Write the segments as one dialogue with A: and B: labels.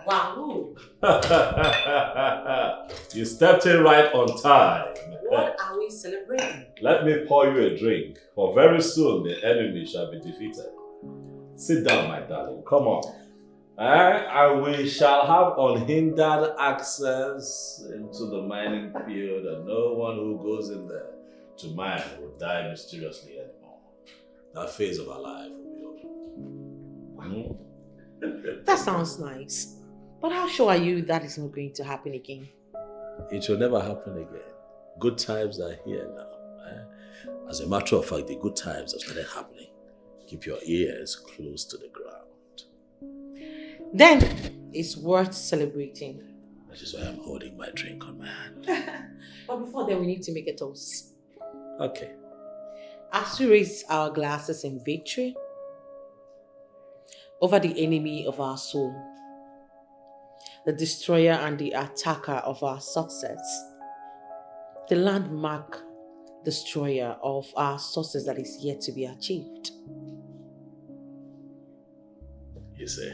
A: Wow.
B: You stepped in right on time.
A: What are we celebrating?
B: Let me pour you a drink, for very soon the enemy shall be defeated. Sit down, my darling. Come on. And we shall have unhindered access into the mining field, and no one who goes in there to mine will die mysteriously anymore. That phase of our life will be over.
A: That sounds nice. But how sure are you that is not going to happen again?
B: It will never happen again. Good times are here now. As a matter of fact, the good times have started happening. Keep your ears close to the ground.
A: Then it's worth celebrating.
B: That is why I'm holding my drink on my hand.
A: But before then, we need to make a toast.
B: Okay.
A: As we raise our glasses in victory over the enemy of our soul, the destroyer and the attacker of our success, the landmark destroyer of our success that is yet to be achieved.
B: You say?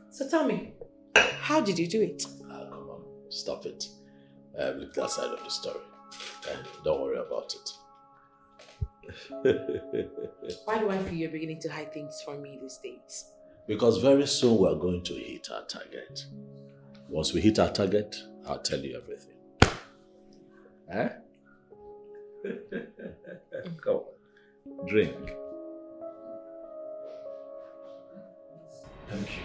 A: So tell me, how did you do it?
B: Come on, stop it. Look that side of the story. Don't worry about it.
A: Why do I feel you're beginning to hide things from me these days?
B: Because very soon we're going to hit our target. Once we hit our target, I'll tell you everything. Come on, drink. Thank you.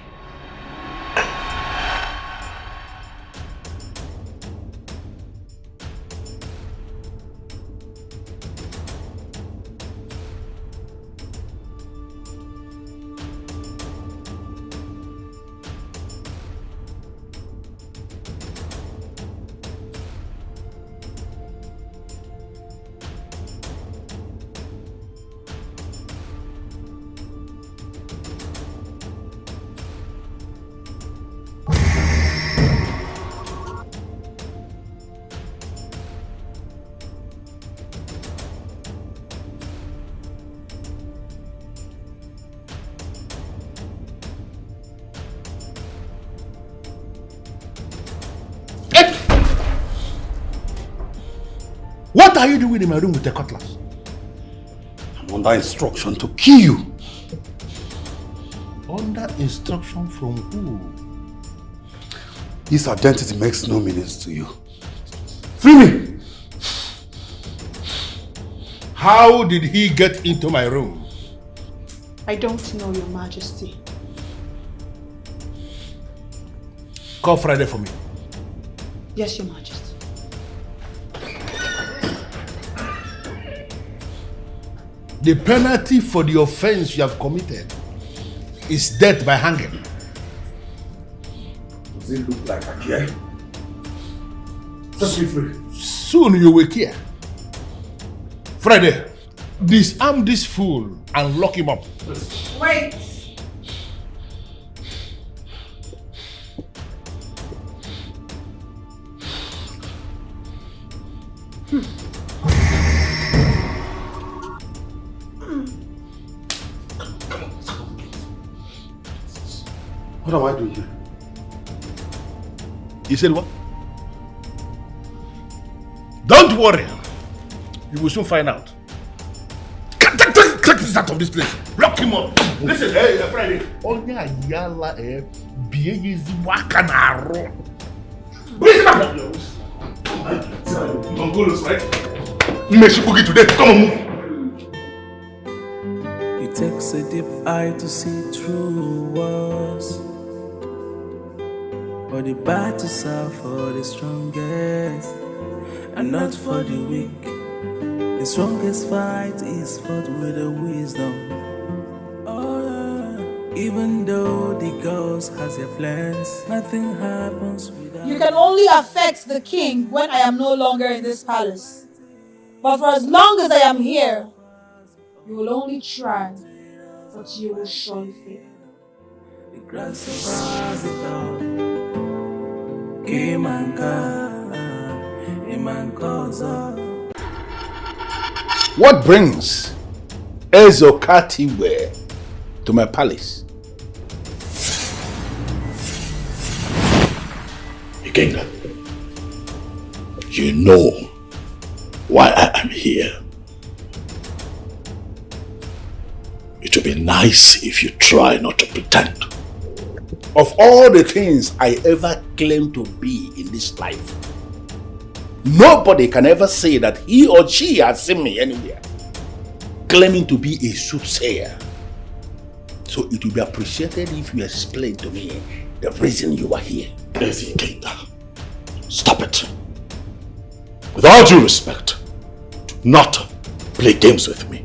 C: What are you doing in my room with the cutlass?
D: I'm under instruction to kill you.
C: Under instruction from who?
D: His identity makes no meaning to you. Free me!
C: How did he get into my room?
E: I don't know, Your Majesty.
C: Call Friday for me.
E: Yes, Your Majesty.
C: The penalty for the offense you have committed is death by hanging.
D: Does it look like I care? Set me free.
C: Soon you will care. Friday, disarm this fool and lock him up.
E: Wait!
D: What am I doing here?
C: You said what? Don't worry. You will soon find out. Take this out of this place. Lock him up. Listen, hey, Friday. Onya yala biye yizi waka na ro. Bring him up. Mongolos, right? Meshi cookie today. Come on, move.
F: It takes a deep eye to see through walls. But the battles are for the strongest and not for the weak. The strongest fight is fought with the wisdom. Oh, yeah. Even though the ghost has their plans, nothing happens without.
E: You can only affect the king when I am no longer in this palace. But for as long as I am here, you will only try, but you will surely fail.
F: The grand surprise it all. Imanka, Imankoza.
C: What brings Ezokatiwe to my palace?
D: Ikenga, you know why I am here. It would be nice if you try not to pretend.
C: Of all the things I ever claimed to be in this life, nobody can ever say that he or she has seen me anywhere claiming to be a soothsayer. So it will be appreciated if you explain to me the reason you are here.
D: Ikenga, stop it. With all due respect, do not play games with me.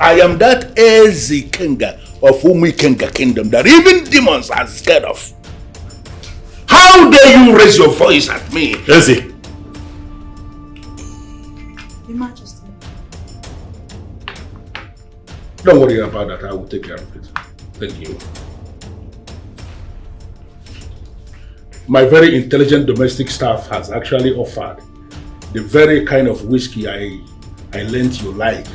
C: I am that Ezikenga of Umuikenga kingdom that even demons are scared of. How dare you raise your voice at me?
D: Ezi.
E: Your Majesty.
C: Don't worry about that, I will take care of it. Thank you. My very intelligent domestic staff has actually offered the very kind of whiskey I learned you like.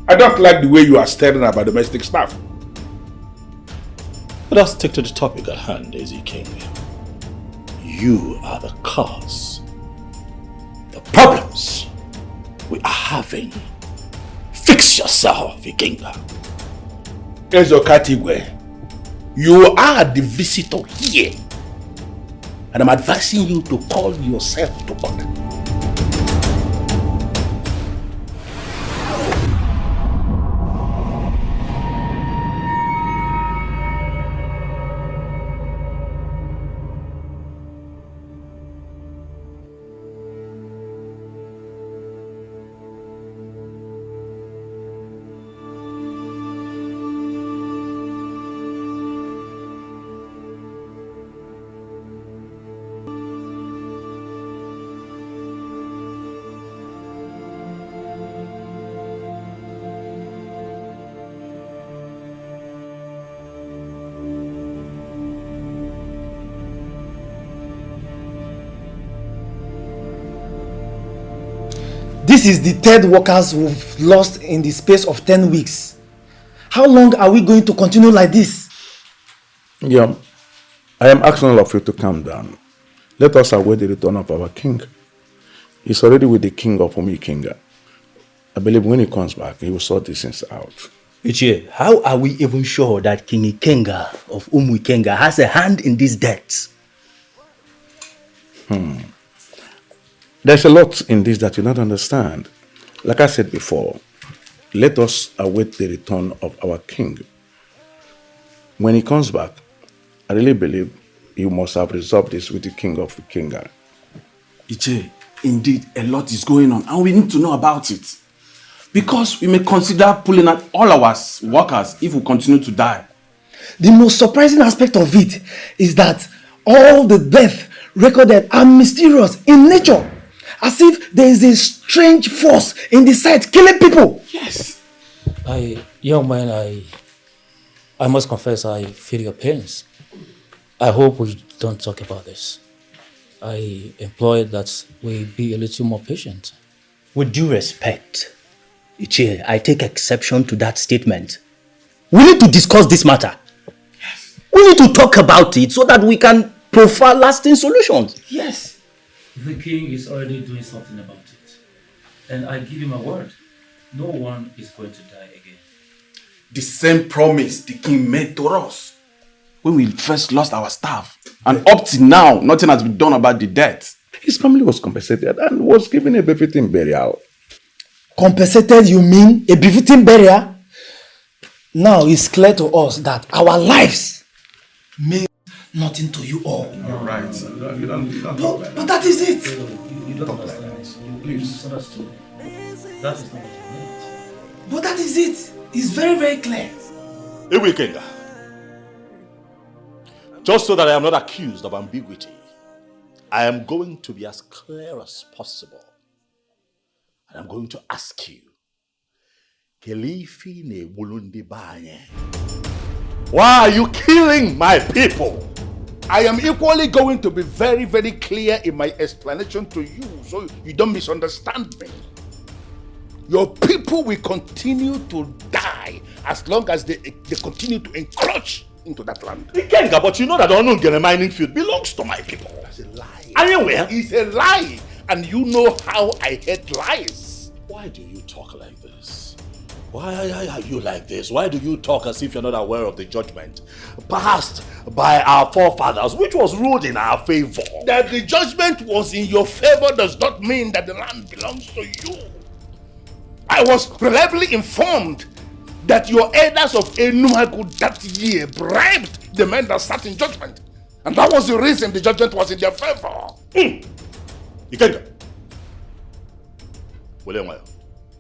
C: I don't like the way you are staring at my domestic staff.
D: Let us stick to the topic at hand, Ezi King. You are the cause. The problems we are having. Fix yourself, Ikenga.
C: Ezokatiwe, you are the visitor here. And I'm advising you to call yourself to order.
G: This is the third workers we've lost in the space of 10 weeks. How long are we going to continue like this?
C: Yeah, I am asking all of you to calm down. Let us await the return of our king. He's already with the king of Umuikenga. I believe when he comes back, he will sort these things out.
H: Ichie, how are we even sure that King Ikenga of Umuikenga has a hand in these debts?
C: There's a lot in this that you don't understand. Like I said before, let us await the return of our king. When he comes back, I really believe you must have resolved this with the king of Ikenga.
I: Iche, indeed, a lot is going on and we need to know about it. Because we may consider pulling out all our workers if we continue to die.
G: The most surprising aspect of it is that all the deaths recorded are mysterious in nature. As if there is a strange force in the site killing people.
I: Yes.
J: Young man, I must confess I feel your pains. I hope we don't talk about this. I implore that we be a little more patient.
H: With due respect, Ichie, I take exception to that statement. We need to discuss this matter. Yes. We need to talk about it so that we can profile lasting solutions.
I: Yes.
J: The king is already doing something about it. And I give you my word, no one is going to die again.
I: The same promise the king made to us when we first lost our staff. And up to now, nothing has been done about the debt.
C: His family was compensated and was given a befitting burial.
G: Compensated, you mean a befitting burial? Now it's clear to us that our lives mean nothing to you all.
I: You're right.
G: But that is it.
J: You don't understand this. You misunderstood. That is not what you meant.
G: But that is it. It's very, very clear.
D: Ikenga. Just so that I am not accused of ambiguity, I am going to be as clear as possible. And I'm going to ask you, why are you killing my people?
C: I am equally going to be very, very clear in my explanation to you so you don't misunderstand me. Your people will continue to die as long as they continue to encroach into that land.
D: Ikenga, but you know that Onungene mining field belongs to my people.
C: That's a lie.
D: Anywhere.
C: It's a lie. And you know how I hate lies.
D: Why do you talk like this? Why are you like this? Why do you talk as if you're not aware of the judgment passed by our forefathers, which was ruled in our favor?
C: That the judgment was in your favor does not mean that the land belongs to you. I was reliably informed that your elders of Enuagu that year bribed the men that sat in judgment. And that was the reason the judgment was in their favor.
D: Ikenga.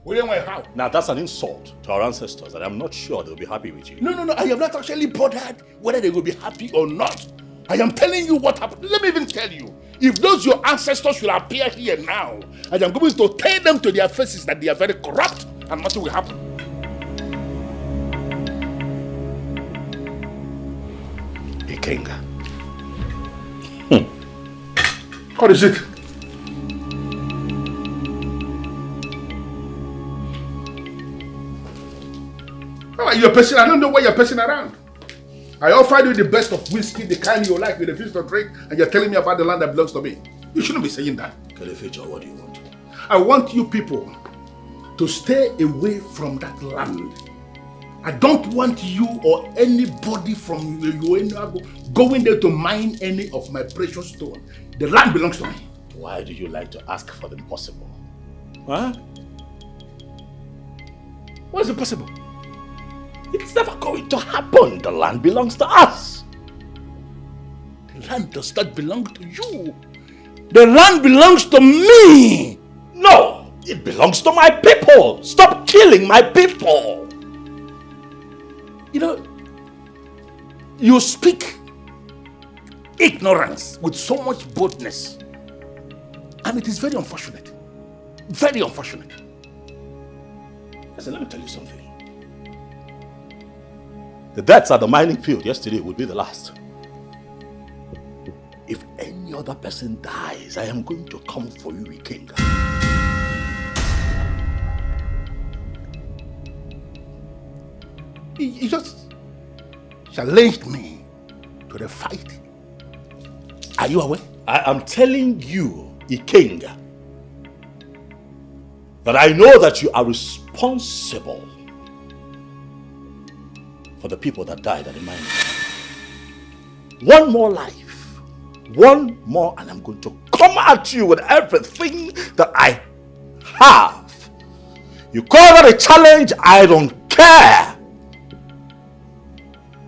D: William,
C: How?
D: now that's an insult to our ancestors, and I'm not sure they'll be happy with you.
C: No. I am not actually bothered whether they will be happy or not. I am telling you what happened. Let me even tell you. If those your ancestors will appear here now, I am going to tell them to their faces that they are very corrupt and nothing will happen.
D: Ikenga.
C: What is it? You're passing. I don't know why you're passing around. I offered you the best of whiskey, the kind you like, with the refused to drink, and you're telling me about the land that belongs to me. You shouldn't be saying that.
D: Keleficha, what do you want?
C: I want you people to stay away from that land. I don't want you or anybody from Enuagu going there to mine any of my precious stone. The land belongs to me.
D: Why do you like to ask for the impossible? Huh?
C: What's impossible?
D: It's never going to happen. The land belongs to us.
C: The land does not belong to you. The land belongs to me.
D: No, it belongs to my people. Stop killing my people.
C: You know, you speak ignorance with so much boldness. And it is very unfortunate. Very unfortunate.
D: Listen, let me tell you something. The deaths at the mining field yesterday will be the last. If any other person dies, I am going to come for you, Ikenga.
C: You just challenged me to the fight. Are you aware?
D: I am telling you, Ikenga, that I know that you are responsible for the people that died at the mine. One more life, one more, and I'm going to come at you with everything that I have. You call that a challenge, I don't care.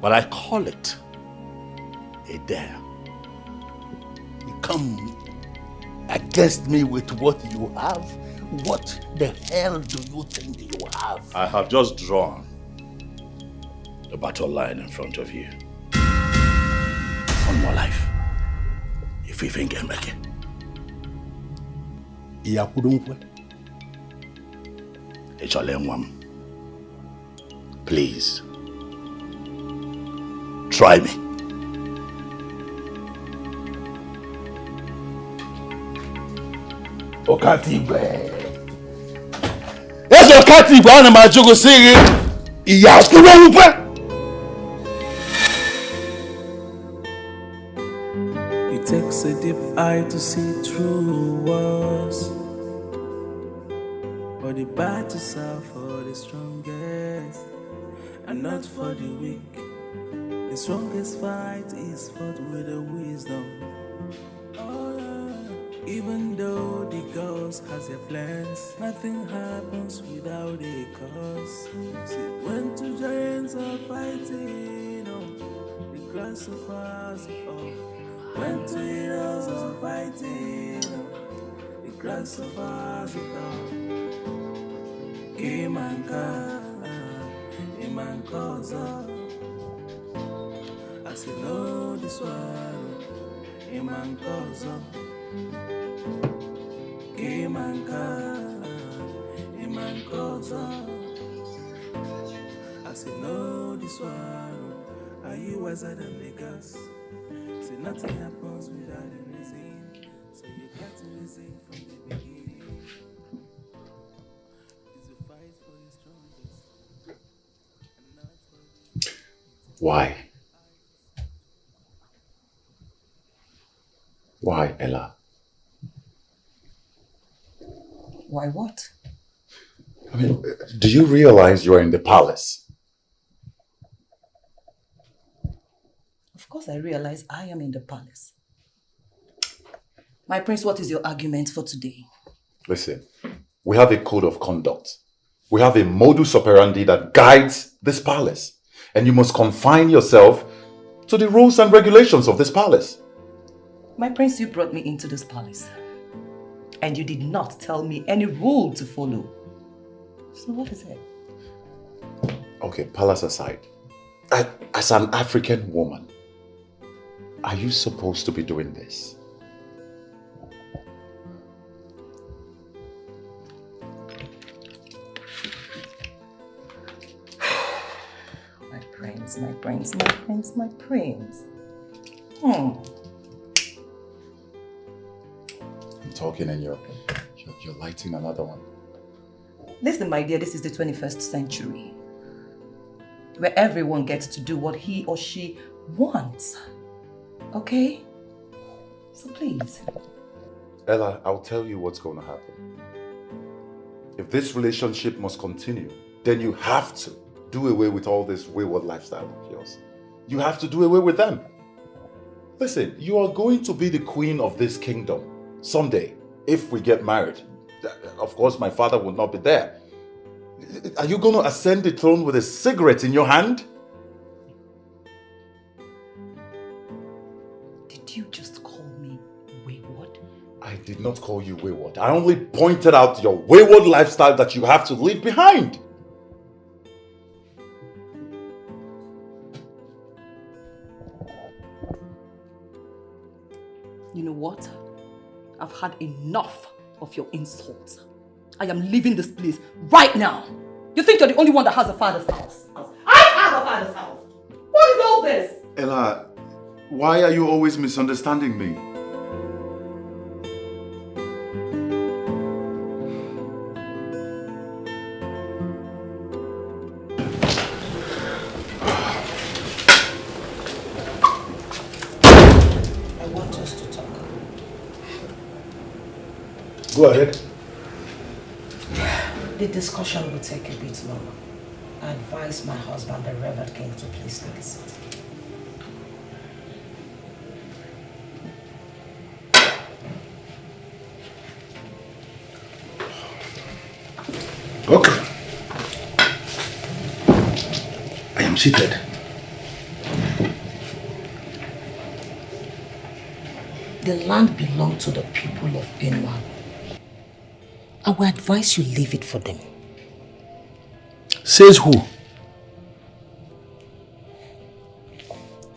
D: But I call it a dare.
C: You come against me with what you have? What the hell do you think you have?
D: I have just drawn the battle line in front of you. One more life. If you think I'm making. Please. Try me.
C: Okatigwe. Yes, Okatigwe, I'm a jogo siri.
F: It takes a deep eye to see through walls, but the battles are for the strongest and not for the weak. The strongest fight is fought with the wisdom. Even though the ghost has their plans, nothing happens without a cause. See, when two giants are fighting, the glass of us, when two heroes are fighting, the glass of us, Imanka, Imankoza. I say no, this one, Imankoza. Imankoza. I say no, this one. Are you wiser than the gas? Say nothing happens without a reason, so you got to reason from the beginning. It's
C: Why? Why, Ella?
K: Why what?
C: I mean, do you realize you are in the palace?
K: Of course I realize I am in the palace. My prince, what is your argument for today?
C: Listen, we have a code of conduct. We have a modus operandi that guides this palace. And you must confine yourself to the rules and regulations of this palace.
K: My prince, you brought me into this palace. And you did not tell me any rule to follow. So what is it?
C: Okay, palace aside. As an African woman, are you supposed to be doing this?
K: My prince, my prince, my prince, my prince.
C: I'm talking and you're lighting another one.
K: Listen, my dear, this is the 21st century. Where everyone gets to do what he or she wants. Okay? So please.
C: Ella, I'll tell you what's going to happen. If this relationship must continue, then you have to do away with all this wayward lifestyle of yours. You have to do away with them. Listen, you are going to be the queen of this kingdom someday, if we get married. Of course, my father will not be there. Are you going to ascend the throne with a cigarette in your hand?
K: Did you just call me wayward?
C: I did not call you wayward. I only pointed out your wayward lifestyle that you have to leave behind.
K: You know what? I've had enough of your insults. I am leaving this place right now. You think you're the only one that has a father's house? I have a father's house. What is all this?
C: Ella, why are you always misunderstanding me?
K: I want us to talk.
C: Go ahead.
K: The discussion will take a bit longer. I advise my husband, the Reverend King, to please take a seat.
C: Okay. I am seated.
K: The land belongs to the people of Inwan. I will advise you leave it for them.
C: Says who?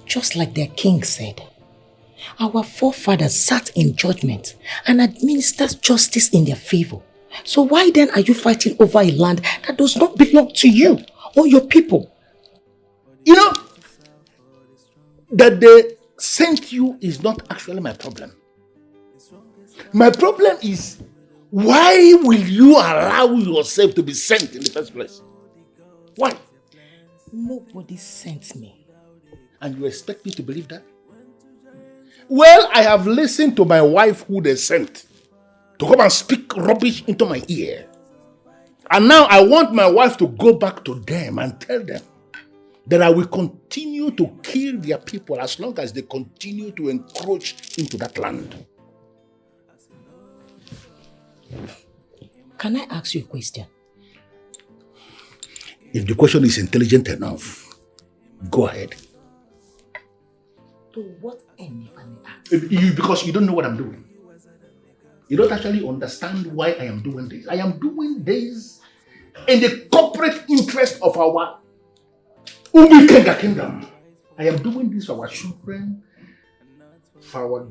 K: Just like their king said, our forefathers sat in judgment and administered justice in their favor. So why then are you fighting over a land that does not belong to you or your people?
C: You know, that they sent you is not actually my problem. My problem is, why will you allow yourself to be sent in the first place? Why?
K: Nobody sent me.
C: And you expect me to believe that? Well, I have listened to my wife who they sent to come and speak rubbish into my ear. And now I want my wife to go back to them and tell them that I will continue to kill their people as long as they continue to encroach into that land.
K: Can I ask you a question?
C: If the question is intelligent enough, go ahead.
K: To what end, if I may ask?
C: Because you don't know what I'm doing. You don't actually understand why I am doing this. I am doing this in the corporate interest of our Umikenga kingdom. I am doing this for our children, for our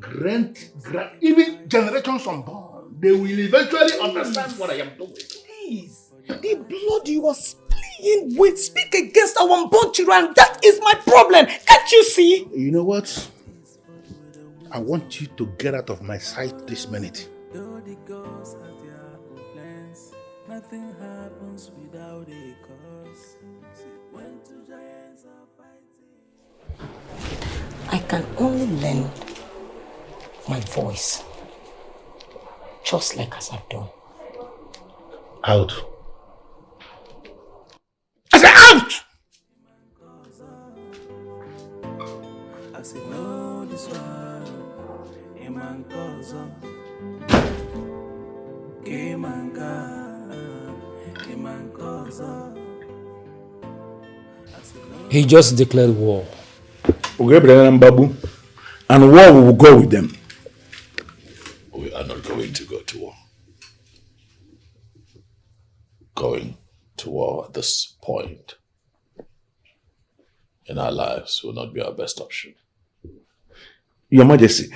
C: even generations unborn. They will eventually understand what I am doing.
K: Please, the blood you are spilling will speak against our unborn children. That is my problem. Can't you see?
C: You know what? I want you to get out of my sight this minute.
F: Nothing happens without a cause. When two giants are fighting.
K: I can only lend my voice, just like as I've done.
D: Out.
C: I said out!
F: I say no, this one, a man goes on. A man goes on.
J: He just declared war.
C: And war will go with them.
D: We are not going to go to war. Going to war at this point in our lives will not be our best option.
C: Your Majesty,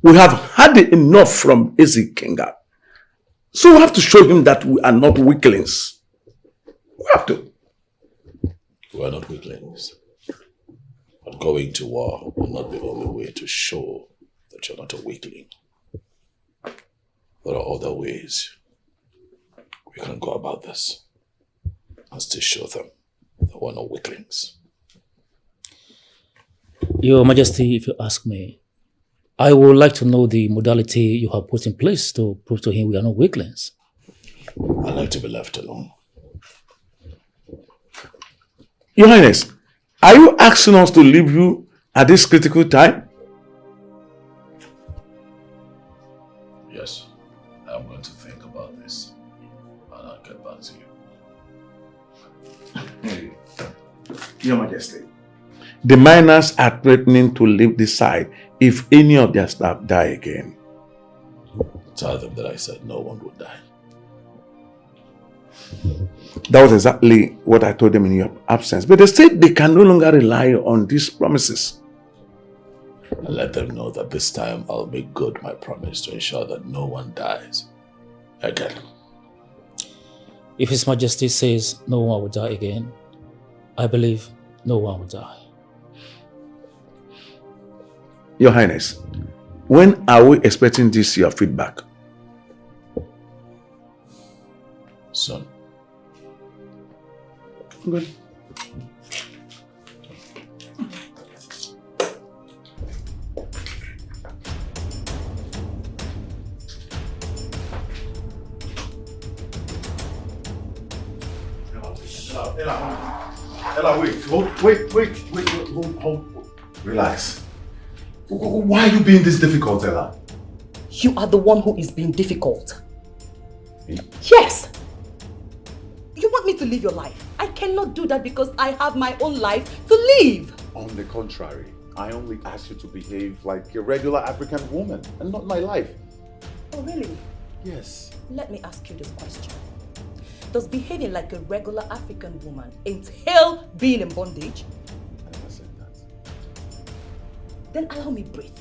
C: we have had enough from Ezekiel. So we have to show him that we are not weaklings. We have to.
D: We are not weaklings. But going to war will not be the only way to show that you're not a weakling. There are other ways we can go about this and still show them that we're not weaklings.
J: Your Majesty, if you ask me, I would like to know the modality you have put in place to prove to him we are not weaklings.
D: I'd like to be left alone.
C: Your Highness, are you asking us to leave you at this critical time?
D: Yes, I'm going to think about this and I'll get back to you.
C: Your Majesty, the miners are threatening to leave this side if any of their staff die again.
D: Tell them that I said no one would die.
C: That was exactly what I told them in your absence. But they said they can no longer rely on these promises.
D: I let them know that this time I'll make good my promise to ensure that no one dies again.
J: If His Majesty says no one will die again, I believe no one will die.
C: Your Highness, when are we expecting this your feedback?
D: Soon.
C: Good. Ella, wait, hold. Relax. Why are you being this difficult, Ella?
K: You are the one who is being difficult. Me? Yes! You want me to live your life? I cannot do that because I have my own life to live.
L: On the contrary, I only asked you to behave like a regular African woman and not my life.
K: Oh, really?
L: Yes.
K: Let me ask you this question. Does behaving like a regular African woman entail being in bondage?
L: I never said that.
K: Then allow me breathe.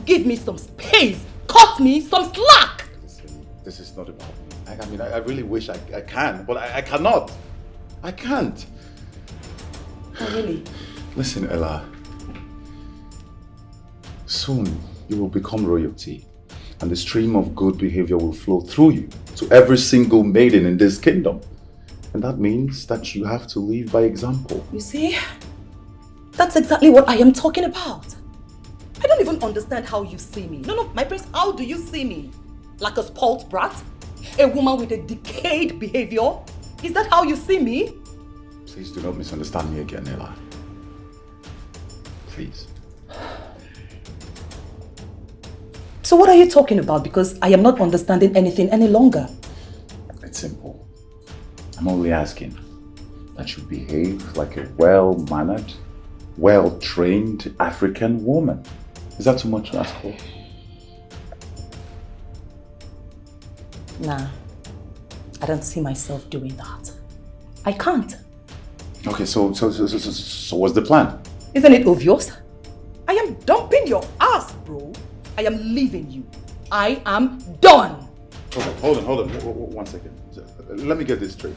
K: Give me some space. Cut me some slack.
L: Listen, this is not about me. I really wish I can, but I cannot. I can't.
K: Oh, really?
L: Listen, Ella. Soon you will become royalty, and the stream of good behavior will flow through you to every single maiden in this kingdom. And that means that you have to lead by example.
K: You see? That's exactly what I am talking about. I don't even understand how you see me. No, my prince, how do you see me? Like a spoilt brat? A woman with a decayed behavior? Is that how you see me?
L: Please do not misunderstand me again, Ella. Please.
K: So what are you talking about? Because I am not understanding anything any longer.
L: It's simple. I'm only asking that you behave like a well-mannered, well-trained African woman. Is that too much to ask for?
K: Nah, I don't see myself doing that. I can't.
L: Okay, so what's the plan?
K: Isn't it obvious? I am dumping your ass, bro. I am leaving you. I am done.
L: Okay, hold on. 1 second. Let me get this straight.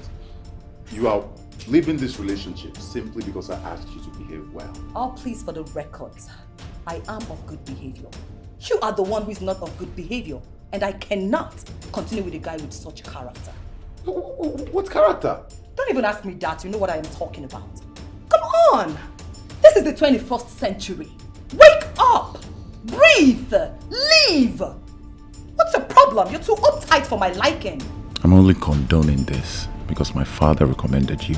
L: You are leaving this relationship simply because I asked you to behave well.
K: Oh, please, for the records, I am of good behavior. You are the one who is not of good behavior, and I cannot continue with a guy with such character.
L: What character?
K: Don't even ask me that. You know what I am talking about.
M: on! This is the 21st century. Wake up! Breathe! Leave! What's the problem? You're too uptight for my liking.
C: I'm only condoning this because my father recommended you.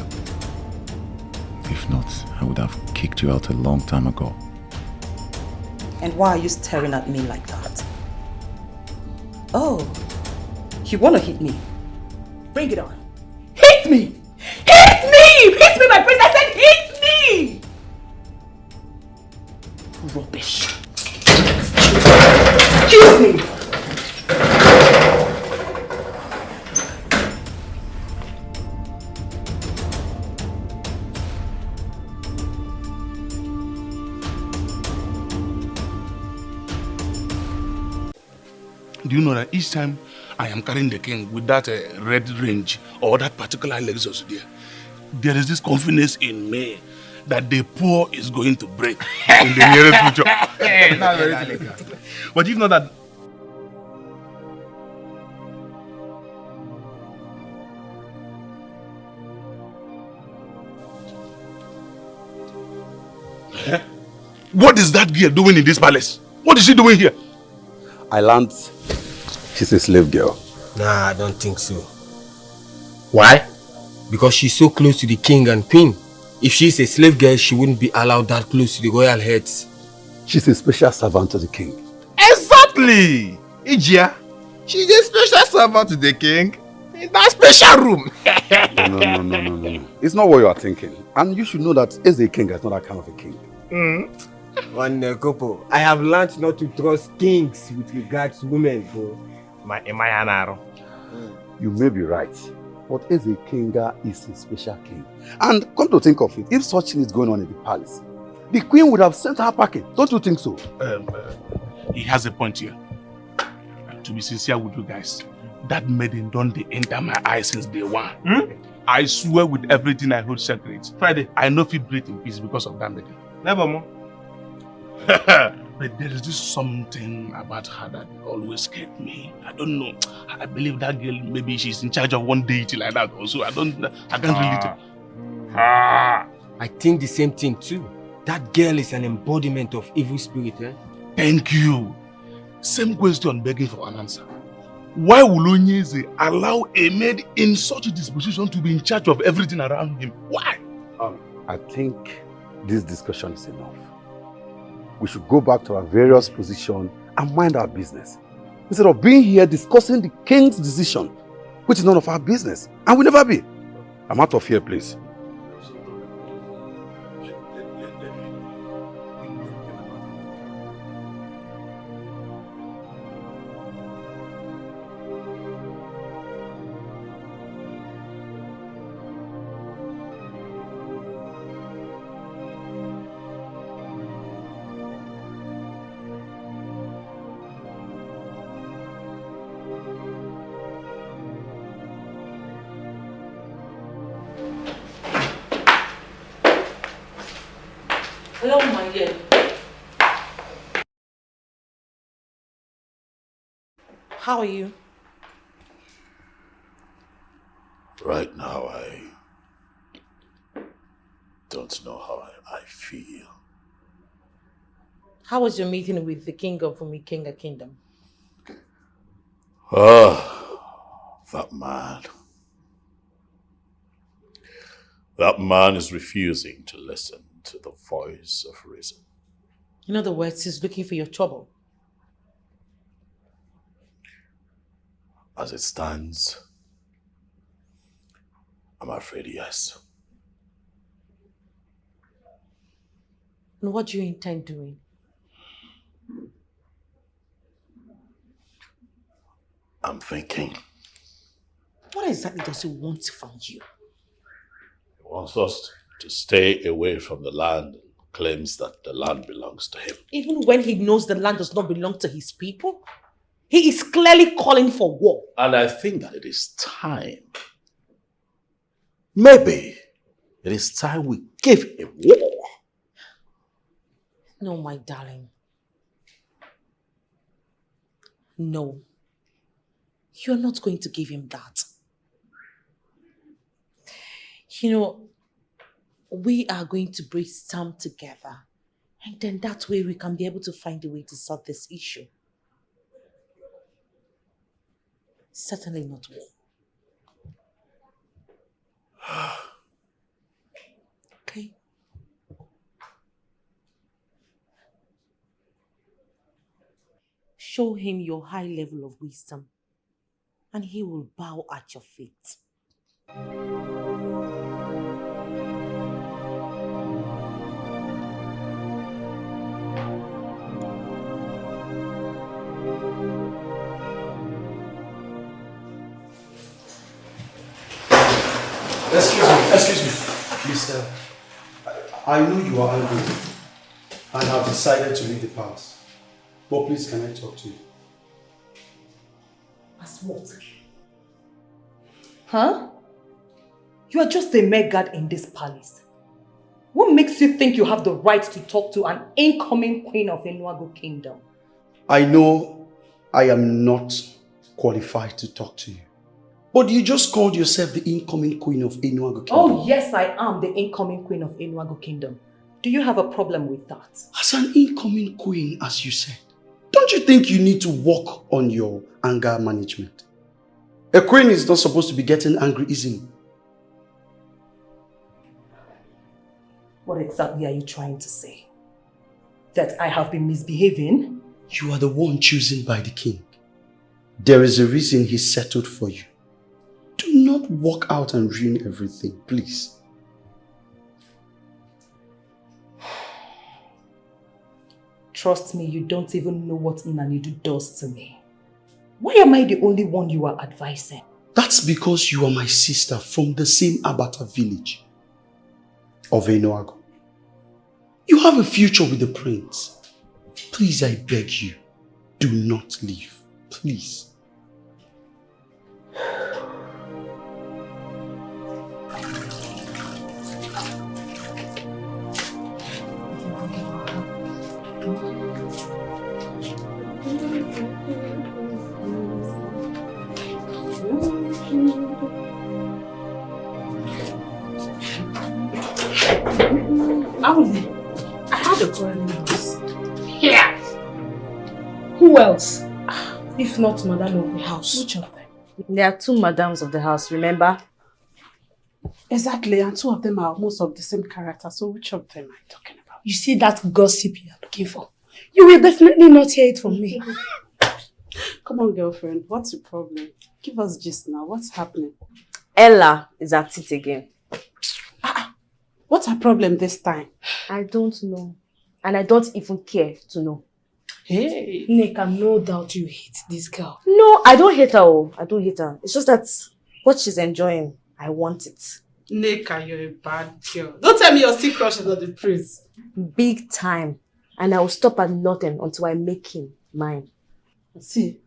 C: If not, I would have kicked you out a long time ago.
M: And why are you staring at me like that? Oh, you want to hit me? Bring it on. Hit me! Hit me! Hit me, my prince! I said hit me! Rubbish. Excuse me!
N: Do you know that each time I am carrying the king with that red range or that particular Lexus there is this confidence in me that the poor is going to break in the nearest future. But if not that, what is that girl doing in this palace? What is she doing here?
O: I learned she's a slave girl.
P: Nah, I don't think so. Why? Because she's so close to the king and queen. If she's a slave girl, she wouldn't be allowed that close to the royal heads.
O: She's a special servant to the king.
Q: Exactly! Ijia, she's a special servant to the king in that special room.
O: No. It's not what you are thinking. And you should know that Eze King is not that kind of a king.
P: One couple, I have learned not to trust kings with regards to women, bro.
O: You may be right, but Eze Kinga is a special king. And come to think of it, if such thing is going on in the palace, the queen would have sent her packing. Don't you think so?
N: He has a point here. To be sincere with you guys, that maiden don't enter my eyes since day one. I swear with everything I hold sacred. Friday, I know if you breathe in peace because of that maiden.
Q: Never more.
N: But there is just something about her that always scared me. I don't know. I believe that girl, maybe she's in charge of one deity like that also. I can't really tell.
P: I think the same thing too. That girl is an embodiment of evil spirit, eh?
N: Thank you. Same question begging for an answer. Why will Onyeze allow a maid in such a disposition to be in charge of everything around him? Why?
O: I think this discussion is enough. We should go back to our various positions and mind our business. Instead of being here discussing the king's decision, which is none of our business, and will never be. I'm out of here, please.
A: Hello, my dear. How are you?
D: Right now, I don't know how I feel.
A: How was your meeting with the king of Umikenga Kingdom?
D: That man. That man is refusing to listen to the voice of reason.
A: In other words, he's looking for your trouble.
D: As it stands, I'm afraid yes.
A: And what do you intend doing?
D: I'm thinking.
A: What exactly does he want from you?
D: He wants us to stay away from the land and claims that the land belongs to him.
A: Even when he knows the land does not belong to his people? He is clearly calling for war.
D: And I think that it is time. Maybe it is time we give him war.
A: No, my darling. No. You're not going to give him that. You know, we are going to brainstorm together. And then that way we can be able to find a way to solve this issue. Certainly not war. Okay? Show him your high level of wisdom, and he will bow at your feet.
G: Excuse me. Mister, I know you are angry and have decided to leave the palace. But please, can I talk to you?
M: As what? Huh? You are just a mere guard in this palace. What makes you think you have the right to talk to an incoming queen of Enuago Kingdom?
G: I know I am not qualified to talk to you. But you just called yourself the incoming queen of Enuago Kingdom.
M: Oh yes, I am the incoming queen of Enuago Kingdom. Do you have a problem with that?
G: As an incoming queen, as you said, don't you think you need to work on your anger management? A queen is not supposed to be getting angry easily.
M: What exactly are you trying to say? That I have been misbehaving?
G: You are the one chosen by the king. There is a reason he settled for you. Do not walk out and ruin everything, please.
M: Trust me, you don't even know what Inanidu does to me. Why am I the only one you are advising?
G: That's because you are my sister from the same Abata village of Enuago. You have a future with the prince. Please, I beg you, do not leave. Please.
E: I had a quarrel in the house. Yeah. Who else? If not Madame of the house. Which of them?
R: There are two madams of the house, remember?
S: Exactly, and two of them are almost of the same character, so which of them are you talking about?
E: You see that gossip you are looking for? You will definitely not hear it from me.
S: Come on, girlfriend, what's your problem? Give us gist now, what's happening?
R: Ella is at it again.
S: What's her problem this time?
R: I don't know. And I don't even care to know.
S: Hey.
E: Nika, no doubt you hate this girl.
R: No, I don't hate her. Oh. I don't hate her. It's just that what she's enjoying, I want it.
S: Nika, you're a bad girl. Don't tell me you're still crushing on the prince.
R: Big time. And I will stop at nothing until I make him mine.
S: See,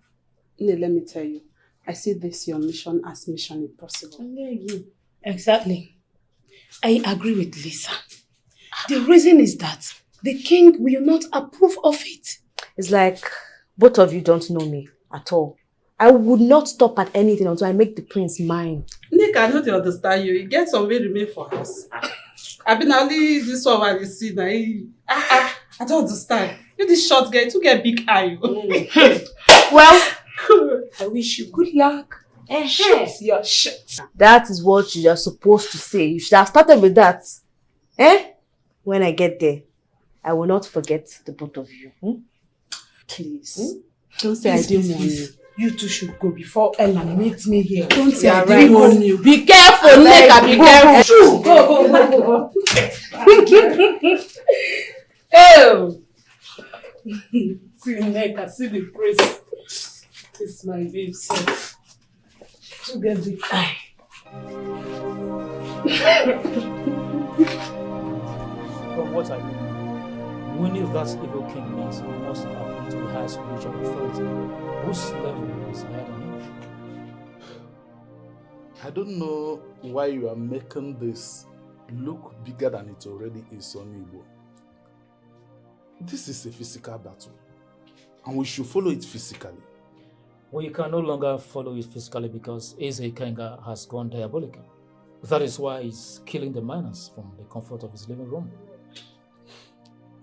S: let me tell you. I see this your mission as mission impossible.
E: Exactly. I agree with Lisa. The reason is that the king will not approve of it.
R: It's like both of you don't know me at all. I would not stop at anything until I make the prince mine.
S: Nick, I don't understand you. You get some way remain for us. I've been only this one while you see now. I don't understand. You this short girl, you get big eye.
E: Well, I wish you good luck. Shut your shit.
R: That is what you are supposed to say. You should have started with that. When I get there, I will not forget the both of you.
S: Please. Don't say I didn't warn you.
E: You two should go before Ella meets me here.
S: Don't say I didn't warn you.
E: Be careful, Nika, be careful. Go. Oh. See Nika, see the priest. It's my babe self. To get the eye.
J: From what I know, winning that evil king means we must appeal to the highest spiritual authority, whose level is higher than him.
N: I don't know why you are making this look bigger than it already is on Igbo. This is a physical battle, and we should follow it physically.
J: Well, you can no longer follow it physically because Eze Kenga has gone diabolical. That is why he's killing the miners from the comfort of his living room.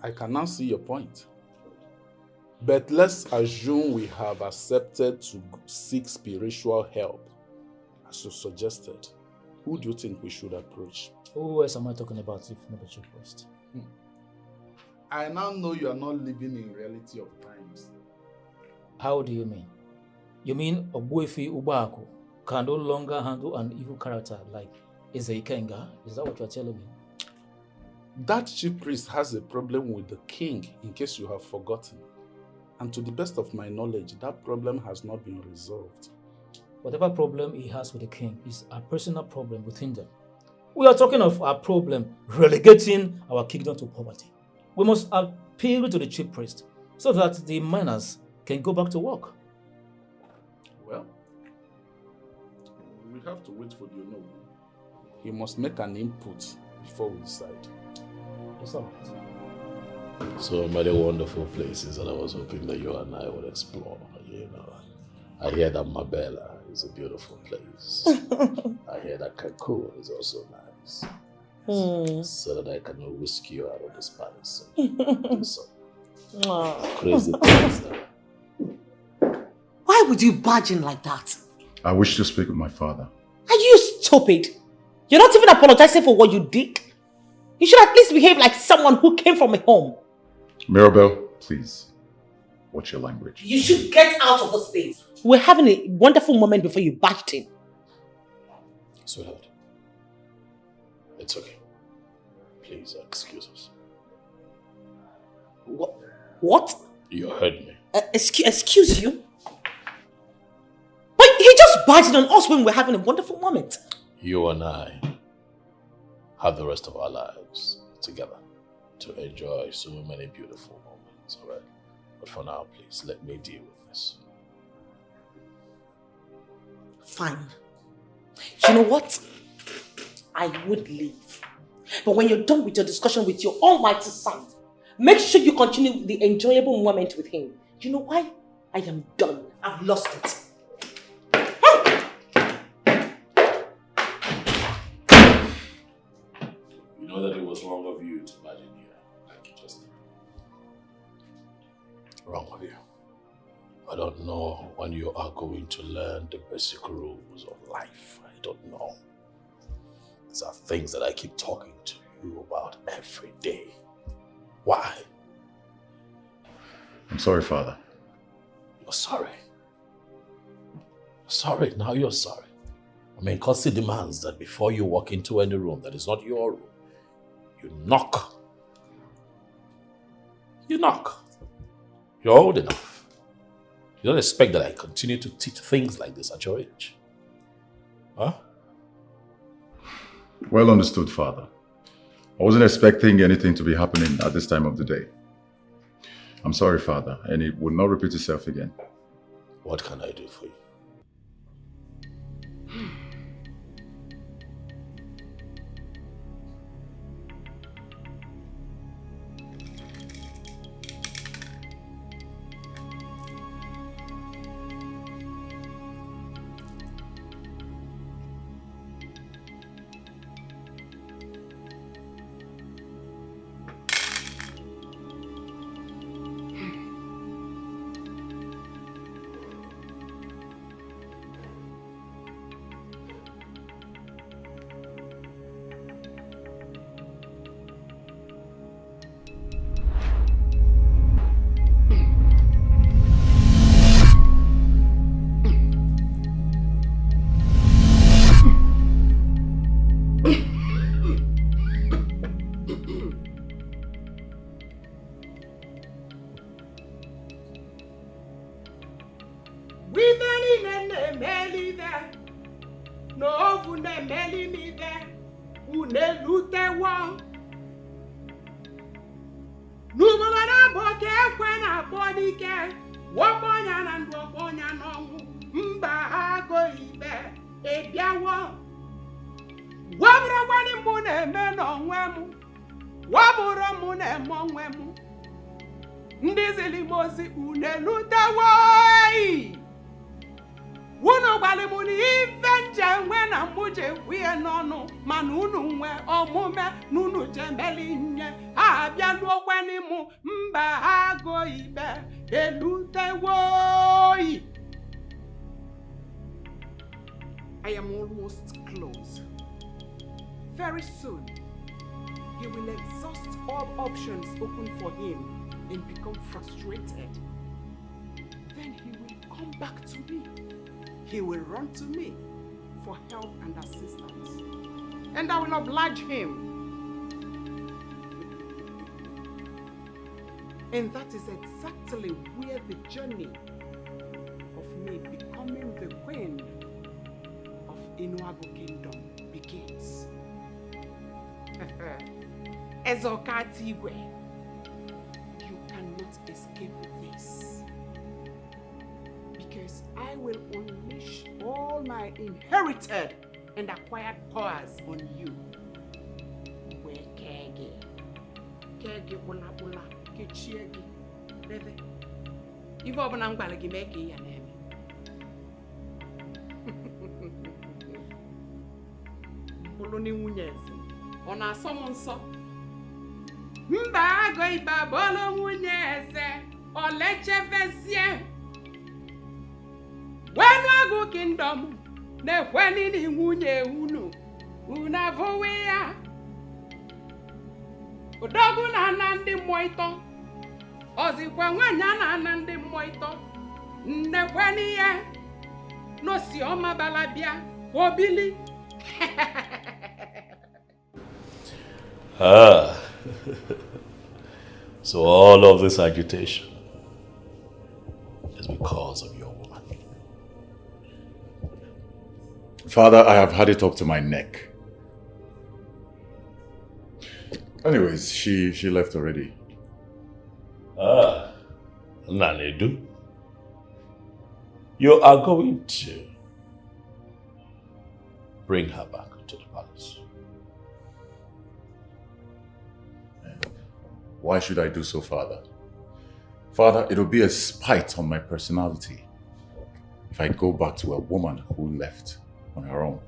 I: I can now see your point. But let's assume we have accepted to seek spiritual help, as you suggested. Who do you think we should approach?
J: Who else am I talking about if not the chief priest?
I: I now know you are not living in reality of times.
J: How do you mean? You mean Obuefi Ubaku can no longer handle an evil character like Ezeikenga? Is that what you are telling me?
I: That chief priest has a problem with the king, in case you have forgotten. And to the best of my knowledge, that problem has not been resolved.
J: Whatever problem he has with the king is a personal problem within them. We are talking of our problem relegating our kingdom to poverty. We must appeal to the chief priest so that the miners can go back to work.
I: Well, we have to wait for the Onowu. He must make an input before we decide.
J: It's all right.
B: So many wonderful places that I was hoping that you and I would explore. You know, I hear that Mabella is a beautiful place. I hear that Cancun is also nice. So that I can whisk you out of this palace and do some crazy things there.
K: Why would you barge in like that?
L: I wish to speak with my father.
K: Are you stupid? You're not even apologizing for what you did. You should at least behave like someone who came from a home.
L: Mirabel, please, watch your language.
K: You should get out of this place. We're having a wonderful moment before you barged in.
B: Sweetheart, it's okay. Please excuse us.
K: What?
B: You heard me.
K: Excuse you? But he just barged in on us when we're having a wonderful moment.
B: You and I have the rest of our lives together to enjoy so many beautiful moments, alright? But for now, please, let me deal with this.
K: Fine. You know what? I would leave. But when you're done with your discussion with your almighty son, make sure you continue the enjoyable moment with him. You know why? I am done. I've lost it.
B: You know that it was wrong of you to imagine here, like you just did. Wrong of you. I don't know when you are going to learn the basic rules of life. I don't know. These are things that I keep talking to you about every day. Why?
L: I'm sorry, Father.
B: You're sorry. Sorry, now you're sorry. I mean, Kosi demands that before you walk into any room that is not your room, you knock. You knock. You're old enough. You don't expect that I continue to teach things like this at your age. Huh?
L: Well understood, Father. I wasn't expecting anything to be happening at this time of the day. I'm sorry, Father, and it will not repeat itself again.
B: What can I do for you?
T: n'ọnụ mana unu nwe omume n'unu jemeli nye abịaluokweni mụ mba agụ ibe elutewoyi. I am almost close. Very soon, he will exhaust all options open for him and become frustrated. Then he will come back to me. He will run to me for help and assistance. And I will oblige him. And that is exactly where the journey of me becoming the queen of Inuago Kingdom begins. Ezokatigwe, you cannot escape this. Because I will unleash all my inherited and acquired powers on you. Where Kege bula bula, Kechiegi, Leve. If I want to make it, Boloni Munyezi, on our summon so. Mba go iba bolo Munyeze, or leche vesie. When I go kingdom, ne when in Munye Unu, Una Voea. Odoguna nandi moito, Ozikwana nandi moito, ne when ye, no sioma balabia, Wobili.
D: So all of this agitation is because of your woman.
L: Father, I have had it up to my neck. Anyways, she left already.
D: Nanedu, you are going to bring her back to the palace.
L: Why should I do so, Father? Father, it'll be a spite on my personality if I go back to a woman who left on her own.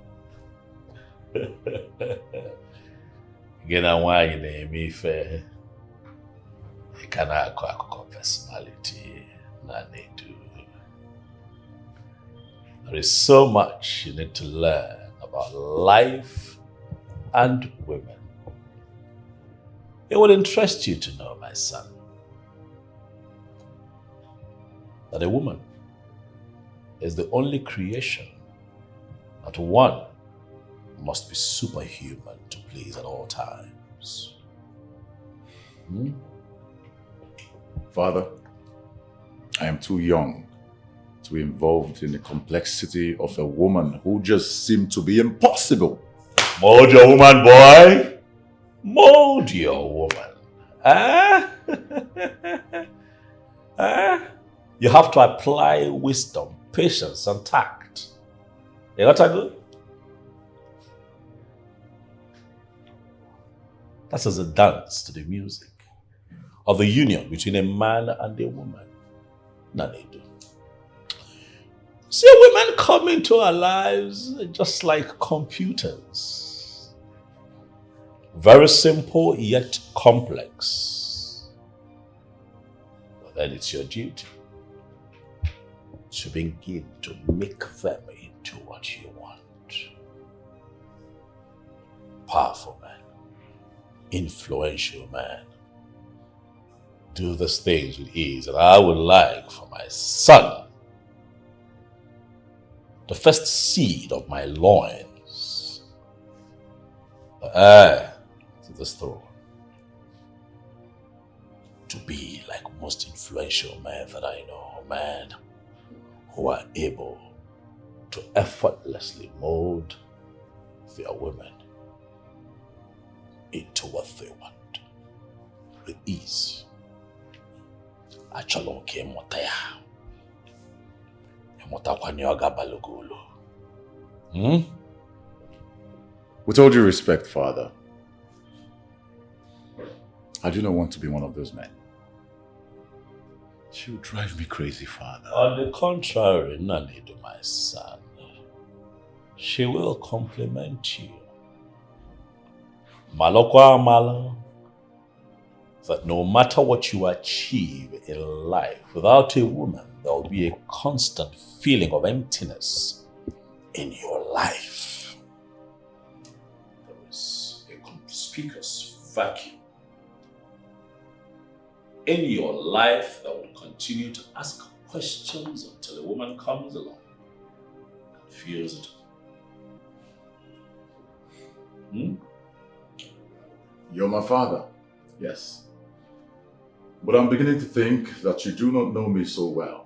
D: Again, why you name me fair? You cannot call personality. Nanedu. There is so much you need to learn about life and women. It will interest you to know, my son, that a woman is the only creation that one must be superhuman to please at all times.
L: Father, I am too young to be involved in the complexity of a woman who just seemed to be impossible.
D: Mold your woman, boy. Mold your woman. You have to apply wisdom, patience, and tact. You got that good? That is a dance to the music of the union between a man and a woman. Now they do. See, women come into our lives just like computers. Very simple yet complex. But then it's your duty to begin to make them into what you want. Powerful man, influential man. Do these things with ease, and I would like for my son, the first seed of my loins, the heir to this throne, to be like most influential men that I know, men who are able to effortlessly mold their women into what they want with ease. Achọrọ nke ịmụta ya. Ịmụtakwana ya ọ ga-abalị ulu.
L: With all due respect, Father, I do not want to be one of those men. She would drive me crazy, Father.
D: On the contrary, Nanedu, my son,
B: she will compliment you. Malokwa Amala, that no matter what you achieve in life, without a woman, there will be a constant feeling of emptiness in your life. There is a conspicuous vacuum in your life that will continue to ask questions until a woman comes along and fills it.
L: You're my father, yes. But I'm beginning to think that you do not know me so well.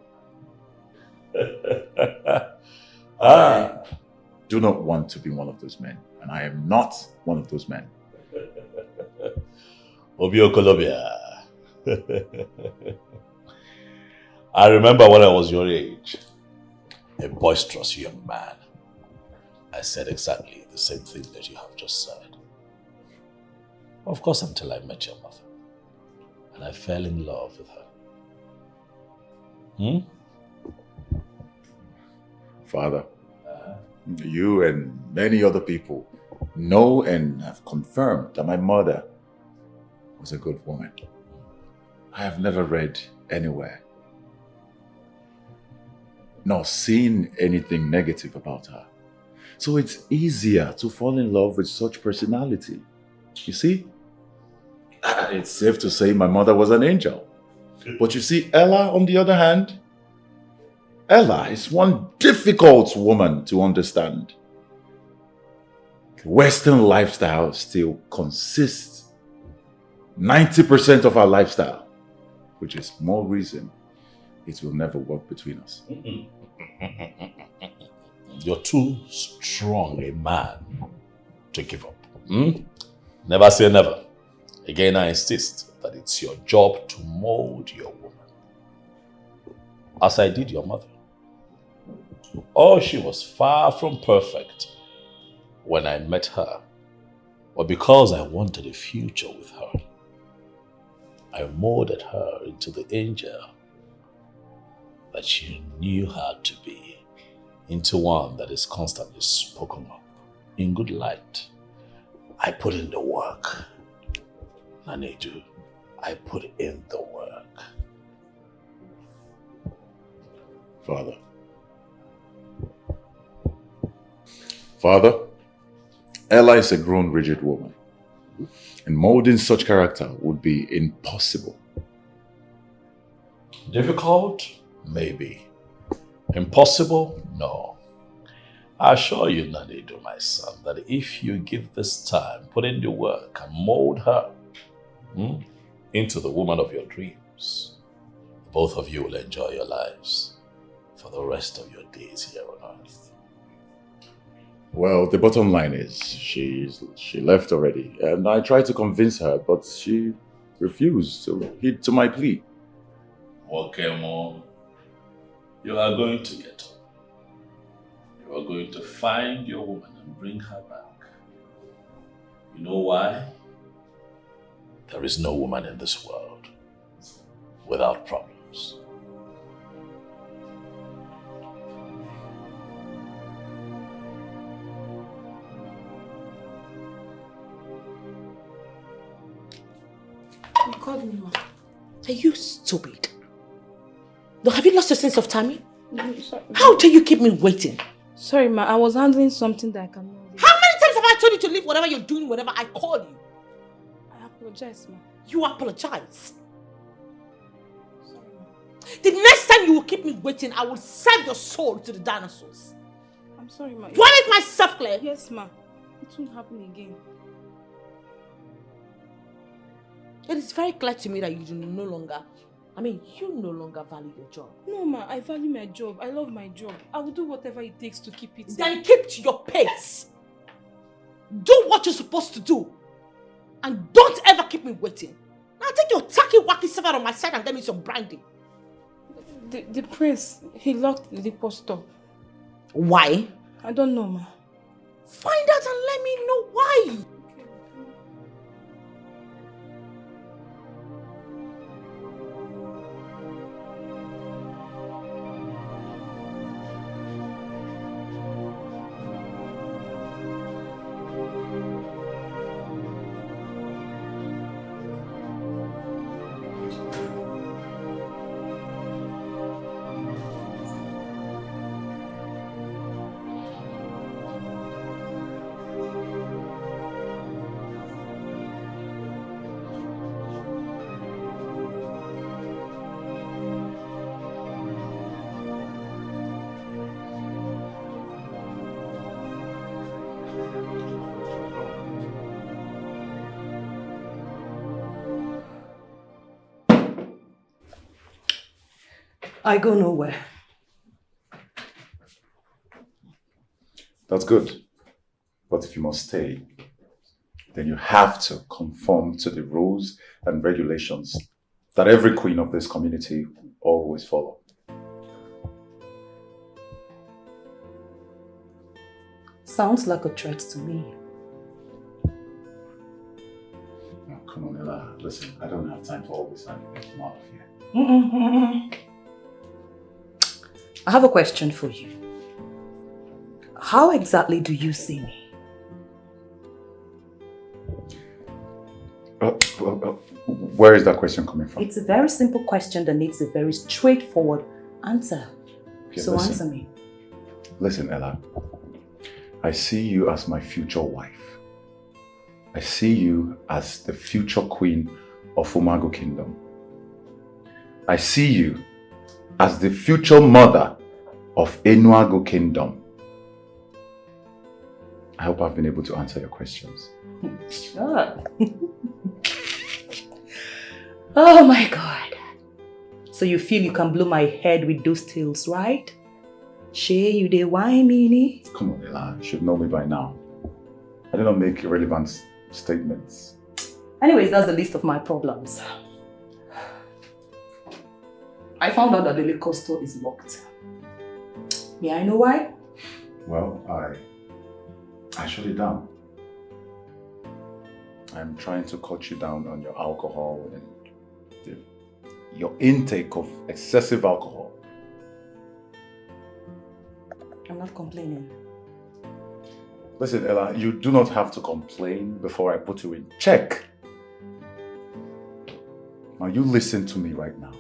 L: I do not want to be one of those men, and I am not one of those men.
B: Obio Kolobia. I remember when I was your age, a boisterous young man. I said exactly the same thing that you have just said. Of course, until I met your mother. And I fell in love with her.
L: Father, you and many other people know and have confirmed that my mother was a good woman. I have never read anywhere nor seen anything negative about her. So it's easier to fall in love with such personality. You see? It's safe to say my mother was an angel. But you see, Ella, on the other hand, Ella is one difficult woman to understand. The Western lifestyle still consists 90% of our lifestyle, which is more reason it will never work between us.
B: You're too strong a man to give up. Never say never. Again, I insist that it's your job to mold your woman. As I did your mother. Oh, she was far from perfect when I met her. But because I wanted a future with her, I molded her into the angel that she knew her to be, into one that is constantly spoken of in good light. I put in the work. Nanedu, I put in the work.
L: Father, Ella is a grown, rigid woman, and molding such character would be impossible.
B: Difficult? Maybe. Impossible? No. I assure you, Nanedu, my son, that if you give this time, put in the work and mold her into the woman of your dreams, both of you will enjoy your lives for the rest of your days here on earth.
L: Well, the bottom line is she left already, and I tried to convince her, but she refused to heed to my plea.
B: Okay, Mom. You are going to get up. You are going to find your woman and bring her back. You know why? There is no woman in this world without problems.
E: You called me, Ma.
K: Are you stupid? No, have you lost your sense of timing?
E: Sorry.
K: How dare you keep me waiting?
E: Sorry, Ma. I was handling something that I cannot do.
K: How many times have I told you to leave whatever you're doing whenever I call you?
E: I apologize, Ma.
K: You apologize. Sorry, Ma. The next time you will keep me waiting, I will send your soul to the dinosaurs.
E: I'm sorry, Ma.
K: Do I make myself clear?
E: Yes, Ma. It won't happen again.
K: It is very clear to me that you no longer value your job.
E: No, Ma, I value my job. I love my job. I will do whatever it takes to keep it.
K: Then keep to your pace. Do what you're supposed to do. And don't ever keep me waiting. Now take your tacky wacky self out of my side and get me some brandy.
E: The prince, he locked the pastor.
K: Why?
E: I don't know, Ma.
K: Find out and let me know why.
M: I go nowhere.
L: That's good. But if you must stay, then you have to conform to the rules and regulations that every queen of this community always follow.
M: Sounds like a threat to me.
L: Oh, come on, Ella. Listen, I don't have time for all this. I need to come out of here.
M: I have a question for you. How exactly do you see me?
L: Where is that question coming from?
M: It's a very simple question that needs a very straightforward answer.
L: Okay,
M: so
L: listen.
M: answer me.
L: Listen, Ella. I see you as my future wife. I see you as the future queen of Umago Kingdom. I see you as the future mother of Enuago Kingdom. I hope I've been able to answer your questions.
M: God. Oh my God. So you feel you can blow my head with those tales, right? Shay, you dey whine me?
L: Come on, Ella. You should know me by now. I do not make irrelevant statements.
M: Anyways, that's the list of my problems. I found out that the liquor store is locked. May I know why?
L: Well, I shut it down. I'm trying to cut you down on your alcohol and your intake of excessive alcohol.
M: I'm not complaining.
L: Listen, Ella, you do not have to complain before I put you in check. Now you listen to me right now.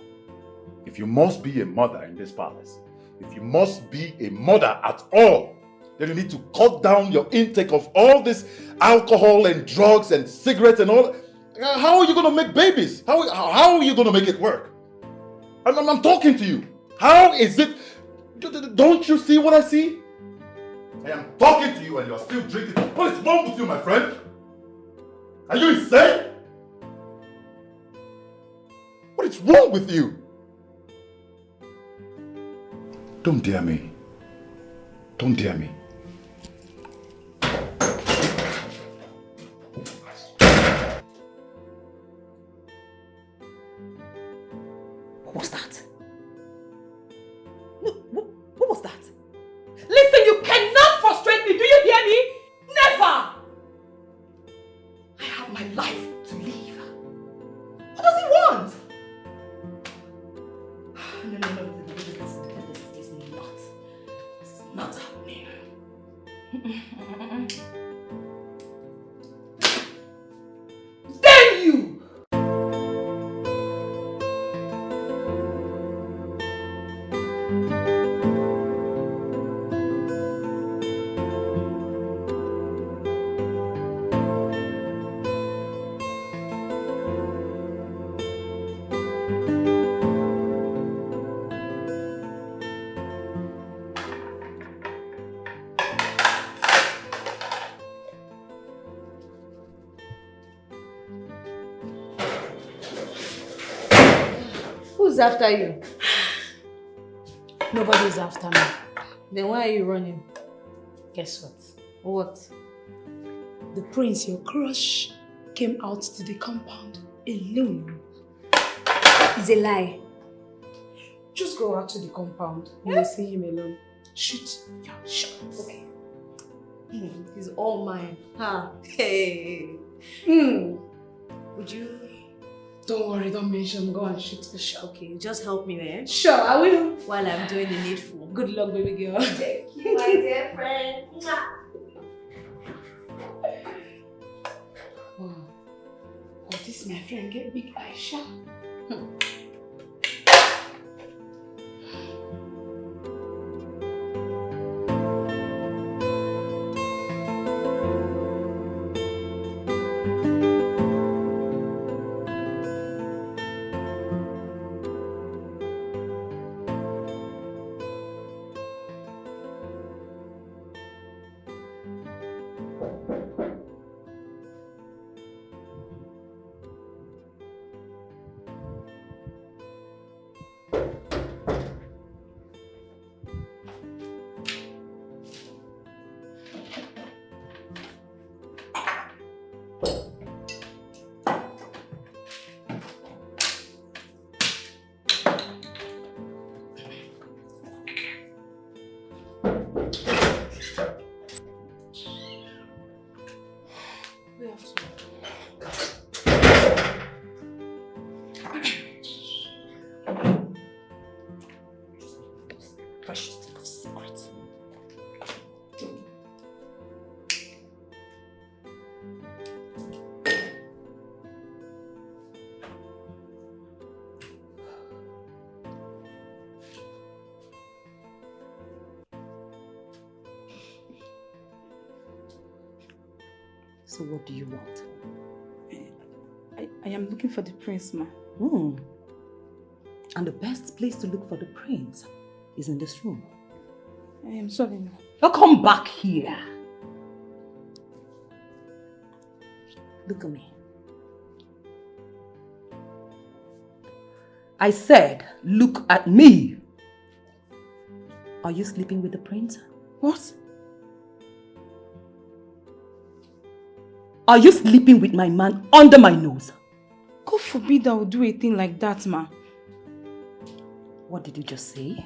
L: If you must be a mother in this palace, if you must be a mother at all, then you need to cut down your intake of all this alcohol and drugs and cigarettes and all. How are you going to make babies? How are you going to make it work? I'm talking to you. How is it? Don't you see what I see? I am talking to you and you're still drinking. What is wrong with you, my friend? Are you insane? What is wrong with you? Don't dare me. Don't dare me.
M: What was that? What was that? Listen, you cannot frustrate me. Do you hear me? Never! I have my life to live. What does he want? No. This is not happening. Damn you!
R: Who's after you?
E: Nobody's after me.
R: Then why are you running?
E: Guess what?
R: What?
E: The prince, your crush, came out to the compound alone. It's a lie. Just go out to the compound. You will see him alone. Shoot. Yeah, shoot. Okay.
R: He's all mine. Huh? Hey. Would you?
E: Don't worry, don't mention. Go and shoot the shot.
R: Okay, just help me, man.
E: Sure, I will.
R: While I'm doing the needful.
E: Good luck, baby girl.
R: Thank you, my dear friend.
E: Wow. Oh, this my friend get big Aisha. We have to.
M: Precious thing of secrets. So what do you want?
E: I am looking for the prince, ma.
M: And the best place to look for the prince is in this room.
E: I am sorry, ma.
M: Now come back here. Look at me. I said, look at me. Are you sleeping with the prince?
E: What?
M: Are you sleeping with my man under my nose?
E: God forbid I would do a thing like that, ma.
M: What did you just say?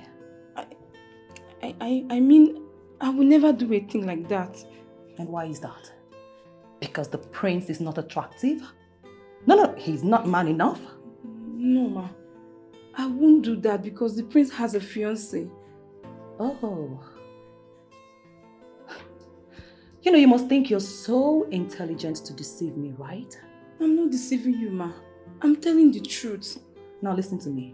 E: I mean, I will never do a thing like that.
M: And why is that? Because the prince is not attractive? No, he's not man enough.
E: No, ma. I won't do that because the prince has a fiancé.
M: Oh. You know, you must think you're so intelligent to deceive me, right?
E: I'm not deceiving you, ma. I'm telling the truth.
M: Now listen to me.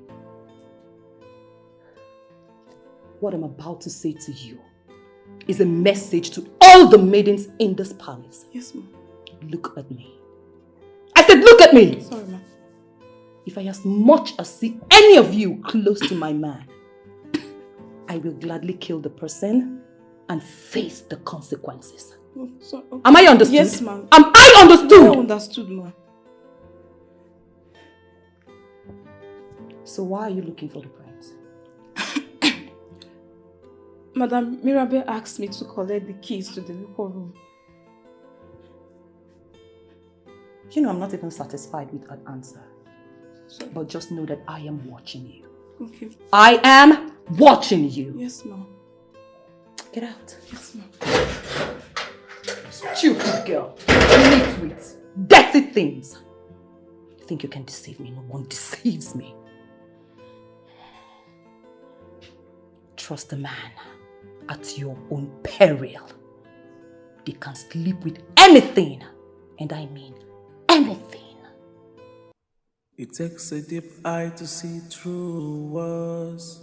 M: What I'm about to say to you is a message to all the maidens in this palace.
E: Yes, ma.
M: Look at me. I said look at me!
E: Sorry, ma.
M: If I as much as see any of you close to my man, I will gladly kill the person and face the consequences.
E: Oh, sorry. Okay.
M: Am I understood?
E: Yes, ma'am.
M: Am I understood?
E: I understood, ma.
M: So why are you looking for the prince?
E: Madam Mirabel asked me to collect the keys to the liquor room.
M: You know, I'm not even satisfied with that answer.
E: Sorry.
M: But just know that I am watching you.
E: Okay.
M: I am watching you.
E: Yes, ma'am.
M: Get out.
E: Yes, ma'am.
M: Stupid girl. Nitwit. Dirty things. You think you can deceive me? No one deceives me. Trust a man at your own peril. They can sleep with anything. And I mean anything.
F: It takes a deep eye to see through walls.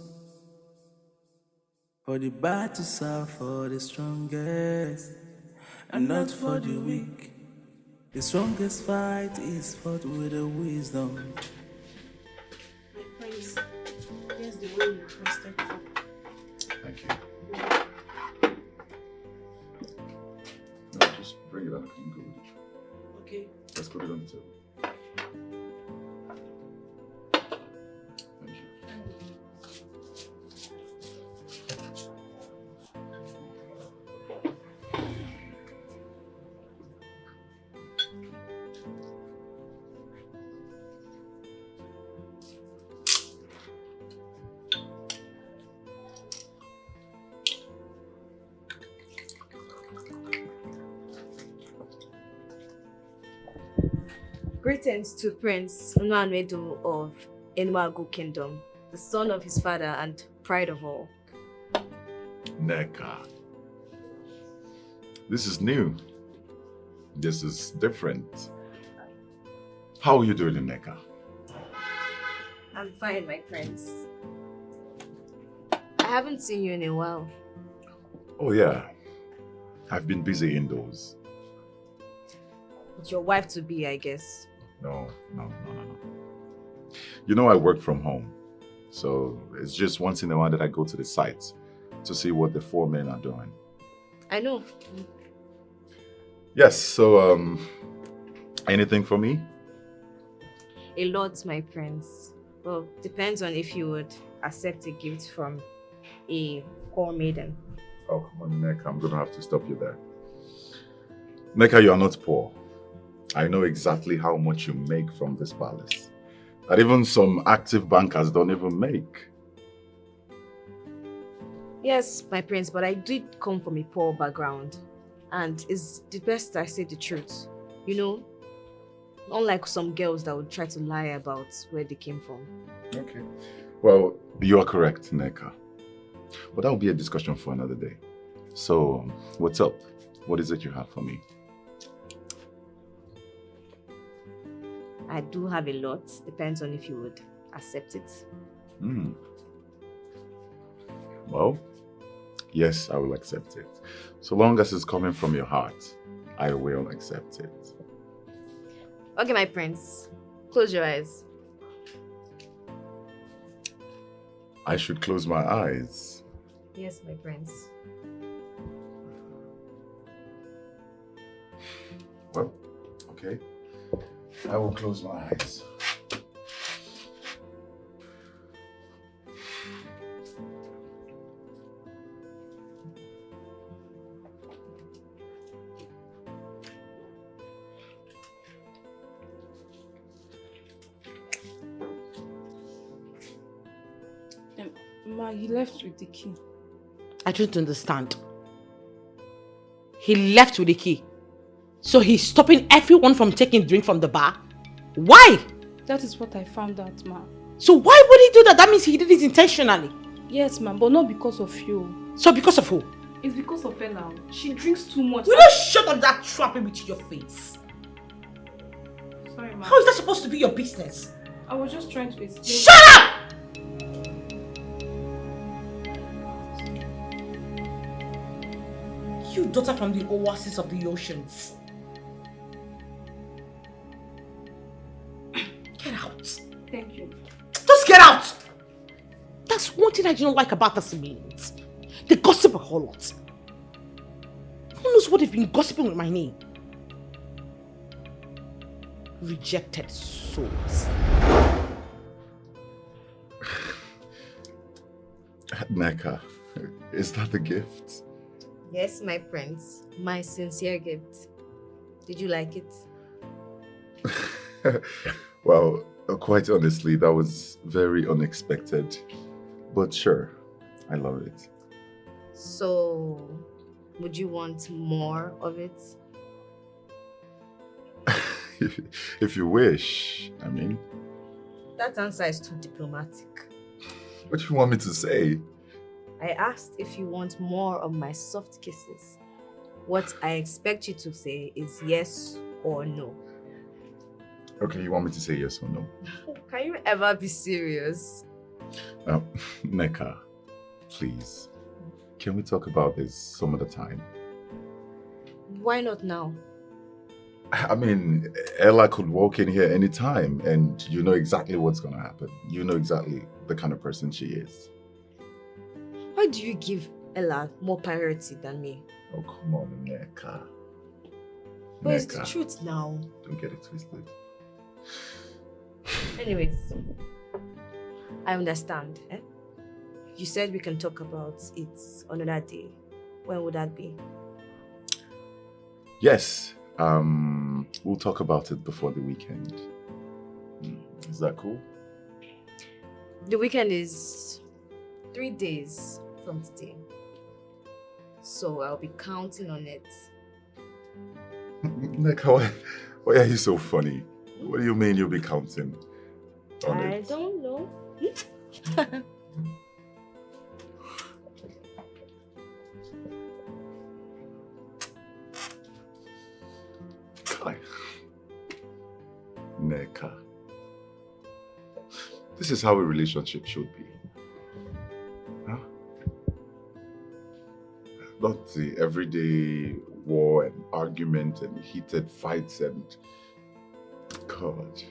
F: For the battles are for the strongest, and not for the weak. The strongest fight is fought with the wisdom.
R: My prince, here's the way you requested for.
L: Thank you. No, just bring it up and go with it.
R: Okay.
L: Let's put it on the table.
R: Greetings to Prince Nollywood of Enwago Kingdom, the son of his father and pride of all.
L: Neka. This is new. This is different. How are you doing, Neka?
R: I'm fine, my prince. I haven't seen you in a while.
L: Oh yeah. I've been busy indoors.
R: With your wife to be, I guess.
L: No. You know I work from home. So it's just once in a while that I go to the site to see what the four men are doing.
R: I know.
L: Yes, so anything for me?
R: A lot, my prince. Well, depends on if you would accept a gift from a poor maiden.
L: Oh, come on, Neka, I'm gonna have to stop you there. Neka, you are not poor. I know exactly how much you make from this palace. That even some active bankers don't even make.
R: Yes, my prince, but I did come from a poor background. And it's the best I say the truth. You know, unlike some girls that would try to lie about where they came from.
L: Okay. Well, you are correct, Neka. But that will be a discussion for another day. So, what's up? What is it you have for me?
R: I do have a lot. Depends on if you would accept it.
L: Well, yes, I will accept it. So long as it's coming from your heart, I will accept it.
R: Okay, my prince. Close your eyes.
L: I should close my eyes.
R: Yes, my prince.
L: Well, okay. I will close my eyes.
E: Ma, he left with the key.
A: I don't understand. He left with the key. So he's stopping everyone from taking drink from the bar? Why?
E: That is what I found out, ma.
A: So why would he do that? That means he did it intentionally.
E: Yes, ma, but not because of you.
A: So because of who?
E: It's because of Ella. She drinks too much.
A: Will you shut up that trap with your face?
E: Sorry, ma.
A: How is that supposed to be your business?
E: I was just trying to explain.
A: Shut up! You daughter from the oasis of the oceans. Get out.
E: Thank you.
A: Just get out! That's one thing I don't like about this meetings. They gossip a whole lot. Who knows what they've been gossiping with my name? Rejected souls.
L: Neka, is that the gift?
R: Yes, my prince. My sincere gift. Did you like it?
L: Well, quite honestly, that was very unexpected. But sure, I love it.
R: So, would you want more of it?
L: If you wish, I mean.
R: That answer is too diplomatic.
L: What do you want me to say?
R: I asked if you want more of my soft kisses. What I expect you to say is yes or no.
L: Okay, you want me to say yes or no?
R: Can you ever be serious?
L: Neka, please. Can we talk about this some other time?
R: Why not now?
L: I mean, Ella could walk in here anytime and you know exactly what's going to happen. You know exactly the kind of person she is.
R: Why do you give Ella more priority than me?
L: Oh, come on, Neka.
R: But it's the truth now.
L: Don't get it twisted.
R: Anyways, I understand. You said we can talk about it another day. When would that be?
L: Yes. We'll talk about it before the weekend. Is that cool?
R: The weekend is 3 days from today. So I'll be counting on it.
L: Neka, why are you so funny? What do you mean you'll be counting on
R: I
L: it?
R: don't know.
L: Kai. Neka. This is how a relationship should be. Huh? Not the everyday war and argument and heated fights and... God.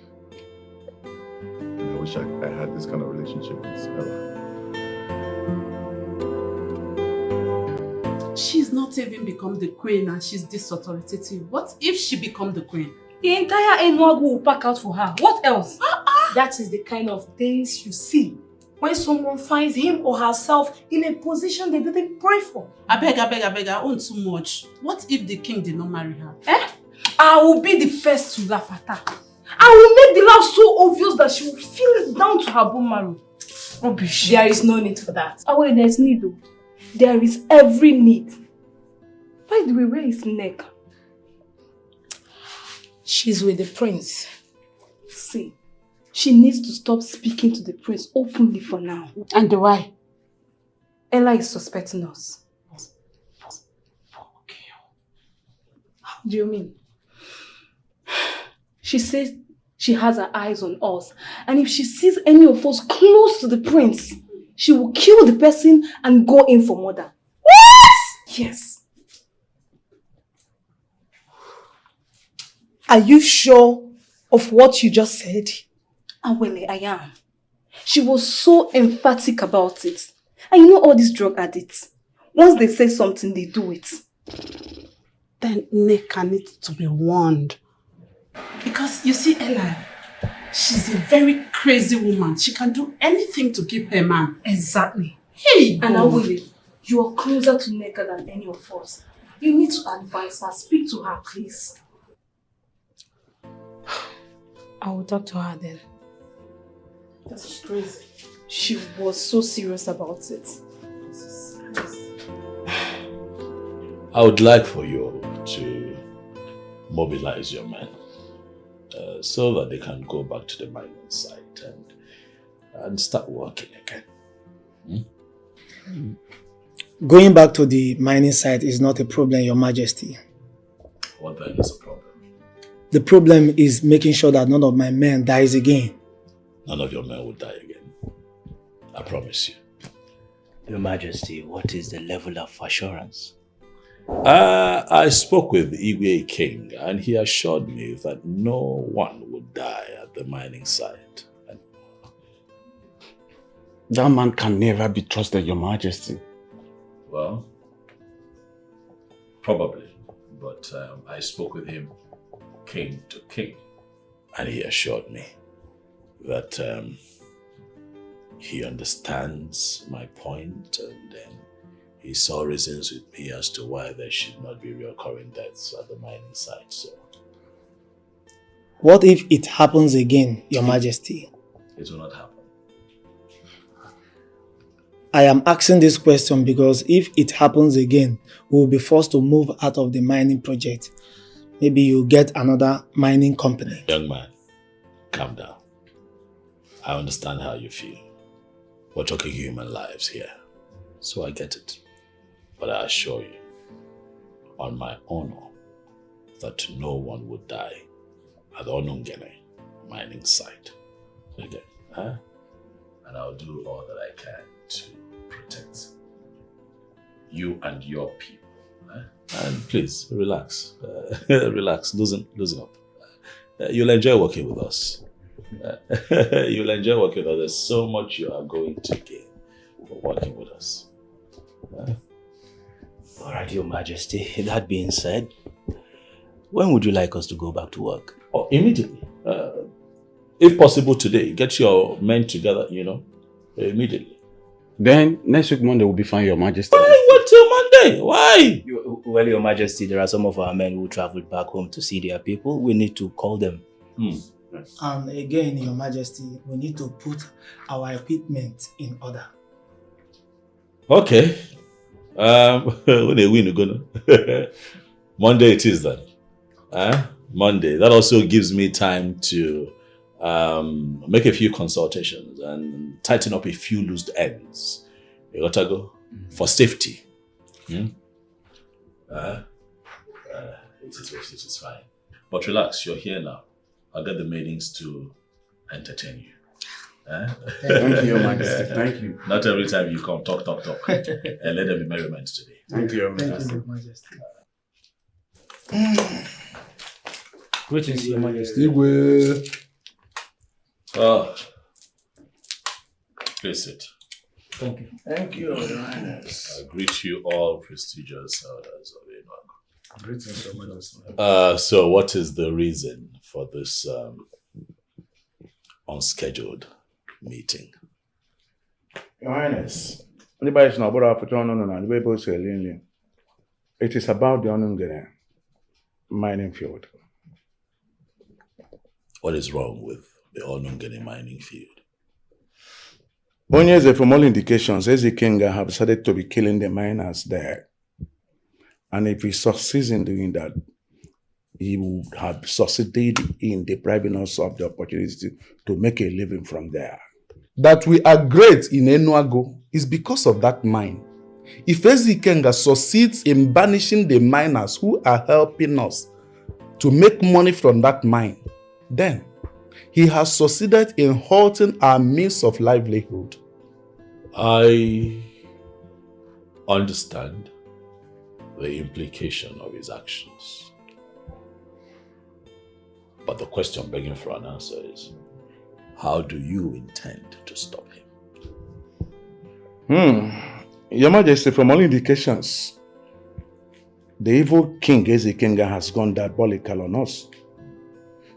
L: And I wish I had this kind of relationship with Ella.
S: She's not even become the queen and she's this authoritative. What if she become the queen?
E: The entire Enuagu will pack out for her. What else? That is the kind of things you see when someone finds him or herself in a position they didn't pray for.
S: I beg, I own too much. What if the king did not marry her?
E: I will be the first to laugh at her. I will make the laugh so obvious that she will feel it down to her bone marrow. Rubbish. There is no need for that. Oh wait, there's need though. There is every need. By the way, where is Nneka? She's with the prince. See, she needs to stop speaking to the prince openly for now.
S: And why?
E: Ella is suspecting us. How do you mean? She says she has her eyes on us, and if she sees any of us close to the prince, she will kill the person and go in for murder. What? Yes. Are you sure of what you just said? Awele, I am. She was so emphatic about it. And you know all these drug addicts, once they say something, they do it.
S: Then Nneka needs to be warned. Because you see, Ella, she's a very crazy woman. She can do anything to keep her man.
E: Exactly.
S: Hey,
E: and Awele, you are closer to Nneka than any of us. You need to advise her. Speak to her, please. I will talk to her then.
S: That's crazy.
E: She was so serious about it.
B: I would like for you to mobilize your men so that they can go back to the mining site and start working again.
G: Going back to the mining site is not a problem, Your Majesty.
B: What then is the problem?
G: The problem is making sure that none of my men dies again.
B: None of your men will die again. I promise you.
H: Your Majesty, what is the level of assurance?
B: I spoke with Igwe King and he assured me that no one would die at the mining site.
O: That man can never be trusted, Your Majesty.
B: Well, probably. But I spoke with him king to king and he assured me that he understands my point and he saw reasons with me as to why there should not be recurring deaths at the mining site. So,
G: what if it happens again, Your Majesty?
B: it will not happen.
G: I am asking this question because if it happens again, we will be forced to move out of the mining project. Maybe you get another mining company.
B: Young man, calm down. I understand how you feel. We're talking human lives here, so I get it. But I assure you, on my honor, that no one would die at the Onungene mining site again. And I'll do all that I can to protect you and your people. And please, relax. Relax, loosen up. You'll enjoy working with us. You'll enjoy working with us. There's so much you are going to gain for working with us.
H: All right, Your Majesty. That being said, when would you like us to go back to work?
B: Oh, immediately. If possible today, get your men together, immediately.
O: Then next week Monday will be fine, Your Majesty.
B: Why wait till Monday? Why?
H: Well, Your Majesty, there are some of our men who traveled back home to see their people. We need to call them.
G: And again, Your Majesty, we need to put our equipment in order.
B: Okay. When they win, gonna Monday it is then. Monday. That also gives me time to make a few consultations and tighten up a few loose ends. You gotta go for safety. It is fine. But relax, you're here now. I'll get the maidens to entertain you.
O: Thank you, Your Majesty. Thank you.
B: Not every time you come, talk. And let there be merriment today.
O: Thank you, Your Majesty.
G: Thank you, Your Majesty.
J: Greetings, Your Majesty.
O: Igwe.
B: Oh. Please sit.
J: Thank you.
C: Thank you, Your Highness.
B: I greet you all prestigious elders of Enoch.
O: Greetings, Your Majesty.
B: So what is the reason for this unscheduled meeting?
O: Your Highness, anybody know about the it is about the Onungene mining field.
B: What is wrong with the Onungene mining field?
I: Onyeze, from all indications, Ezekiel have decided to be killing the miners there. And if he succeeds in doing that, he would have succeeded in depriving us of the opportunity to make a living from there. That we are great in Enuago is because of that mine. If Ezekiel succeeds in banishing the miners who are helping us to make money from that mine, then he has succeeded in halting our means of livelihood.
B: I understand the implication of his actions. But the question begging for an answer is, how do you intend to stop him?
I: Your Majesty, from all indications, the evil King Ezekiel has gone diabolical on us.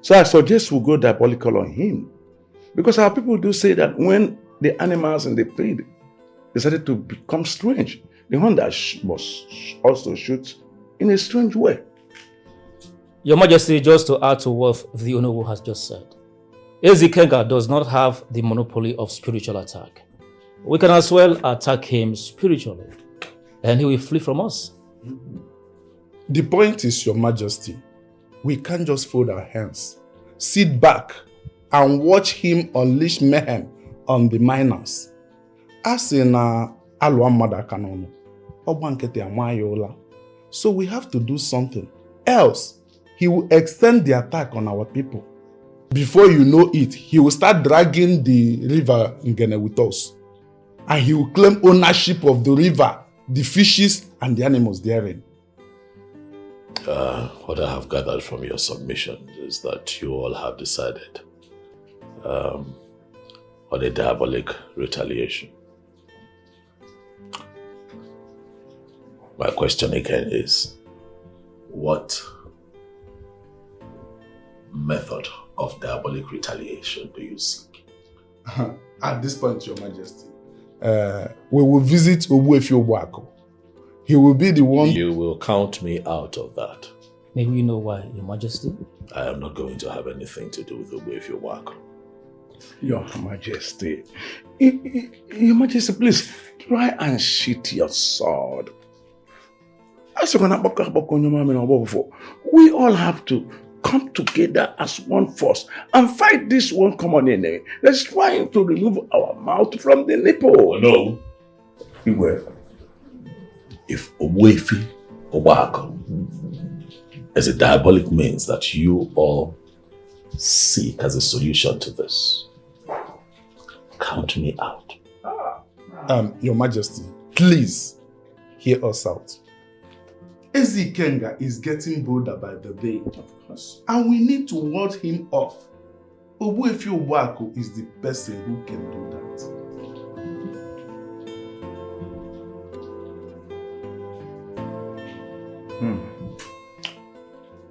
I: So I suggest we go diabolical on him. Because our people do say that when the animals in the field decided to become strange, the one that must also shoot in a strange way.
J: Your Majesty, just to add to what the Honorable has just said, Ezekiel does not have the monopoly of spiritual attack. We can as well attack him spiritually, and he will flee from us.
I: The point is, Your Majesty, we can't just fold our hands, sit back, and watch him unleash mayhem on the miners. As in Aluamada Kanono, so we have to do something. Else, he will extend the attack on our people. Before you know it, he will start dragging the river Ngene with us. And he will claim ownership of the river, the fishes, and the animals therein.
B: What I have gathered from your submission is that you all have decided on a diabolic retaliation. My question again is, what method of diabolic retaliation do you seek?
I: At this point, Your Majesty, we will visit Obuefi Obuako. He will be the one...
B: You will count me out of that.
J: May we know why, Your Majesty?
B: I am not going to have anything to do with Obuefi Obuako.
C: Your Majesty. Your Majesty, please try and sheath your sword. We all have to come together as one force and fight this one common enemy that's trying to remove our mouth from the nipple.
B: No. If Obuefi Obuako is a diabolic means that you all seek as a solution to this, count me out.
I: Your Majesty, please hear us out. Ezekiel is getting bolder by the day. Of course. And we need to ward him off. Obuefi Obuako is the person who can do that.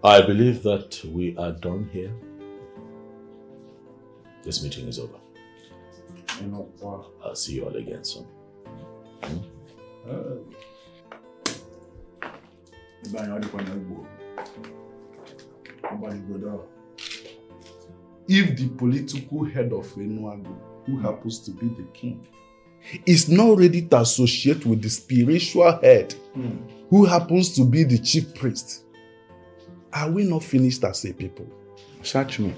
B: I believe that we are done here. This meeting is over. I'll see you all again soon.
I: If the political head of Enuago, who happens to be the king, is not ready to associate with the spiritual head, who happens to be the chief priest, are we not finished as a people? Search me.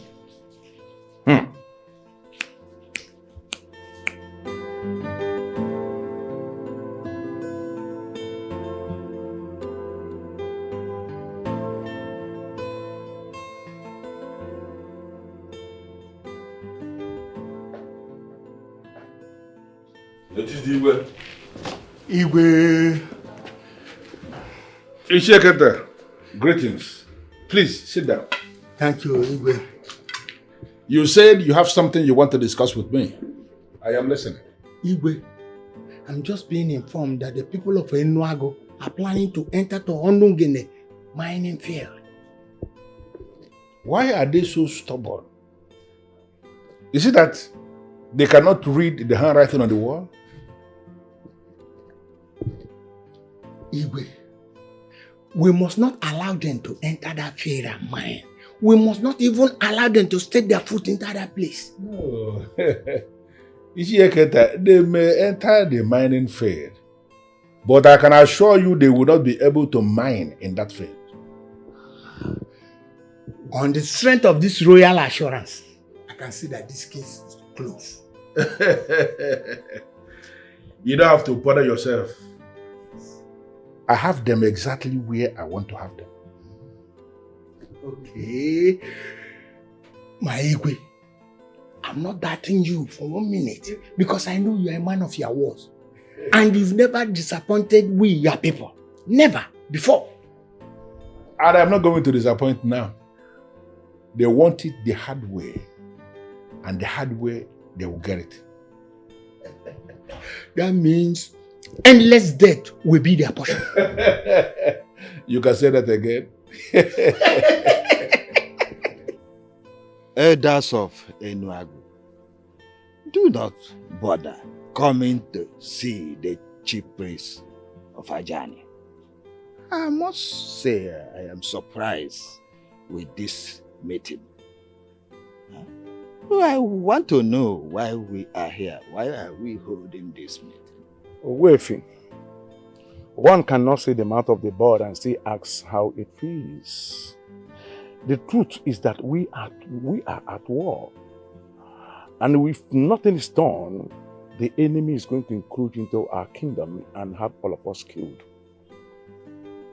C: Igwe. Ishekete, greetings. Please sit down.
G: Thank you, Igwe.
C: You said you have something you want to discuss with me. I am listening.
G: Igwe, I'm just being informed that the people of Enuago are planning to enter to Ondungene mining field.
C: Why are they so stubborn? Is it that they cannot read the handwriting on the wall?
G: Igwe, we must not allow them to enter that field and mine. We must not even allow them to step their foot into that place.
C: No. They may enter the mining field, but I can assure you they will not be able to mine in that field.
G: On the strength of this royal assurance, I can see that this case is closed.
C: You don't have to bother yourself. I have them exactly where I want to have them.
G: Okay. My Igwe, I'm not doubting you for 1 minute because I know you're a man of your words. And you've never disappointed we, your people. Never before.
C: And I'm not going to disappoint now. They want it the hard way. And the hard way, they will get it.
G: That means endless death will be their portion.
C: You can say that again.
U: Elders of Enuagu, do not bother coming to see the chief priest of Ajani. I must say I am surprised with this meeting. I want to know why we are here. Why are we holding this meeting?
I: Wefi, one cannot see the mouth of the bird and still ask how it feels. The truth is that we are at war. And if nothing is done, the enemy is going to encroach into our kingdom and have all of us killed.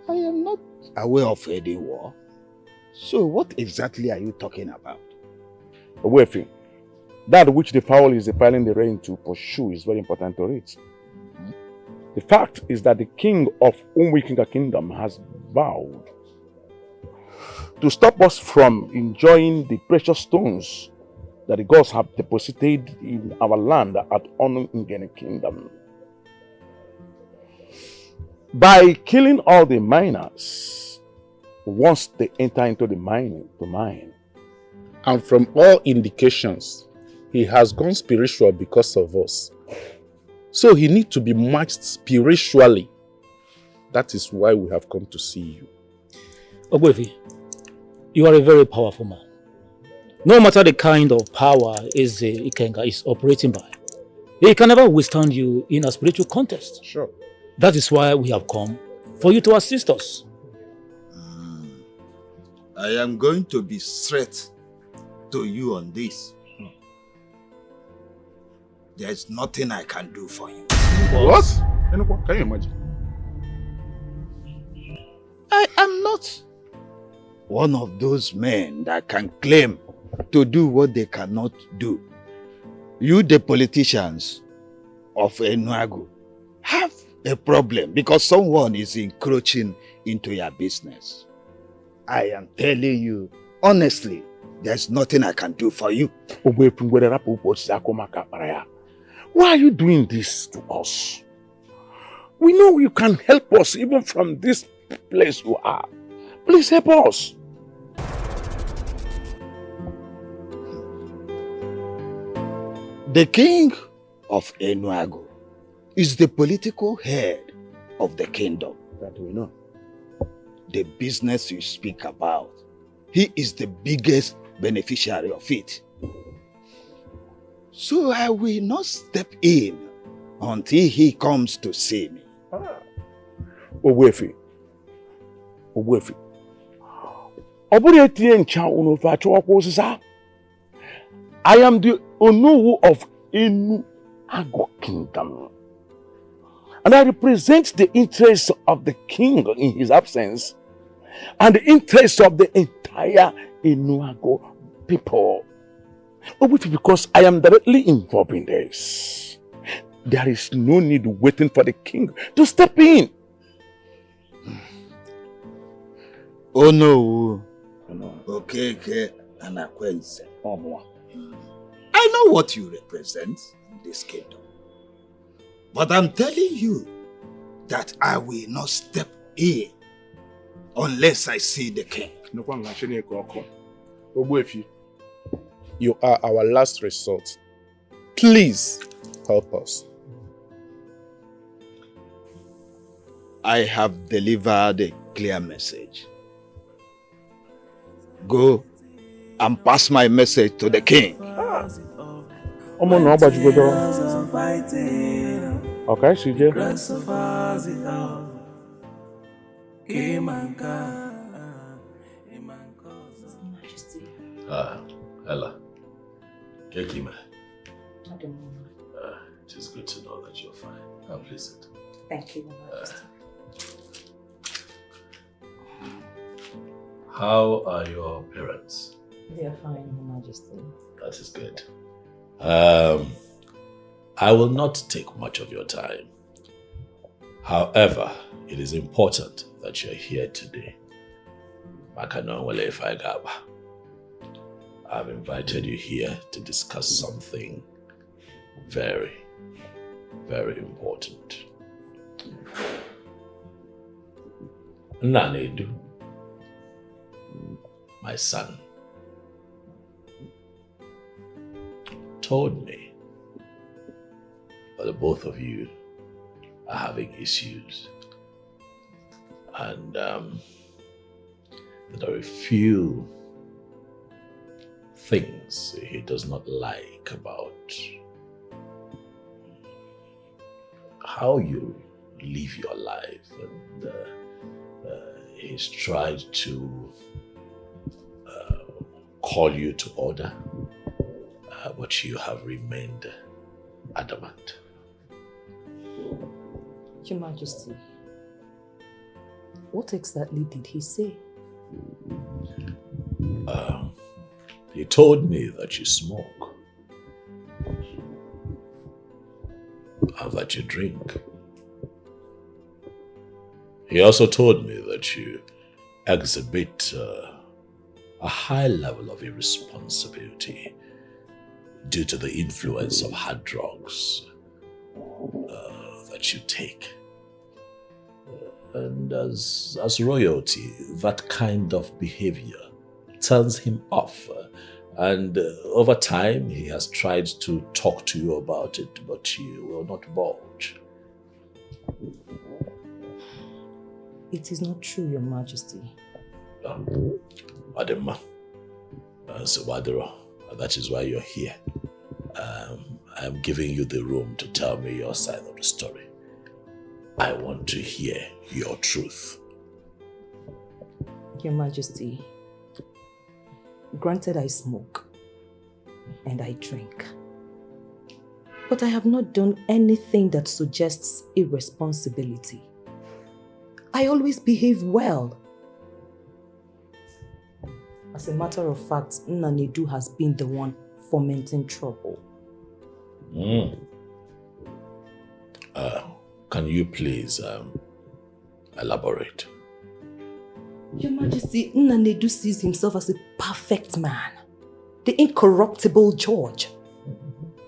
U: I am not aware of any war. So what exactly are you talking about?
I: Wefi, that which the fowl is piling the rain to pursue is very important to read. The fact is that the king of Umwikinga kingdom has vowed to stop us from enjoying the precious stones that the gods have deposited in our land at Onu Ngene kingdom. By killing all the miners once they enter into the mining to mine. And from all indications, he has gone spiritual because of us. So he needs to be matched spiritually. That is why we have come to see you.
J: Ogwefi, you are a very powerful man. No matter the kind of power Ikenga is operating by, he can never withstand you in a spiritual contest.
I: Sure.
J: That is why we have come for you to assist us.
U: I am going to be straight to you on this. There is nothing I can do for you.
I: What? Can you imagine?
U: I am not one of those men that can claim to do what they cannot do. You, the politicians of Enuagu, have a problem because someone is encroaching into your business. I am telling you, honestly, there's nothing I can do for you.
I: Why are you doing this to us? We know you can help us even from this place you are. Please help us.
U: The king of Enuagu is the political head of the kingdom.
I: That we know.
U: The business you speak about, he is the biggest beneficiary of it. So I will not step in until he comes to see me.
I: Ogwefi. I am the Onowu of Enuagu kingdom. And I represent the interests of the king in his absence and the interests of the entire Enuagu people. Because I am directly involved in this. There is no need waiting for the king to step in.
U: Oh no. Okay, Anakwense. I know what you represent in this kingdom. But I'm telling you that I will not step in unless I see the king.
I: You are our last resort. Please help us.
U: I have delivered a clear message. Go and pass my message to the king.
I: I'm no Okay, CJ.
B: Ella. Kekima. It is good to know that you're fine. I'm pleased.
K: Thank you, Your Majesty.
B: How are your parents?
K: They are fine, Your Majesty.
B: That is good. I will not take much of your time. However, it is important that you're here today. I've invited you here to discuss something very, very important. Nanedu, my son, told me that the both of you are having issues, and that there are a few things he does not like about how you live your life, and he's tried to call you to order, but you have remained adamant.
K: Your Majesty, what exactly did he say?
B: He told me that you smoke and that you drink. He also told me that you exhibit a high level of irresponsibility due to the influence of hard drugs that you take. And as royalty, that kind of behavior turns him off. And over time, he has tried to talk to you about it, but you will not budge.
K: It is not true, Your Majesty.
B: Adema, Sawadro, that is why you're here. I am giving you the room to tell me your side of the story. I want to hear your truth.
K: Your Majesty, granted I smoke and I drink, but I have not done anything that suggests irresponsibility. I always behave well. As a matter of fact, Nanedu has been the one fomenting trouble.
B: Can you please elaborate?
K: Your Majesty, Nanedu sees himself as a perfect man, the incorruptible George.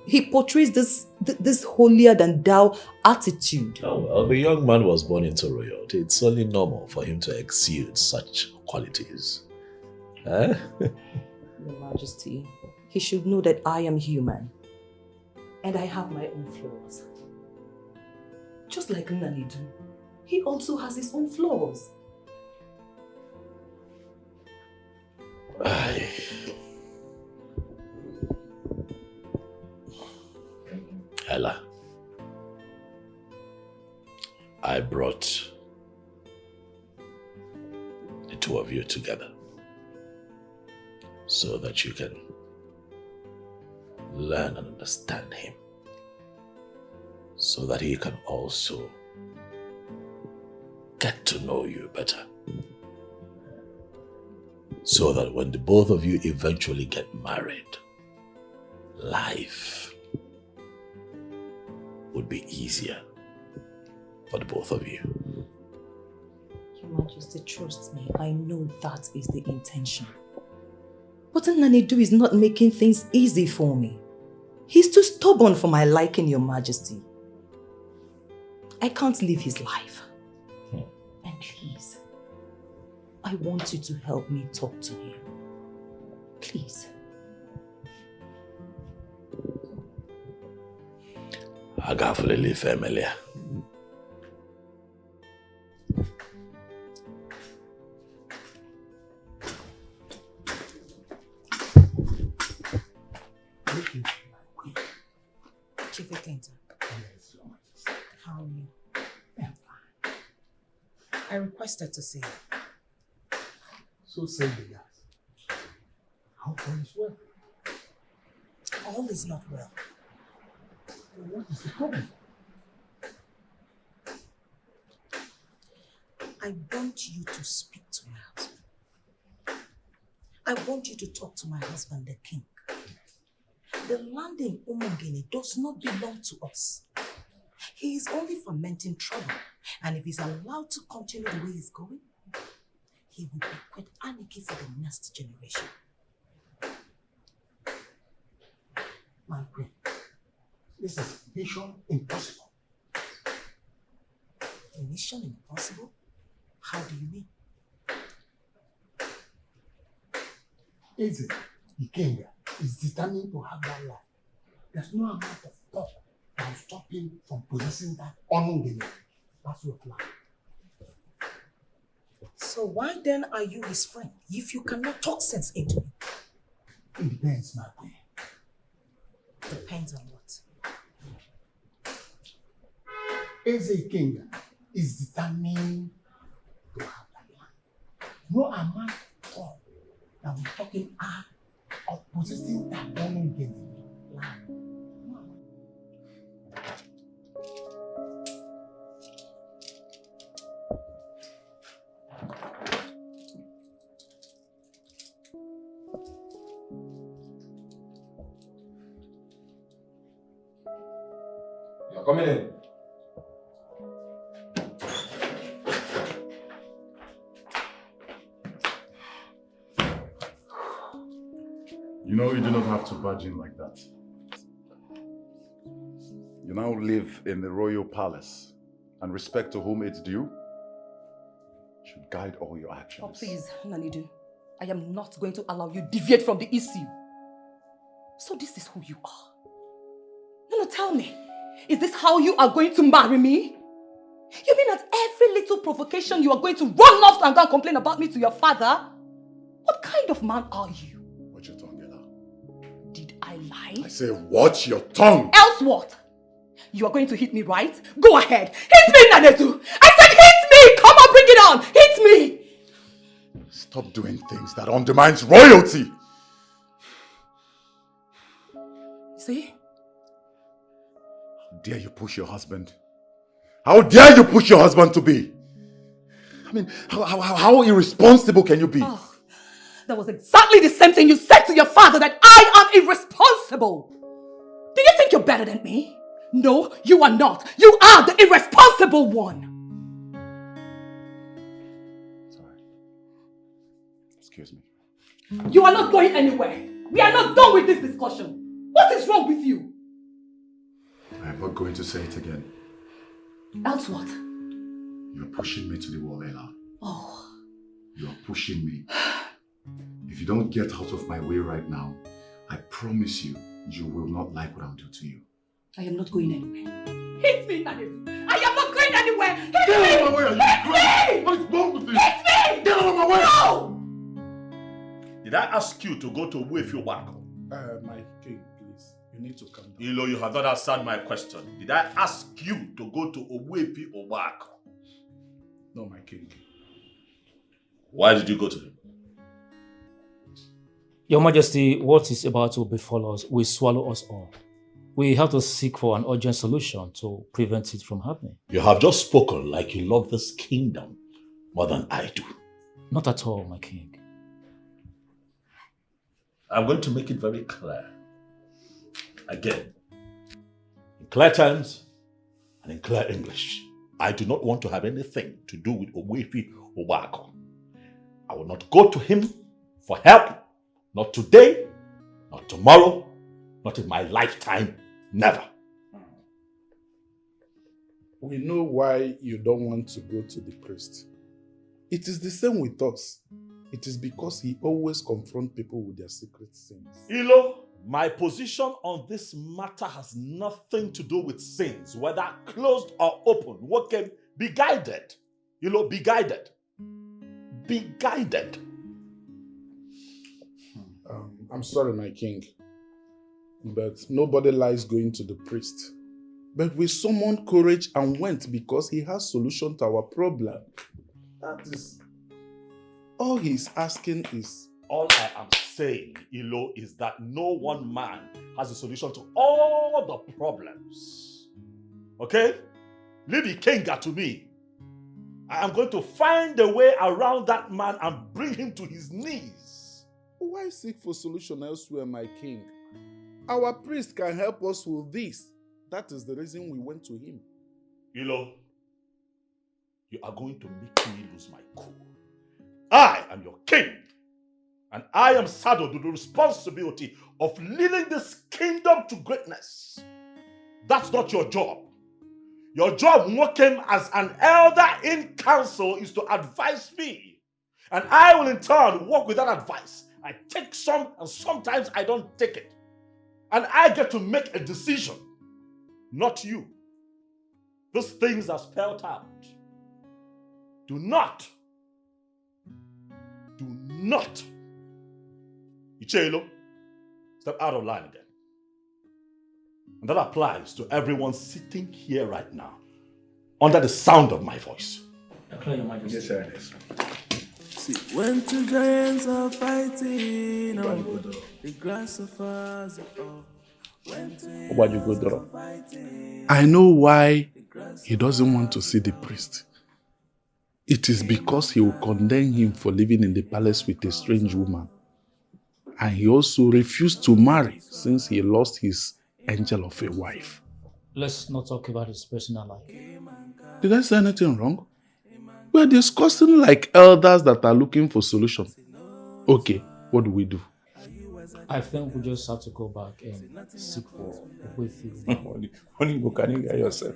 K: He portrays this holier-than-thou attitude.
B: Oh, well, the young man was born into royalty. It's only normal for him to exude such qualities.
K: Your Majesty, he should know that I am human, and I have my own flaws. Just like Nanedu, he also has his own flaws.
B: Ella, I brought the two of you together so that you can learn and understand him, so that he can also get to know you better, so that when the both of you eventually get married, life would be easier for the both of you.
K: Your Majesty, trust me, I know that is the intention. But Nanedu is not making things easy for me. He's too stubborn for my liking, Your Majesty. I can't live his life. And please, I want you to help me talk to him. Please.
B: I got to leave family.
K: How are you? I'm fine. I requested to see you.
G: So say the guys. How all is well?
K: All is not well.
G: What is the problem?
K: I want you to speak to my husband. I want you to talk to my husband, the king. The land in Umungene does not belong to us. He is only fomenting trouble. And if he's allowed to continue the way he's going, he will bequeath anarchy for the next generation.
G: My queen, this is mission impossible.
K: Mission impossible? How do you mean?
G: Eze, the king, is determined to have that land. There's no amount of talk that will stop him from possessing that Onungene. That's your plan.
K: So why then are you his friend if you cannot talk sense into him?
G: It depends, my queen.
K: Depends on what?
G: Eze King is determined to have that land. No amount of talk that will talk him out of possessing that Onungene land.
B: You're coming in.
L: You know, you do not have to barge in like that. You now live in the royal palace, and respect to whom it's due should guide all your actions.
M: Oh, please, Nanidu. I am not going to allow you deviate from the issue. So this is who you are. No, tell me. Is this how you are going to marry me? You mean at every little provocation you are going to run off and go and complain about me to your father? What kind of man are you?
L: Watch your tongue, Ella.
M: Did I lie?
L: I say watch your tongue!
M: Else what? You are going to hit me, right? Go ahead. Hit me, Nanetu! I said hit me! Come on, bring it on! Hit me!
L: Stop doing things that undermines royalty!
M: See?
L: How dare you push your husband? How dare you push your husband to be? I mean, how irresponsible can you be?
M: Oh, that was exactly the same thing you said to your father, that I am irresponsible. Do you think you're better than me? No, you are not. You are the irresponsible one.
L: Sorry. Excuse me.
M: You are not going anywhere. We are not done with this discussion. What is wrong with you?
L: I'm not going to say it again.
M: Else what?
L: You're pushing me to the wall, Ella.
M: Oh.
L: You're pushing me. If you don't get out of my way right now, I promise you, you will not like what I'll do to you.
M: I am not going anywhere. Hit me, Nadev. I am not going anywhere. Hit
L: Get
M: me!
L: out of my way!
M: Hit me!
L: What is wrong with this?
M: Hit me!
L: Get out of my way!
M: No!
D: Did I ask you to go to Wefi Wako?
I: My king, please. You need to calm down.
D: Ilo, you have not answered my question. Did I ask you to go to Wefi Wako?
I: No, my king.
D: Why did you go to him?
J: Your Majesty, what is about to befall us will swallow us all. We have to seek for an urgent solution to prevent it from happening.
D: You have just spoken like you love this kingdom more than I do.
J: Not at all, my king.
D: I'm going to make it very clear. Again, in clear terms and in clear English, I do not want to have anything to do with Wefi Wako. I will not go to him for help. Not today, not tomorrow, not in my lifetime, never.
I: We know why you don't want to go to the priest. It is the same with us. It is because he always confronts people with their secret sins.
D: Ilo, my position on this matter has nothing to do with sins, whether closed or open. What can be guided? Ilo, be guided. Be guided.
I: I'm sorry, my king, but nobody likes going to the priest. But we summoned courage and went because he has solution to our problem. That is all he's asking is.
B: All I am saying, Ilo, is that no one man has a solution to all the problems. Okay? Leave the king to me. I am going to find a way around that man and bring him to his knees.
I: Why seek for solution elsewhere, my king? Our priest can help us with this. That is the reason we went to him.
B: Ilo, you are going to make me lose my cool. I am your king. And I am saddled with the responsibility of leading this kingdom to greatness. That's not your job. Your job working as an elder in council is to advise me. And I will in turn work with that advice. I take some and sometimes I don't take it. And I get to make a decision, not you. These things are spelled out. Do not Ichelo, step out of line again. And that applies to everyone sitting here right now, under the sound of my voice.
J: Yes, sir.
F: See, when two giants are fighting, the grasshoppers
I: I know why he doesn't want to see the priest. It is because he will condemn him for living in the palace with a strange woman. And he also refused to marry since he lost his angel of a wife.
J: Let's not talk about his personal life.
I: Did I say anything wrong? We're discussing like elders that are looking for solution. Okay, what do we do?
J: I think we just have to go back and seek for a way through.
C: Honey, can you hear yourself?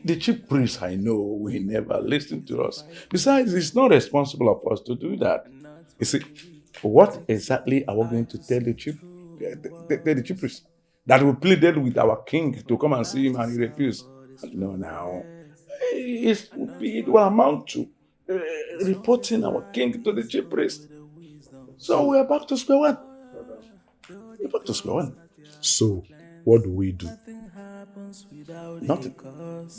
C: The chief priest I know will never listen to us. Besides, it's not responsible of us to do that. You see, what exactly are we going to tell the chief priest? That we pleaded with our king to come and see him and he refused. No, now. It will amount to reporting our king to the chief priest. So we are back to square one. We're back to square one.
I: So, what do we do?
C: Nothing.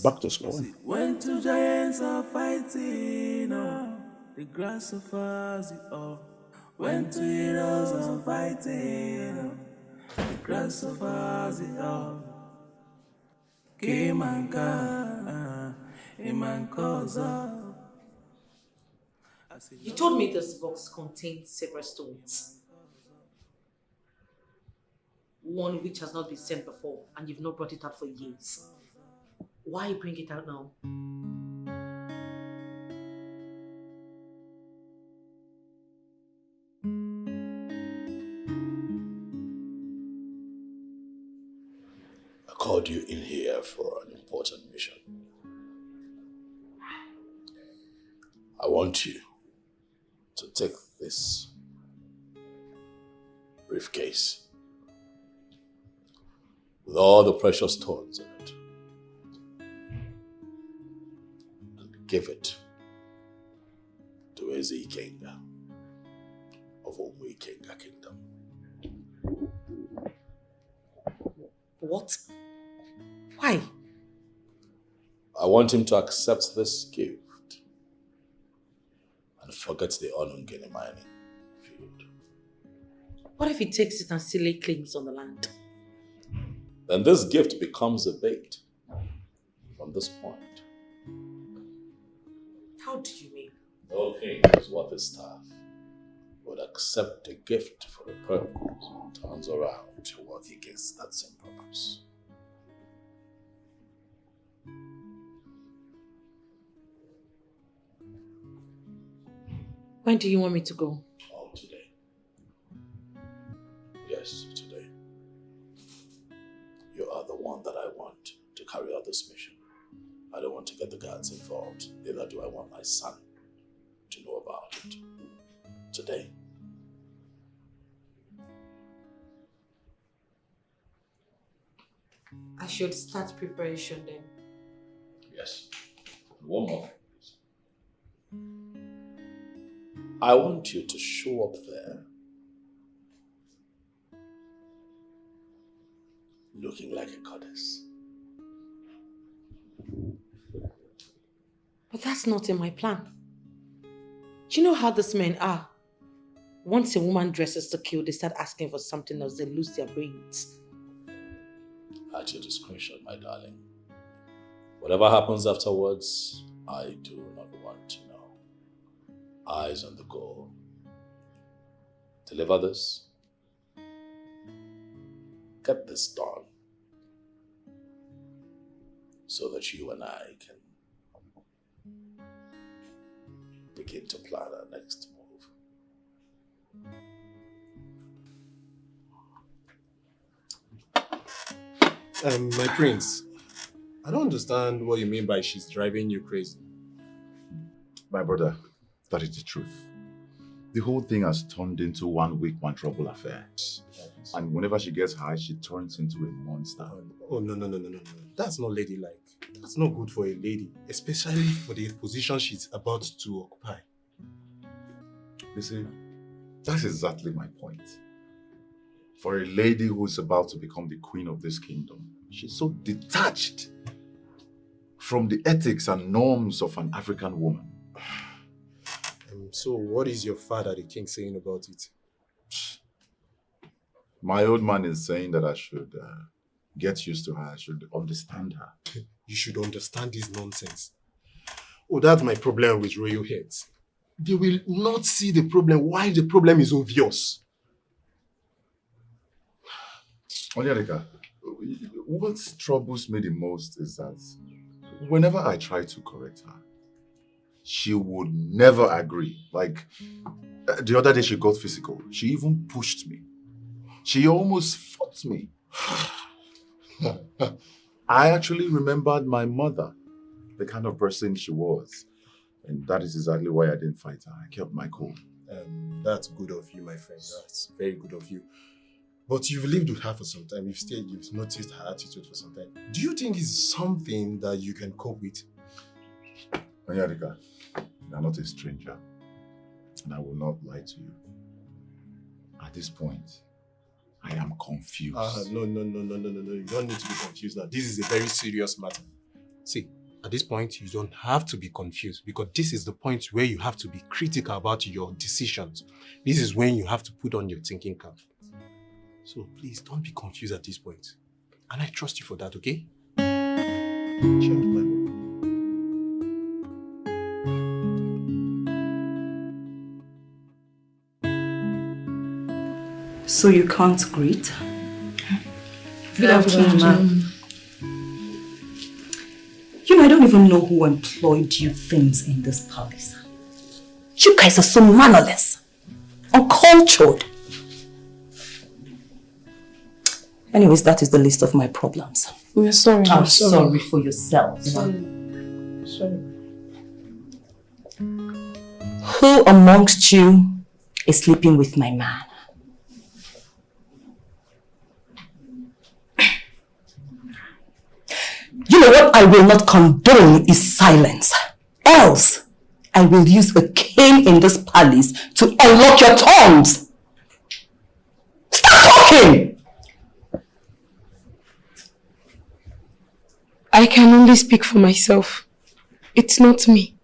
C: Back to square one.
F: When two giants are fighting, the grasshoppers when two heroes are fighting, the grasshoppers came and
A: You told me this box contains silver stones. One which has not been sent before, and you've not brought it out for years. Why bring it out now?
D: I called you in here for an important mission. I want you to take this briefcase with all the precious stones in it and give it to Ezi Kenga of Omwe Kenga Kingdom.
A: What? Why?
D: I want him to accept this gift and forget the Onungene mining field.
A: What if he takes it and still lay claims on the land?
D: Then this gift becomes a bait from this point.
A: How do you mean?
D: No king is worth his staff would accept a gift for a purpose and turns around to work against that same purpose.
A: When do you want me to go?
D: Oh, today. Yes, today. You are the one that I want to carry out this mission. I don't want to get the guards involved. Neither do I want my son to know about it. Today.
A: I should start preparation then.
D: Yes. One more thing, please. I want you to show up there looking like a goddess.
A: But that's not in my plan. Do you know how these men are? Once a woman dresses to kill, they start asking for something else, they lose their brains.
B: At your discretion, my darling. Whatever happens afterwards, I do not want to know. Eyes on the goal. Deliver this. Get this done. So that you and I can begin to plan our next move.
Q: My prince, I don't understand what you mean by she's driving you crazy.
L: My brother, that is the truth. The whole thing has turned into one week, one trouble affair. And whenever she gets high, she turns into a monster.
Q: Oh, no. That's not ladylike. That's not good for a lady, especially for the position she's about to occupy.
L: You see, that's exactly my point. For a lady who's about to become the queen of this kingdom, she's so detached from the ethics and norms of an African woman.
Q: So what is your father, the king, saying about it?
L: My old man is saying that I should get used to her, I should understand her.
Q: You should understand this nonsense. Oh, that's my problem with royal heads. They will not see the problem while the problem is obvious.
L: Onyedika, what troubles me the most is that whenever I try to correct her, she would never agree. Like, the other day she got physical. She even pushed me. She almost fought me. I actually remembered my mother, the kind of person she was. And that is exactly why I didn't fight her. I kept my cool.
Q: That's good of you, my friend. That's very good of you. But you've lived with her for some time. You've noticed her attitude for some time. Do you think it's something that you can cope with?
L: Onyedika, you're not a stranger. And I will not lie to you. At this point, I am confused.
Q: No. You don't need to be confused now. This is a very serious matter. See, at this point, you don't have to be confused because this is the point where you have to be critical about your decisions. This is when you have to put on your thinking cap. So please, don't be confused at this point. And I trust you for that, okay? Sure.
M: So you can't greet?
E: Good afternoon, ma'am.
M: You know, I don't even know who employed you things in this palace. You guys are so mannerless, uncultured. Anyways, that is the list of my problems.
E: We're sorry.
M: I'm sorry for yourself.
E: Sorry.
M: Who amongst you is sleeping with my man? You know what I will not condone is silence. Else, I will use a cane in this palace to unlock your tongues. Stop talking!
E: I can only speak for myself. It's not me.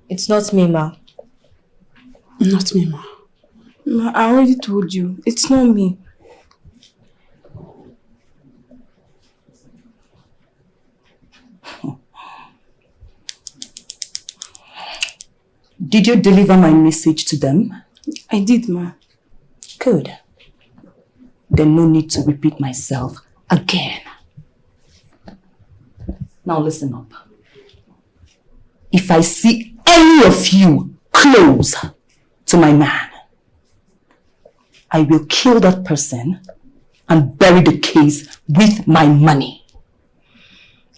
R: It's not me, ma.
S: Not me, ma.
E: Ma, I already told you. It's not me.
M: Did you deliver my message to them?
E: I did, ma.
M: Good. Then no need to repeat myself again. Now listen up. If I see any of you close to my man, I will kill that person and bury the case with my money.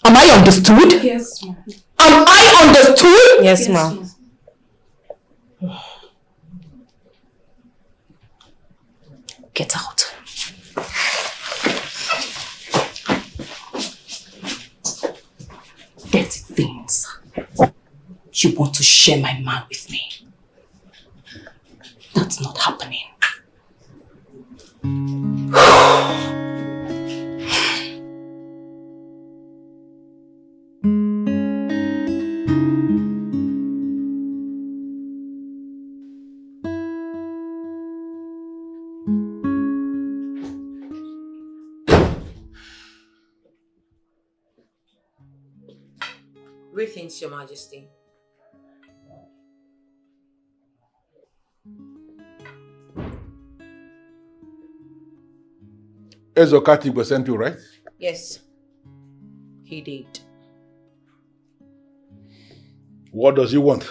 M: Am I understood?
E: Yes, ma.
M: Am I understood?
R: Yes, ma.
M: Get out. Dirty things. You want to share my man with me? That's not happening.
A: things, Your Majesty.
I: Ezokati sent you, right?
A: Yes, he did.
I: What does he want?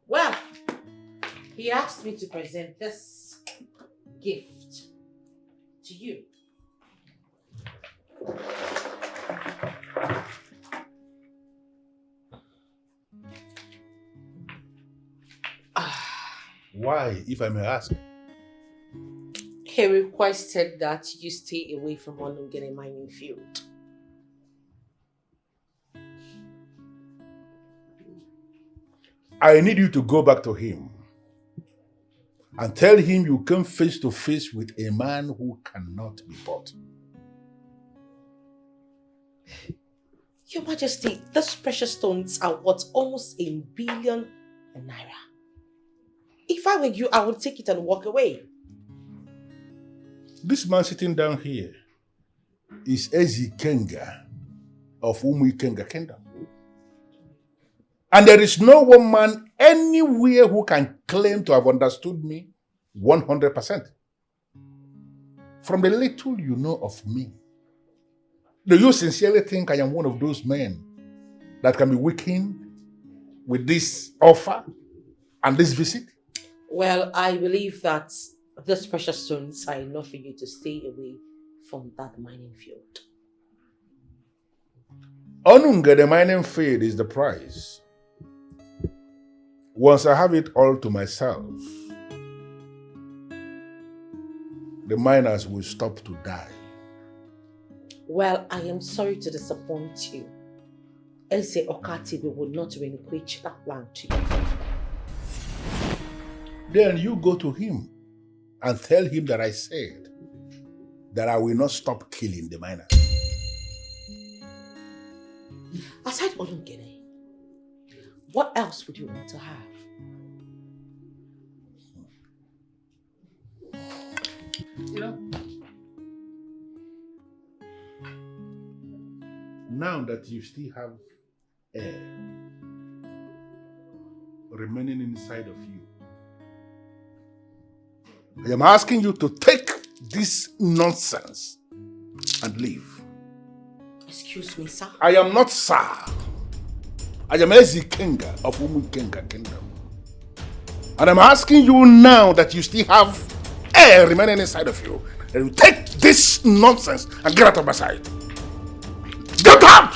A: Well, he asked me to present this gift to you.
I: Why, if I may ask?
A: He requested that you stay away from Onungene mining field.
I: I need you to go back to him and tell him you came face to face with a man who cannot be bought.
A: Your Majesty, these precious stones are worth almost 1 billion naira. If I were you, I would take it and walk away.
I: This man sitting down here is Ezikenga of Umuikenga Kingdom. And there is no one man anywhere who can claim to have understood me 100%. From the little you know of me, do you sincerely think I am one of those men that can be weakened with this offer and this visit?
A: Well, I believe that these precious stones are enough for you to stay away from that mining field.
I: Onunga, the mining field, is the prize. Once I have it all to myself, the miners will stop to die.
A: Well, I am sorry to disappoint you. Eze Okatibe will not relinquish that land to you.
I: Then you go to him and tell him that I said that I will not stop killing the miners.
A: Aside Olungene, what else would you want to have?
I: You know, now that you still have air remaining inside of you, I am asking you to take this nonsense and leave.
A: Excuse me, sir.
I: I am not sir. I am Ezikenga of Umuikenga Kingdom. And I'm asking you now that you still have air remaining inside of you, that you take this nonsense and get out of my sight. Get out!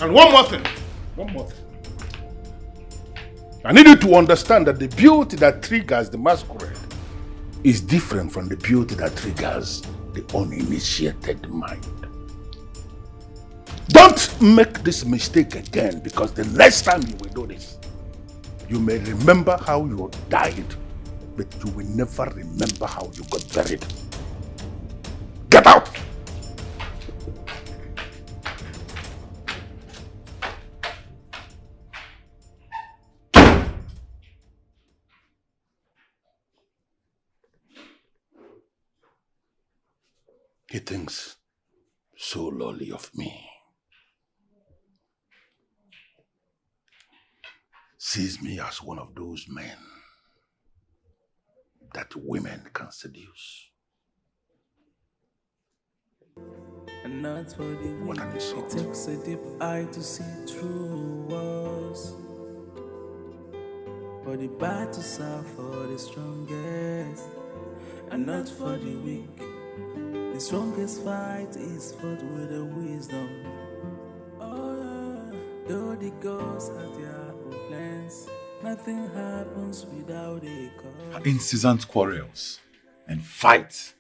I: And one more thing. I need you to understand that the beauty that triggers the masquerade is different from the beauty that triggers the uninitiated mind. Don't make this mistake again, because the next time you will do this, you may remember how you died, but you will never remember how you got buried. Get out! He thinks so lowly of me. Sees me as one of those men that women can seduce.
F: And not for the weak, it takes a deep eye to see through walls. For the battles are for the strongest, and not for the weak. The strongest fight is fought with the wisdom. Oh yeah, though the gods have their own plans, nothing happens without a cause.
L: Incessant quarrels and fight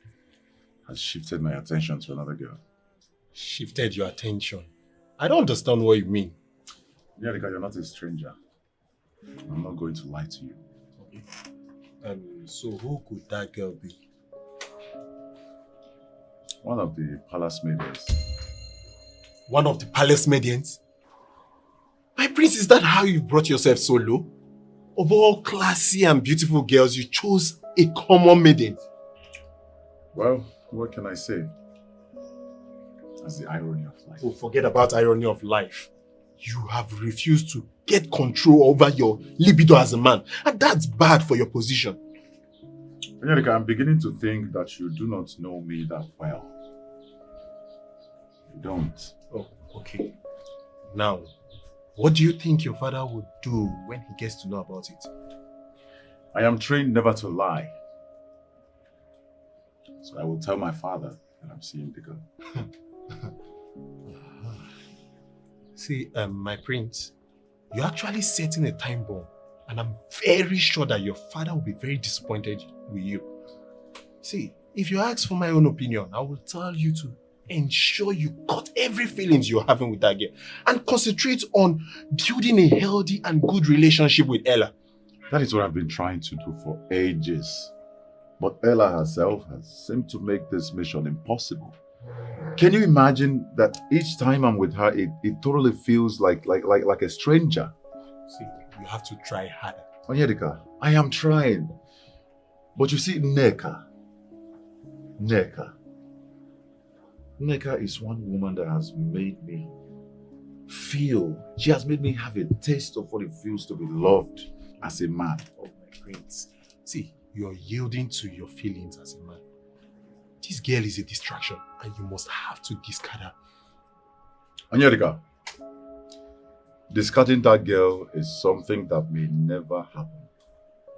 L: has shifted my attention to another girl.
Q: Shifted your attention? I don't understand what you mean.
L: Yeah, because you're not a stranger. I'm not going to lie to you.
Q: Okay. So who could that girl be?
L: One of the palace maidens.
Q: One of the palace maidens? My prince, is that how you brought yourself so low? Of all classy and beautiful girls, you chose a common maiden.
L: Well, what can I say? That's the irony of life.
Q: Oh, forget about irony of life. You have refused to get control over your libido as a man. And that's bad for your position.
L: Angelica, I'm beginning to think that you do not know me that well. You don't.
Q: Oh, okay. Now, what do you think your father would do when he gets to know about it?
L: I am trained never to lie. So I will tell my father that I'm seeing the girl.
Q: See, my prince, you're actually setting a time bomb. And I'm very sure that your father will be very disappointed with you. See, if you ask for my own opinion, I will tell you to ensure you cut every feelings you're having with that girl and concentrate on building a healthy and good relationship with Ella.
L: That is what I've been trying to do for ages. But Ella herself has seemed to make this mission impossible. Can you imagine that each time I'm with her, it totally feels like a stranger?
Q: See, you have to try harder.
L: Onyedika, I am trying. But you see, Nneka is one woman that has made me feel, she has made me have a taste of what it feels to be loved as a man.
Q: Oh my prince. See, you're yielding to your feelings as a man. This girl is a distraction and you must have to discard her.
L: Onyedika, discarding that girl is something that may never happen.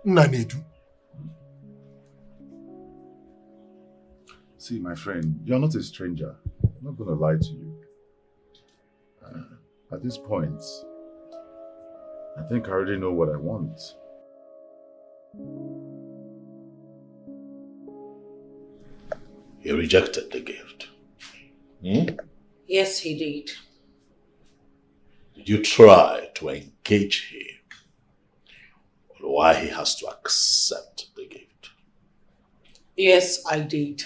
Q: Nanedu.
L: See, my friend, you're not a stranger. I'm not going to lie to you. At this point, I think I already know what I want.
D: He rejected the gift.
A: Yes, he did.
D: Did you try to engage him on why he has to accept the gift?
A: Yes, I did.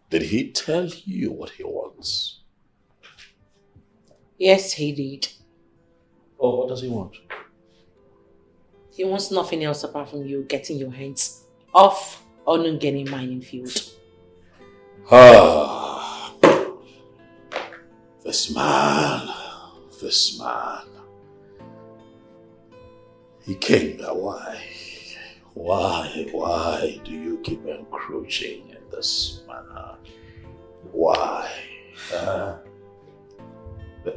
D: Did he tell you what he wants?
A: Yes, he did.
D: Oh, what does he want?
A: He wants nothing else apart from you getting your hands off Onungeni mining field.
D: Ah, this man. He came there. Why do you keep encroaching in this manner? Why? The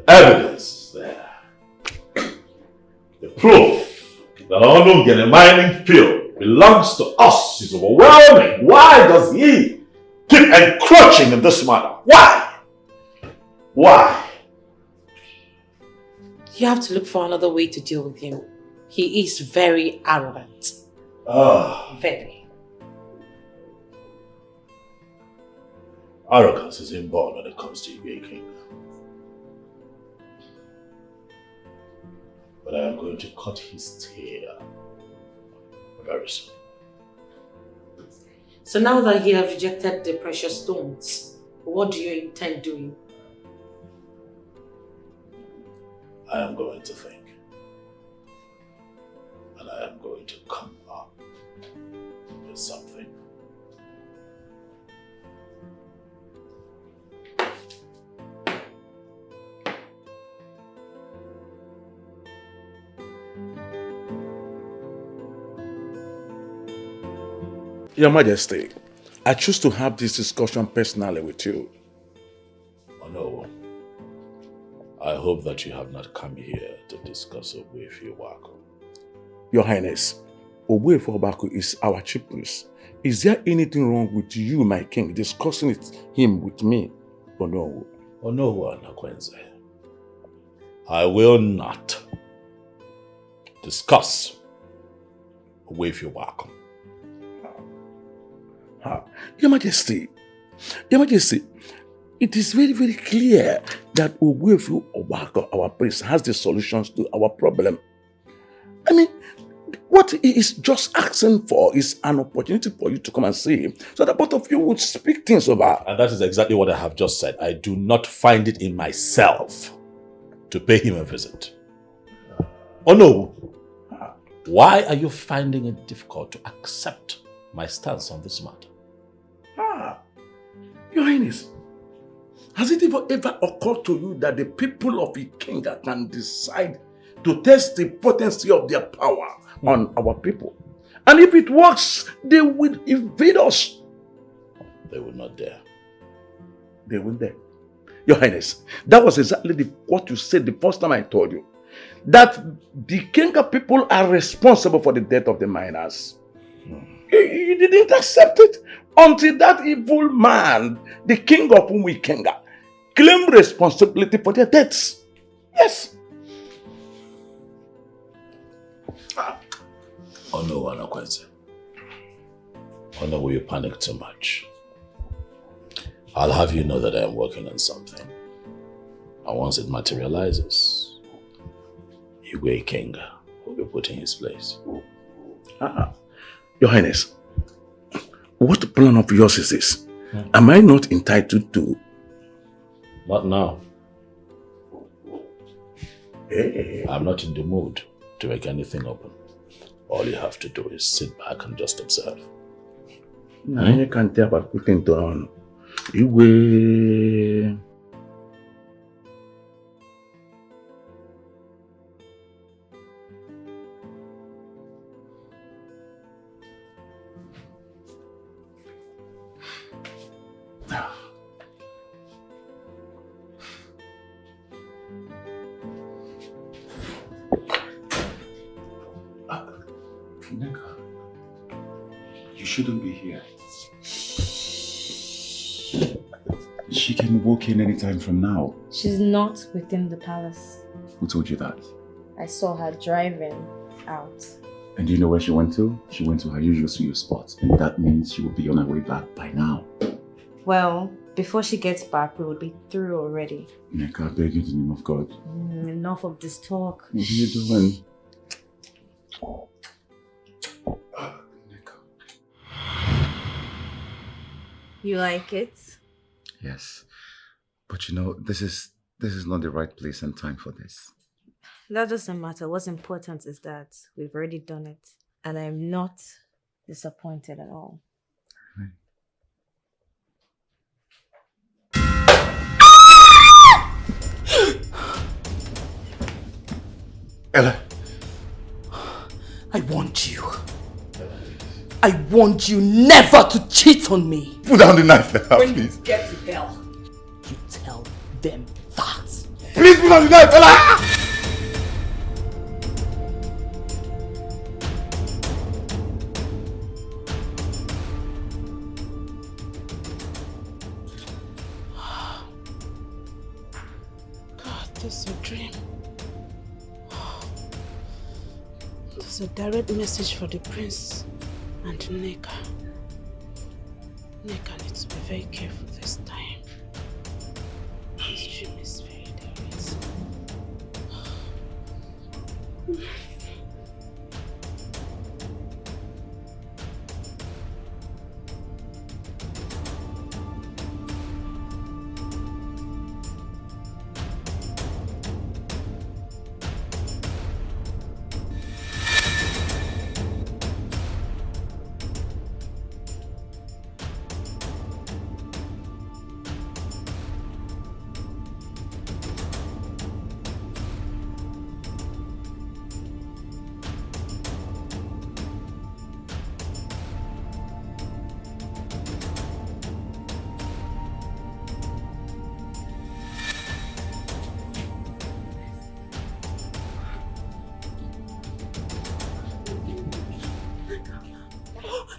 D: evidence is there. The proof that Onungeni mining field belongs to us is overwhelming. Why does he keep encroaching in this manner? Why?
A: You have to look for another way to deal with him. He is very arrogant. Very.
D: Arrogance is inborn when it comes to Igwe King. But I am going to cut his tail very soon.
A: So now that he has rejected the precious stones, what do you intend doing?
D: I am going to think. And I am going to come up with something.
N: Your Majesty, I choose to have this discussion personally with you.
D: Oh no. I hope that you have not come here to discuss Ogbuefi Obako.
N: Your Highness, Ogbuefi Obako is our chief priest. Is there anything wrong with you, my king, discussing him with me? Oh no.
D: Oh no, Anakwenze. I will not discuss Ogbuefi Obako.
N: Your Majesty, it is very, very clear that Ogbuefi Obako, our priest, has the solutions to our problem. I mean, what he is just asking for is an opportunity for you to come and see him, so that both of you would speak things over.
D: And that is exactly what I have just said. I do not find it in myself to pay him a visit. Oh no. Why are you finding it difficult to accept
B: my stance on this matter.
C: Your Highness, has it ever occurred to you that the people of Ikenga can decide to test the potency of their power on our people? And if it works, they will invade us.
B: They will not dare.
C: They will dare. Your Highness, that was exactly what you said the first time I told you. That the Ikenga people are responsible for the death of the miners. You didn't accept it until that evil man, the king of Ikenga, claimed responsibility for their deaths. Yes.
B: Oh no, Anakwenze. Oh no, will you panic too much? I'll have you know that I am working on something. And once it materializes, Igwe Ikenga will be put in his place.
C: Your Highness, what plan of yours is this? Am I not entitled to?
B: Not now.
C: Hey.
B: I'm not in the mood to make anything open. All you have to do is sit back and just observe.
C: I can't tell about putting down. Igwe.
L: You shouldn't be here. She can walk in anytime from now.
R: She's not within the palace.
L: Who told you that?
R: I saw her driving out.
L: And do you know where she went to? She went to her usual sweet spot. And that means she will be on her way back by now.
R: Well, before she gets back, we will be through already.
L: Neka, I beg you in the name of God.
R: Enough of this talk.
L: What are you doing?
R: You like it?
L: Yes. But you know, this is not the right place and time for this.
R: That doesn't matter. What's important is that we've already done it. And I'm not disappointed at all.
L: Right.
G: Ella, I want you. I want you never to cheat on me.
L: Put down the knife, Ella,
G: when
L: please.
G: you get to hell, you tell them that.
L: Please put down the knife, Ella!
S: God, this is a dream. This is a direct message for the prince and Neka. Neka needs to be very careful this time. This dream is very direct.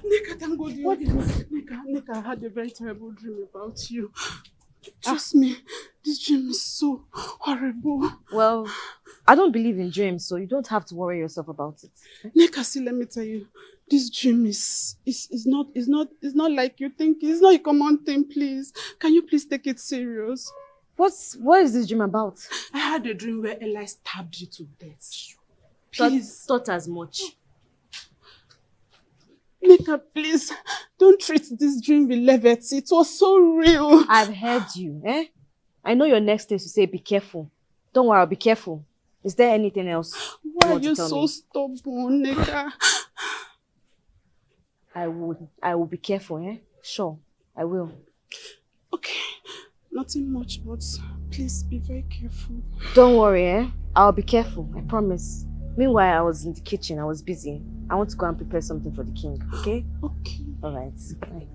S: Neka, thank God you. Neka, I had a very terrible dream about you. Trust me, this dream is so horrible.
R: Well, I don't believe in dreams, so you don't have to worry yourself about it.
S: Neka, see, let me tell you, this dream is not like you think. It's not a common thing, please. Can you please take it serious?
R: What is this dream about?
S: I had a dream where Eli stabbed you to death. Please.
R: Thought as much.
S: Neka, please, don't treat this dream with levity. It was so real.
R: I've heard you, eh? I know your next thing is to say, be careful. Don't worry, I'll be careful. Is there anything else?
S: Why are you so stubborn, Neka?
R: I will be careful, eh? Sure, I will.
S: Okay, nothing much, but please be very careful.
R: Don't worry, eh? I'll be careful, I promise. Meanwhile, I was in the kitchen, I was busy. I want to go and prepare something for the king, okay?
S: Okay.
R: Alright, bye.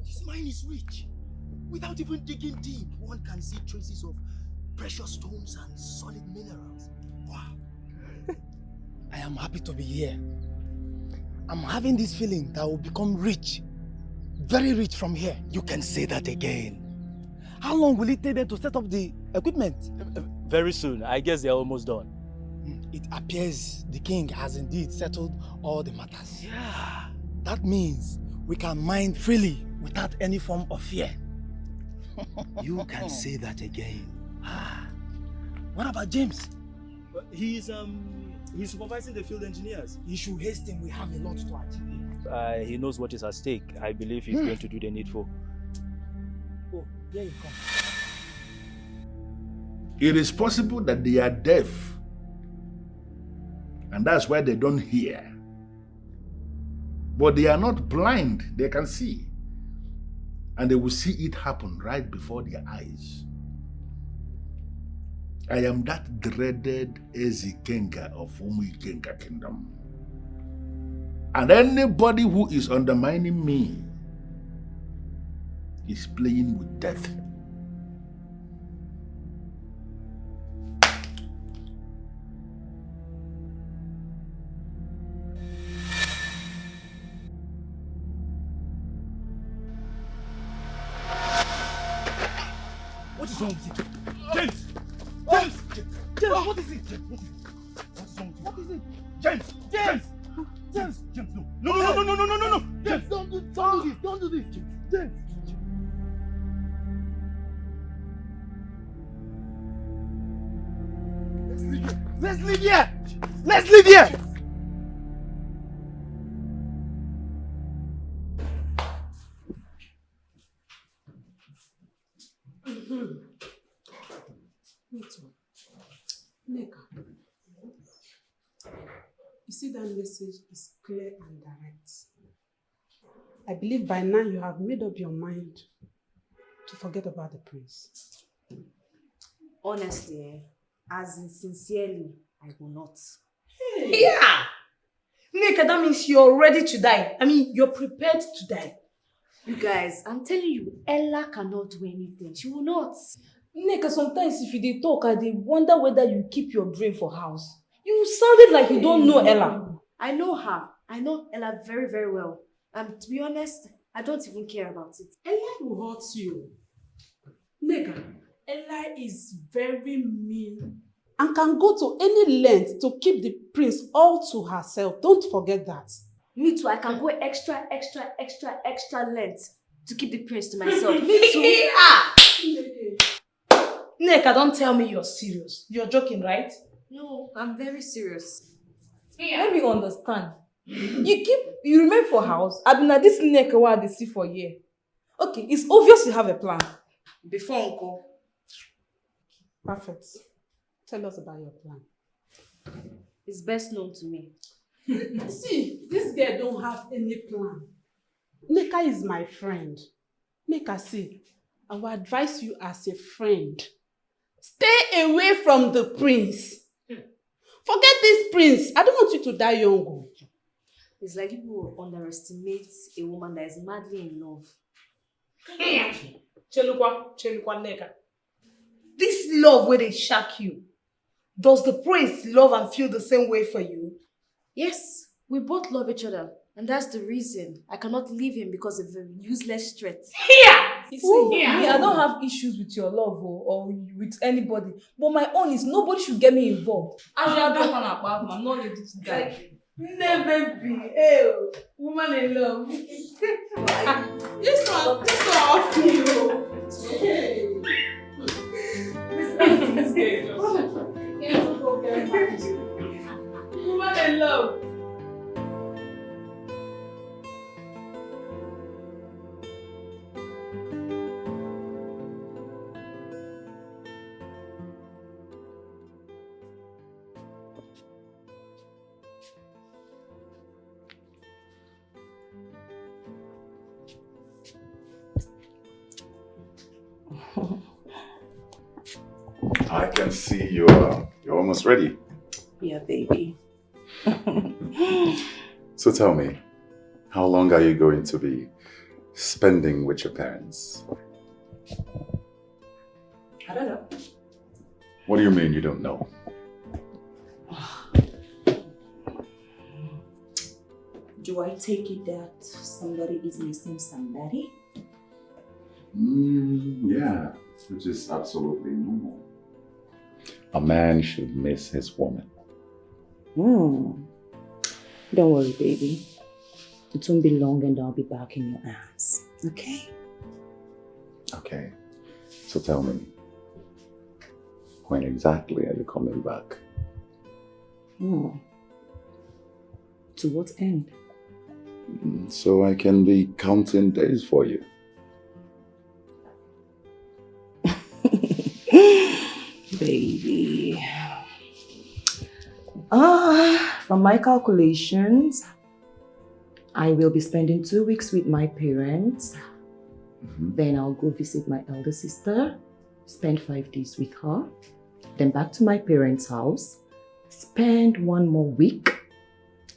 H: This mine is rich. Without even digging deep, one can see traces of precious stones and solid minerals. Wow.
G: I am happy to be here. I'm having this feeling that I will become rich. Very rich from here.
H: You can say that again.
G: How long will it take them to set up the equipment?
H: Very soon. I guess they're almost done.
G: It appears the king has indeed settled all the matters.
H: Yeah.
G: That means we can mine freely without any form of fear.
H: You can say that again.
G: What about James?
H: He's supervising the field engineers.
G: He should hasten. We have a lot to achieve.
H: He knows what is at stake. I believe he's going to do the needful.
G: Oh, here you come.
C: It is possible that they are deaf. And that's why they don't hear. But they are not blind. They can see. And they will see it happen right before their eyes. I am that dreaded Ezikenga of Umuikenga Kingdom. And anybody who is undermining me is playing with death.
G: What is wrong with it? James! James! James, what is it? James, what is it? James! James! James! James, no! No! James, don't do this! Don't do this! James! Let's leave here! Let's leave here!
S: Neka, you see that message is clear and direct. I believe by now you have made up your mind to forget about the prince.
R: Honestly, as in sincerely, I will not.
E: Hey. Yeah! Neka, that means you're ready to die. I mean, you're prepared to die.
R: You guys, I'm telling you, Ella cannot do anything. She will not.
E: Neka, sometimes if you dey talk, I dey wonder whether you keep your brain for house. You sounded like you don't know Ella.
R: I know her. I know Ella very, very well. And to be honest, I don't even care about it.
S: Ella will hurt you. Neka, Ella is very mean and can go to any length to keep the prince all to herself. Don't forget that.
R: Me too. I can go extra length to keep the prince to myself. Me too.
E: Neka, don't tell me you're serious. You're joking, right?
R: No, I'm very serious.
E: Let me understand. You remain for house. I've been at this Neka while they see for a year. Okay, it's obvious you have a plan.
R: Before Uncle.
S: Perfect. Tell us about your plan.
R: It's best known to me.
S: See, this girl don't have any plan. Neka is my friend. Neka, see, I will advise you as a friend. Stay away from the prince. Forget this prince. I don't want you to die young.
R: It's like people underestimate a woman that is madly in love.
E: Chelukwa Neka. This love where they shock you. Does the prince love and feel the same way for you?
R: Yes, we both love each other. And that's the reason I cannot leave him because of a useless threat.
E: Me, I don't have issues with your love or with anybody. But my own is nobody should get me involved. I'm not ready to die.
S: No, baby. Hey, woman in love. This one off you. Hey. This girl. Woman in love.
L: I can see you're almost ready.
M: Yeah, baby.
L: So tell me, how long are you going to be spending with your parents?
M: I don't know.
L: What do you mean you don't know?
M: Do I take it that somebody is missing somebody?
L: Yeah, which is absolutely normal. A man should miss his woman.
M: Don't worry, baby. It won't be long and I'll be back in your arms. Okay?
L: Okay. So tell me, when exactly are you coming back?
M: To what end?
L: So I can be counting days for you.
M: Baby. From my calculations, I will be spending 2 weeks with my parents. Then I'll go visit my elder sister, spend 5 days with her. Then back to my parents' house, spend 1 more week.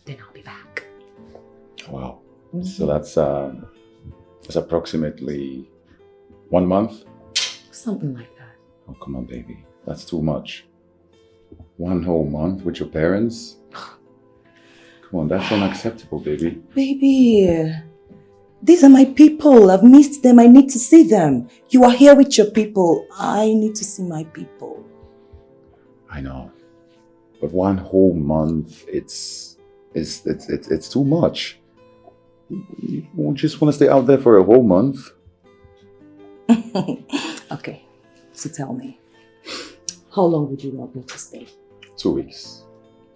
M: Then I'll be back.
L: Wow. So that's approximately 1 month?
M: Something like that.
L: Oh, come on, baby. That's too much. 1 whole month with your parents? Come on, that's unacceptable, baby.
M: Baby, these are my people. I've missed them. I need to see them. You are here with your people. I need to see my people.
L: I know. But 1 whole month, it's too much. You won't just want to stay out there for a whole month.
M: Okay, so tell me, how long would you want me to stay?
L: 2 weeks.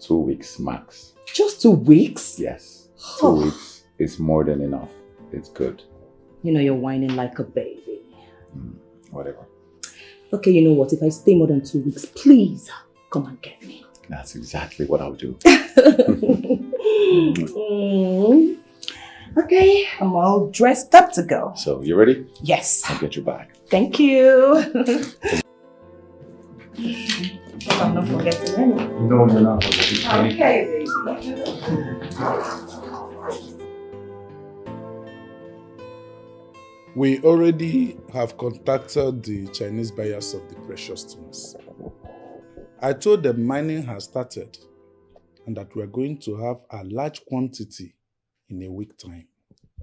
L: 2 weeks max.
M: Just 2 weeks?
L: Yes. 2 weeks is more than enough. It's good.
M: You know you're whining like a baby.
L: Whatever.
M: Okay, you know what? If I stay more than 2 weeks, please come and get me.
L: That's exactly what I'll do.
M: Okay, I'm all dressed up to go.
L: So, you ready?
M: Yes.
L: I'll get you back.
M: Thank you. I'm not forgetting anything.
L: No, you're not forgetting anything.
M: Okay,
I: We already have contacted the Chinese buyers of the precious stones. I told them mining has started and that we are going to have a large quantity in a week time.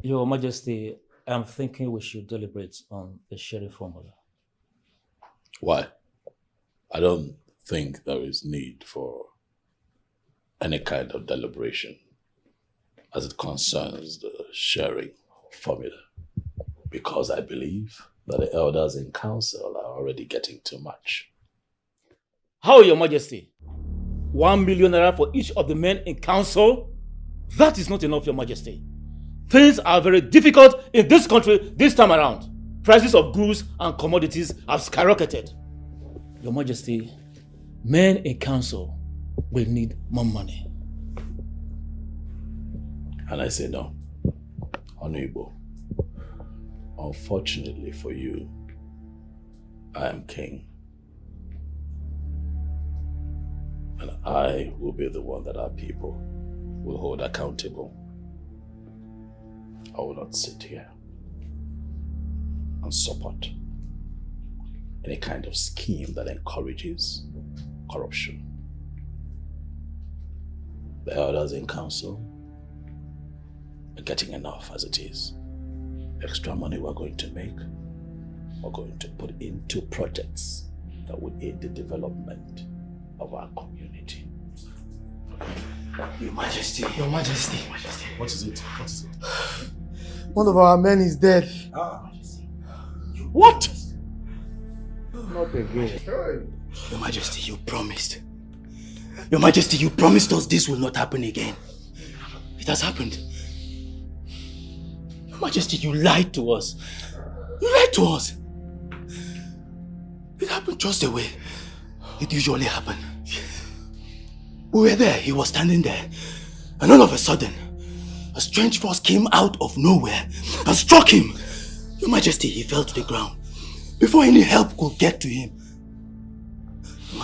J: Your Majesty, I'm thinking we should deliberate on the sharing formula.
D: Why? I don't think there is need for any kind of deliberation as it concerns the sharing formula, because I believe that the elders in council are already getting too much.
J: How, Your Majesty? 1 million naira for each of the men in council? That is not enough, Your Majesty. Things are very difficult in this country this time around. Prices of goods and commodities have skyrocketed. Your Majesty, men in council will need more money.
D: And I say no. Honorable, unfortunately for you, I am king. And I will be the one that our people will hold accountable. I will not sit here and support any kind of scheme that encourages corruption. The elders in council are getting enough as it is. The extra money we're going to make, we're going to put into projects that would aid the development of our community.
G: Your Majesty. Your Majesty.
Q: What is it? What is it?
G: One of our men is dead.
Q: What?
G: Not again.
H: Your Majesty, you promised. Your Majesty, you promised us this will not happen again. It has happened. Your Majesty, you lied to us. You lied to us. It happened just the way it usually happens. We were there, he was standing there, and all of a sudden, a strange force came out of nowhere and struck him. Your Majesty, he fell to the ground before any help could get to him. Your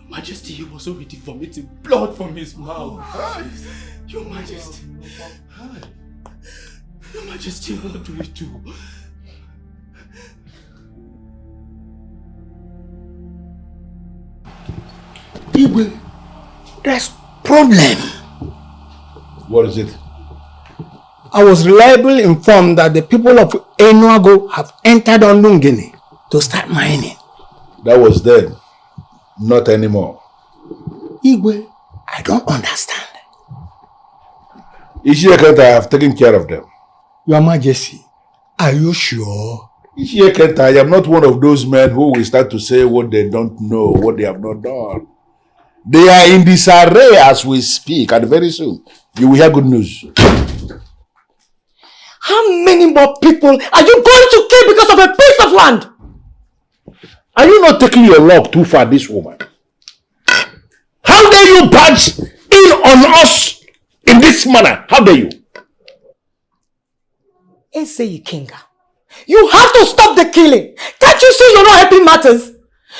H: Majesty, he was already vomiting blood from his mouth. Your Majesty, Your Majesty, what do we do?
G: Igwe, there's problem.
C: What is it?
G: I was reliably informed that the people of Enuago have entered on Lungini to start mining.
C: That was then. Not anymore.
G: Igwe, I don't understand.
C: Ishia I have taken care of them.
G: Your Majesty, are you sure?
C: Ishia I am not one of those men who will start to say what they don't know, what they have not done. They are in disarray as we speak, and very soon you will hear good news.
G: How many more people are you going to kill because of a piece of land?
C: Are you not taking your luck too far, this woman? How dare you barge in on us in this manner? How dare you?
K: Eze Ikenga, you have to stop the killing. Can't you see you're not helping matters?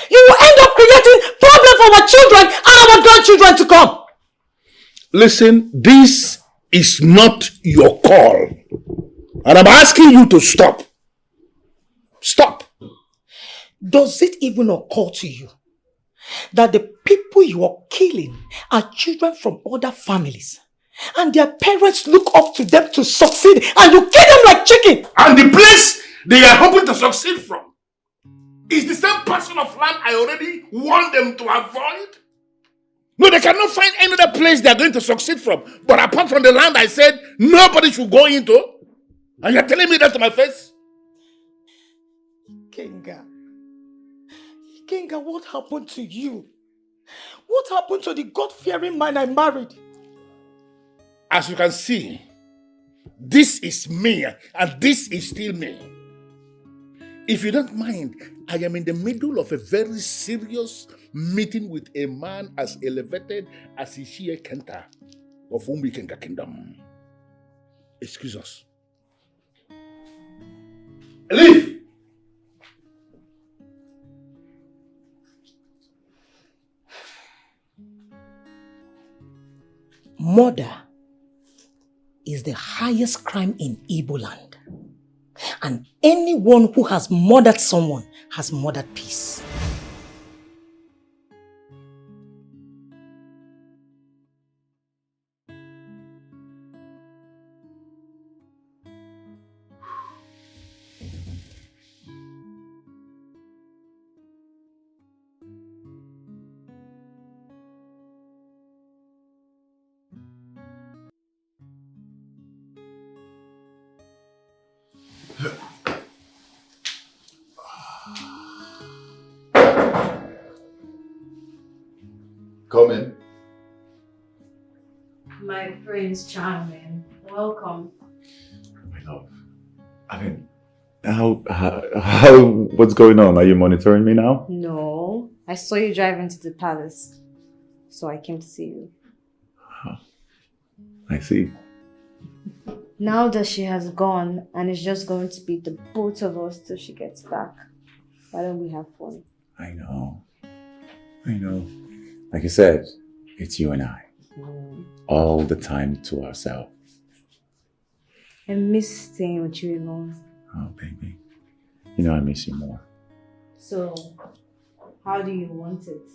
K: You will end up creating problems for our children and our grandchildren to come.
C: Listen, this is not your call. And I'm asking you to stop. Stop.
K: Does it even occur to you that the people you are killing are children from other families and their parents look up to them to succeed and you kill them like chicken?
C: And the place they are hoping to succeed from is the same parcel of land I already warned them to avoid? No, they cannot find any other place they are going to succeed from. But apart from the land I said nobody should go into. And you're telling me that to my face?
K: Ikenga, what happened to you? What happened to the God-fearing man I married?
C: As you can see, this is me and this is still me. If you don't mind, I am in the middle of a very serious meeting with a man as elevated as Ishie Kenta of Umbikenga Kingdom. Excuse us. Leave!
K: Murder is the highest crime in Igbo land. And anyone who has murdered someone has murdered peace.
L: Come in.
R: My Prince Charming, welcome.
L: My love. I mean, how, what's going on? Are you monitoring me now?
R: No, I saw you drive into the palace, so I came to see you.
L: I see.
R: Now that she has gone and it's just going to be the both of us till she gets back, why don't we have fun?
L: I know. Like you said, it's you and I. All the time to ourselves.
R: I miss staying with you alone.
L: Oh, baby. You know I miss you more.
R: So, how do you want it?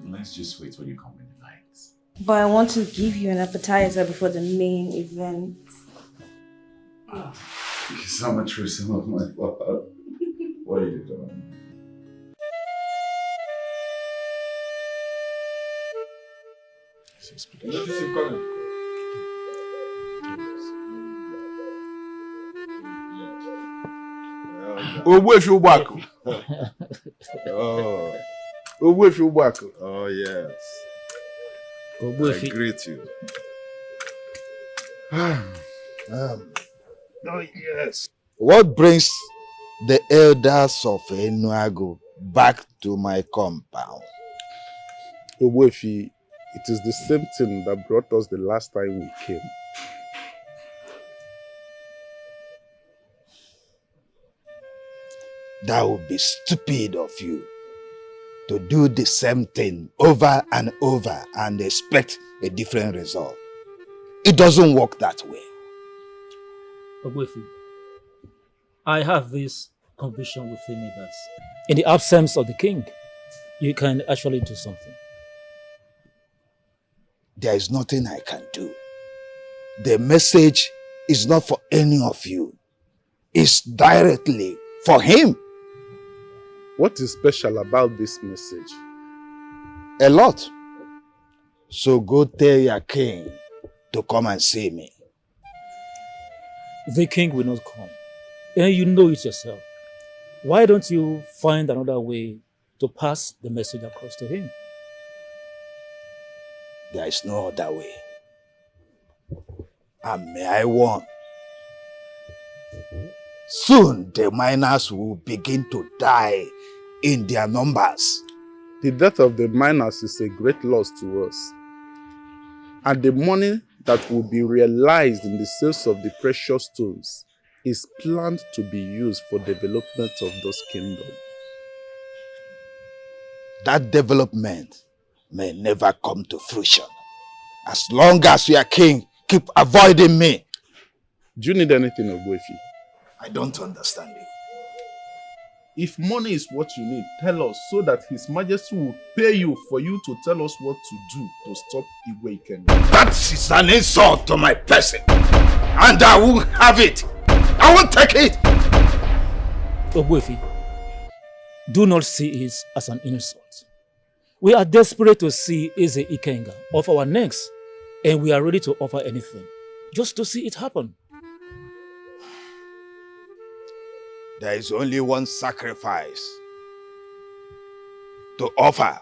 L: Let's just wait till you come in the night.
R: But I want to give you an appetizer before the main event.
L: Because I'm a true son of my father. What are you doing?
C: Oh, yes. I
J: Ogbuefi.
C: greet you.
U: Oh, yes. What brings the elders of Enuago back to my compound?
I: Ogbuefi, it is the same thing that brought us the last time we came.
U: That would be stupid of you to do the same thing over and over and expect a different result. It doesn't work that way.
J: Ogbuefi, I have this conviction within me that in the absence of the king, you can actually do something.
U: There is nothing I can do. The message is not for any of you. It's directly for him.
I: What is special about this message?
U: A lot. So go tell your king to come and see me.
J: The king will not come. And you know it yourself. Why don't you find another way to pass the message across to him?
U: There is no other way. And may I warn, soon the miners will begin to die in their numbers.
I: The death of the miners is a great loss to us. And the money that will be realized in the sales of the precious stones is planned to be used for development of those kingdoms.
U: That development may never come to fruition. As long as your king keep avoiding me.
I: Do you need anything, Ogbuefi?
U: I don't understand you.
I: If money is what you need, tell us so that His Majesty will pay you for you to tell us what to do to stop Igwe Ikenga.
U: That is an insult to my person. And I won't have it. I won't take it.
J: Ogbuefi, do not see it as an insult. We are desperate to see Eze Ikenga off our necks, and we are ready to offer anything just to see it happen.
U: There is only one sacrifice to offer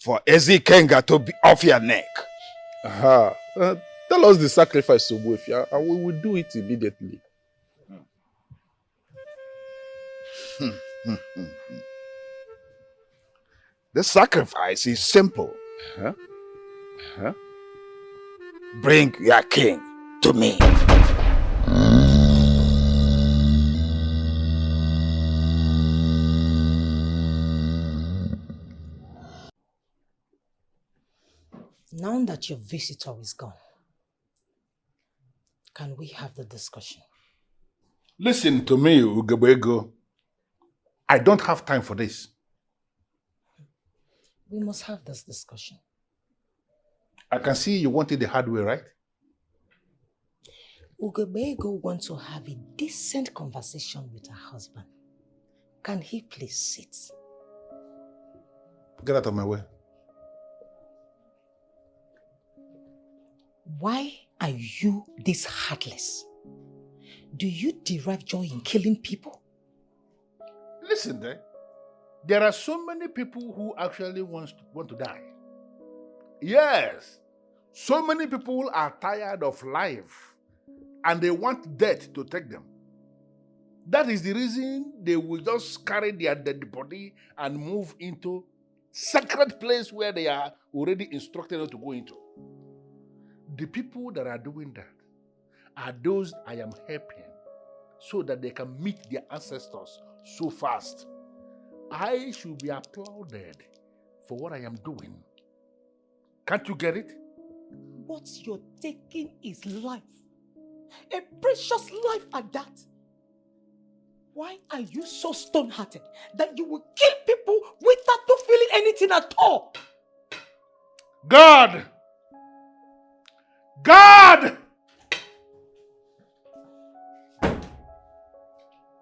U: for Eze Ikenga to be off your neck.
I: Tell us the sacrifice, Ogbuefi, and we will do it immediately.
U: The sacrifice is simple. Bring your king to me.
K: Now that your visitor is gone, can we have the discussion?
C: Listen to me, Ugabego. I don't have time for this.
K: We must have this discussion.
C: I can see you want it the hard way, right?
K: Ugabego wants to have a decent conversation with her husband. Can he please sit?
C: Get out of my way.
K: Why are you this heartless? Do you derive joy in killing people?
C: Listen, there are so many people who actually want to die. Yes, so many people are tired of life and they want death to take them. That is the reason they will just carry their dead body and move into sacred place where they are already instructed not to go into. The people that are doing that are those I am helping so that they can meet their ancestors so fast. I should be applauded for what I am doing. Can't you get it?
K: What you're taking is life. A precious life at that. Why are you so stone-hearted that you will kill people without feeling anything at all?
C: God! God!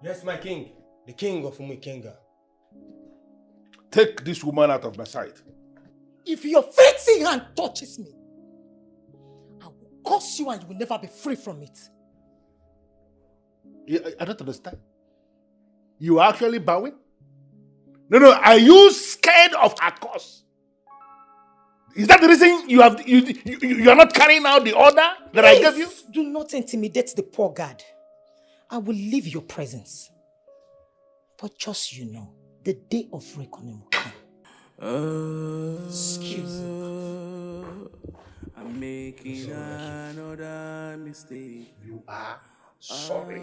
P: Yes, my king. The king of Umuikenga.
C: Take this woman out of my sight.
K: If your fancy hand touches me, curse you and you will never be free from it.
C: I don't understand. You are actually bowing? No, are you scared of her curse? Is that the reason you are not carrying out the order that I gave you?
K: Do not intimidate the poor God. I will leave your presence. But just you know, the day of reckoning will come. Excuse me.
F: I'm making another mistake.
C: You are sorry.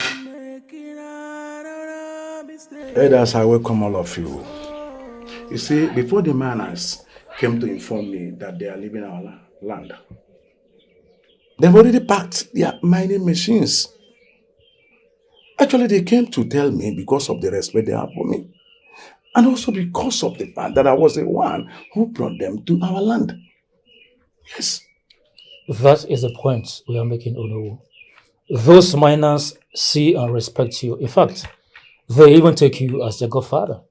F: I'm making another mistake.
I: Elders, I welcome all of you. You see, before the miners came to inform me that they are leaving our land, they've already packed their mining machines. Actually, they came to tell me because of the respect they have for me. And also because of the fact that I was the one who brought them to our land. Yes.
J: That is the point we are making, Onowu. Those miners see and respect you. In fact, they even take you as their godfather.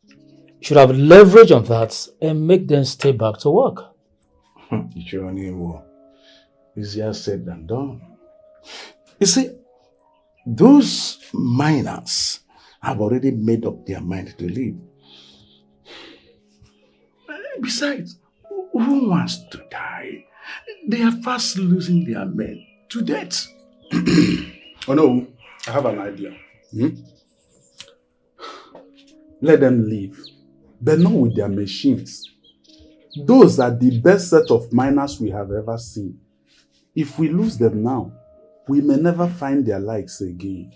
J: You should have leverage on that and make them stay back to work.
I: Easier said than done. You see, those miners have already made up their mind to leave. Besides, who wants to die? They are fast losing their men to death. Oh no, I have an idea. Let them leave, but not with their machines. Those are the best set of miners we have ever seen. If we lose them now, we may never find their likes again.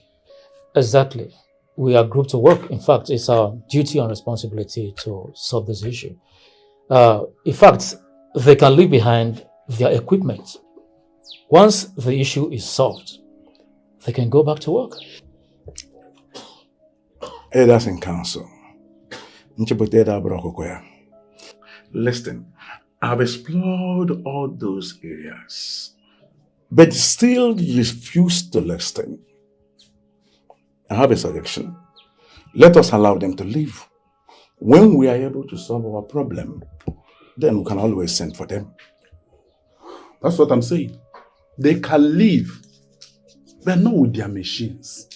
J: Exactly. We are grouped to work. In fact, it's our duty and responsibility to solve this issue. In fact, they can leave behind their equipment. Once the issue is solved, they can go back to work.
I: Elders in council. Listen, I've explored all those areas, but still refuse to listen. I have a suggestion. Let us allow them to leave. When we are able to solve our problem, then we can always send for them. That's what I'm saying. They can leave, but not with their machines.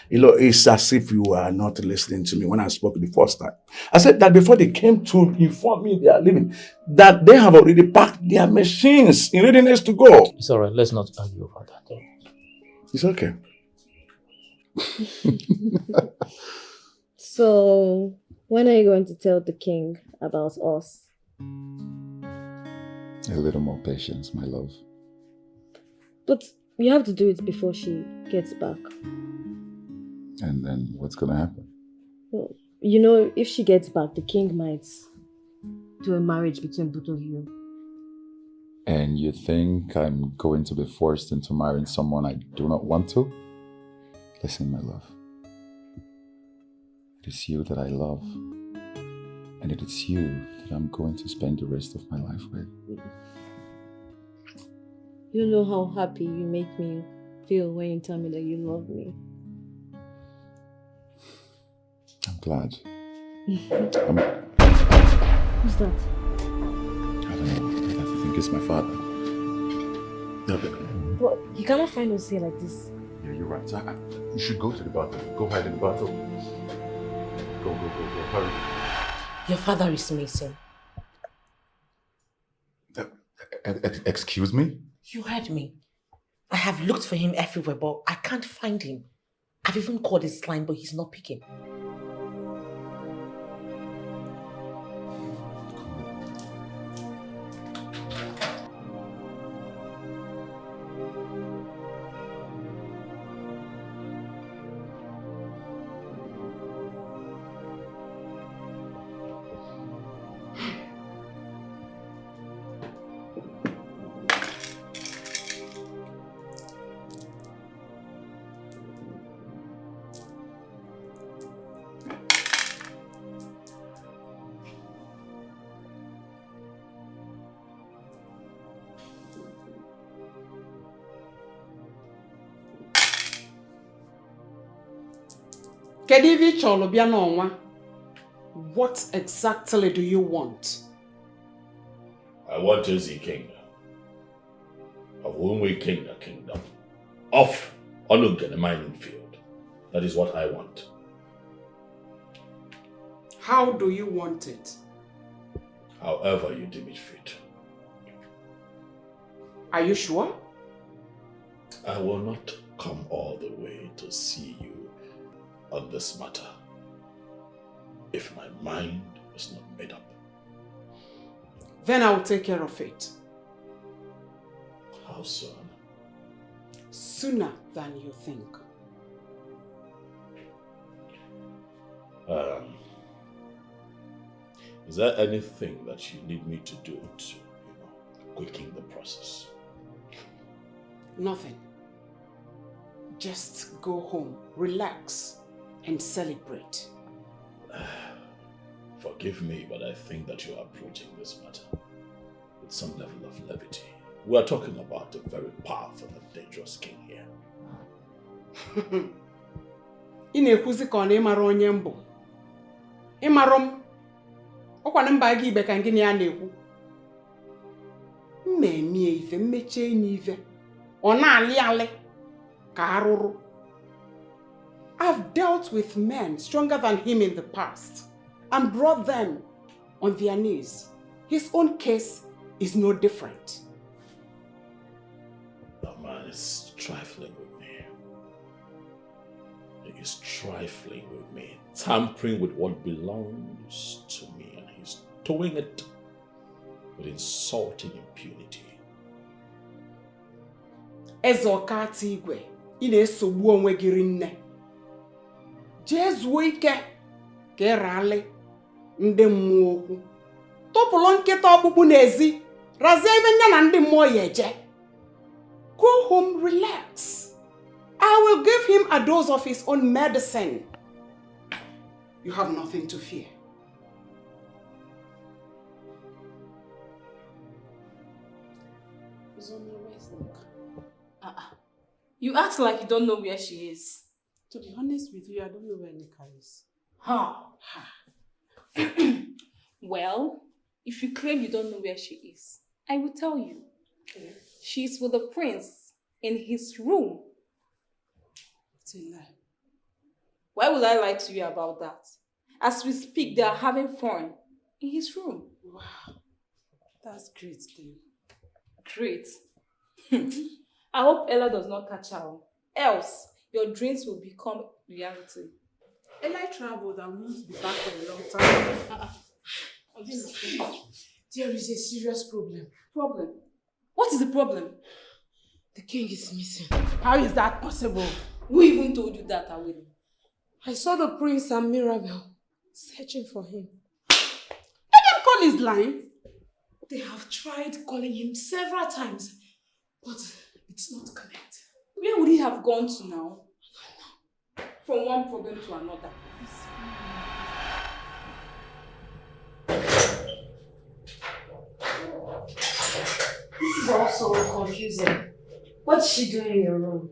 I: It's as if you are not listening to me when I spoke the first time. I said that before they came to inform me they are leaving, that they have already packed their machines in readiness to go.
J: It's all right. Let's not argue about that.
I: It's okay.
R: So, when are you going to tell the king about us?
L: A little more patience, my love.
R: But you have to do it before she gets back.
L: And then what's gonna happen?
R: Well, you know, if she gets back, the king might do a marriage between both of you.
L: And you think I'm going to be forced into marrying someone I do not want to? Listen, my love. It is you that I love. And it is you that I'm going to spend the rest of my life with.
R: You know how happy you make me feel when you tell me that you love me.
L: I'm glad.
R: Who's that?
L: I don't know. I think it's my father.
R: But you cannot find us here like this.
L: Yeah, you're right. You should go to the bathroom. Go hide in the bathroom. Go. Hurry.
K: Your father is missing.
L: Excuse me?
K: You heard me. I have looked for him everywhere, but I can't find him. I've even called his line, but he's not picking.
S: What exactly do you want?
C: I
D: want Josie King, of whom we king the kingdom, off Onunga, the mining field. That is what I want.
S: How do you want it?
D: However you deem it fit.
S: Are you sure?
D: I will not come all the way to see you on this matter if my mind is not made up.
S: Then I will take care of it.
D: How soon?
S: Sooner than you think.
D: Is there anything that you need me to do to, quicken the process?
S: Nothing. Just go home, relax, and celebrate.
D: Forgive me, but I think that you are approaching this matter with some level of levity. We are talking about a very powerful and dangerous king here.
S: Ị na-ekwuzi ka ọ na ịmara onye mbụ. Ịmara m. Ọkwa na mba gị ibe ka gịnị ya na-ekwu. Mmemie ife, mmeche enyi ife. Ọ na-alị alị ka arụrụ. I've dealt with men stronger than him in the past and brought them on their knees. His own case is no different.
D: That man is trifling with me. He is trifling with me, tampering with what belongs to me, and he's doing it with insulting impunity.
S: Ezokata igwe, ị na-esogbu onwe gị rinne. Jee zuo ike ka ịrali ndị mmụọ okwu. Tụpụlụ nkịta ọkpụkpụ n'ezi, razie ebe nya na ndị mmụọ ya eje. Go home, relax. I will give him a dose of his own medicine. You have nothing to fear.
T: You act like you don't know where she is.
S: To be honest with you, I don't know where Nika is.
T: Huh. Well, if you claim you don't know where she is, I will tell you. Okay. She's with the prince in his room.
S: It's a lie.
T: Why would I lie to you about that? As we speak, they are having fun in his room.
S: Wow. That's great, Dave.
T: Great. I hope Ella does not catch her. Else, your dreams will become reality.
S: Ella traveled and won't be back for a long time. There is a serious problem.
T: Problem? What is the problem?
S: The king is missing. How is that possible?
T: Who even told you that, Awili?
S: I saw the prince and Mirabel searching for him. Let them call his line. They have tried calling him several times, but it's not connected.
T: Where would he have gone to now? From one problem to another.
R: This is also confusing. What's she doing in your room?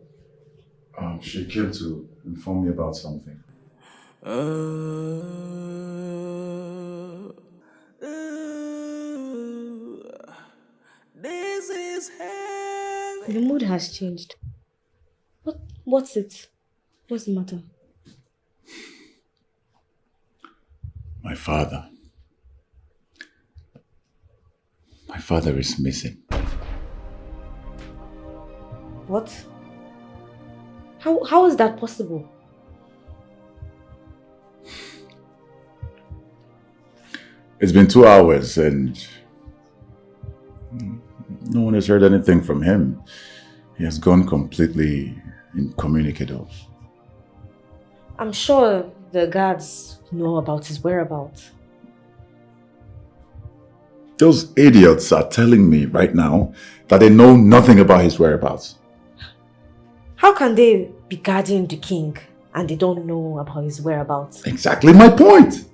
L: She came to inform me about something.
T: This is heaven.
R: The mood has changed. What's it? What's the matter?
L: My father is missing.
R: What? How is that possible?
L: It's been 2 hours and no one has heard anything from him. He has gone completely incommunicado.
R: I'm sure the guards know about his whereabouts.
L: Those idiots are telling me right now that they know nothing about his whereabouts.
R: How can they be guarding the king and they don't know about his whereabouts?
L: Exactly my point.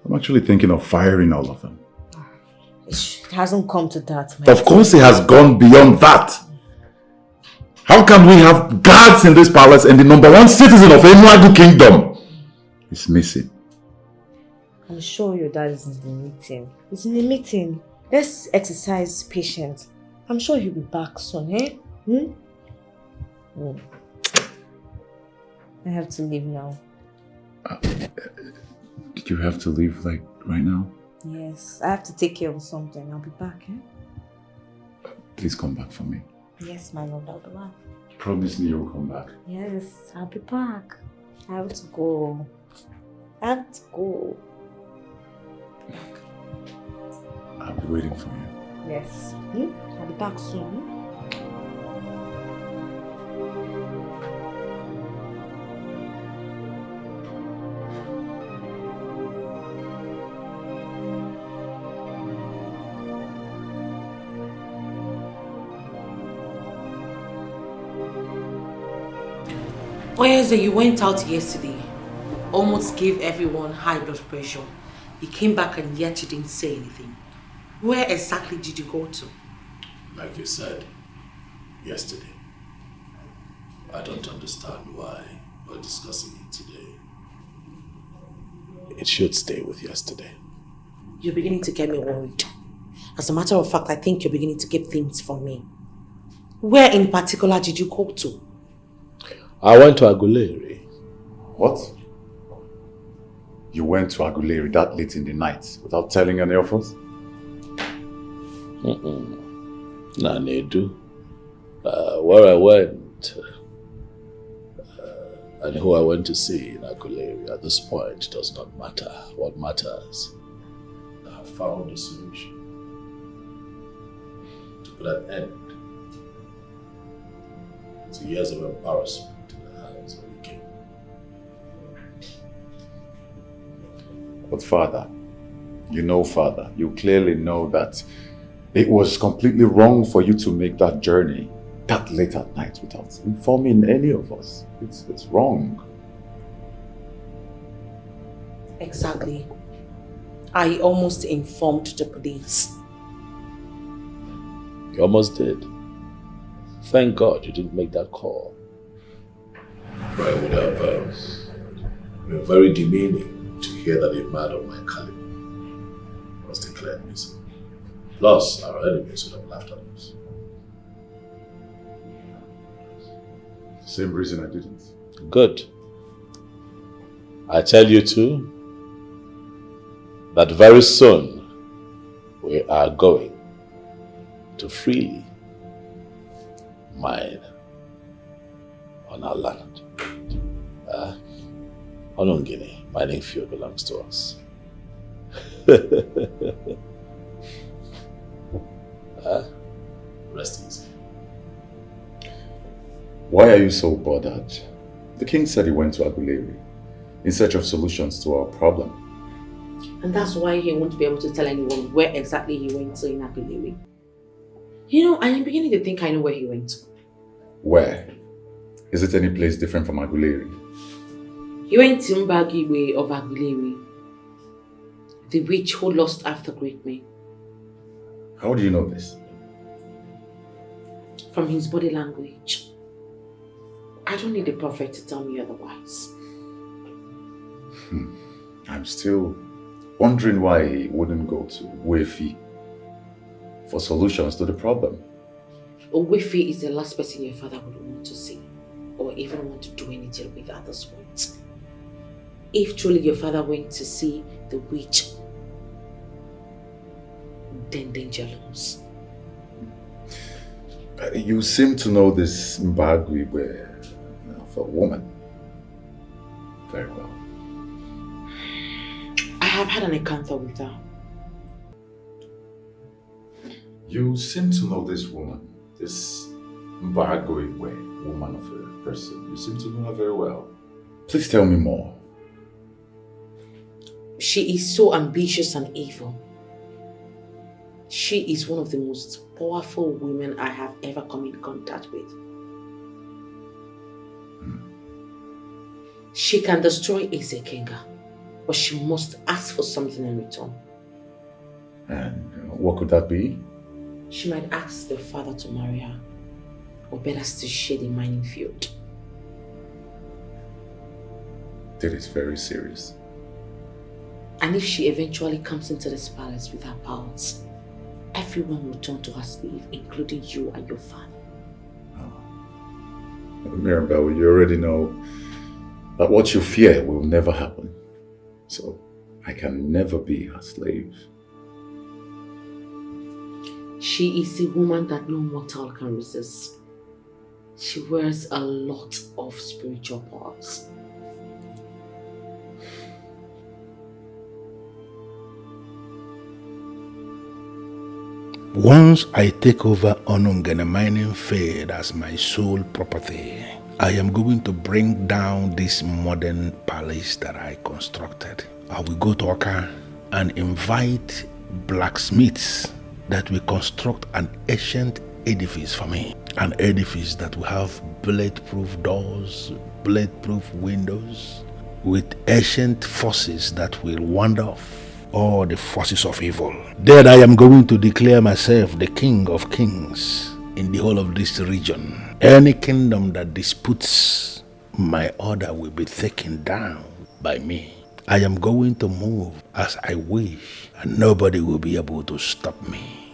L: I'm actually thinking of firing all of them.
R: It hasn't come to that.
L: Of course it has gone beyond that. How can we have guards in this palace and the #1 citizen of Enuadu Kingdom is missing?
R: I'm sure your dad is in the meeting. He's in the meeting. Let's exercise patience. I'm sure he'll be back soon, eh? I have to leave now.
L: Did you have to leave, like, right now?
R: Yes, I have to take care of something. I'll be back, eh?
L: Please come back for me.
R: Yes, my lord, I'll be back.
L: Promise me you'll come back.
R: Yes, I'll be back. I have to go. I have to go.
L: I'll be waiting for you.
R: Yes. I'll be back soon.
A: Oh yes, you went out yesterday. Almost gave everyone high blood pressure. You came back and yet you didn't say anything. Where exactly did you go to?
D: Like you said, yesterday. I don't understand why we're discussing it today. It should stay with yesterday.
A: You're beginning to get me worried. As a matter of fact, I think you're beginning to keep things from me. Where in particular did you go to?
D: I went to Aguleri.
L: What? You went to Aguleri that late in the night without telling any of us?
D: Nah, Nedu. Where I went and who I went to see in Aguleri at this point does not matter. What matters, I have found a solution to put an end to years of embarrassment in the hands of the king.
L: But Father, you clearly know that it was completely wrong for you to make that journey that late at night without informing any of us. It's wrong.
A: Exactly. I almost informed the police.
D: You almost did. Thank God you didn't make that call. But it would have been very demeaning to hear that a man of my caliber was declared missing. Plus, our enemies would have laughed at us.
L: Same reason I didn't.
D: Good. I tell you too, that very soon we are going to freely mine on our land. Onongini, mining field belongs to us. Rest easy.
L: Why are you so bothered? The king said he went to Aguleri in search of solutions to our problem.
A: And that's why he won't be able to tell anyone where exactly he went to in Aguleri. You know, I am beginning to think I know where he went to.
L: Where? Is it any place different from Aguleri?
A: He went to Mbagiwe of Aguleri, the witch who lost after Great May.
L: How do you know this?
A: From his body language. I don't need a prophet to tell me otherwise.
L: I'm still wondering why he wouldn't go to Wefi for solutions to the problem.
A: Owefi is the last person your father would want to see, or even want to do anything with at this point. If truly your father went to see the witch, then danger looms.
L: You seem to know this Mbagwe of a woman very well.
A: I have had an encounter with her.
L: You seem to know this woman, this Mbagwe woman of a person. You seem to know her very well. Please tell me more.
A: She is so ambitious and evil. She is one of the most powerful women I have ever come in contact with. She can destroy Ezekenga, but she must ask for something in return.
L: And what could that be?
A: She might ask the father to marry her, or better still share the mining field.
L: That is very serious.
A: And if she eventually comes into this palace with her powers, everyone will turn to her slave, including you and your father.
L: Mirabelle, you already know that what you fear will never happen. So I can never be her slave.
A: She is a woman that no mortal can resist. She wears a lot of spiritual powers.
U: Once I take over Onungene Mining Field as my sole property, I am going to bring down this modern palace that I constructed. I will go to Oka and invite blacksmiths that will construct an ancient edifice for me. An edifice that will have bulletproof doors, bulletproof windows, with ancient forces that will ward off all the forces of evil. Then I am going to declare myself the King of Kings in the whole of this region. Any kingdom that disputes my order will be taken down by me. I am going to move as I wish, and nobody will be able to stop me.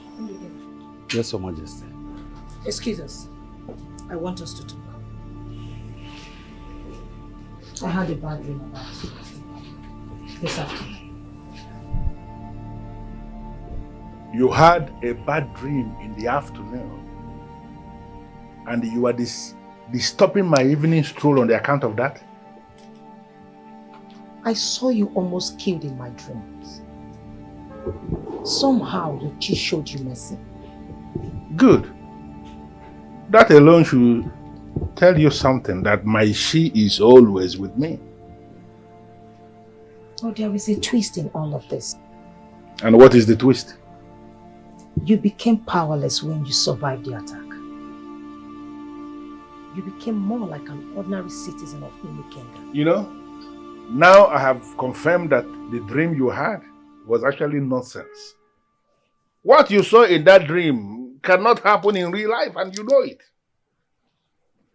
O: Yes, Your Majesty.
K: Excuse us. I want us to talk. I had a bad dream about it this afternoon.
U: You had a bad dream in the afternoon, and you are disturbing my evening stroll on the account of that?
K: I saw you almost killed in my dreams. Somehow your chi showed you mercy.
U: Good. That alone should tell you something, that my she is always with me.
K: Oh, there is a twist in all of this.
U: And what is the twist?
K: You became powerless when you survived the attack. You became more like an ordinary citizen of Umukenga.
U: You know, now I have confirmed that the dream you had was actually nonsense. What you saw in that dream cannot happen in real life, and you know it.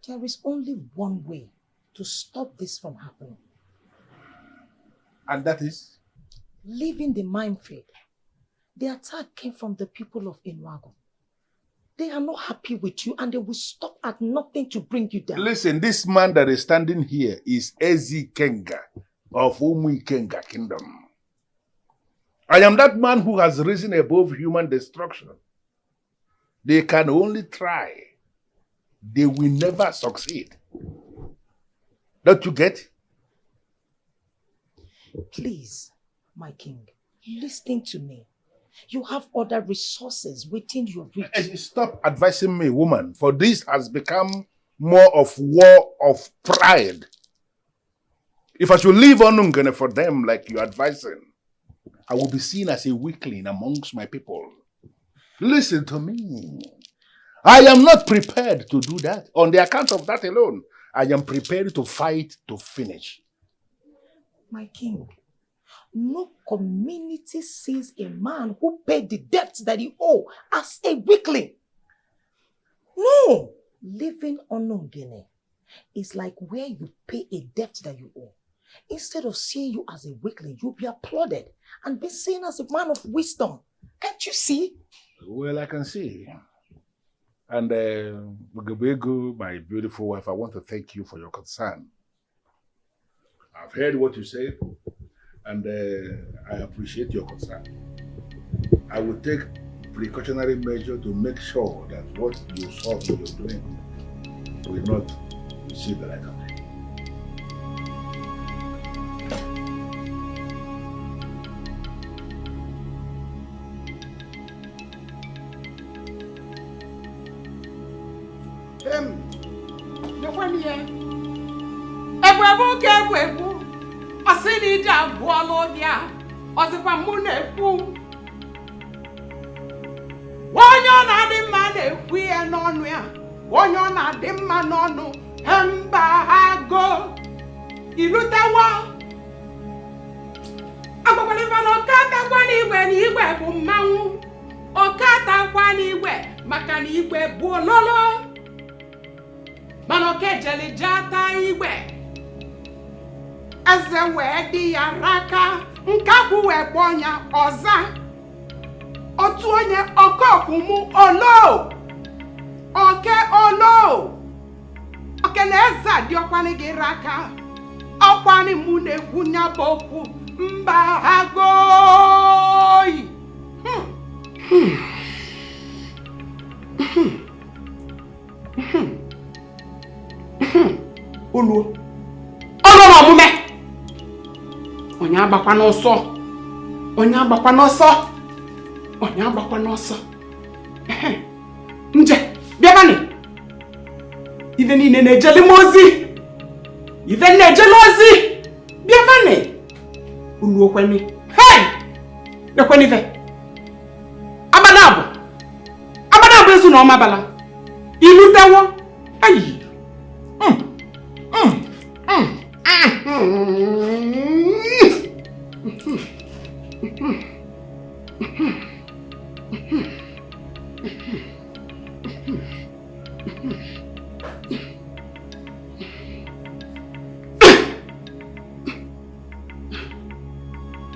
K: There is only one way to stop this from happening.
U: And that is?
K: Leaving the minefield. The attack came from the people of Inwago. They are not happy with you, and they will stop at nothing to bring you down.
U: Listen, this man that is standing here is Ezi Kenga of Umukenga Kingdom. I am that man who has risen above human destruction. They can only try. They will never succeed. Don't you get?
K: Please, my king, listen to me. You have other resources within your reach.
U: Stop advising me, woman, for this has become more of war of pride. If I should leave Onungene for them like you're advising, I will be seen as a weakling amongst my people. Listen to me. I am not prepared to do that. On the account of that alone, I am prepared to fight to finish.
K: My king, no community sees a man who paid the debts that he owed as a weakling. No! Living Onungene is like where you pay a debt that you owe. Instead of seeing you as a weakling, you'll be applauded and be seen as a man of wisdom. Can't you see?
U: Well, I can see. And Bugabegu, my beautiful wife, I want to thank you for your concern. I've heard what you said, and I appreciate your concern. I will take precautionary measure to make sure that what you saw in your dream will not receive the light of day.
S: Nkaku webonya oza. Otu onye okokumu olo. Oke olo. Oke na eza di okwani gị raka. Okwani mu na-ekwu nya bokwu mba agoi. Ulu. Olo omume. Onye agbakwa n'ọsọ. Onye agbakwa n'ọsọ. Onye agbakwa n'ọsọ. Nje, bịabani. Ife niile na-ejeli m ozi. Ife na-ejeli ozi. Bịabani. Ulu okweni. Hey! Ekweni ife. Abadabụ. Abadabụ ezu na ọmabala. Ilu tewo. Ayi.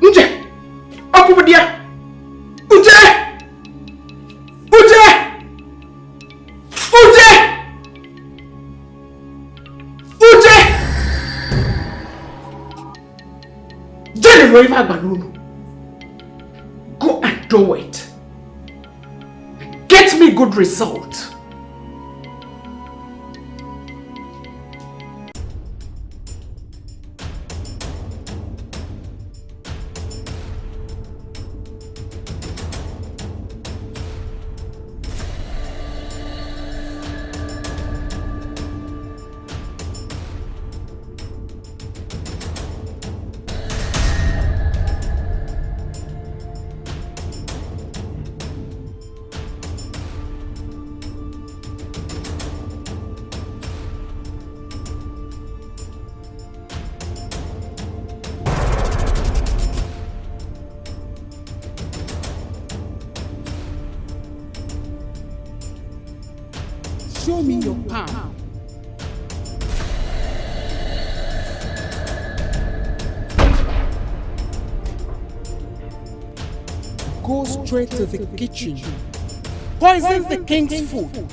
S: Nje! Ọpụpụ di ya! Uje! Uje! Uje! Uje! Jenny Roiva Balloon. Go and do it. Get me good result. Show me your palm. Go straight to the kitchen. Poison the king's food.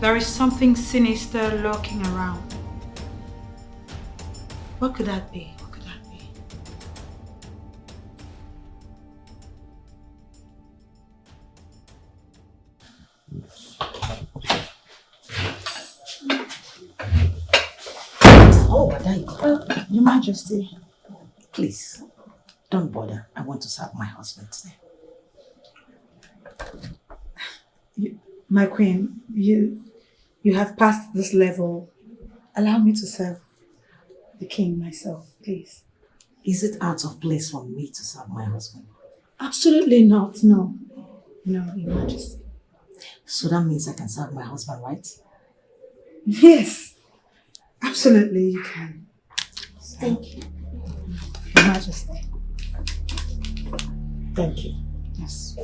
E: There is something sinister lurking around. What could that be? What could that be?
K: Oh, Adaiko. Your Majesty. Please, don't bother. I want to serve my husband today.
E: My queen, you have passed this level. Allow me to serve the king myself, please.
K: Is it out of place for me to serve my husband?
E: Absolutely not, no. No, Your Majesty.
K: So that means I can serve my husband, right?
E: Yes, absolutely you can.
K: Thank you.
E: Your Majesty.
K: Thank you.
E: Yes.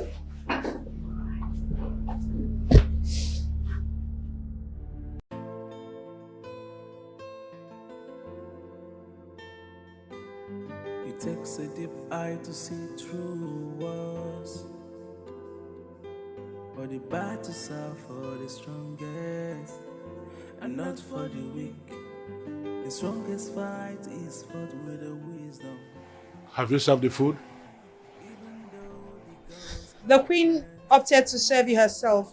F: It takes a deep eye to see through walls, but the battles are for the strongest and not for the weak. The strongest fight is fought with the wisdom.
I: Have you served the food?
E: The queen opted to serve you herself.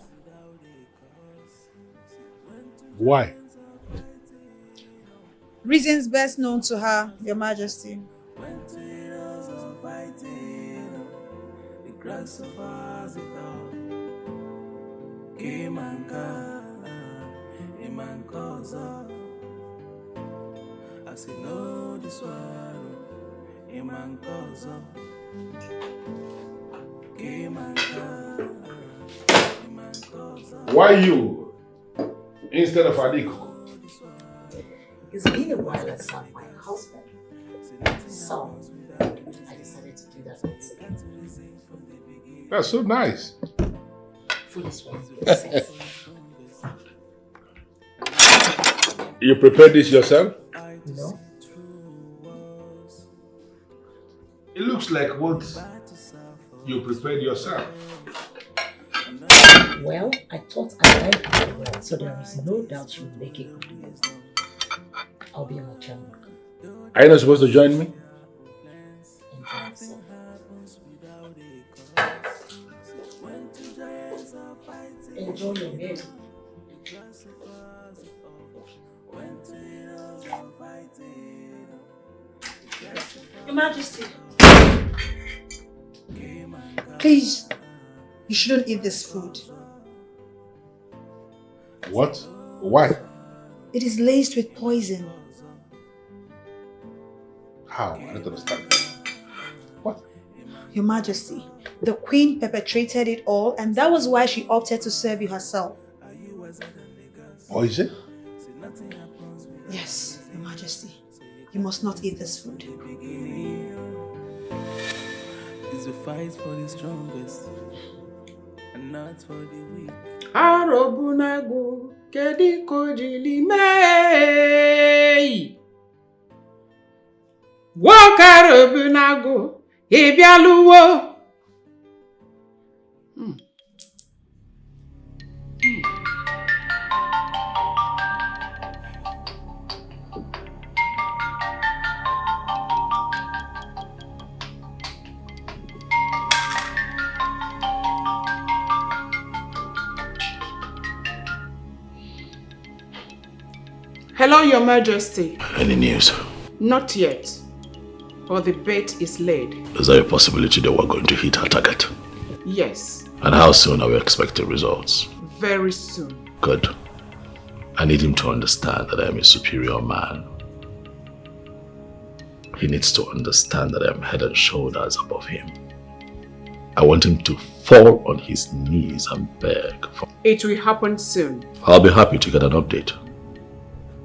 I: Why?
E: Reasons best known to her, Your Majesty.
F: The grass of us came and As you know this one, a man calls up.
C: Why you instead of Adiko?
K: It's been a while I saw my husband. So, I decided to do that once again.
C: That's so nice.
K: Food is well.
C: You prepared this yourself?
K: No.
C: It looks like what you prepared yourself.
K: Well, I thought I liked it well, so there is no doubt you'll make it good. I'll be on my channel.
C: Are you not supposed to join me?
K: Enjoy your meal.
E: Your Majesty. Please, you shouldn't eat this food.
C: What? Why?
E: It is laced with poison.
C: How? I don't understand.
E: Your Majesty, the Queen perpetrated it all, and that was why she opted to serve you herself.
C: Poison?
E: Yes, Your Majesty. You must not eat this food.
F: It's a fight for the strongest and not for the weak.
S: Arobunago kedi kojili mei. Wakarobunago ebialuwo. Hello, Your Majesty.
D: Any news?
S: Not yet, but the bait is laid.
D: Is there a possibility that we're going to hit our target?
S: Yes,
D: And how soon are we expecting results?
S: very soon.
D: Good. I need him to understand that I am a superior man. He needs to understand that I am head and shoulders above him. I want him to fall on his knees and beg for...
S: It will happen soon.
D: I'll be happy to get an update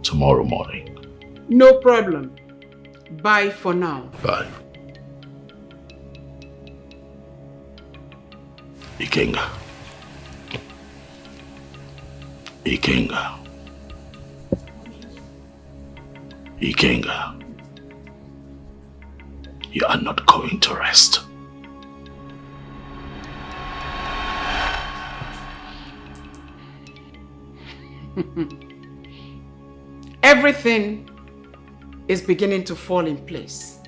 D: tomorrow morning.
S: No problem. Bye for now.
D: Bye. Ikenga. Ikenga. Ikenga. You are not going to rest.
S: Everything is beginning to fall in place.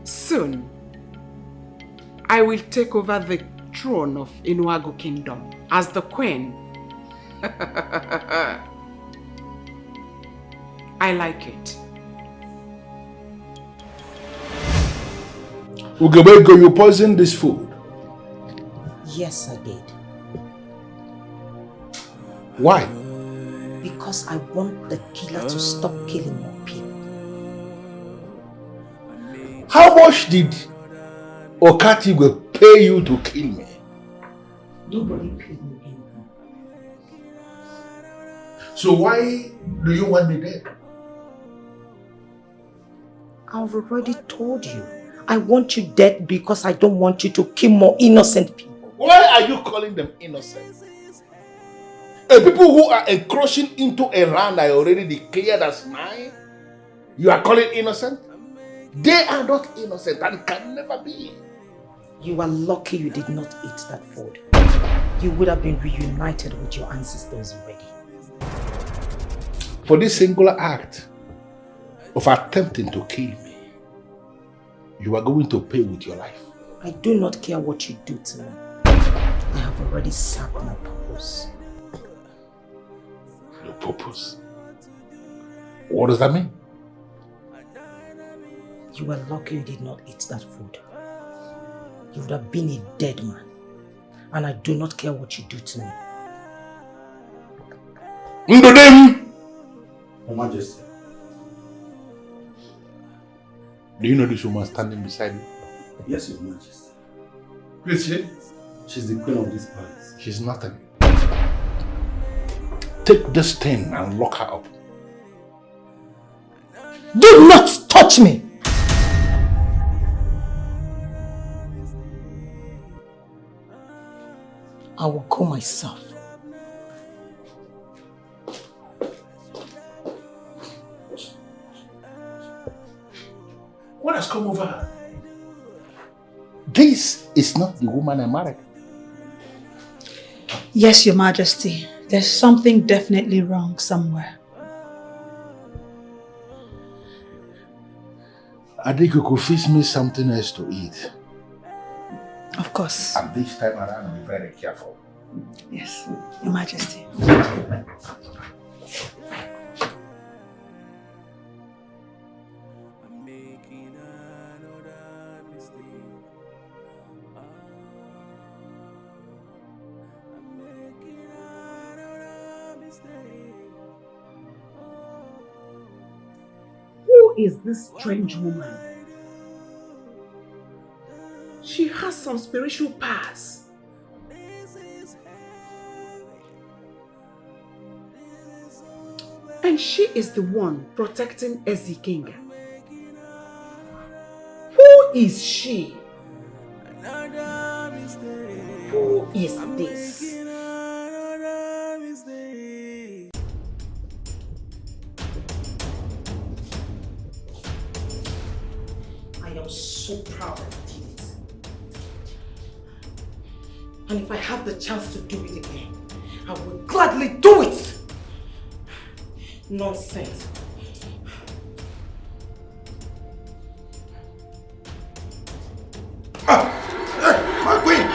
S: Soon, I will take over the throne of Inuagu Kingdom as the queen. I like it.
C: Ugebego, you poisoned this food.
K: Yes, I did.
C: Why?
K: Because I want the killer to stop killing more people.
C: How much did Okatigwe pay you to kill me?
K: Nobody paid me anything.
C: So why do you want me dead?
K: I've already told you. I want you dead because I don't want you to kill more innocent people.
C: Why are you calling them innocent? People who are encroaching into a land I already declared as mine, you are calling innocent? They are not innocent and can never be.
K: You are lucky you did not eat that food. You would have been reunited with your ancestors already.
C: For this singular act of attempting to kill me, you are going to pay with your life.
K: I do not care what you do to me. I have already served my purpose.
C: Your purpose? What does that mean?
K: You were lucky you did not eat that food. You would have been a dead man. And I do not care what you do to me.
C: Ndodem!
O: Your Majesty,
I: Do you know this woman standing beside you?
C: Yes, Your Majesty.
I: Please,
C: she's the queen of this palace.
I: She's nothing. Take this thing and lock her up.
K: Do not touch me! I will go myself.
I: What has come over her? This is not the woman I married.
E: Yes, Your Majesty. There's something definitely wrong somewhere.
I: I think you could fix me something else to eat.
E: Of course.
I: And this time around, be very careful.
E: Yes, Your Majesty.
N: Who is this strange woman? She has some spiritual powers. And she is the one protecting Ezekinga. Who is she? Who is this?
K: I am so proud of it. And if I have the chance to do it again, I will gladly do it! Nonsense.
C: My queen!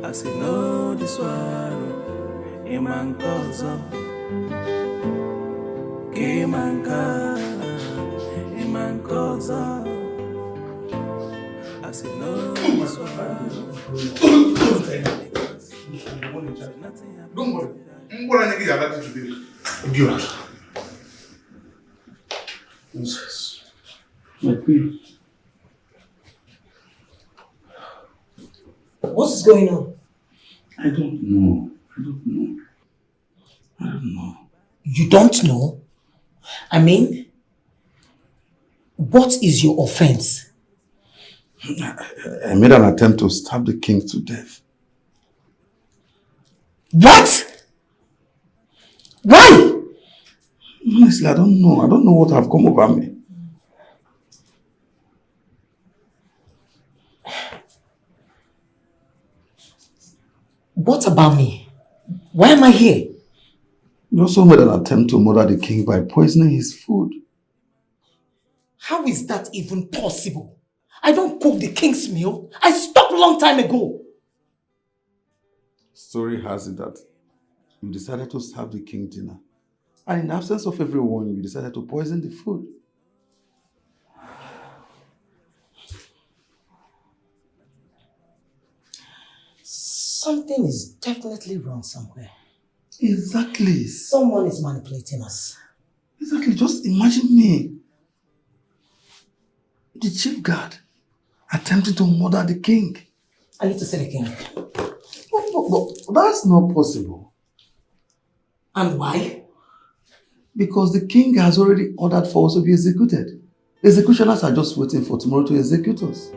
F: I say no, this one, a man calls up. A man calls up. I say no, this one.
I: Don't worry. I'm going to get that today. Give us.
C: Nonsense. My queen.
K: What is going on?
C: I don't know. I don't know.
K: You don't know? I mean, what is your offense?
C: I made an attempt to stab the king to death.
K: What? Why?
C: Honestly, I don't know. I don't know what have come over me.
K: What about me? Why am I here?
C: You also made an attempt to murder the king by poisoning his food.
K: How is that even possible? I don't cook the king's meal. I stopped a long time ago.
C: Story has it that you decided to serve the king dinner. And in absence of everyone, you decided to poison the food.
K: Something is definitely wrong somewhere.
G: Exactly.
K: Someone is manipulating us.
G: Exactly. Just imagine me, the chief guard, attempting to murder the king.
K: I need to see the king.
G: But that's not possible.
K: And why?
G: Because the king has already ordered for us to be executed. Executioners are just waiting for tomorrow to execute us.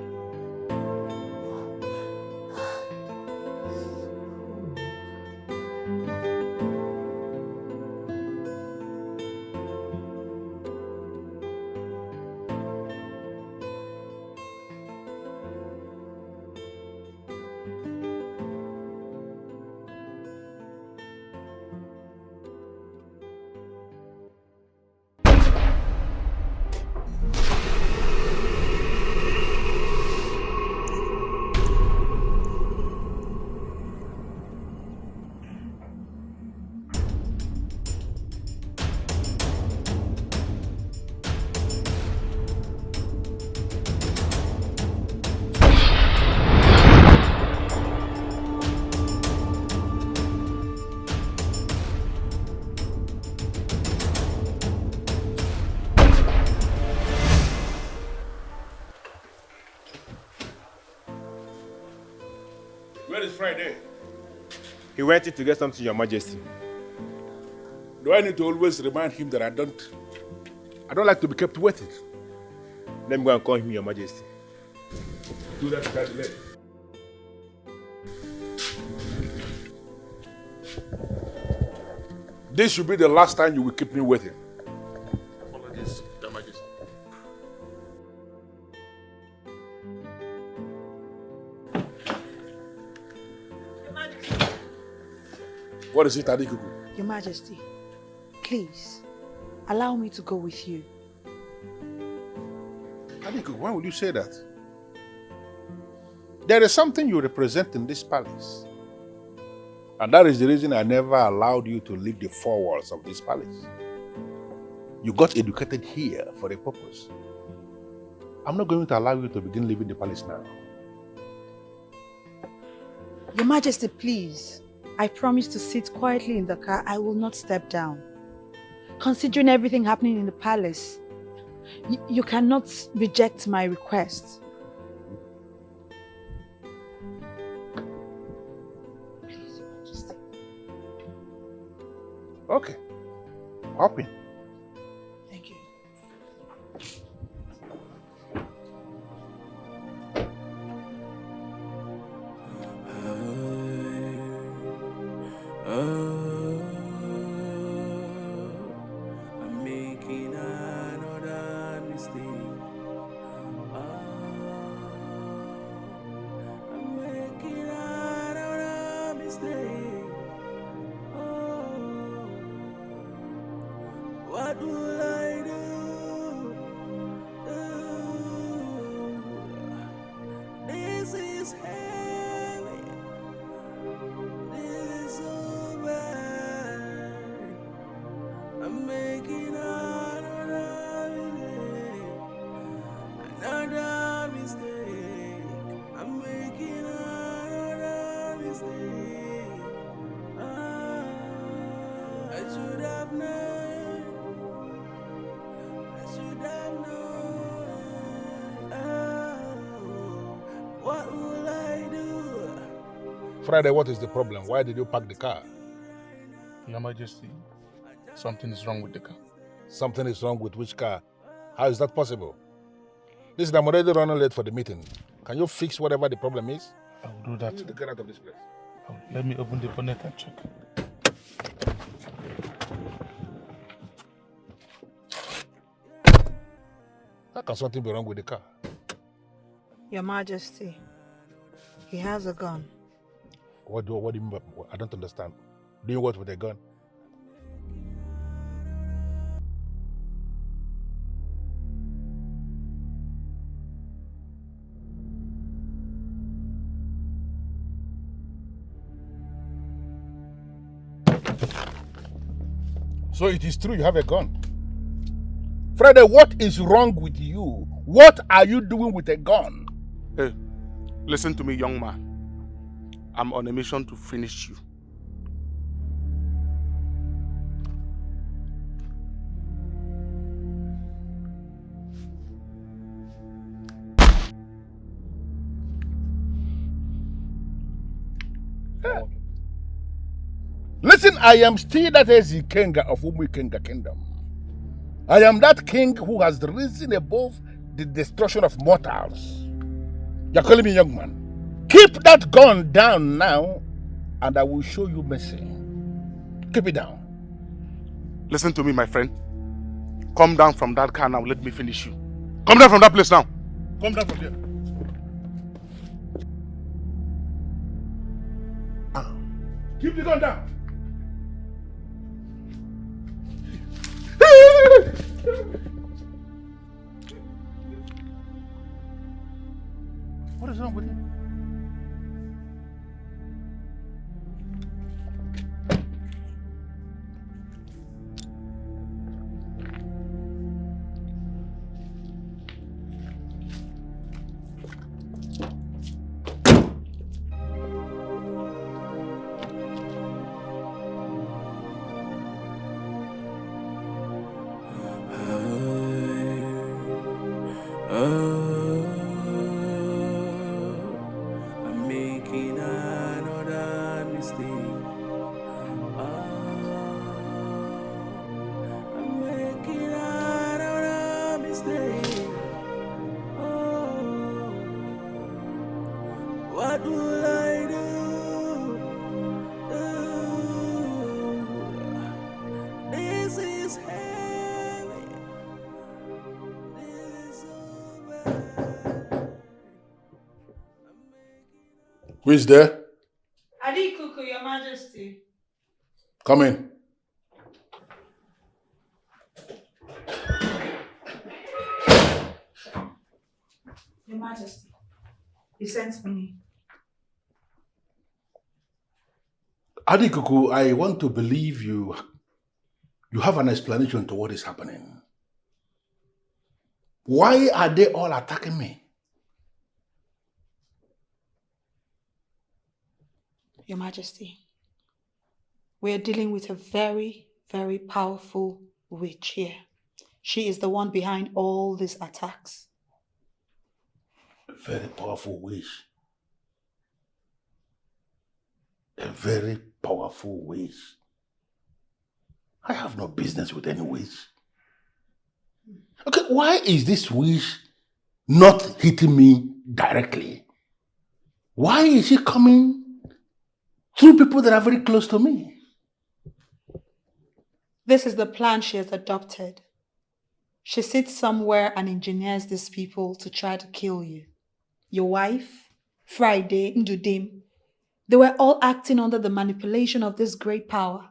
C: Where is Friday?
P: He went in to get something, Your Majesty.
C: Do I need to always remind him that I don't like to be kept waiting?
P: Let me go and call him, Your Majesty.
C: Do that without delay. This should be the last time you will keep me waiting.
D: Apologies, Your Majesty.
C: What is it, Adikuku?
B: Your Majesty, please, allow me to go with you.
C: Adikuku, why would you say that? There is something you represent in this palace. And that is the reason I never allowed you to leave the four walls of this palace. You got educated here for a purpose. I'm not going to allow you to begin leaving the palace now.
B: Your Majesty, please. I promise to sit quietly in the car. I will not step down. Considering everything happening in the palace, you cannot reject my request. Please, Your Majesty.
C: Okay. Hop in.
B: Thank you.
F: I'm making another mistake. I'm making another mistake. What will I do? This is heavy. This is so bad. I'm making another mistake. I'm making another mistake. I should have known. I should have known. What will I do?
C: Friday, what is the problem? Why did you park the car?
I: Your Majesty, something is wrong with the car.
C: Something is wrong with which car? How is that possible? Listen, I'm already running late for the meeting. Can you fix whatever the problem is?
I: I will do that.
C: You need to get out of this place.
I: Let me open the bonnet and check.
C: How can something be wrong with the car?
B: Your Majesty, he has a gun.
C: What do you mean by, I don't understand. Doing what with a gun? So it is true you have a gun. Friday, what is wrong with you? What are you doing with a gun?
I: Hey, listen to me, young man.
Q: I'm on a mission to finish you.
C: Listen, I am still that Ezikenga of Umuikenga Kingdom. I am that king who has risen above the destruction of mortals. You're calling me young man. Keep that gun down now, and I will show you mercy. Keep it down.
Q: Listen to me, my friend. Come down from that car now. Let me finish you. Come down from that place now. Come down from there.
C: Keep the gun down. What is wrong with you?
F: I'm making another mistake. I'm making another mistake. What will I do? This is heavy. This is so bad.
C: Who is there?
B: Adikuku, Your Majesty.
C: Come in.
B: Your Majesty, you sent me.
C: Adikuku, I want to believe you have an explanation to what is happening. Why are they all attacking me?
B: Your Majesty, we are dealing with a very, very powerful witch here. She is the one behind all these attacks.
C: A very powerful witch. A very powerful witch. I have no business with any witch. Okay, why is this witch not hitting me directly? Why is she coming through people that are very close to me?
B: This is the plan she has adopted. She sits somewhere and engineers these people to try to kill you. Your wife, Friday, Ndudim, they were all acting under the manipulation of this great power.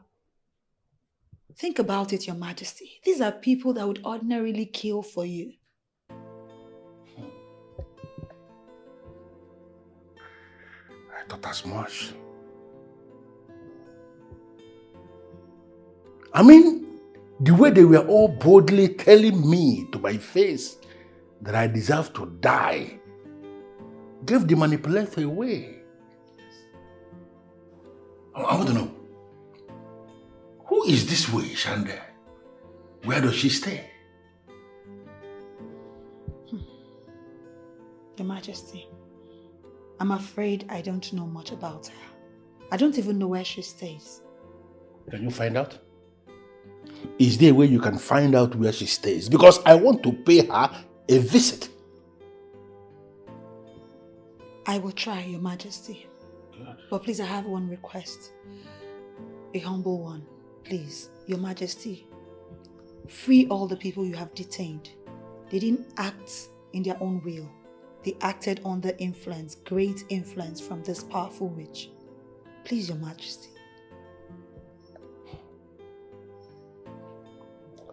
B: Think about it, Your Majesty. These are people that would ordinarily kill for you.
C: I thought as much. I mean, the way they were all boldly telling me to my face that I deserve to die gave the manipulator away. I want to know, who is this witch and where does she stay?
B: Your Majesty, I'm afraid I don't know much about her. I don't even know where she stays.
C: Can you find out? Is there a way you can find out where she stays? Because I want to pay her a visit.
B: I will try, Your Majesty.
C: Good.
B: But please, I have one request. A humble one. Please, Your Majesty, free all the people you have detained. They didn't act in their own will. They acted under influence, great influence from this powerful witch. Please, Your Majesty.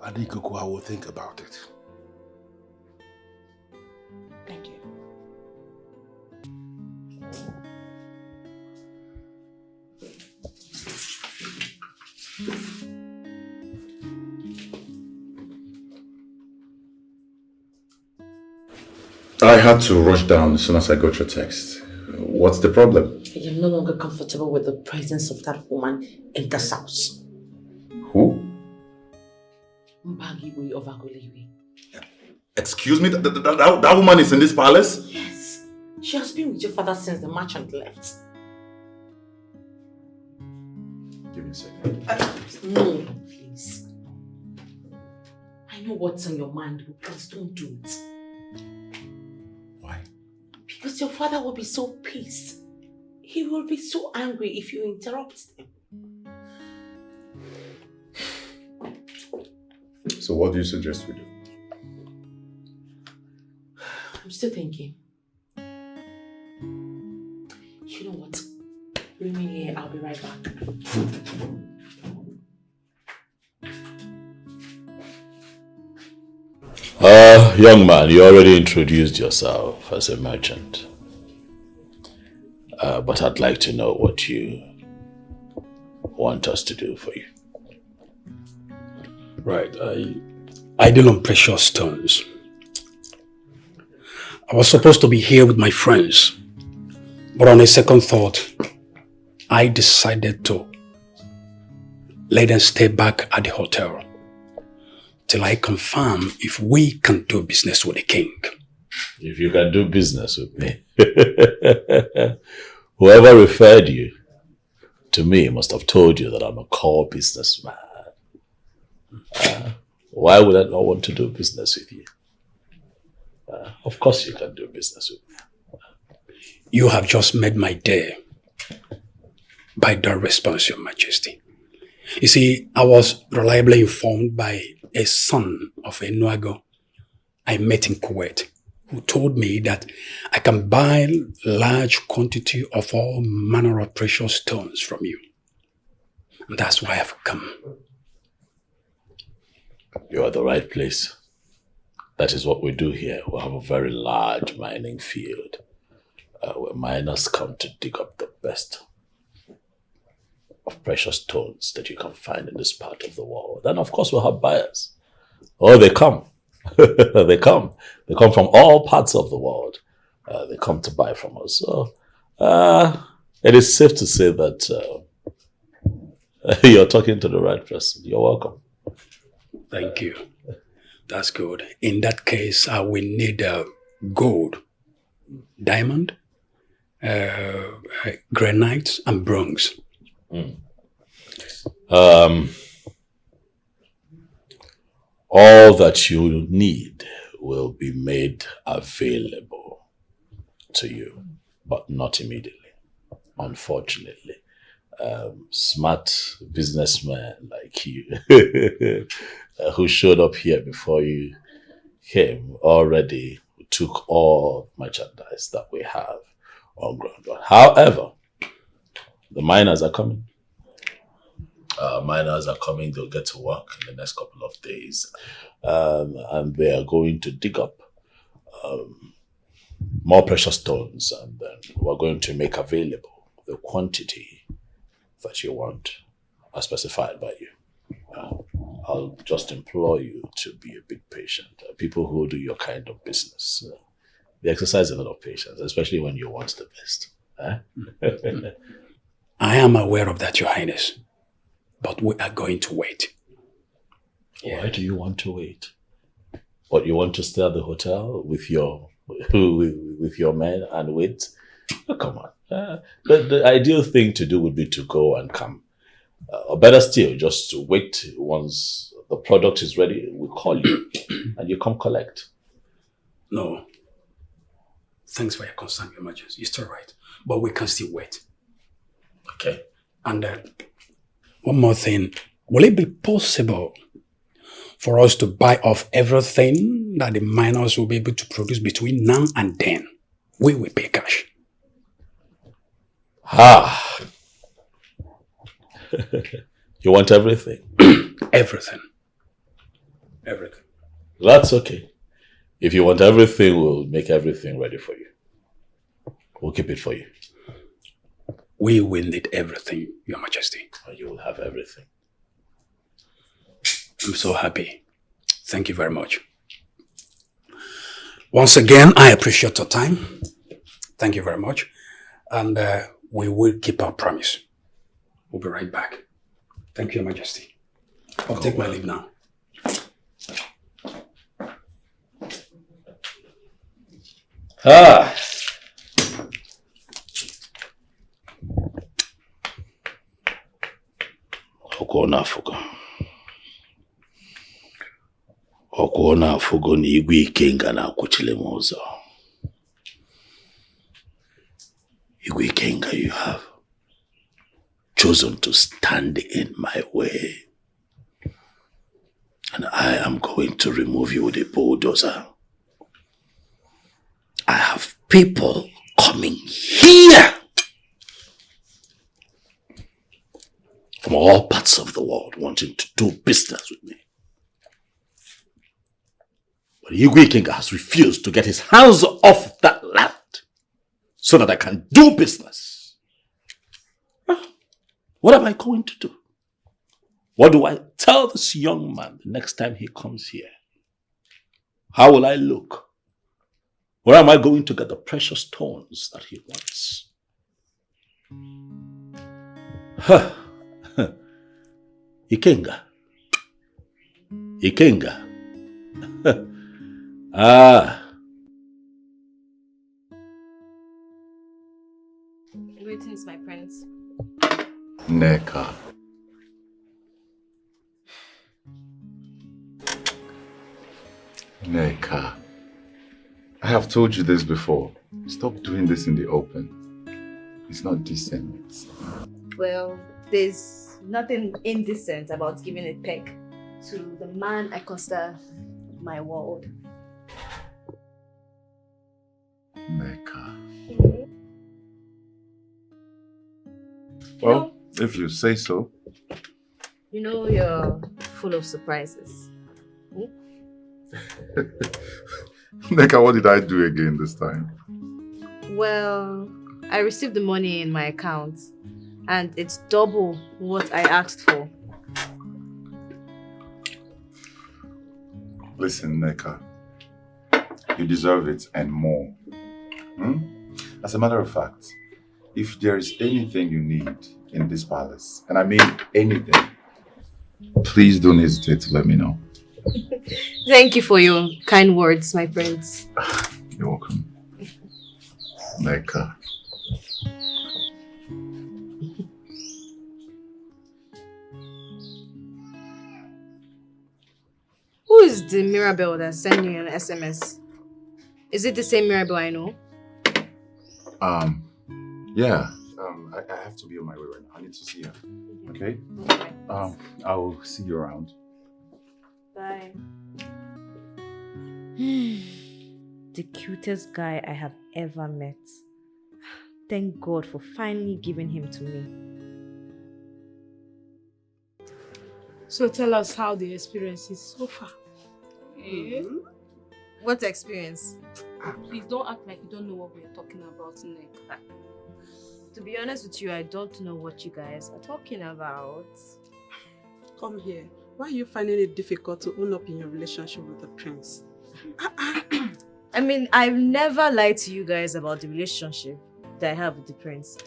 C: Adikuku, I will think about it.
B: Thank you.
L: I had to rush down as soon as I got your text. What's the problem?
A: Your no longer comfortable with the presence of that woman in this house.
C: Who?
A: Mbagiwe of Aguliwe.
C: Excuse me? That woman is in this palace?
A: Yes. She has been with your father since the merchant left.
C: Give me a second.
A: No, please. I know what's on your mind, but please don't do it.
C: Why?
A: Because your father will be so pissed. He will be so angry if you interrupt him.
C: So what do you suggest we do?
A: I'm still thinking. You know what? Bring me here, I'll be right back.
D: Young man, you already introduced yourself as a merchant. But I'd like to know what you want us to do for you.
M: Right, I deal on precious stones. I was supposed to be here with my friends, but on a second thought, I decided to let them stay back at the hotel till I confirm if we can do business with the king.
D: If you can do business with me. Whoever referred you to me must have told you that I'm a core businessman. Why would I not want to do business with you? Of course you can do business with me.
M: You have just made my day by that response, Your Majesty. You see, I was reliably informed by a son of a Nuago I met in Kuwait, who told me that I can buy large quantity of all manner of precious stones from you. And that's why I've come.
D: You're at the right place. That is what we do here. We have a very large mining field where miners come to dig up the best of precious stones that you can find in this part of the world. Then, of course, we'll have buyers. Oh, they come. They come. They come from all parts of the world. They come to buy from us. So, it is safe to say that you're talking to the right person. You're welcome.
M: Thank you. That's good. In that case, I will need gold, diamond, granite, and bronze.
D: All that you need will be made available to you, but not immediately, unfortunately. Smart businessmen like you who showed up here before you came already took all merchandise that we have on ground. However, the miners are coming. Miners are coming. They'll get to work in the next couple of days. And they are going to dig up more precious stones. And then we're going to make available the quantity that you want as specified by you. I'll just implore you to be a bit patient. People who do your kind of business, they exercise a lot of patience, especially when you want the best.
M: I am aware of that, Your Highness. But we are going to wait.
D: Why do you want to wait? What, you want to stay at the hotel with your men and wait? Oh, come on. The ideal thing to do would be to go and come. Or better still, just to wait once the product is ready. We call you and you come collect.
M: No. Thanks for your concern, Your Majesty. You're still right. But we can still wait.
D: Okay.
M: And one more thing. Will it be possible for us to buy off everything that the miners will be able to produce between now and then? We will pay cash.
D: You want everything?
M: Everything. Everything.
D: That's okay. If you want everything, we'll make everything ready for you. We'll keep it for you.
M: We will need everything, Your Majesty.
D: You will have everything.
M: I'm so happy. Thank you very much. Once again, I appreciate your time. Thank you very much. And we will keep our promise. We'll be right back. Thank you, Your Majesty. I'll take my leave now.
D: Ah. Ọkwọ na-afụgo na igwe Ikenga na-akwụchile m ụzọ. Igwe Ikenga, you have chosen to stand in my way. And I am going to remove you with a bulldozer. I have people coming here from all parts of the world wanting to do business with me. But Igwe Ikenga has refused to get his hands off that land so that I can do business. What am I going to do? What do I tell this young man the next time he comes here? How will I look? Where am I going to get the precious stones that he wants? Ikenga. Ikenga.
R: Greetings, my prince.
L: Neka. Neka. I have told you this before. Stop doing this in the open. It's not decent.
R: Well, there's nothing indecent about giving a peck to the man I consider my world.
L: Neka. Well, if you say so.
R: You know you're full of surprises.
L: Neka, what did I do again this time?
R: Well, I received the money in my account and it's double what I asked for.
L: Listen, Neka. You deserve it and more. As a matter of fact, if there is anything you need in this palace, and I mean anything, please don't hesitate to let me know.
R: Thank you for your kind words, my prince.
L: You're welcome. Neka.
R: Who is the Mirabelle that sent you an SMS? Is it the same Mirabelle I know?
L: Yeah. I have to be on my way right now. I need to see her. Okay? I will see you around.
R: Bye. The cutest guy I have ever met. Thank God for finally giving him to me.
S: So tell us how the experience is so far.
R: What experience?
T: Please don't act like you don't know what we're talking about, Nick.
R: To be honest with you, I don't know what you guys are talking about.
S: Come here. Why are you finding it difficult to own up in your relationship with the prince?
R: I mean, I've never lied to you guys about the relationship that I have with the prince.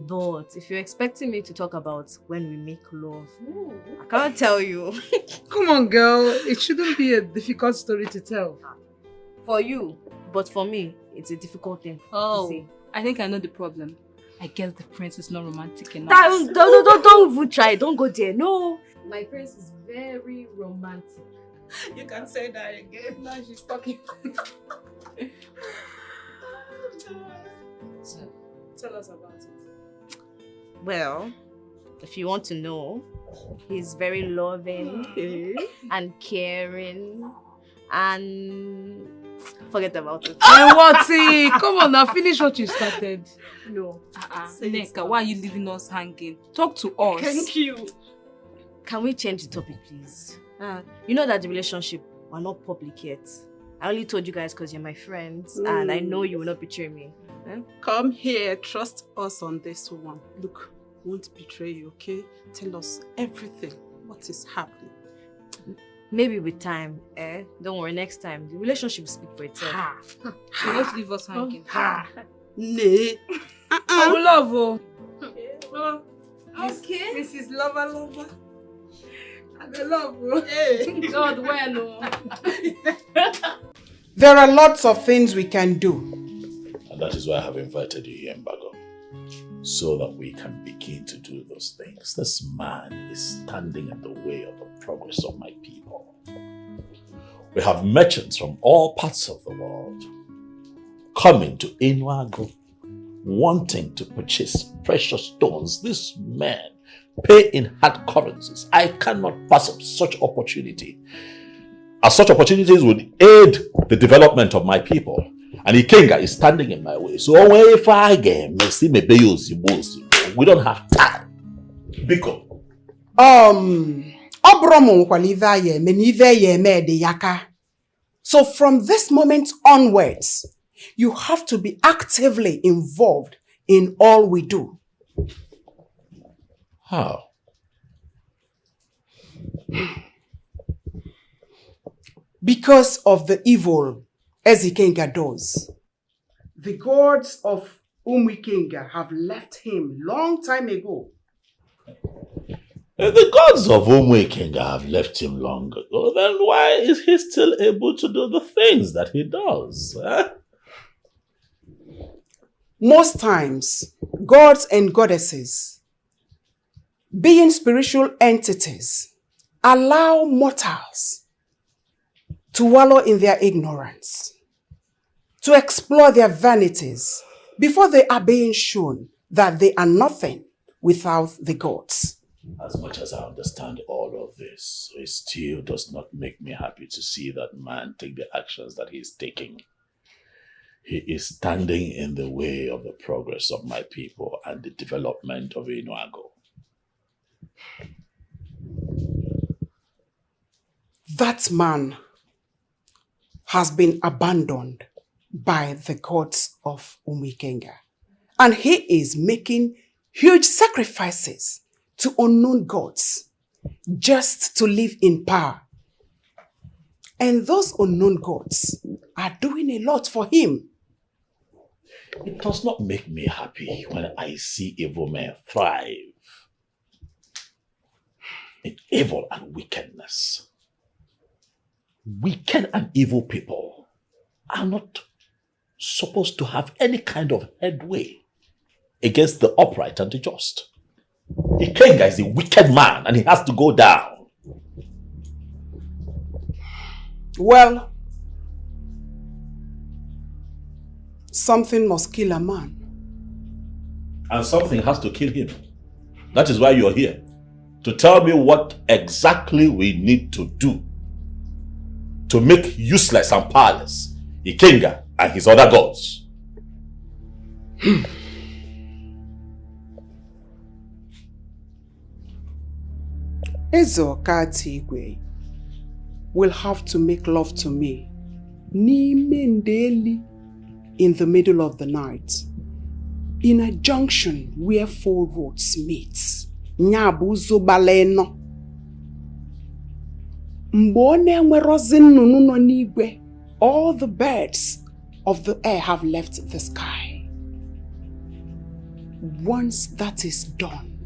R: But if you're expecting me to talk about when we make love, I can't tell you.
S: Come on, girl. It shouldn't be a difficult story to tell.
R: For you, but for me, it's a difficult thing to say.
T: I think I know the problem. I guess the prince is not romantic enough.
R: Don't even try. Don't go there. No. My prince is very romantic.
S: You can say that again. Now she's talking. So, tell us about it.
R: Well, if you want to know, he's very loving and caring and forget about it.
S: And what? Come on now, finish what you started.
R: No.
T: Neka, why are you leaving us hanging? Talk to us.
R: Thank you. Can we change the topic, please? You know that the relationship, we're not public yet. I only told you guys because you're my friends and I know you will not betray me.
S: Come here, trust us on this one. Look, we won't betray you, okay? Tell us everything. What is happening?
R: Maybe with time, Don't worry, next time. The relationship will speak for itself.
T: You won't leave us hanging.
S: Nay. Love.
E: Okay. Mrs. Lover. And the love, bro. Hey.
T: God, when? No.
N: There are lots of things we can do.
D: And that is why I have invited you here, Mbago. So that we can begin to do those things. This man is standing in the way of the progress of my people. We have merchants from all parts of the world coming to Enuago, wanting to purchase precious stones. These men pay in hard currencies. I cannot pass up such opportunity, as such opportunities would aid the development of my people. And Ikenga is standing in my way. So if I get we don't have time. Biko.
N: So from this moment onwards, you have to be actively involved in all we do.
D: How?
N: Because of the evil Ezikenga does. The gods of Umuikenga have left him long time ago.
D: The gods of Umuikenga have left him long ago. Then why is he still able to do the things that he does?
N: Most times, gods and goddesses, being spiritual entities, allow mortals to wallow in their ignorance, to explore their vanities before they are being shown that they are nothing without the gods.
D: As much as I understand all of this, it still does not make me happy to see that man take the actions that he is taking. He is standing in the way of the progress of my people and the development of Enuago.
N: That man has been abandoned by the gods of Umuikenga. And he is making huge sacrifices to unknown gods just to live in power. And those unknown gods are doing a lot for him.
D: It does not make me happy when I see evil men thrive in evil and wickedness. Wicked and evil people are not supposed to have any kind of headway against the upright and the just. Ikenga is a wicked man and he has to go down.
N: Well, something must kill a man.
D: And something has to kill him. That is why you're here. To tell me what exactly we need to do to make useless and powerless Ikenga and his other gods.
N: Ezokatigwe will have to make love to me Nimendeli in the middle of the night in a junction where 4 roads meet. Nyabuzo baleno. Mbone nwerozin nununo nigwe. All the birds of the air have left the sky. Once that is done,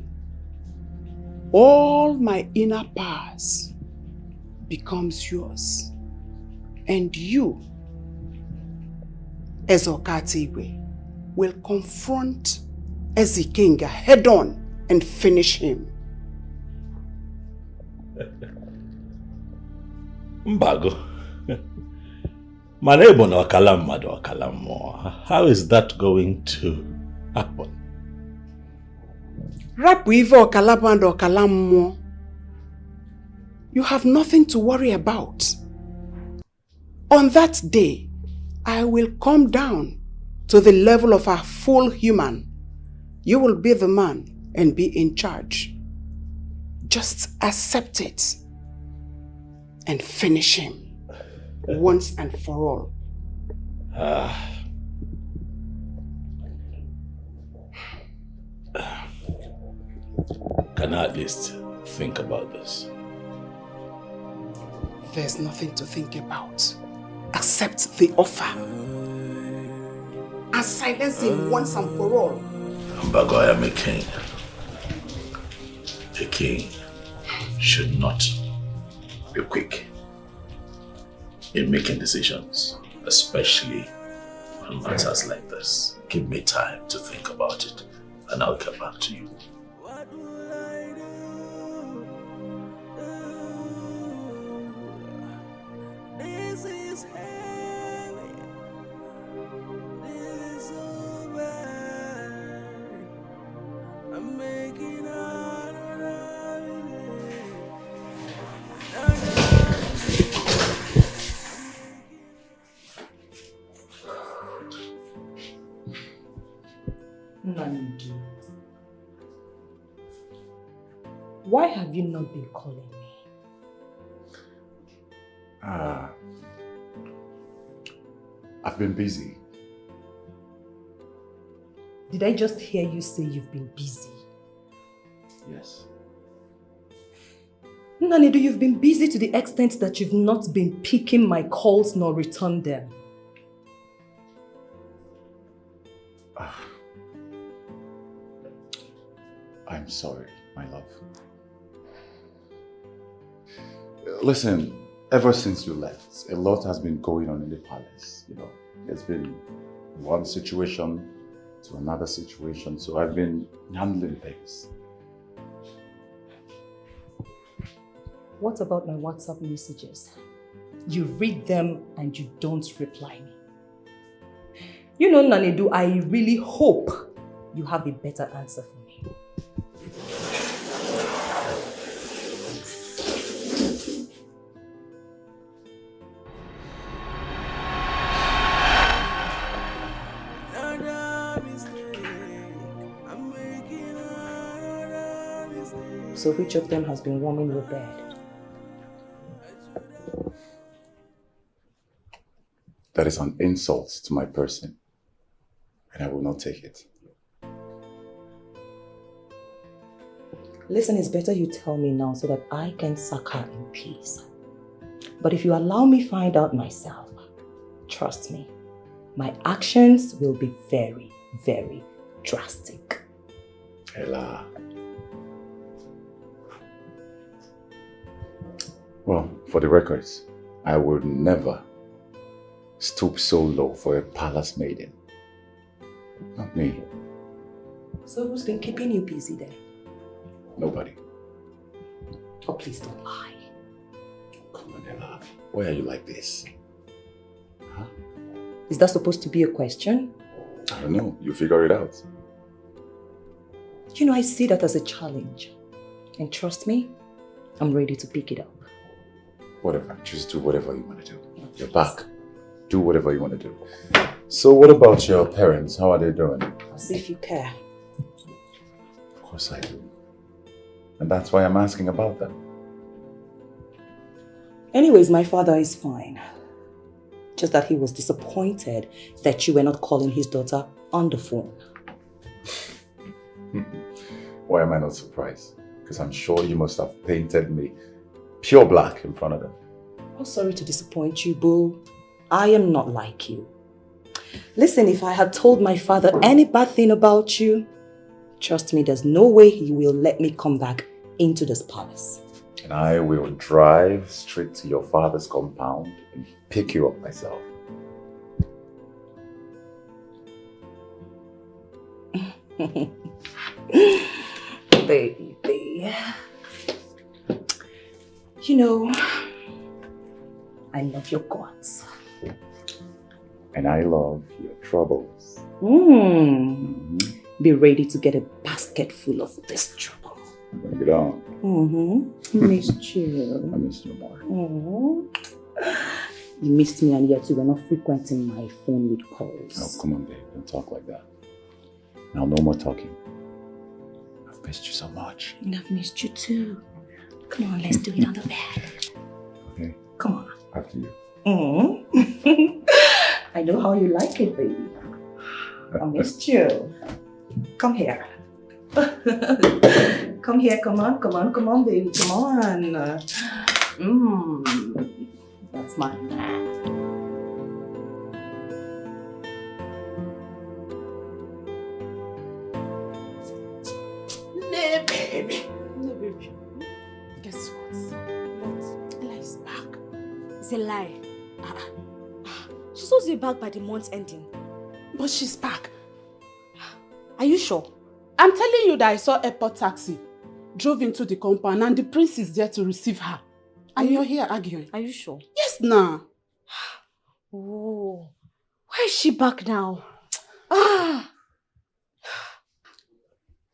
N: all my inner powers becomes yours. And you, Ezokatigwe, will confront Ezikenga head on and finish him.
D: Mbago. Manebo no akalam mado akalam mo. How is that going to happen?
N: Rapu ivo okalabando okalam mo. You have nothing to worry about. On that day, I will come down to the level of a full human. You will be the man and be in charge. Just accept it and finish him once and for all.
D: Can I at least think about this?
N: There's nothing to think about. Accept the offer and silence him once and for all.
D: Mbago, I am a king. A king should not be quick in making decisions, especially on matters like this. Give me time to think about it, and I'll come back to you.
F: This is heavy. This is so bad. I'm making out of everything.
K: Nandi, why have you not been calling me?
L: I've been busy.
K: Did I just hear you say you've been busy?
L: Yes.
K: Nanidu, you've been busy to the extent that you've not been picking my calls nor returned them.
L: I'm sorry, my love. Listen, ever since you left, a lot has been going on in the palace, you know. There's been one situation to another situation, so I've been handling things.
K: What about my WhatsApp messages? You read them and you don't reply me. You know, Nanidu, I really hope you have a better answer for me. So which of them has been warming your bed?
L: That is an insult to my person, and I will not take it.
K: Listen, it's better you tell me now so that I can suck her in peace. But if you allow me find out myself, trust me, my actions will be very, very drastic.
L: Ella. Well, for the records, I would never stoop so low for a palace maiden. Not me.
K: So who's been keeping you busy then?
L: Nobody.
K: Oh, please don't lie.
L: Come on, Ella. Why are you like this? Huh?
K: Is that supposed to be a question?
L: I don't know. You figure it out.
K: You know, I see that as a challenge. And trust me, I'm ready to pick it up.
L: Whatever. Just do whatever you want to do. You're back. Do whatever you want to do. So what about your parents? How are they doing?
K: As if you care.
L: Of course I do. And that's why I'm asking about them.
K: Anyways, my father is fine. Just that he was disappointed that you were not calling his daughter on the phone.
L: Why am I not surprised? Because I'm sure you must have painted me pure black in front of them.
K: I'm sorry to disappoint you, boo. I am not like you. Listen, if I had told my father any bad thing about you, trust me, there's no way he will let me come back into this palace.
L: And I will drive straight to your father's compound and pick you up myself.
K: Baby. You know, I love your guts.
L: And I love your troubles.
K: Be ready to get a basket full of this trouble.
L: Bring it on.
K: Missed you.
L: I missed you more.
K: You missed me, and yet you were not frequenting my phone with calls.
L: Oh, come on, babe. Don't talk like that. Now, no more talking. I've missed you so much.
K: And I've missed you too. Come on, let's do it on the bed.
L: Okay.
K: Come on.
L: After you.
K: I know how you like it, baby. I missed you. Come here. Come here, come on, baby, come on. That's my man.
S: No, baby. No, baby.
R: a lie. She's supposed to be back by the month's ending.
S: But she's back.
R: Are you sure?
S: I'm telling you that I saw airport taxi, drove into the compound, and the prince is there to receive her. And you're here arguing.
R: Are you sure?
S: Yes, nah.
R: Oh, why is she back now?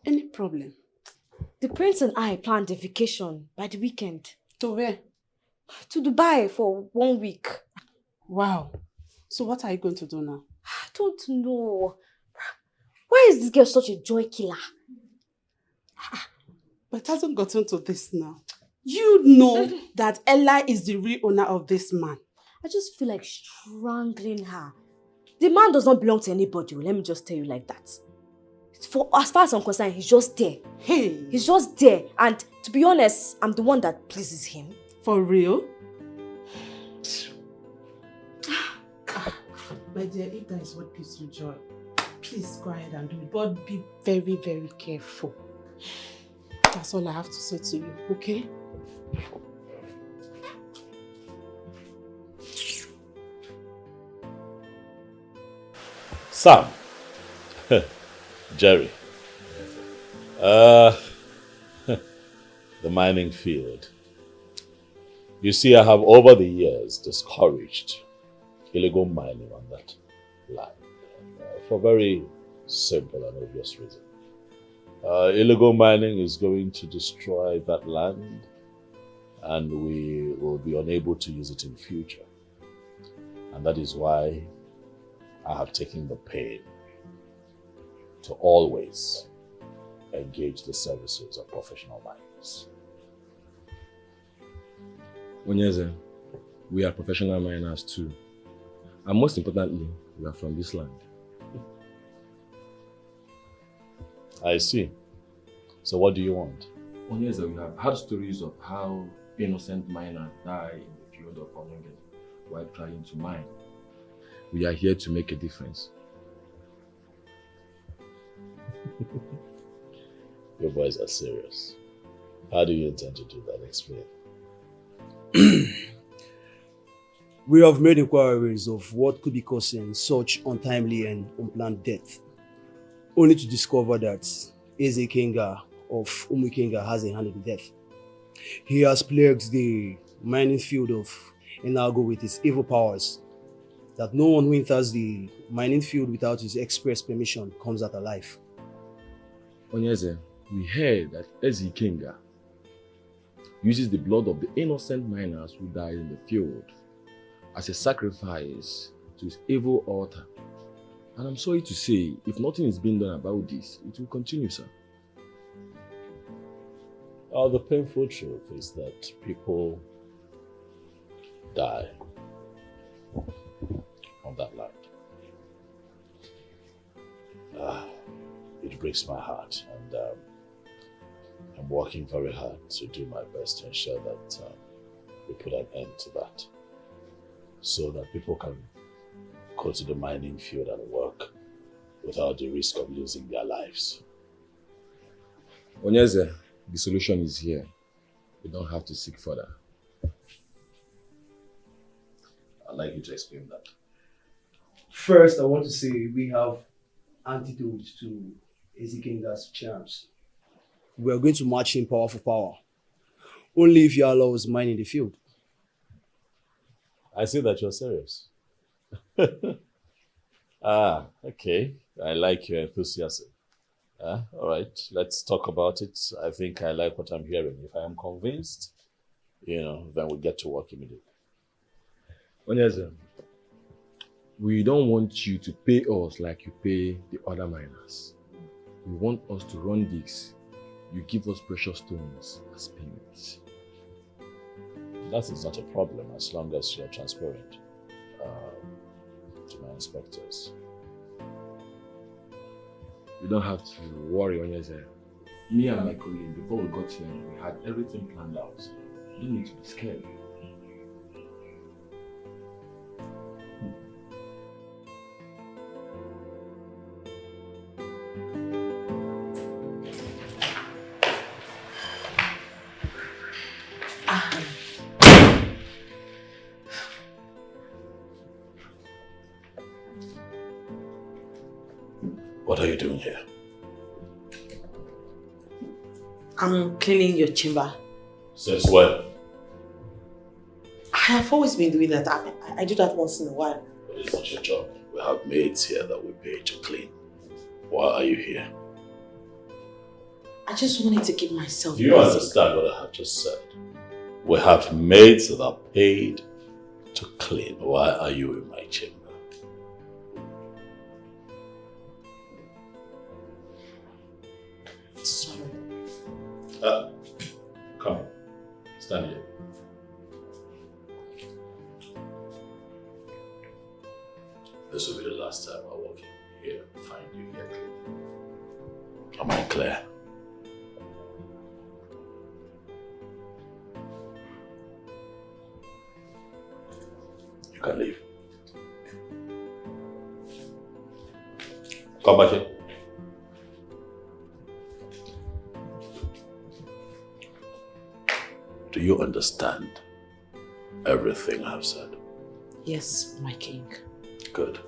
S: Any problem?
R: The prince and I planned a vacation by the weekend.
S: To where?
R: To Dubai for 1 week.
S: Wow. So what are you going to do now?
R: I don't know. Why is this girl such a joy killer?
S: But it hasn't gotten to this now. You know that Ella is the real owner of this man.
R: I just feel like strangling her. The man does not belong to anybody. Let me just tell you like that. As far as I'm concerned, he's just there.
S: Hey.
R: He's just there. And to be honest, I'm the one that pleases him.
S: For real? My dear, if that is what gives you joy, please go ahead and do it. But be very, very careful. That's all I have to say to you, okay?
D: Sam. Jerry. The mining field. You see, I have over the years discouraged illegal mining on that land for very simple and obvious reason. Illegal mining is going to destroy that land and we will be unable to use it in future. And that is why I have taken the pain to always engage the services of professional miners.
H: Onyeze, we are professional miners too. And most importantly, we are from this land.
D: I see. So what do you want?
H: Onyeze, we have heard stories of how innocent miners die in the field of Onyenge while trying to mine. We are here to make a difference.
D: You boys are serious. How do you intend to do that? Explain.
V: We have made inquiries of what could be causing such untimely and unplanned death, only to discover that Eze Kenga of Umukenga has a hand in death. He has plagued the mining field of Enago with his evil powers, that no one who enters the mining field without his express permission comes out alive.
H: Onyeze, we heard that Eze Kenga uses the blood of the innocent miners who died in the field as a sacrifice to his evil altar. And I'm sorry to say, if nothing is being done about this, it will continue, sir.
D: The painful truth is that people die on that land. It breaks my heart, and I'm working very hard to do my best to ensure that we put an end to that, so that people can go to the mining field and work without the risk of losing their lives.
H: Onyeze, the solution is here. We don't have to seek further.
D: I'd like you to explain that.
V: First, I want to say we have antidotes to Eze Kenga's charms. We are going to match him power for power, only if you allow us mining the field.
D: I see that you're serious. Okay. I like your enthusiasm. All right, let's talk about it. I think I like what I'm hearing. If I am convinced, then we'll get to work immediately.
H: Onyeze, we don't want you to pay us like you pay the other miners. We want us to run digs. You give us precious stones as payments.
D: That is not a problem as long as you're transparent to my inspectors.
H: You don't have to worry, Onyeze. Me and my colleague, before we got here, we had everything planned out. You don't need to be scared.
D: What are you doing here?
A: I'm cleaning your chamber.
D: Since when?
A: I have always been doing that. I do that once in a while.
D: But it's not your job. We have maids here that we pay to clean. Why are you here?
A: I just wanted to keep myself
D: Do you
A: busy.
D: understand what I have just said? We have maids that are paid to clean. Why are you in my chamber?
A: Sorry.
D: Come on. Stand here. This will be the last time I walk in here and find you here cleaning. Am I clear? You can leave. Come back here. Do you understand everything I've said?
A: Yes, my king.
D: Good.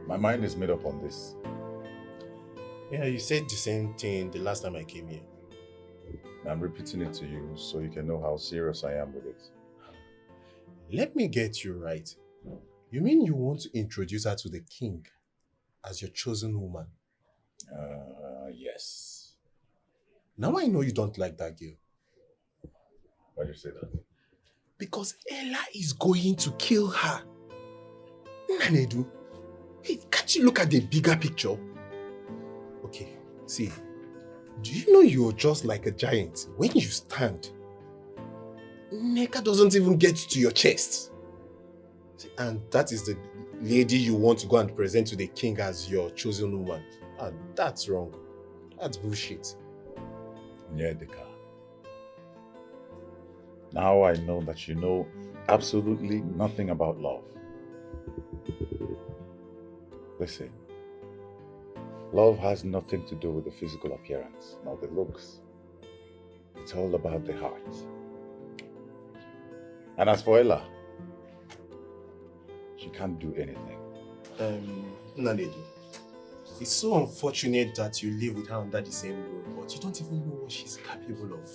L: My mind is made up on this.
Q: Yeah, you said the same thing the last time I came here.
L: I'm repeating it to you so you can know how serious I am with it.
Q: Let me get you right. You mean you want to introduce her to the king as your chosen woman?
L: Yes.
Q: Now I know you don't like that girl.
L: Why do you say that?
Q: Because Ella is going to kill her. Nanedu, hey, can't you look at the bigger picture? Okay, see, do you know you're just like a giant? When you stand, Neka doesn't even get to your chest. And that is the lady you want to go and present to the king as your chosen woman. And that's wrong. That's bullshit.
L: Yeah, Deka. Now I know that you know absolutely nothing about love. Listen, love has nothing to do with the physical appearance, nor the looks. It's all about the heart. And as for Ella, she can't do anything.
Q: Nanedu, it's so unfortunate that you live with her under the same roof, but you don't even know what she's capable of.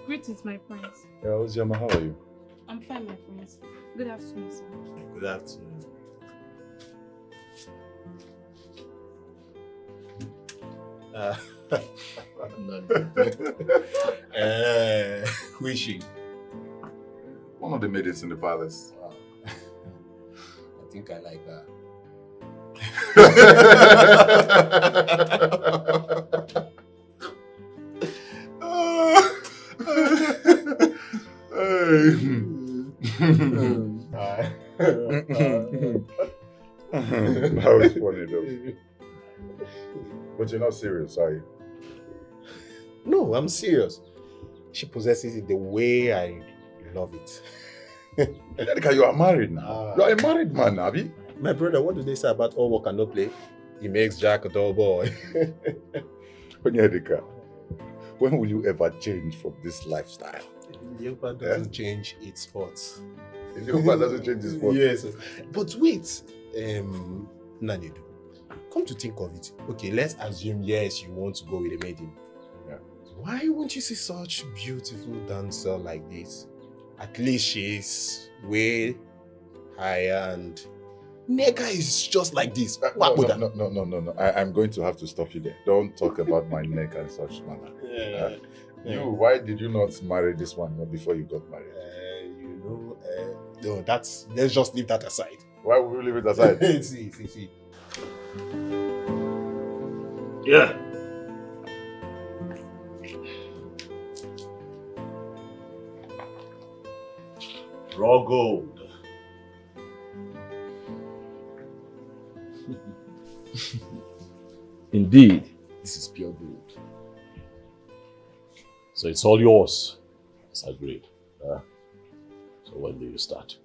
T: Greetings, my friends.
L: Yeah, Oziama, how are you?
T: I'm fine, my friends. Good afternoon, sir.
Q: Good afternoon. Who is she?
L: One of the maidens in the palace.
Q: I think I like her.
L: That was funny though. But you're not serious, are you?
Q: No, I'm serious. She possesses it the way I love it.
L: Because you are married now. You are a married man, Abi.
Q: My brother, what do they say about all work and no play? He makes Jack a dull boy.
L: Onyedika, when will you ever change from this lifestyle?
Q: Leopard doesn't change its spots.
L: Leopard doesn't change its spots?
Q: Yes. But wait, Nanedu, come to think of it. Okay, let's assume, yes, you want to go with a maiden.
L: Yeah.
Q: Why won't you see such beautiful dancer like this? At least she's way higher and Neka is just like this.
L: No. I'm going to have to stop you there. Don't talk about my neck and such manner.
Q: Yeah.
L: Why did you not marry this one before you got married?
Q: You No, let's just leave that aside.
L: Why would we leave it aside?
Q: see.
L: Yeah. Raw gold.
H: Indeed, this is pure gold.
D: So it's all yours, as agreed. So when do you start?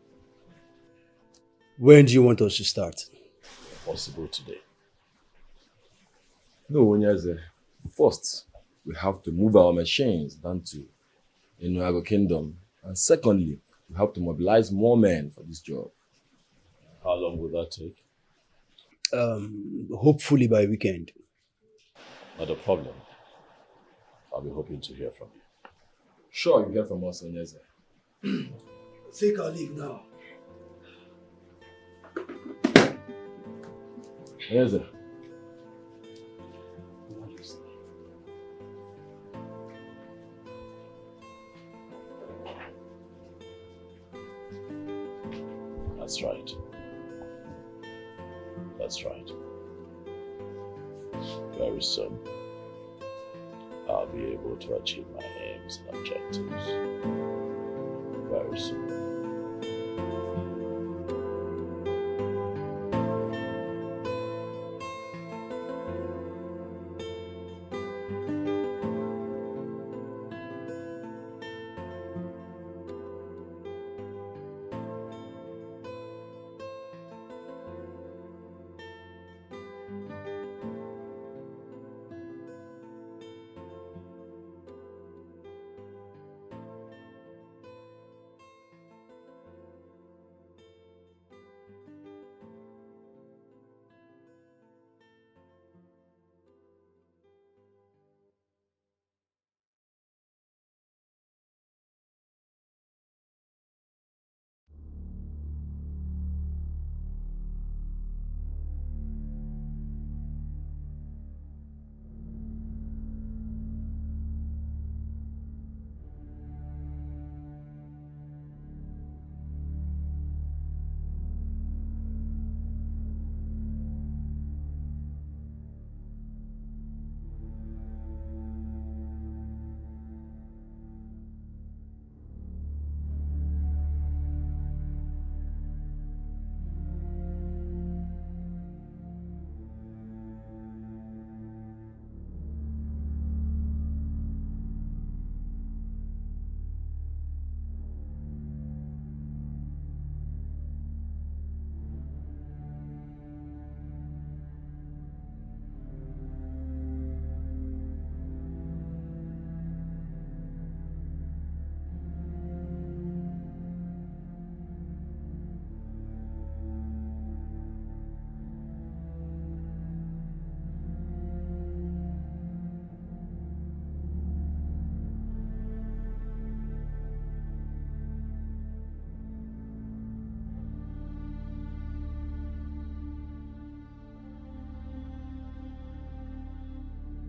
V: When do you want us to start?
D: If possible today.
H: No, Onyaze. First, we have to move our machines down to Enuago Kingdom. And secondly, we have to mobilize more men for this job.
D: How long will that take?
V: Hopefully by weekend.
D: Not a problem. I'll be hoping to hear from you.
H: Sure, you hear from us, Onyaze.
V: Take our leave now.
H: Onyaze.
D: That's right. That's right. Very soon, I'll be able to achieve my aims and objectives. Very soon.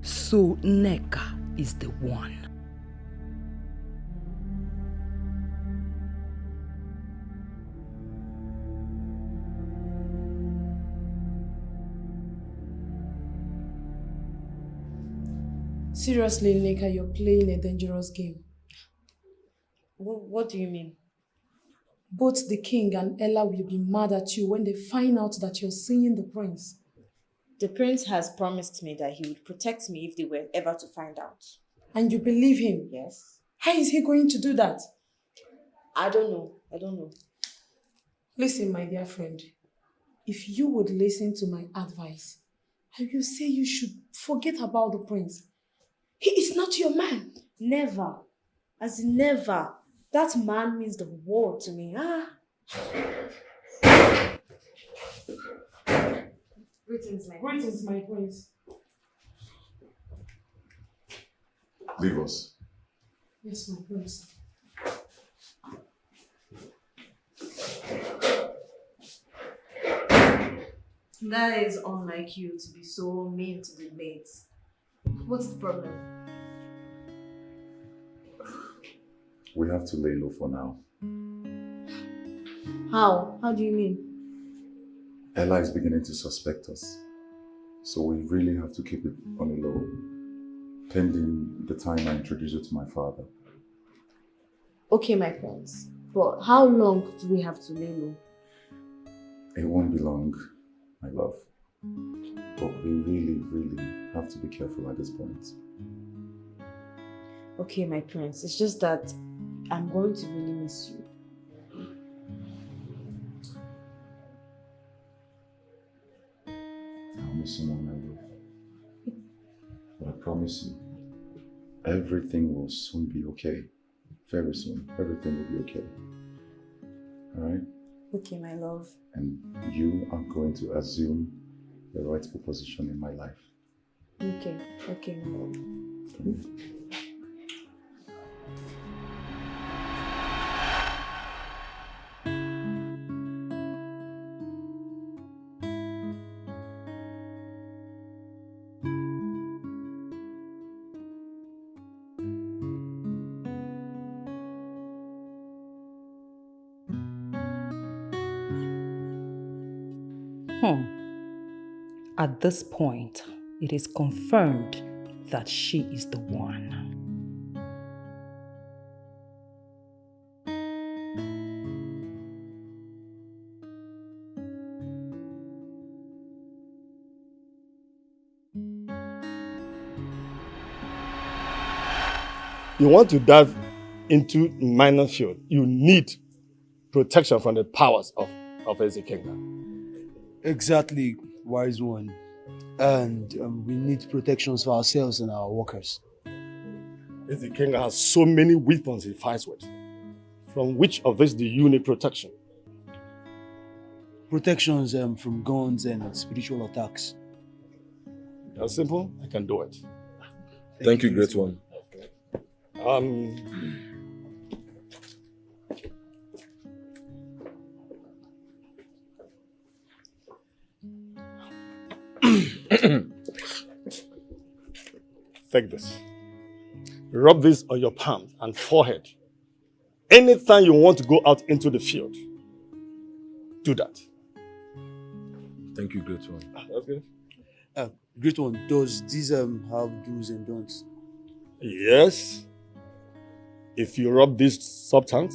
K: So Nneka is the one.
E: Seriously, Nneka, you're playing a dangerous game.
R: What do you mean?
E: Both the king and Ella will be mad at you when they find out that you're seeing the prince.
R: The prince has promised me that he would protect me if they were ever to find out.
E: And you believe him?
R: Yes.
E: How is he going to do that?
R: I don't know.
E: Listen, my dear friend. If you would listen to my advice, I will say you should forget about the prince. He is not your man.
R: Never. As in never. That man means the world to me. Greetings,
E: my prince.
L: Leave us.
E: Yes, my prince.
R: That is unlike you to be so mean to the maids. What's the problem?
L: We have to lay low for now.
R: How? How do you mean?
L: Ella is beginning to suspect us. So we really have to keep it on the low, pending the time I introduce you to my father.
R: Okay, my friends. But how long do we have to lay low?
L: It won't be long, my love. But we really have to be careful at this point.
R: Okay, my prince. It's just that I'm going to really miss you.
L: I'll miss you more, my love. But I promise you, everything will soon be okay. Very soon, everything will be okay. Alright?
R: Okay, my love.
L: And you are going to assume the rightful position in my life.
R: Okay, my love.
J: At this point, it is confirmed that she is the one.
U: You want to dive into minor field, you need protection from the powers of Ezekiel.
V: Exactly, wise one. And we need protections for ourselves and our workers.
U: Ezekiel has so many weapons he fights with. From which of these do you need protection?
V: Protections from guns and spiritual attacks.
U: That's simple, I can do it.
H: Thank you, great one.
U: Take this. Rub this on your palm and forehead. Anytime you want to go out into the field, do that.
H: Thank you, great one.
U: That's good.
V: Great one, does this have do's and don'ts?
U: Yes. If you rub this substance,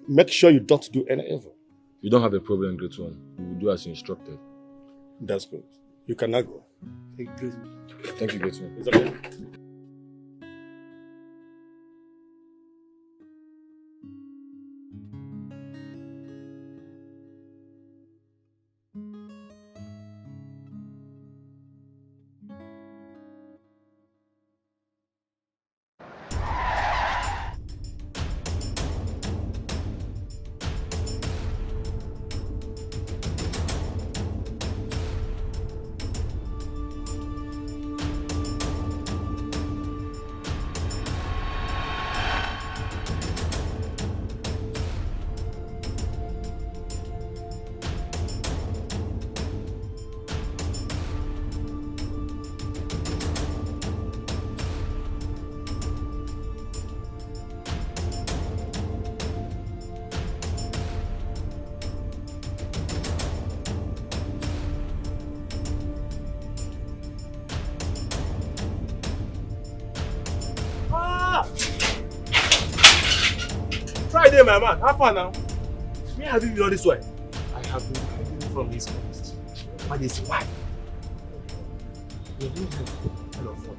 U: make sure you don't do any evil.
H: You don't have a problem, great one. We will do as you instructed.
U: That's good. You can now go.
V: Thank you.
H: Thank you, great one.
U: It's okay.
P: Friday, my man. How far now?
Q: Me, have you been all this way? I have been hiding from his coast. What is why? You don't have kind of fun.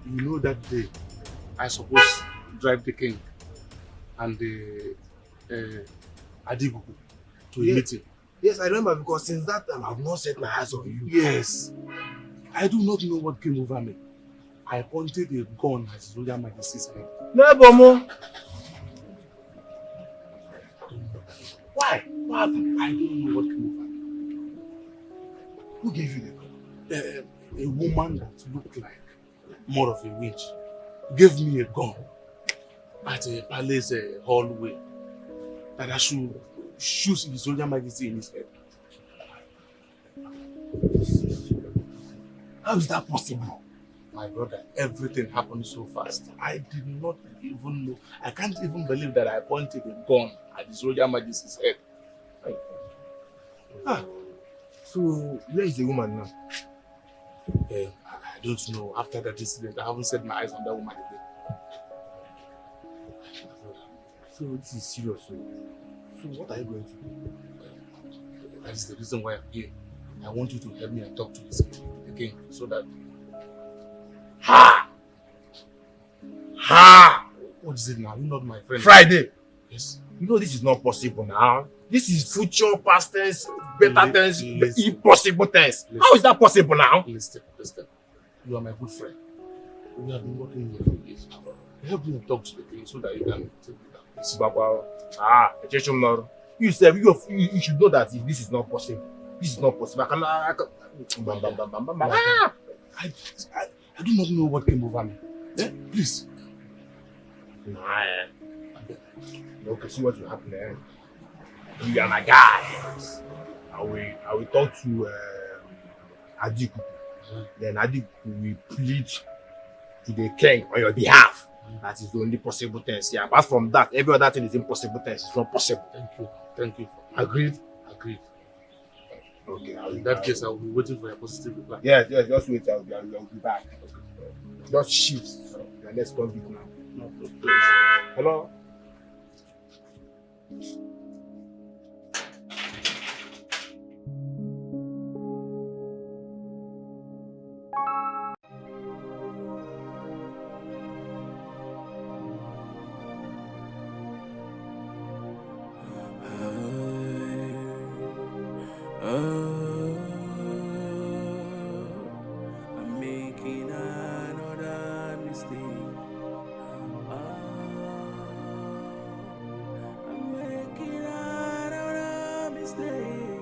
Q: You know that day I supposed to drive the king and the Adigu to a meeting.
W: Yes, I remember because since that time I have not set my eyes on you.
Q: Yes. I do not know what came over me. I pointed a gun at His Royal Majesty's head.
P: Never more.
Q: Why? What happened? I don't know what came over me. Who gave you the gun? A woman that looked like more of a witch gave me a gun at a palace hallway that I should shoot His Royal Majesty in his head.
W: How is that possible?
Q: My brother, everything happened so fast.
C: I did not even know. I can't even believe that I pointed a gun at His Royal Majesty's head.
Q: So where is the woman now? I don't know. After that incident, I haven't set my eyes on that woman again. So this is serious. So what are you going to do? That is the reason why I'm here. I want you to help me and talk to the king so that... What is it now? You're not my friend.
C: Friday!
Q: Yes.
C: You know this is not possible now. This is future, past tense, better tense, impossible tense. How is that possible now?
Q: Listen. You are my good friend. We have been working here for years. Help me talk to the king so that you can take it down.
C: You said you should know that if this is not possible. This is not possible. I do not know what came over me. Please. Okay, see what will happen there. You are my guy. I will talk to Adiku. Then Adiku will plead to the king on your behalf. That is the only possible thing. Yeah, apart from that, every other thing is impossible thing. It's not possible.
Q: Thank you.
C: Agreed?
Q: Okay, in that case, I will be waiting for a positive reply.
C: Yes, just wait. I'll be back. Just shift. So, let's come back now. Hello?
F: I'm making another mistake. I'm making another mistake.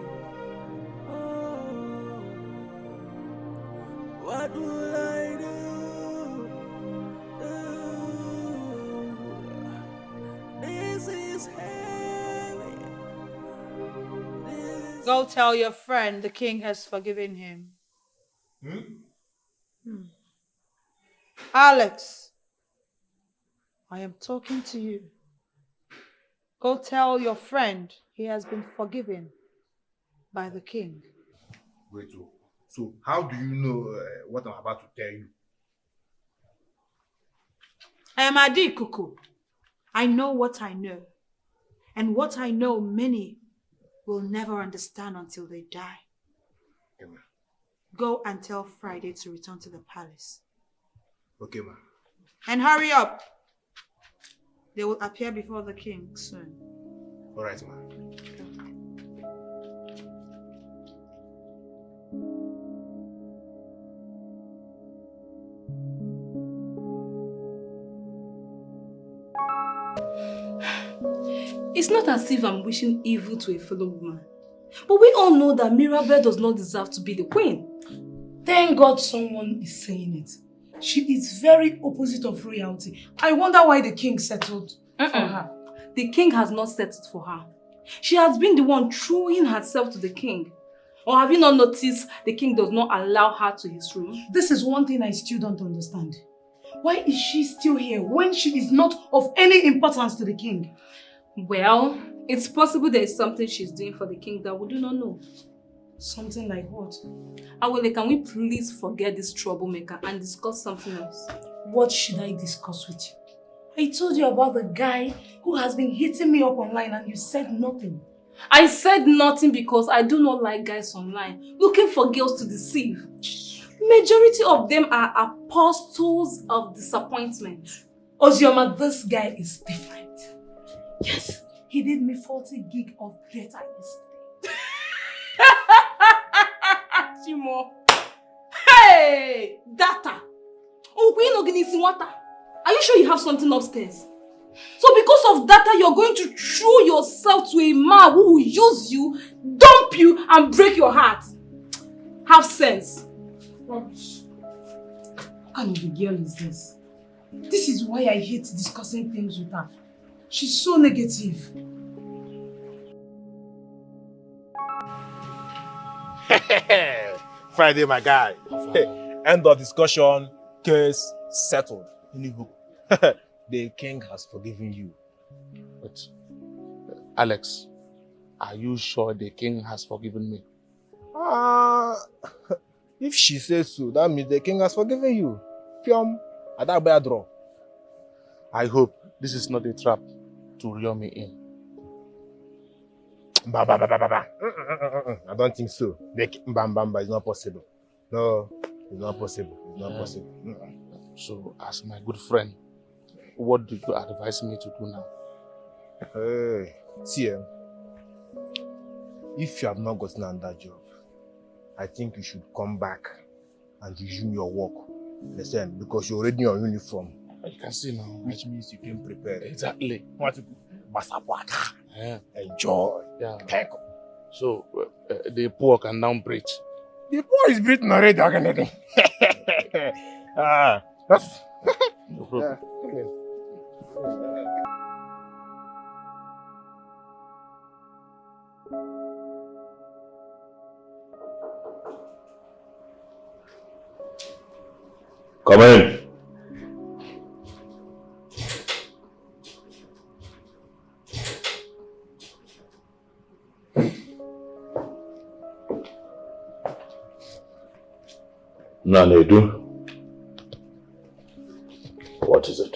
F: What will I do? This is heavy.
B: Go tell your friend the king has forgiven him. Alex, I am talking to you. Go tell your friend he has been forgiven by the king.
C: Wait, so how do you know what I'm about to tell you?
B: I am Adi Kuku. I know what I know. And what I know many will never understand until they die.
C: Amen.
B: Go and tell Friday to return to the palace.
C: Okay, ma.
B: And hurry up. They will appear before the king soon.
C: All right, ma.
T: It's not as if I'm wishing evil to a fellow woman. But we all know that Mirabel does not deserve to be the queen.
E: Thank God someone is saying it. She is very opposite of royalty. I wonder why the king settled for her.
T: The king has not settled for her. She has been the one throwing herself to the king. Or have you not noticed the king does not allow her to his room?
E: This is one thing I still don't understand. Why is she still here when she is not of any importance to the king?
T: Well, it's possible there is something she's doing for the king that we do not know.
E: Something like what?
T: Awele, can we please forget this troublemaker and discuss something else?
E: What should I discuss with you? I told you about the guy who has been hitting me up online and you said nothing.
T: I said nothing because I do not like guys online looking for girls to deceive. Majority of them are apostles of disappointment.
E: Ozioma, this guy is different. Yes, he did me 40 gig of data yesterday.
T: Chimo. Hey! Data! Are you sure you have something upstairs? So because of data, you're going to throw yourself to a man who will use you, dump you, and break your heart. Have sense.
E: Rubbish. What kind of a girl is this? This is why I hate discussing things with her. She's so negative.
C: Friday, my guy. End of discussion.
P: case settled. Anywho, the king has forgiven you.
G: But, Alex, are you sure the king has forgiven me?
P: If she says so, that means the king has forgiven you. Pium, Adabaya draw.
G: I hope this is not a trap to reel me in.
P: Ba. I don't think so. Bam, it's not possible. No, it's not possible. It's not possible.
G: So, as my good friend, what do you advise me to do now?
P: Hey, see, if you have not gotten another job, I think you should come back and resume your work. Listen, because you're already in your uniform.
G: You can see now.
P: Which means you came prepared.
G: Exactly.
P: Yeah. Enjoy.
G: Yeah.
P: Thank you.
G: So, the poor can now breathe.
P: The poor is breathing already. That's...
G: No problem.
D: Come in. Nanedu, what is it?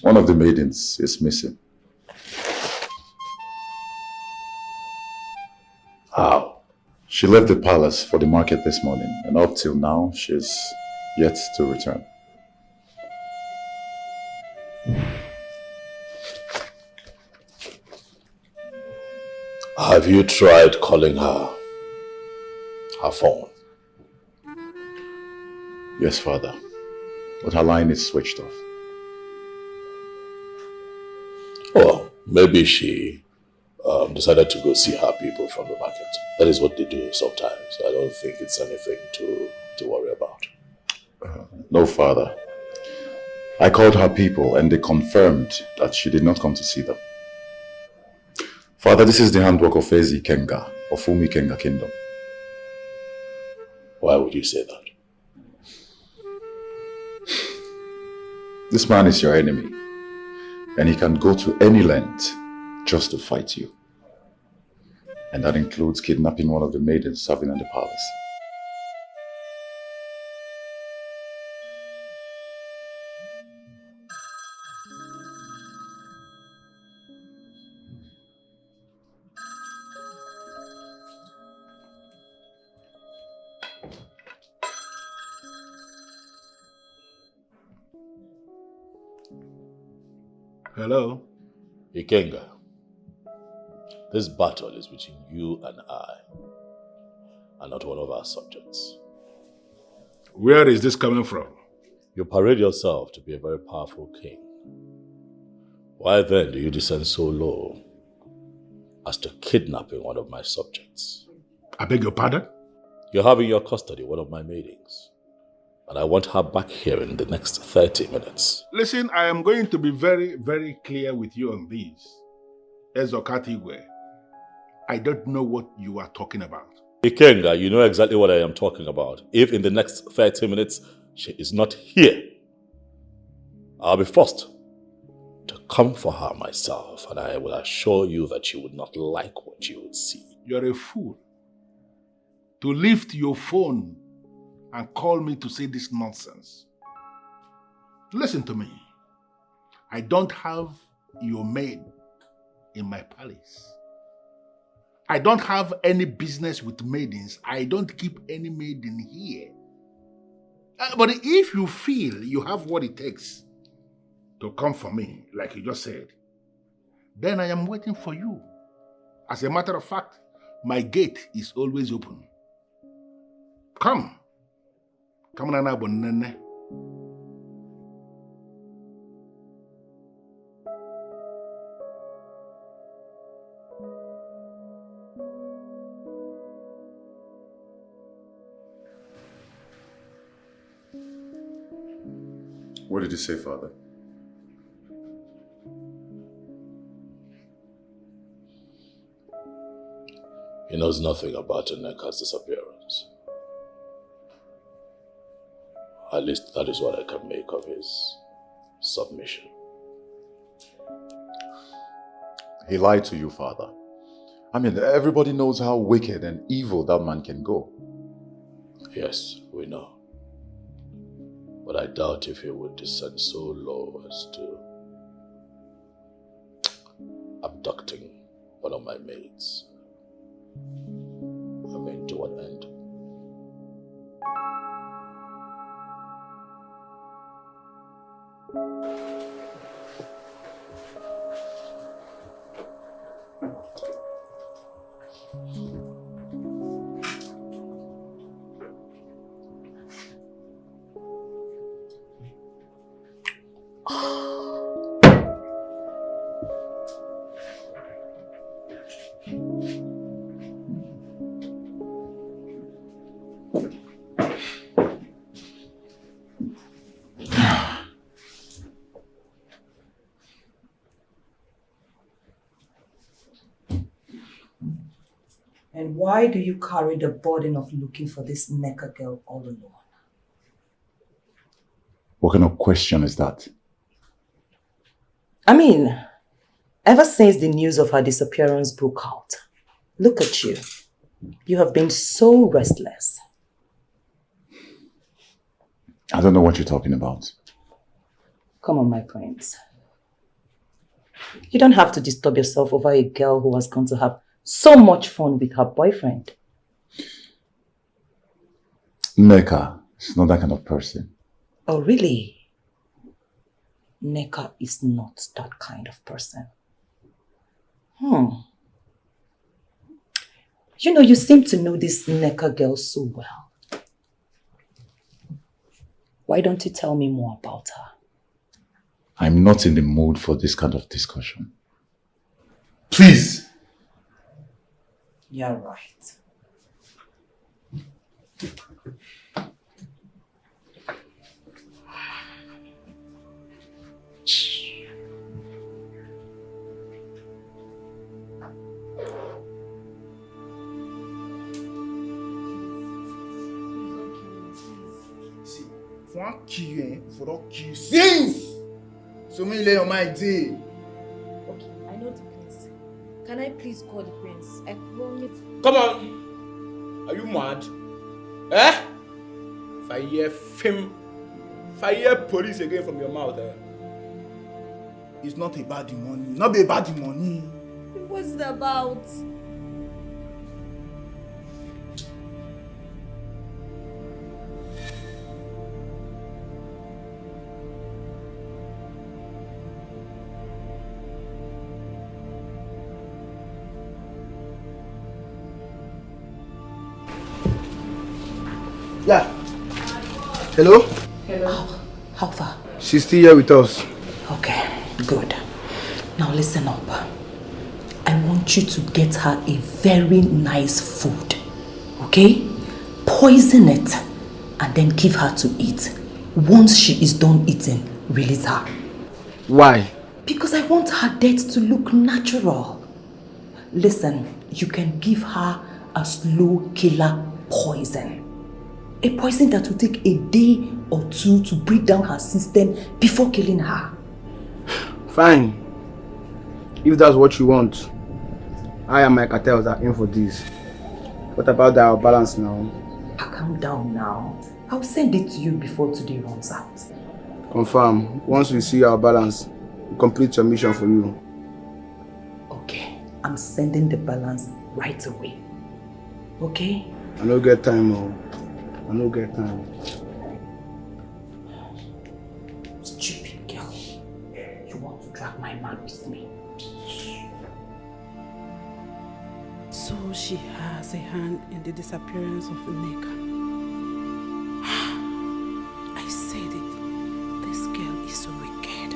L: One of the maidens is missing.
D: How?
L: She left the palace for the market this morning, and up till now, she's yet to return.
D: Have you tried calling her phone?
L: Yes, Father, but her line is switched off.
D: Well, maybe she decided to go see her people from the market. That is what they do sometimes. I don't think it's anything to worry about.
L: No, Father. I called her people and they confirmed that she did not come to see them. Father, this is the handwork of Ezi Kenga, of Umi Kenga Kingdom.
D: Why would you say that?
L: This man is your enemy, and he can go to any length just to fight you. And that includes kidnapping one of the maidens serving in the palace.
C: Hello?
D: Ikenga, this battle is between you and I, and not one of our subjects.
C: Where is this coming from?
D: You parade yourself to be a very powerful king. Why then do you descend so low as to kidnapping one of my subjects?
C: I beg your pardon?
D: You have in your custody one of my maidens, and I want her back here in the next 30 minutes.
C: Listen, I am going to be very, very clear with you on this. Ezokatigwe, I don't know what you are talking about.
D: Ikenga, you know exactly what I am talking about. If in the next 30 minutes she is not here, I'll be forced to come for her myself, and I will assure you that you would not like what you would see.
C: You're a fool. To lift your phone and call me to say this nonsense. Listen to me. I don't have your maid in my palace. I don't have any business with maidens. I don't keep any maiden here. But if you feel you have what it takes to come for me, like you just said, then I am waiting for you. As a matter of fact, my gate is always open. Come. Come on, Nana.
L: What did you say, Father?
D: He knows nothing about Nneka's disappearance. At least that is what I can make of his submission.
L: He lied to you, Father. I mean, everybody knows how wicked and evil that man can go.
D: Yes, we know. But I doubt if he would descend so low as to abducting one of my maids. I mean, to what end?
J: And why do you carry the burden of looking for this Neka girl all alone?
L: What kind of question is that?
K: I mean, ever since the news of her disappearance broke out, look at you. You have been so restless.
L: I don't know what you're talking about.
K: Come on, my prince. You don't have to disturb yourself over a girl who was going to have so much fun with her boyfriend.
L: Neka is not that kind of person.
K: Oh, really? Neka is not that kind of person. You know, you seem to know this Neka girl so well. Why don't you tell me more about her?
L: I'm not in the mood for this kind of discussion. Please!
J: You're right.
P: For don't kill you, for don't kill since. So me lay on my day.
R: Okay, I know the prince. Can I please call the prince? I promise.
I: Come on! Are you mad? Eh? If I hear film, if I hear police again from your mouth,
P: It's not about the money. Not be about the money.
R: What's it about?
P: Yeah. Hello?
K: Hello. How far?
P: She's still here with us.
K: Okay, good. Now listen up. I want you to get her a very nice food. Okay? Poison it and then give her to eat. Once she is done eating, release her.
P: Why?
K: Because I want her death to look natural. Listen, you can give her a slow killer poison. A poison that will take a day or two to break down her system before killing her.
P: Fine. If that's what you want, I and my cartels are in for this. What about our balance now?
K: Calm down now. I'll send it to you before today runs out.
P: Confirm. Once we see our balance, we complete your mission for you.
K: Okay, I'm sending the balance right away. Okay?
P: I don't get time, oh. I don't get time.
K: Stupid girl. You want to drag my man with me?
S: So she has a hand in the disappearance of Neka. I said it. This girl is so wicked.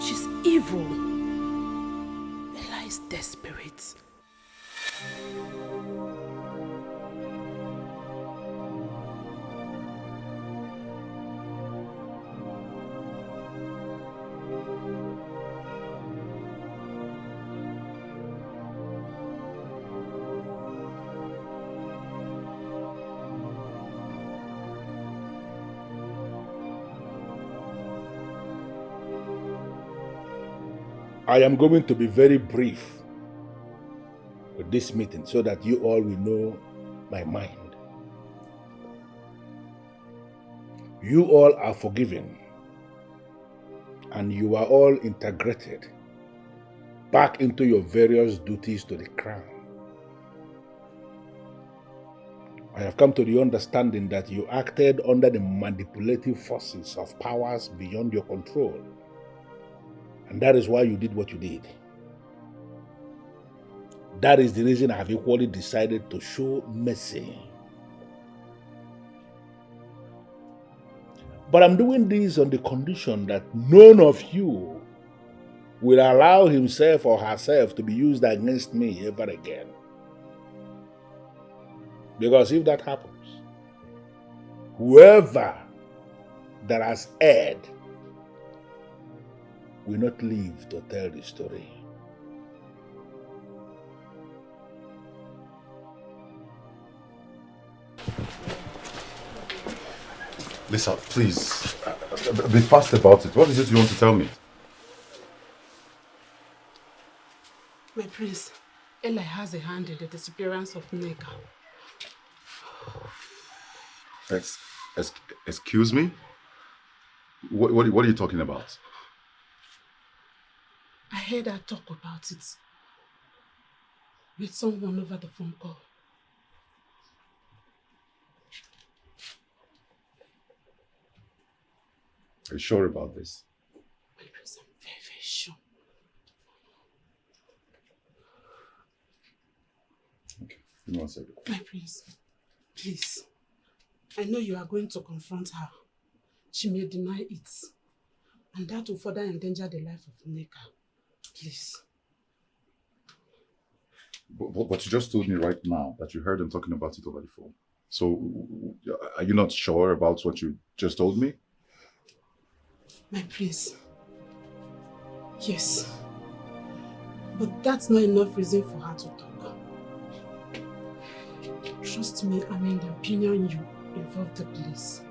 S: She's evil. Ella is desperate.
C: I am going to be very brief with this meeting so that you all will know my mind. You all are forgiven and you are all integrated back into your various duties to the crown. I have come to the understanding that you acted under the manipulative forces of powers beyond your control. And that is why you did what you did. That is the reason I have equally decided to show mercy. But I'm doing this on the condition that none of you will allow himself or herself to be used against me ever again. Because if that happens, whoever that has erred will not live to tell the story.
L: Lisa, please, be fast about it. What is it you want to tell me?
S: My prince, Eli has a hand in the disappearance of Nneka.
L: Excuse me? What are you talking about?
S: I heard her talk about it with someone over the phone call.
L: Are you sure about this?
S: My prince, I'm very, very sure.
L: Okay, give me 1 second.
S: My prince, please. I know you are going to confront her. She may deny it. And that will further endanger the life of Nneka. Please.
L: But you just told me right now that you heard them talking about it over the phone. So, are you not sure about what you just told me?
S: My prince. Yes. But that's not enough reason for her to talk. Trust me, I'm in the opinion you involve the police.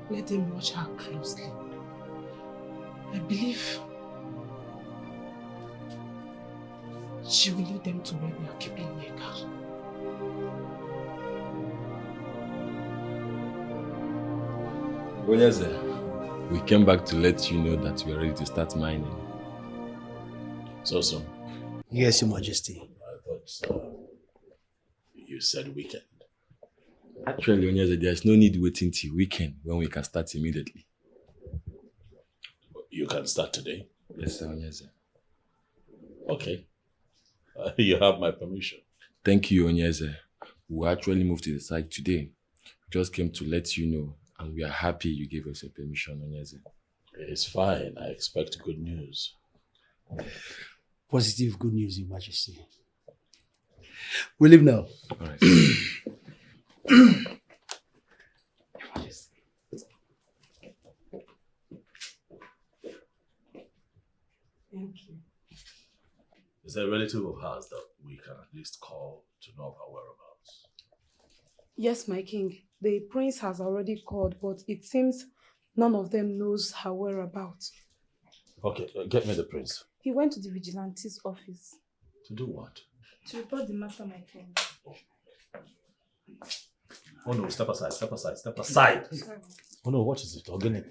S: Let them watch her closely. I believe she will lead them to where we are keeping Nneka.
H: Onyeze, we came back to let you know that we are ready to start mining.
D: So.
V: Yes, Your Majesty.
D: I thought you said weekend.
H: Actually, Onyeze, there's no need waiting till weekend when we can start immediately.
D: You can start today?
H: Yes, sir, Onyeze.
D: Okay. You have my permission.
H: Thank you, Onyeze. We actually moved to the site today. Just came to let you know, and we are happy you gave us your permission, Onyeze.
D: It's fine. I expect good news.
V: Positive good news, Your Majesty. We leave now.
H: All right.
S: Thank you.
D: Is there a relative of hers that we can at least call to know of her whereabouts?
E: Yes, my king. The prince has already called, but it seems none of them knows her whereabouts.
D: Okay, get me the prince.
E: He went to the vigilante's office.
D: To do what?
E: To report the matter, my king.
D: Oh no, step aside, step aside, step aside.
E: Sorry.
D: Oh no, what is it? Organic.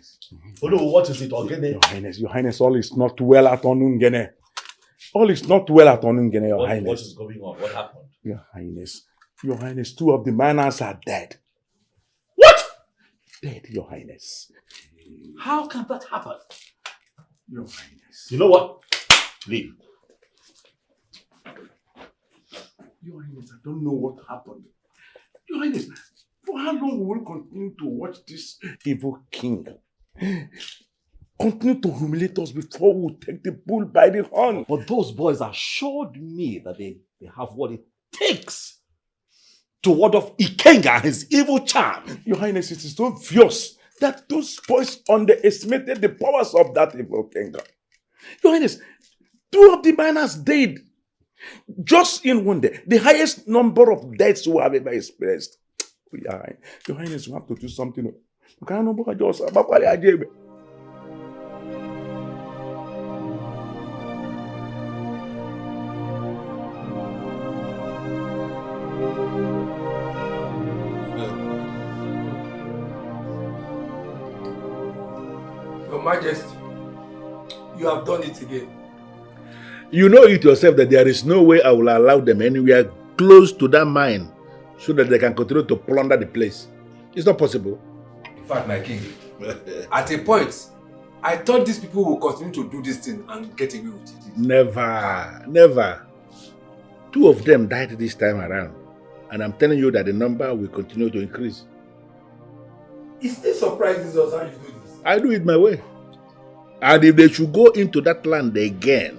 D: Oh no, what is it? Organic.
C: Your Highness, all is not well at Onungene. All is not well at Onungene, Your Highness.
D: What is going on? What happened?
C: Your Highness, 2 of the miners are dead.
D: What?
C: Dead, Your Highness.
D: How can that happen?
C: Your Highness.
D: You know what? Leave.
C: Your Highness, I don't know what happened. Your Highness, for how long will we continue to watch this evil king continue to humiliate us before we take the bull by the horn?
D: But those boys assured me that they have what it takes to ward off Ikenga and his evil charm.
C: Your Highness, it is obvious that those boys underestimated the powers of that evil king. Your Highness, 2 of the miners died. Just in one day, the highest number of deaths we have ever experienced. Your Highness, we have to do something.
W: Majesty, you have done it again.
C: You know it yourself that there is no way I will allow them anywhere close to that mine so that they can continue to plunder the place. It's not possible.
W: In fact, my king, at a point, I thought these people would continue to do this thing and get away with it.
C: Never, never. 2 of them died this time around. And I'm telling you that the number will continue to increase.
W: It still surprises us how you do this.
C: I do it my way. And if they should go into that land again,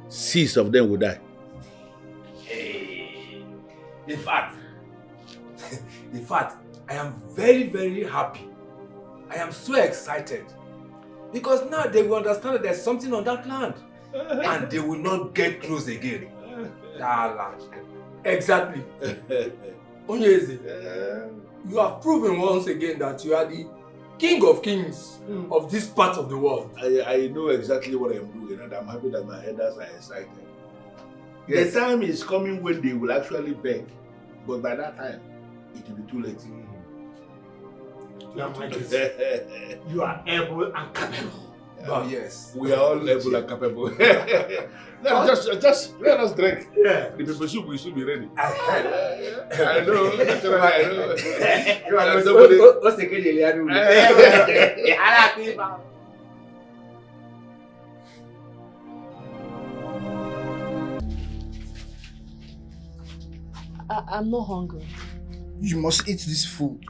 C: 6 of them will die.
W: Hey. In fact, I am very, very happy. I am so excited. Because now they will understand that there's something on that land. And they will not get close again. That land. Exactly. Onyeze, you have proven once again that you are the king of kings of this part of the world.
C: I know exactly what I'm doing, and I'm happy that my elders are excited.
W: Yes.
C: The time is coming when they will actually beg, but by that time, it will be too late.
W: Your Majesty, you are able and capable.
C: Oh yes, we are all able and capable. Now, just let us drink.
W: Yeah,
C: the pepper soup will soon be ready.
W: I
C: know.
W: You are
C: Somebody.
W: what's the case?
R: I'm not hungry.
P: You must eat this food.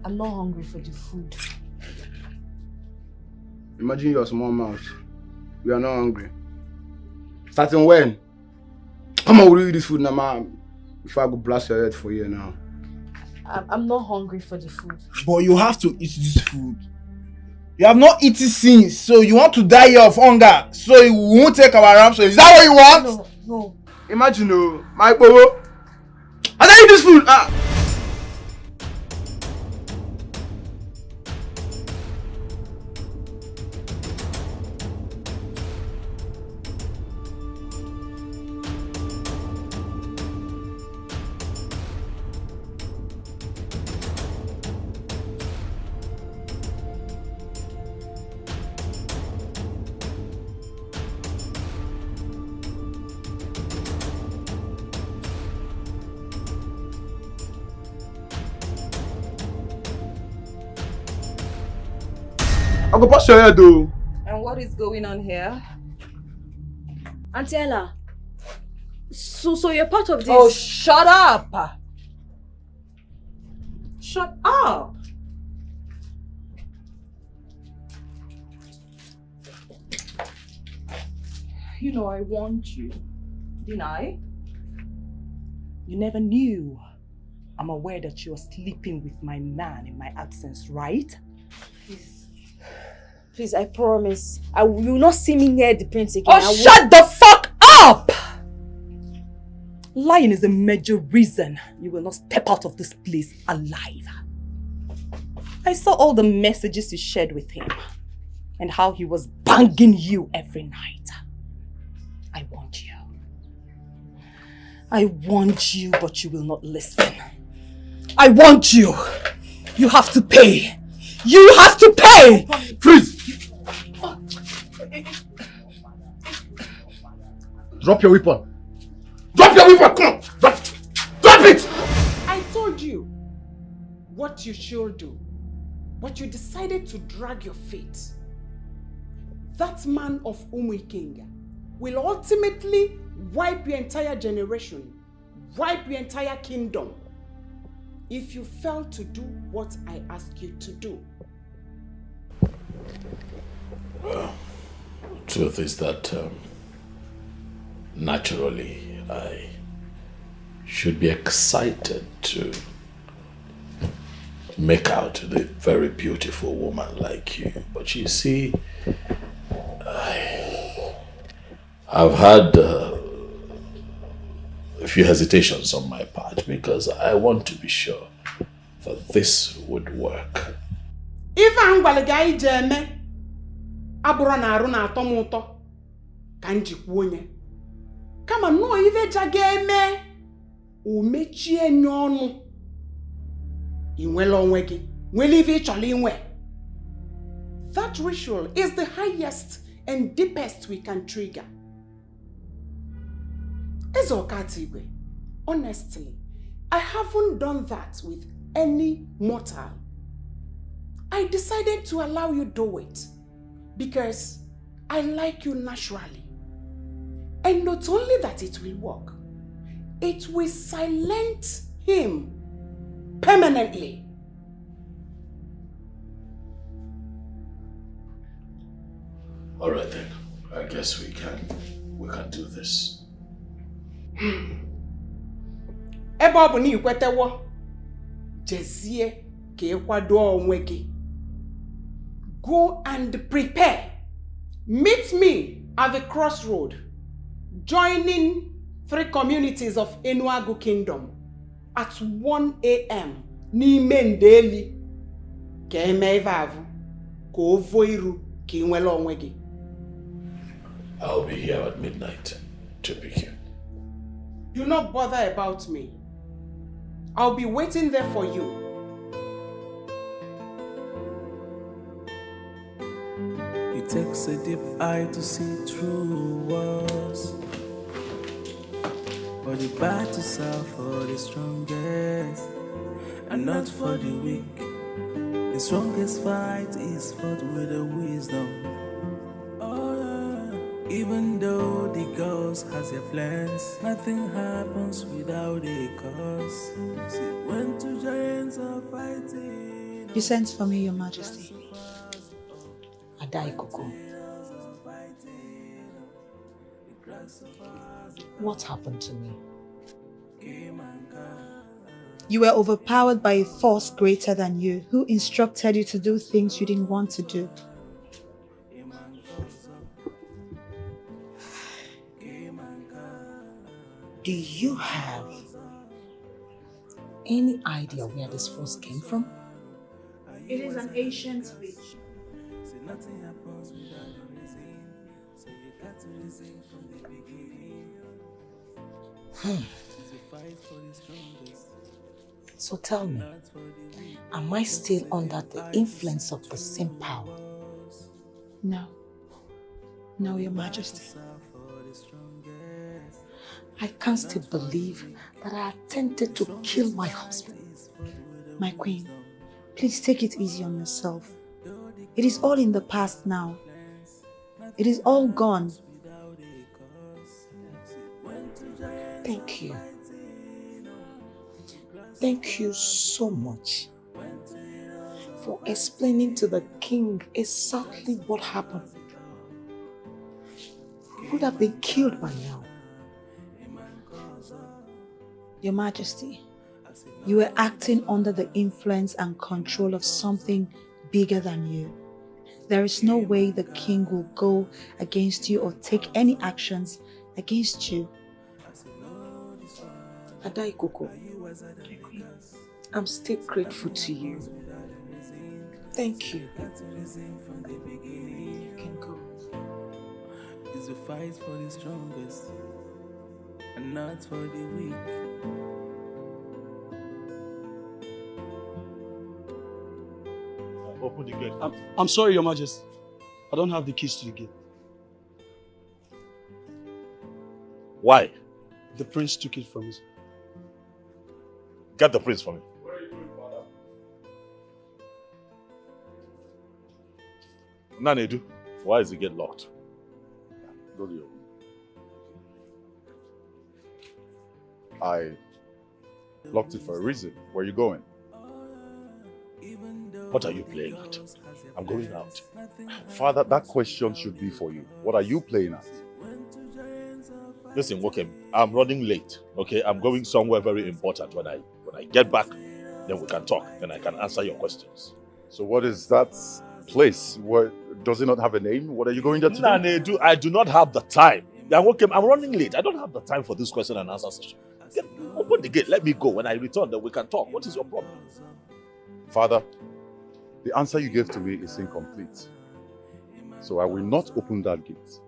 R: I'm not hungry for the food.
P: Imagine your small mouth. We are not hungry. Starting when? Come on, we'll eat this food now, man. Before I go blast your head for you now.
R: I'm not hungry for the food.
P: But you have to eat this food. You have not eaten since, so you want to die here of hunger, so you won't take our ransom. Is that what you want?
R: No.
P: Imagine, my bobo. I don't eat this food. I go pass your head though.
R: And what is going on here? Auntie Ella, so you're part of this?
J: Oh, shut up! Shut up! You know I warned you, didn't I? You never knew. I'm aware that you were sleeping with my man in my absence, right?
R: Please, I promise. You will not see me near the prince again.
J: Oh, shut the fuck up! Lying is a major reason you will not step out of this place alive. I saw all the messages you shared with him and how he was banging you every night. I want you. I want you, but you will not listen. I want you. You have to pay. You have to pay!
P: Freeze! Drop your weapon. Drop your weapon! Come on! Drop it!
S: I told you what you should do, but you decided to drag your feet. That man of Umuikenga will ultimately wipe your entire generation, wipe your entire kingdom, if you fail to do what I ask you to do.
D: Truth is that naturally I should be excited to make out with a very beautiful woman like you. But you see, I've had a few hesitations on my part because I want to be sure that this would work.
S: If I'm going to abụrụ na arụ na-atọ m ụtọ ka m jikwa onye kama nnọọ ife jaga eme o mechie nye ọnụ ị nwere onwe gị nwere ife ị chọrọ inwe That ritual is the highest and deepest we can trigger. Ezokatigwe, honestly, I haven't done that with any mortal. I decided to allow you do it because I like you naturally. And not only that it will work, it will silence him permanently.
D: All right then. I guess we can do this.
S: Ebe ọ bụ na ikwetewo, jezie ka ịkwado onwe gị. Go and prepare. Meet me at the crossroad, joining 3 communities of Enuagu Kingdom at 1 a.m. n'ime Ndeli. Ka eme ife avụ, ka ovo iru, ka inwele onwe gị.
D: I'll be here at midnight to pick you.
S: Do not bother about me. I'll be waiting there for you.
F: It takes a deep eye to see through walls, but the battles are for the strongest and not for the weak. The strongest fight is fought with the wisdom. Even though the ghost has their plans, nothing happens without a cause. See, when 2 giants are fighting.
B: You sent for me, Your Majesty.
K: Adai Koko. What happened to me?
B: You were overpowered by a force greater than you, who instructed you to do things you didn't want to do.
K: Do you have any idea where this force came from?
B: It is an ancient witch.
K: So tell me, am I still under the influence of the same power?
B: No. No, Your Majesty.
K: I can't still believe that I attempted to kill my husband.
B: My queen, please take it easy on yourself. It is all in the past now. It is all gone.
K: Thank you. Thank you so much for explaining to the king exactly what happened. He would have been killed by now.
B: Your Majesty, you were acting under the influence and control of something bigger than you. There is no way the king will go against you or take any actions against you.
K: Adai Koko, I'm still grateful to you. Thank you. You can go.
F: It's a fight for the strongest and not for the weak.
U: Open the gate. I'm sorry, Your Majesty. I don't have the keys to the gate.
D: Why?
U: The prince took it from me.
D: Get the prince for me.
U: What are you doing, Father?
D: Nanedu, why is the gate locked? Go to your room.
L: I locked it for a reason. Where are you going?
D: What are you playing at? I'm going out.
L: Father, that question should be for you. What are you playing at?
D: Listen, Wokem, I'm running late. Okay, I'm going somewhere very important. When I get back, then we can talk. Then I can answer your questions.
L: So what is that place? Does it not have a name? What are you going there to do?
D: Nanedu, I do not have the time. Wokem, I'm running late. I don't have the time for this question and answer session. Open the gate. Let me go. When I return, then we can talk. What is your problem?
L: Father, the answer you gave to me is incomplete. So I will not open that gate.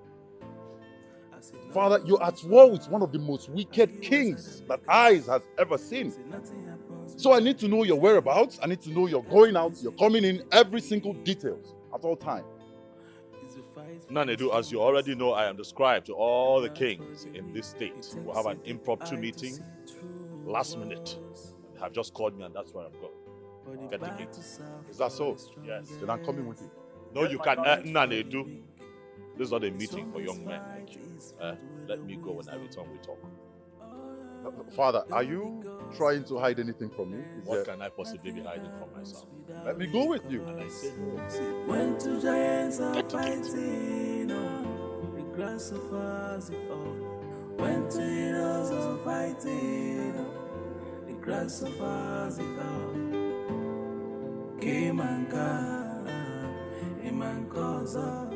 L: Father, you're at war with one of the most wicked kings that eyes has ever seen. So I need to know your whereabouts. I need to know you're going out, you're coming in, every single details at all times.
D: Nanedu, as you already know, I am the scribe to all the kings in this state. We'll have an impromptu meeting last minute. They have just called me and that's where I'm going. Get the king.
L: Is that so?
D: Yes.
L: Then I'm coming with you.
D: No, you can't. Nanedu, this is not a meeting for young men like you. Let me go. When I return, we talk.
L: Father, are you trying to hide anything from me?
D: What can I possibly be hiding from myself?
L: Let me go with you.
D: And I say no.
F: When two giants are fighting, the grass of us when two heroes are fighting, the grass of us came and got a man cause I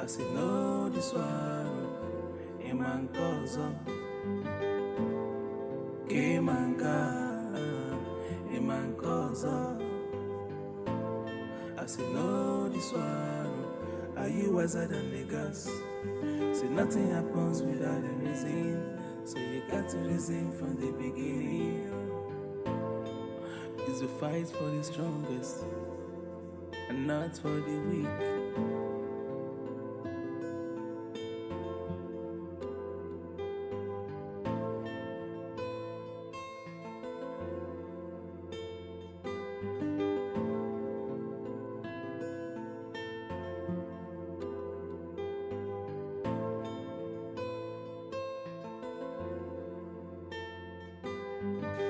F: say no, this one, a man cause came and got a man cause I say no, this one, are you wiser than the gas? Say nothing happens without a reason, so you got to reason from the beginning. It's a fight for the strongest and not for the weak.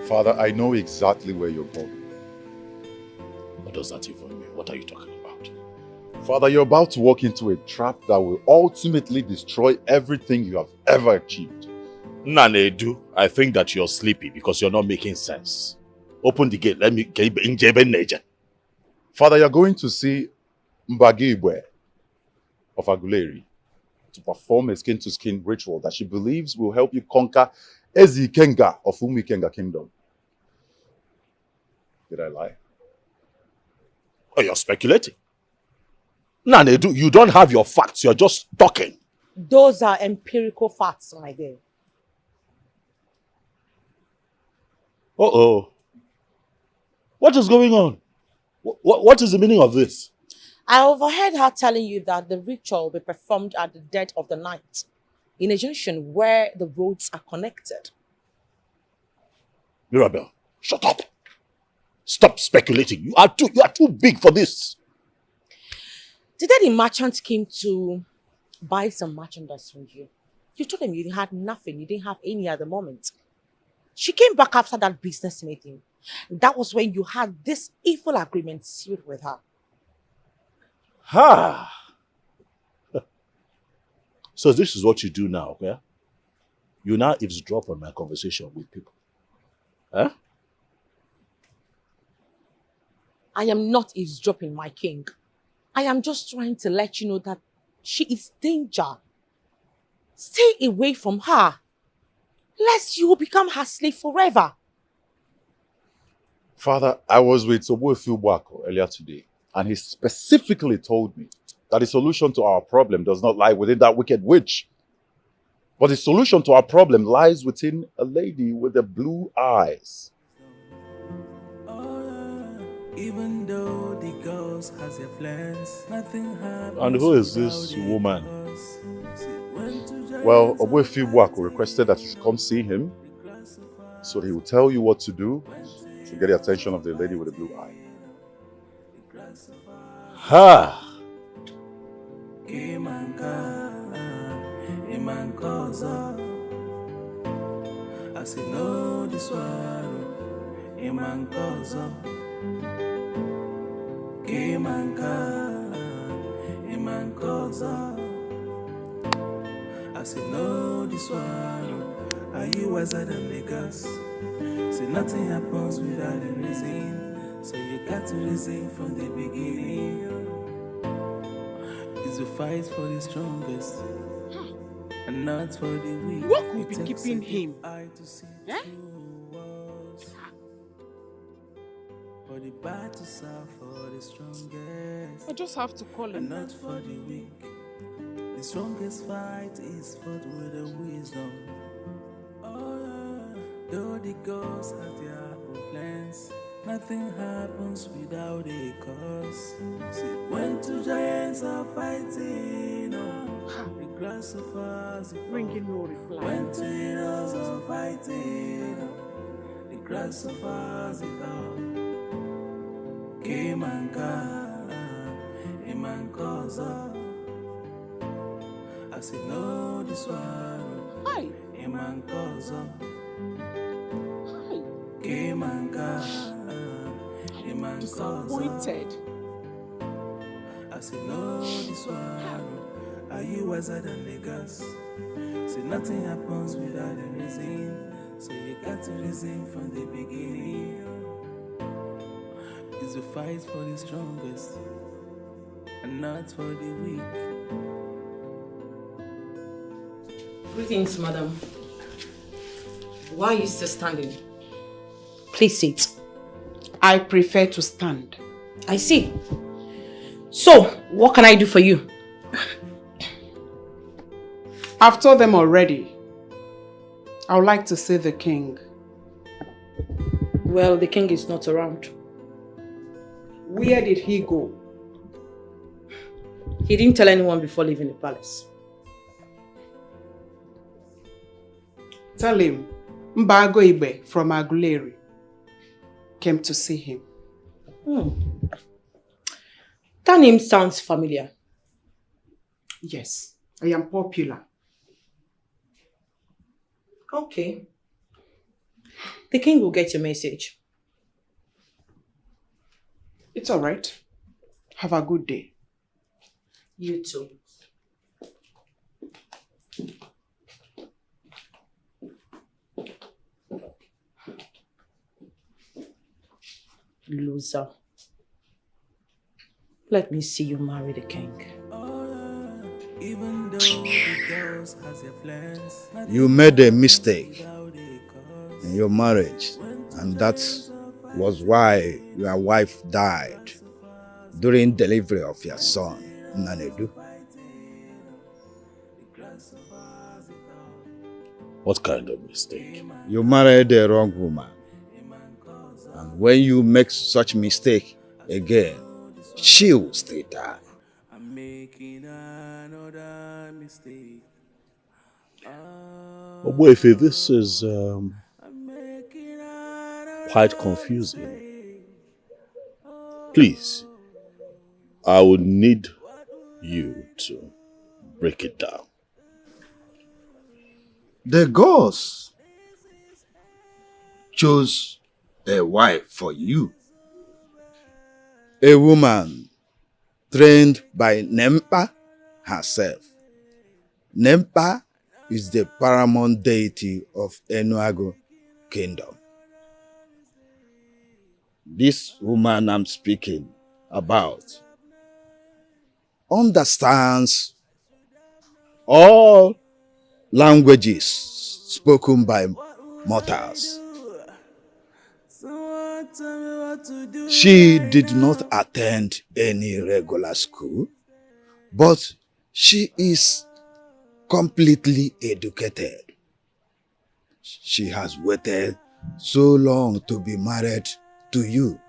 L: Father, I know exactly where you're going.
D: What does that even mean? What are you talking about?
L: Father, you're about to walk into a trap that will ultimately destroy everything you have ever achieved.
D: Nanedu, I think that you're sleepy because you're not making sense. Open the gate. Let me get in.
L: Father, you're going to see Mbagibwe of Aguleri to perform a skin-to-skin ritual that she believes will help you conquer Ezikenga of Umuikenga Kingdom. Did I lie?
D: Oh, you're speculating. Nanedu, you don't have your facts. You're just talking.
A: Those are empirical facts, my dear.
D: Uh-oh. What is going on? What is the meaning of this?
A: I overheard her telling you that the ritual will be performed at the dead of the night in a junction where the roads are connected.
D: Mirabel, shut up. Stop speculating. You are too big for this.
A: The day the merchant came to buy some merchandise from you, you told him you had nothing, you didn't have any at the moment. She came back after that business meeting. That was when you had this evil agreement sealed with her.
D: Ha! So this is what you do now, yeah? You now eavesdrop on my conversation with people. Huh?
A: I am not eavesdropping, my king. I am just trying to let you know that she is danger. Stay away from her, lest you will become her slave forever.
L: Father, I was with Obuefi Ubwako earlier today, and he specifically told me that the solution to our problem does not lie within that wicked witch. But the solution to our problem lies within a lady with the blue eyes.
F: Even though the ghost has their plans, nothing happens.
D: And who is this woman?
L: Well, Obuefi Ubwako requested that you should come see him, so he will tell you what to do to get the attention of the lady with the blue eye.
D: Ha!
F: I say no, this one, a man calls up. A man calls up. I say no, this one, are you wiser than the gas? Say nothing happens without a reason, so you got to reason from the beginning. It's a fight for the strongest and not for the weak.
S: What could be keeping him?
F: For the battles are for the strongest.
S: I just have to call him.
F: And not for the weak. The strongest fight is fought with the wisdom. Oh, though the ghosts have their own plans, Nothing happens without a cause. See, when two giants are fighting, the grass suffers.
S: Bringing no reply.
F: When two heroes are fighting, the grass suffers. Came and come, him and cause. I say no, this one. Him and cause. Came and come.
S: Disappointed.
F: I say no, this one. Are you wiser than the gas? Say nothing happens without a reason. So you got to reason from the beginning. It's a fight for the strongest and not for the weak.
A: Greetings, madam. Why are you still standing? Please sit.
S: I prefer to stand.
A: I see. So, what can I do for you?
S: I've told them already. I would like to see the king.
A: Well, the king is not around.
S: Where did he go?
A: He didn't tell anyone before leaving the palace.
S: Tell him Mbago Ibe from Aguleri came to see him.
A: That name sounds familiar.
S: Yes, I am popular.
A: Okay. The king will get your message.
S: It's all right. Have a good day.
A: You too. Loser. Let me see you marry the king.
F: Even though the girls has their plans,
C: You made a mistake in your marriage, and that was why your wife died during delivery of your son, Nanedu.
D: What kind of mistake?
C: You married the wrong woman. And when you make such mistake again, she will still die.
F: I'm making another mistake.
D: Obuefe, this is quite confusing. Please, I would need you to break it down.
C: The gods chose a wife for you. A woman trained by Nempa herself. Nempa is the paramount deity of Enuago Kingdom. This woman I'm speaking about understands all languages spoken by mortals. She did not attend any regular school, but she is completely educated. She has waited so long to be married to you,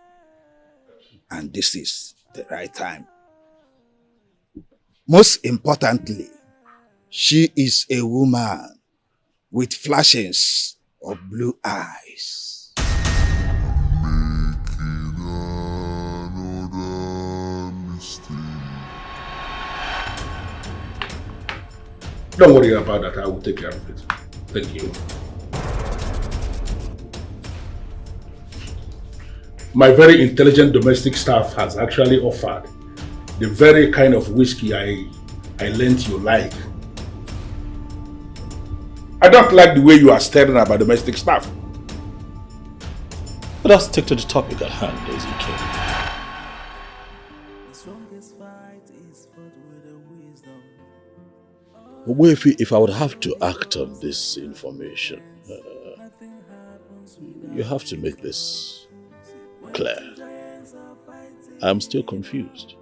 C: and this is the right time. Most importantly, she is a woman with flashes of blue eyes. Don't worry about that, I will take care of it. Thank you. My very intelligent domestic staff has actually offered the very kind of whiskey I learned you like. I don't like the way you are staring at my domestic staff.
D: Let us stick to the topic at hand, Daisy King. If I would have to act on this information, you have to make this clear. I'm still confused.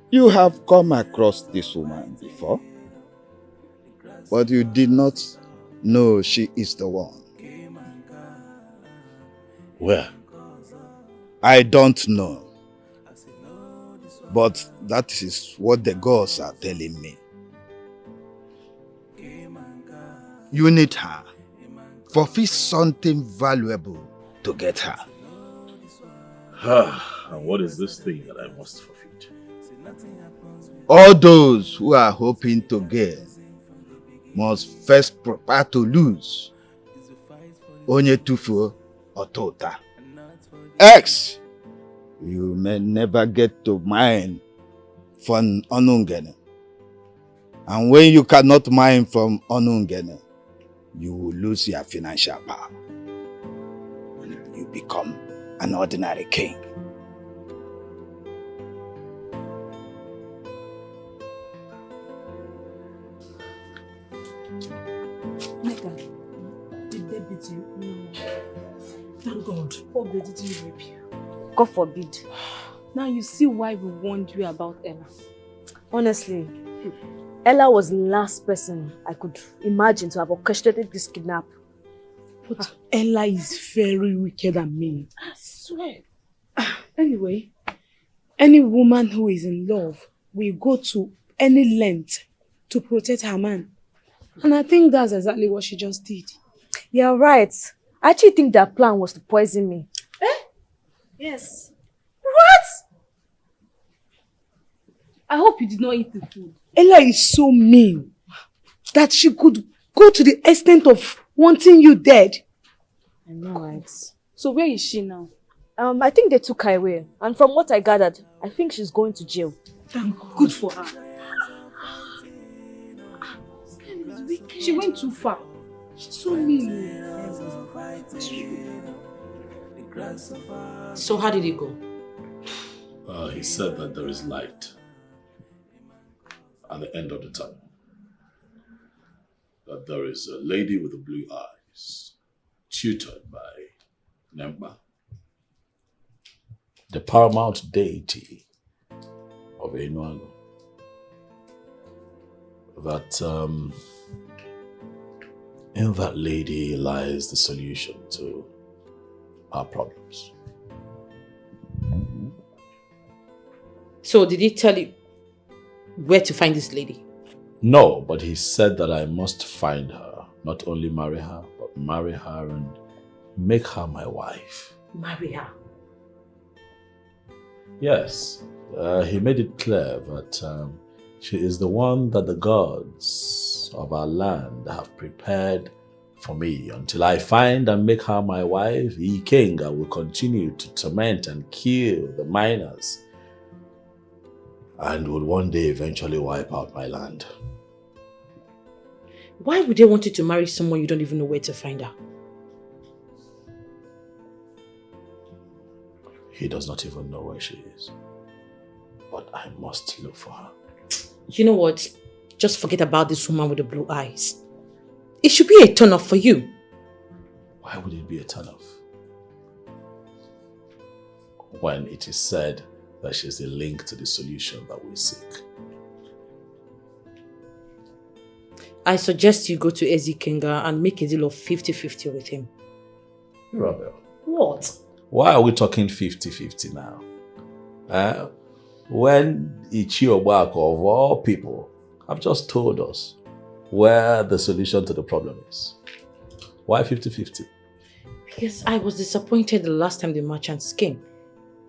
C: You have come across this woman before, but you did not know she is the one.
D: Where?
C: I don't know. But that is what the gods are telling me. You need her. Forfeit something valuable to get her.
D: And what is this thing that I must forfeit?
C: All those who are hoping to gain must first prepare to lose. Onye tufuo otota. X, you may never get to mine from Onungene. And when you cannot mine from Onungene, you will lose your financial power. And you become an ordinary king.
S: Mega, did they beat you? No. Thank God. Hope they didn't rape you.
R: God forbid.
S: Now you see why we warned you about Ella.
R: Honestly, Ella was the last person I could imagine to have orchestrated this kidnap.
S: But Ella is very wicked and mean. I swear. Anyway, any woman who is in love will go to any length to protect her man. And I think that's exactly what she just did.
R: You're right. I actually think their plan was to poison me.
S: Eh?
R: Yes.
S: What? I hope you did not eat the food. Ella is so mean that she could go to the extent of wanting you dead.
R: I know, right?
S: So where is she now?
R: I think they took her away. And from what I gathered, I think she's going to jail.
S: Thank God. Good for her. She went too far. She's so mean.
A: So how did it go?
D: He said that there is light at the end of the tunnel. That there is a lady with the blue eyes, tutored by Nemba, the paramount deity of Enuago. That in that lady lies the solution to our problems.
A: So did he tell you where to find this lady?
D: No, but he said that I must find her, not only marry her, but marry her and make her my wife.
A: Marry her?
D: Yes, he made it clear that she is the one that the gods of our land have prepared for me. Until I find and make her my wife, Ikenga will continue to torment and kill the miners and will one day eventually wipe out my land.
A: Why would they want you to marry someone you don't even know where to find her?
D: He does not even know where she is. But I must look for her.
A: You know what? Just forget about this woman with the blue eyes. It should be a turn-off for you.
D: Why would it be a turn-off? When it is said that she's the link to the solution that we seek.
A: I suggest you go to Ezikenga and make a deal of 50-50 with him.
D: Rebel.
A: What?
D: Why are we talking 50-50 now? When Ichiobako of all people have just told us where the solution to the problem is. Why 50-50?
A: Because I was disappointed the last time the merchants came.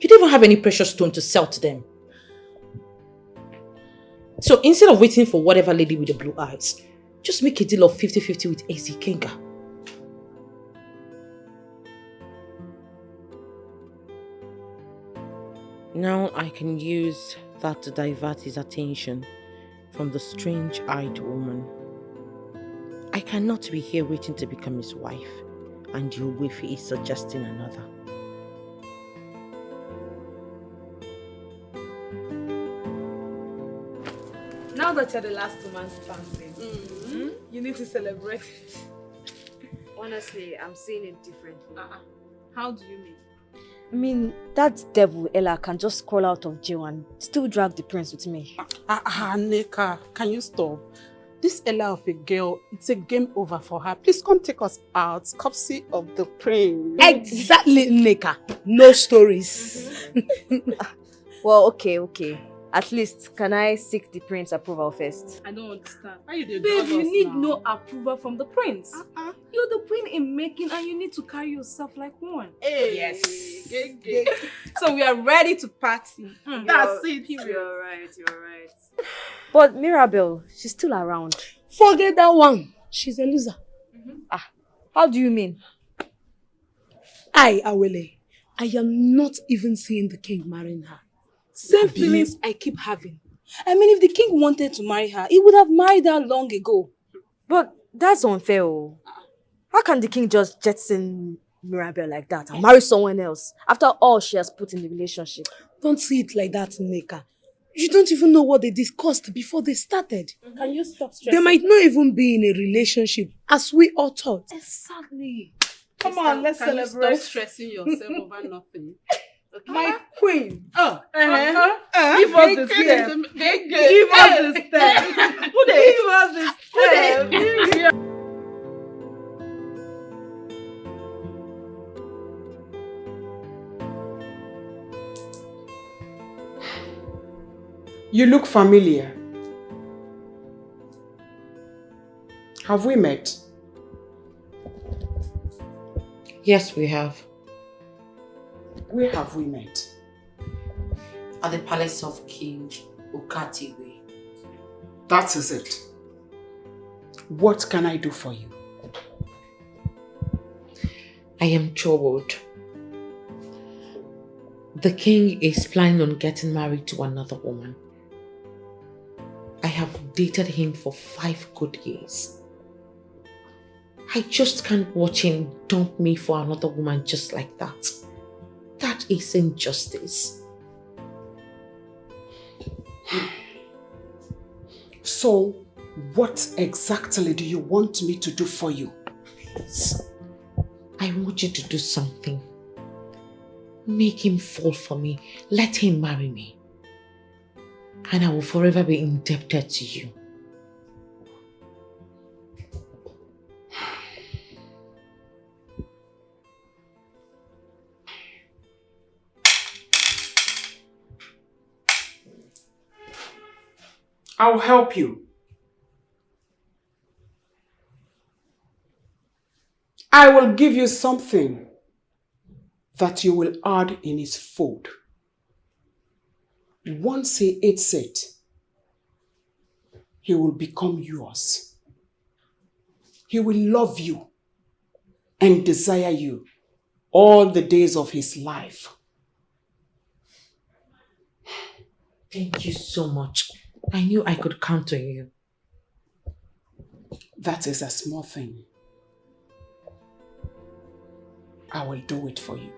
A: You didn't even have any precious stone to sell to them. So instead of waiting for whatever lady with the blue eyes, just make a deal of 50-50 with Ezikenga. Now I can use that to divert his attention from the strange-eyed woman. I cannot be here waiting to become his wife, and your Wifi is suggesting another.
S: Now that you're the last woman standing, you need to celebrate.
R: Honestly, I'm seeing it differently.
S: How do you mean?
R: I mean, that devil Ella can just crawl out of jail and still drag the prince with me.
S: Neka, can you stop? This Ella of a girl, it's a game over for her. Please come take us out. Courtesy of the prince.
E: Exactly, Nneka. No stories.
R: Well, okay. At least, can I seek the prince's approval first?
T: I don't understand.
S: Why you dey
T: Babe,
S: drag
T: you
S: us
T: need
S: now?
T: no approval from the prince. You're the queen in making and you need to carry yourself like one.
S: Hey.
T: Yes. So we are ready to party.
S: That's it.
R: You're right. But Mirabel, she's still around.
E: Forget that one. She's a loser.
R: How do you mean?
E: Awele, I am not even seeing the king marrying her.
T: Same feelings I keep having. I mean, if the king wanted to marry her, he would have married her long ago.
R: But that's unfair. How can the king just jettison Mirabel like that and marry someone else after all she has put in the relationship?
E: Don't see it like that, Nneka. You don't even know what they discussed before they started.
T: Can you stop stressing?
E: They might not even be in a relationship as we all thought.
T: Exactly.
S: Come on, let's
T: Can you
S: celebrate.
T: stop stressing yourself over nothing? Okay.
S: My queen.
T: Oh,
S: Give us the step.
T: Give us the step.
S: Give us the step. You look familiar. Have we met?
A: Yes, we have.
S: Where have we met?
A: At the palace of King Ukatiwe.
S: That is it. What can I do for you?
A: I am troubled. The king is planning on getting married to another woman. I have dated him for 5 good years. I just can't watch him dump me for another woman just like that. That is injustice.
S: So, what exactly do you want me to do for you?
A: I want you to do something. Make him fall for me. Let him marry me. And I will forever be indebted to you.
S: I'll help you. I will give you something that you will add in his food. Once he eats it, he will become yours. He will love you and desire you all the days of his life.
A: Thank you so much. I knew I could count on you.
S: That is a small thing. I will do it for you.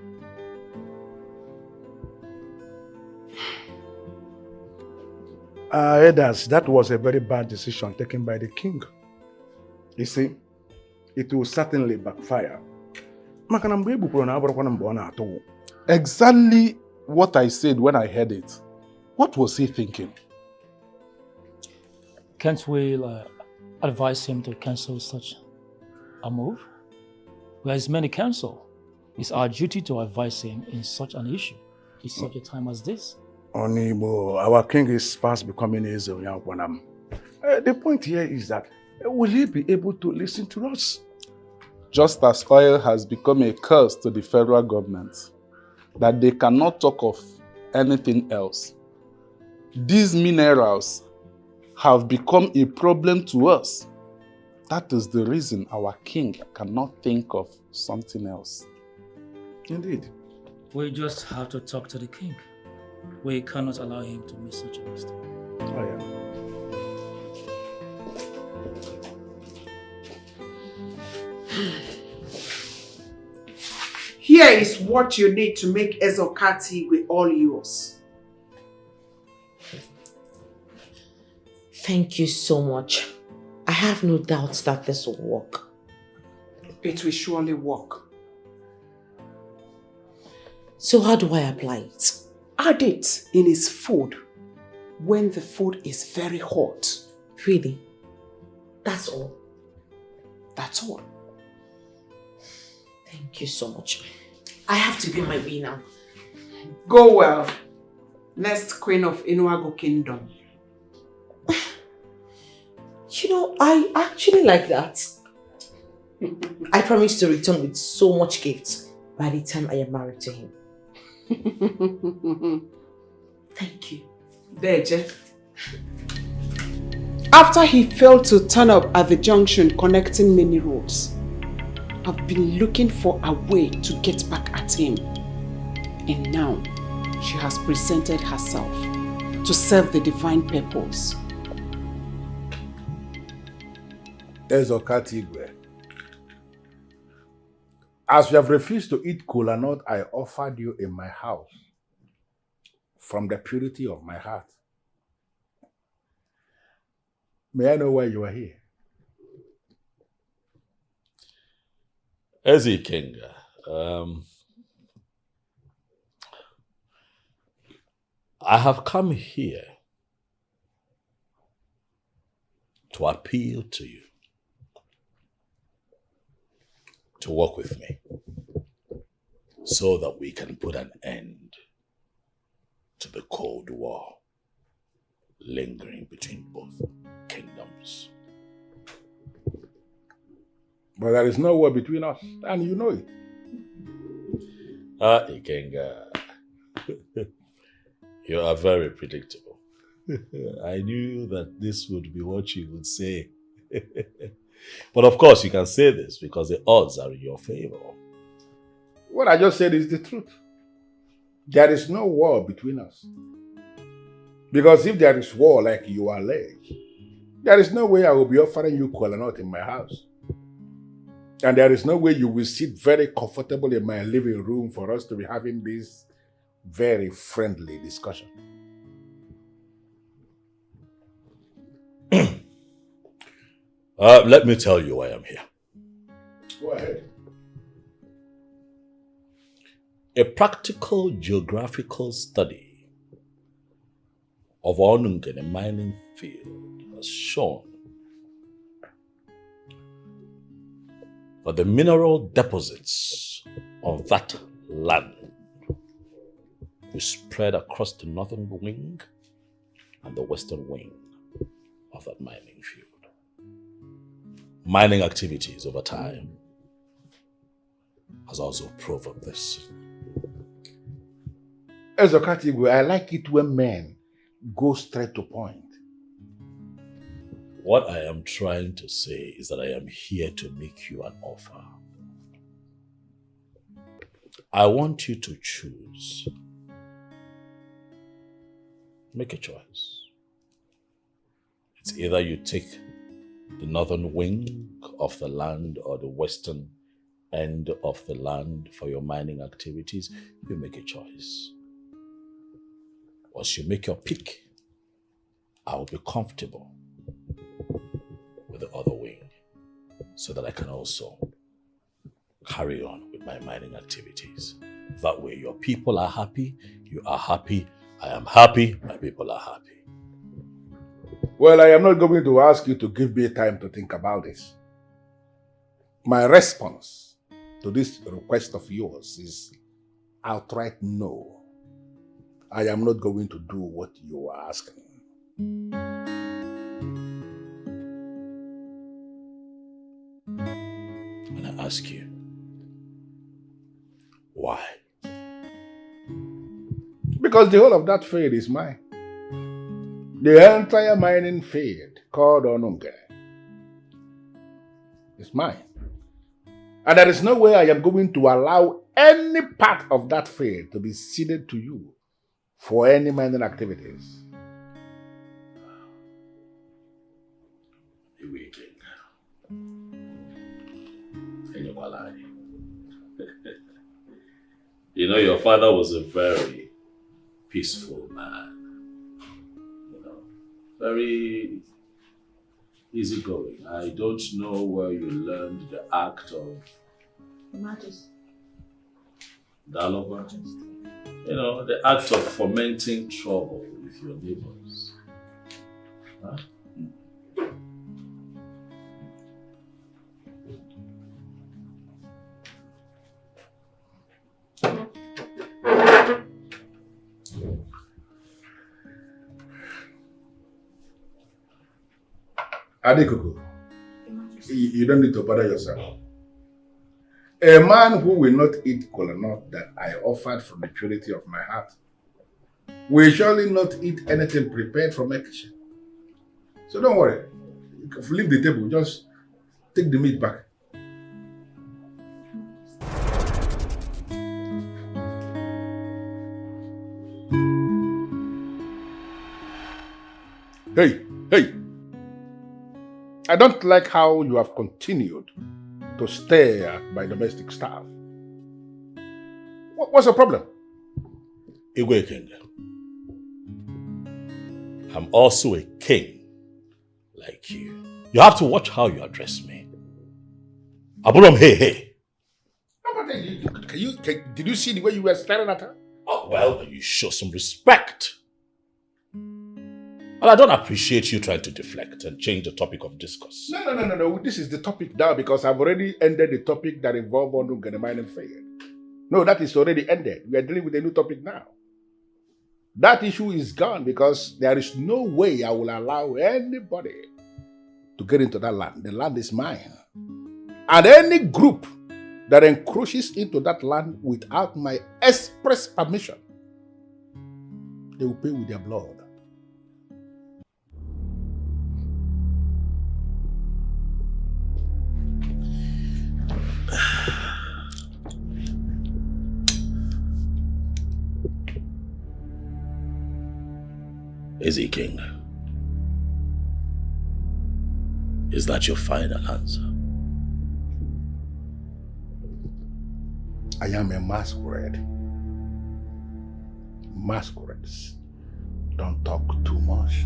C: Elders, that was a very bad decision taken by the king. You see, it will certainly backfire.
G: Exactly what I said when I heard it. What was he thinking?
M: Can't we advise him to cancel such a move? Where as many cancel, it's our duty to advise him in such an issue, in such a time as this.
C: Onibo, our king is fast becoming Israel. The point here is that, will he be able to listen to us?
G: Just as oil has become a curse to the federal government, that they cannot talk of anything else. These minerals have become a problem to us. That is the reason our king cannot think of something else.
C: Indeed.
M: We just have to talk to the king. We cannot allow him to make such a mistake.
C: Oh, yeah.
S: Here is what you need to make Ezokati with all yours.
A: Thank you so much. I have no doubts that this will work.
S: It will surely work.
A: So how do I apply it?
S: Add it in his food when the food is very hot.
A: Really? That's all. That's all. Thank you so much. I have to be on my way now.
S: Go well. Next queen of Inuago Kingdom.
A: You know, I actually like that. I promise to return with so much gifts by the time I am married to him. Thank you.
S: Deje. After he failed to turn up at the junction connecting many roads, I've been looking for a way to get back at him. And now, she has presented herself to serve the divine purpose.
C: Ezokatigwe, as you have refused to eat kola nut I offered you in my house, from the purity of my heart, may I know why you are here?
D: Eze Ikenga, I have come here to appeal to you to work with me so that we can put an end to the Cold War lingering between both kingdoms.
C: But there is no war between us, and you know it.
D: Ikenga, you are very predictable. I knew that this would be what you would say. But of course, you can say this because the odds are in your favor.
C: What I just said is the truth. There is no war between us. Because if there is war like you allege, there is no way I will be offering you kola nut in my house. And there is no way you will sit very comfortable in my living room for us to be having this very friendly discussion.
D: Let me tell you why I'm here.
C: Go ahead.
D: A practical geographical study of Onungen mining field has shown that the mineral deposits on that land will spread across the northern wing and the western wing of that mining field. Mining activities over time has also proven this.
C: Ezokatigwe, I like it when men go straight to point.
D: What I am trying to say is that I am here to make you an offer. I want you to choose. Make a choice. It's either you take the northern wing of the land or the western end of the land for your mining activities. You make a choice. Once you make your pick, I will be comfortable with the other wing so that I can also carry on with my mining activities. That way your people are happy, you are happy, I am happy, my people are happy.
C: Well, I am not going to ask you to give me time to think about this. My response to this request of yours is outright no. I am not going to do what you are asking.
D: And I ask you, why?
C: Because the whole of that field is mine. The entire mining field called Onunge is mine. And there is no way I am going to allow any part of that field to be ceded to you for any mining activities.
D: You know, your father was a very peaceful man. Very easygoing. I don't know where you learned the act of
A: Majesty.
D: dialogue. You know, the act of fomenting trouble with your neighbors. Huh?
C: Adekuku, you don't need to bother yourself. A man who will not eat kola nut that I offered from the purity of my heart will surely not eat anything prepared from my kitchen. So don't worry. Leave the table, just take the meat back. Hey! I don't like how you have continued to stare at my domestic staff. What's the problem?
D: Igwe King, I'm also a king like you. You have to watch how you address me. Aburam, hey.
C: Did you see the way you were staring at her?
D: Oh, well, you show some respect. And I don't appreciate you trying to deflect and change the topic of discourse.
C: No. This is the topic now because I've already ended the topic that involved Onu Genemine and Fayed. No, that is already ended. We are dealing with a new topic now. That issue is gone because there is no way I will allow anybody to get into that land. The land is mine. And any group that encroaches into that land without my express permission, they will pay with their blood.
D: Eze King, is that your final answer?
C: I am a masquerade. Masquerades don't talk too much.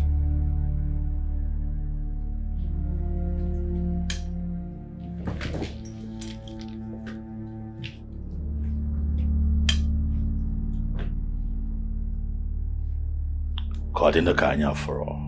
D: Caught in the Kanya for all.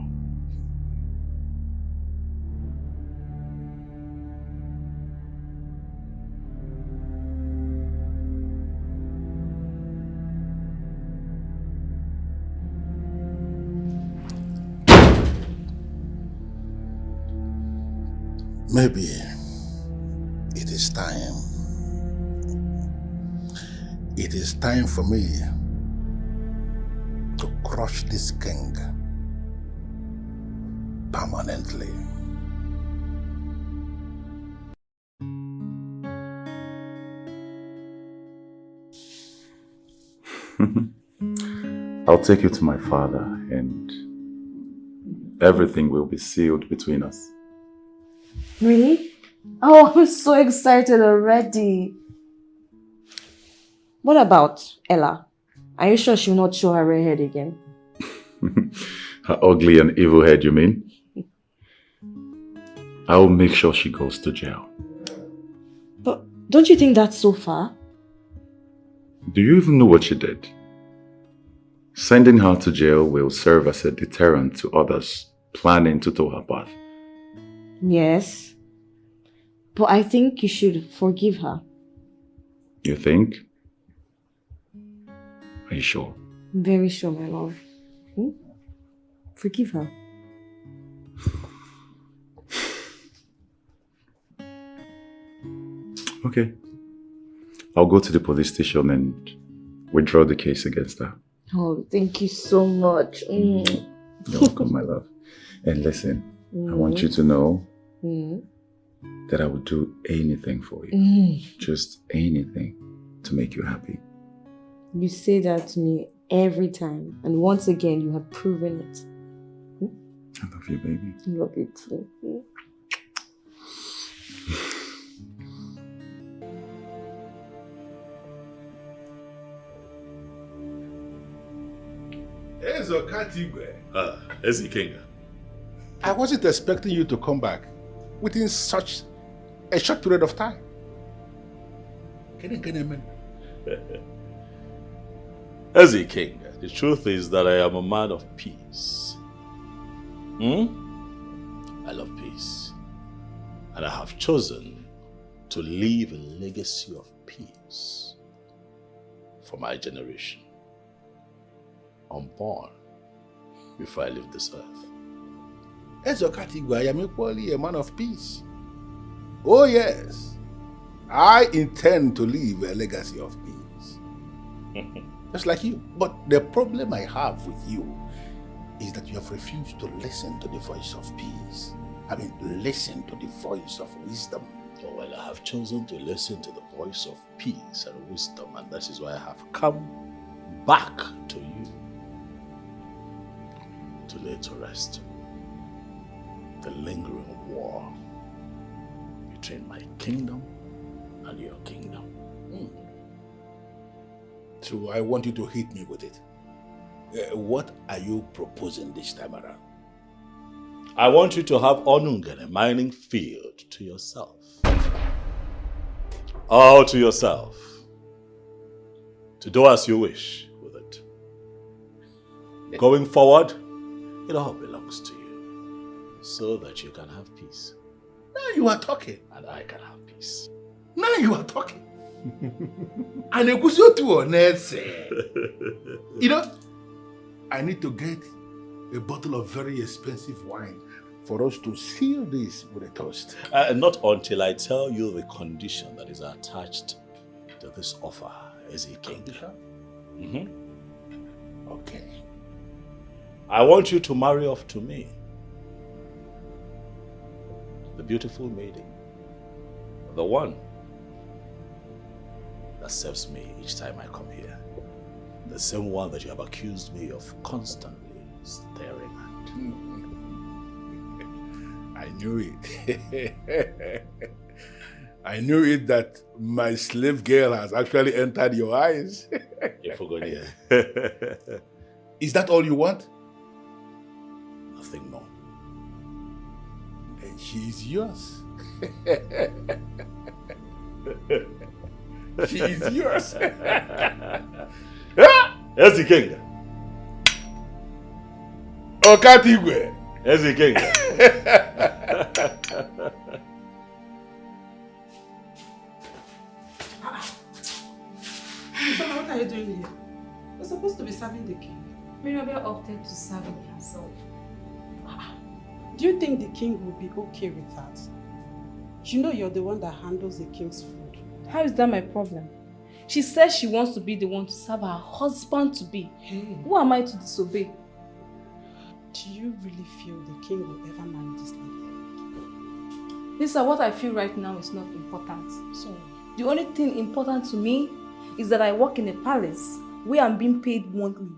C: Maybe it is time. It is time for me to crush this king permanently.
L: I'll take you to my father and everything will be sealed between us.
R: Really? Oh, I'm so excited already. What about Ella? Are you sure she'll not show her red head again?
L: Her ugly and evil head, you mean? I'll make sure she goes to jail.
R: But don't you think that's so far?
L: Do you even know what she did? Sending her to jail will serve as a deterrent to others planning to tow her path.
R: Yes. But I think you should forgive her.
L: You think? Are you sure?
R: I'm very sure, my love. Forgive her.
L: Okay. I'll go to the police station and withdraw the case against her.
R: Oh, thank you so much.
L: You're welcome, my love. And listen, I want you to know that I would do anything for you. Just anything to make you happy.
R: You say that to me every time. And once again, you have proven it.
L: I love you, baby.
R: I love you too.
D: Eze King.
C: I wasn't expecting you to come back within such a short period of time.
D: Eze King, the truth is that I am a man of peace. I love peace. And I have chosen to leave a legacy of peace for my generation. Unborn before I leave this earth.
C: Ezokatigwe, I am equally a man of peace. Oh yes, I intend to leave a legacy of peace. Just like you. But the problem I have with you is that you have refused to listen to the voice of peace. I mean, listen to the voice of wisdom.
D: Oh, well, I have chosen to listen to the voice of peace and wisdom, and that is why I have come back to you to lay to rest the lingering war between my kingdom and your kingdom.
C: So I want you to hit me with it. What are you proposing this time around?
D: I want you to have Onungene mining field to yourself. All to yourself. To do as you wish with it. Going forward, it all belongs to you. So that you can have peace.
C: Now you are talking.
D: And I can have peace.
C: Now you are talking. You know, I need to get a bottle of very expensive wine for us to seal this with a toast.
D: Not until I tell you the condition that is attached to this offer, King.
C: Okay.
D: I want you to marry off to me. The beautiful maiden. The one that serves me each time I come here. The same one that you have accused me of constantly staring at.
C: I knew it. I knew it that my slave girl has actually entered your eyes.
D: You forgot it.
C: Is that all you want?
D: Nothing more.
C: Then she is yours. She is yours.
D: Ezi King.
C: Okatigwe.
D: Ezi King.
S: Mama, what are you doing here? You're supposed to be serving the king.
E: Mirabel opted to serve it herself.
S: Do you think the king will be okay with that? You know you're the one that handles the king's food.
E: How is that my problem? She says she wants to be the one to serve her husband to be.
S: Hey.
E: Who am I to disobey?
S: Do you really feel the king will ever marry this lady?
E: Lisa, what I feel right now is not important.
S: Sorry.
E: The only thing important to me is that I work in a palace where I'm being paid monthly.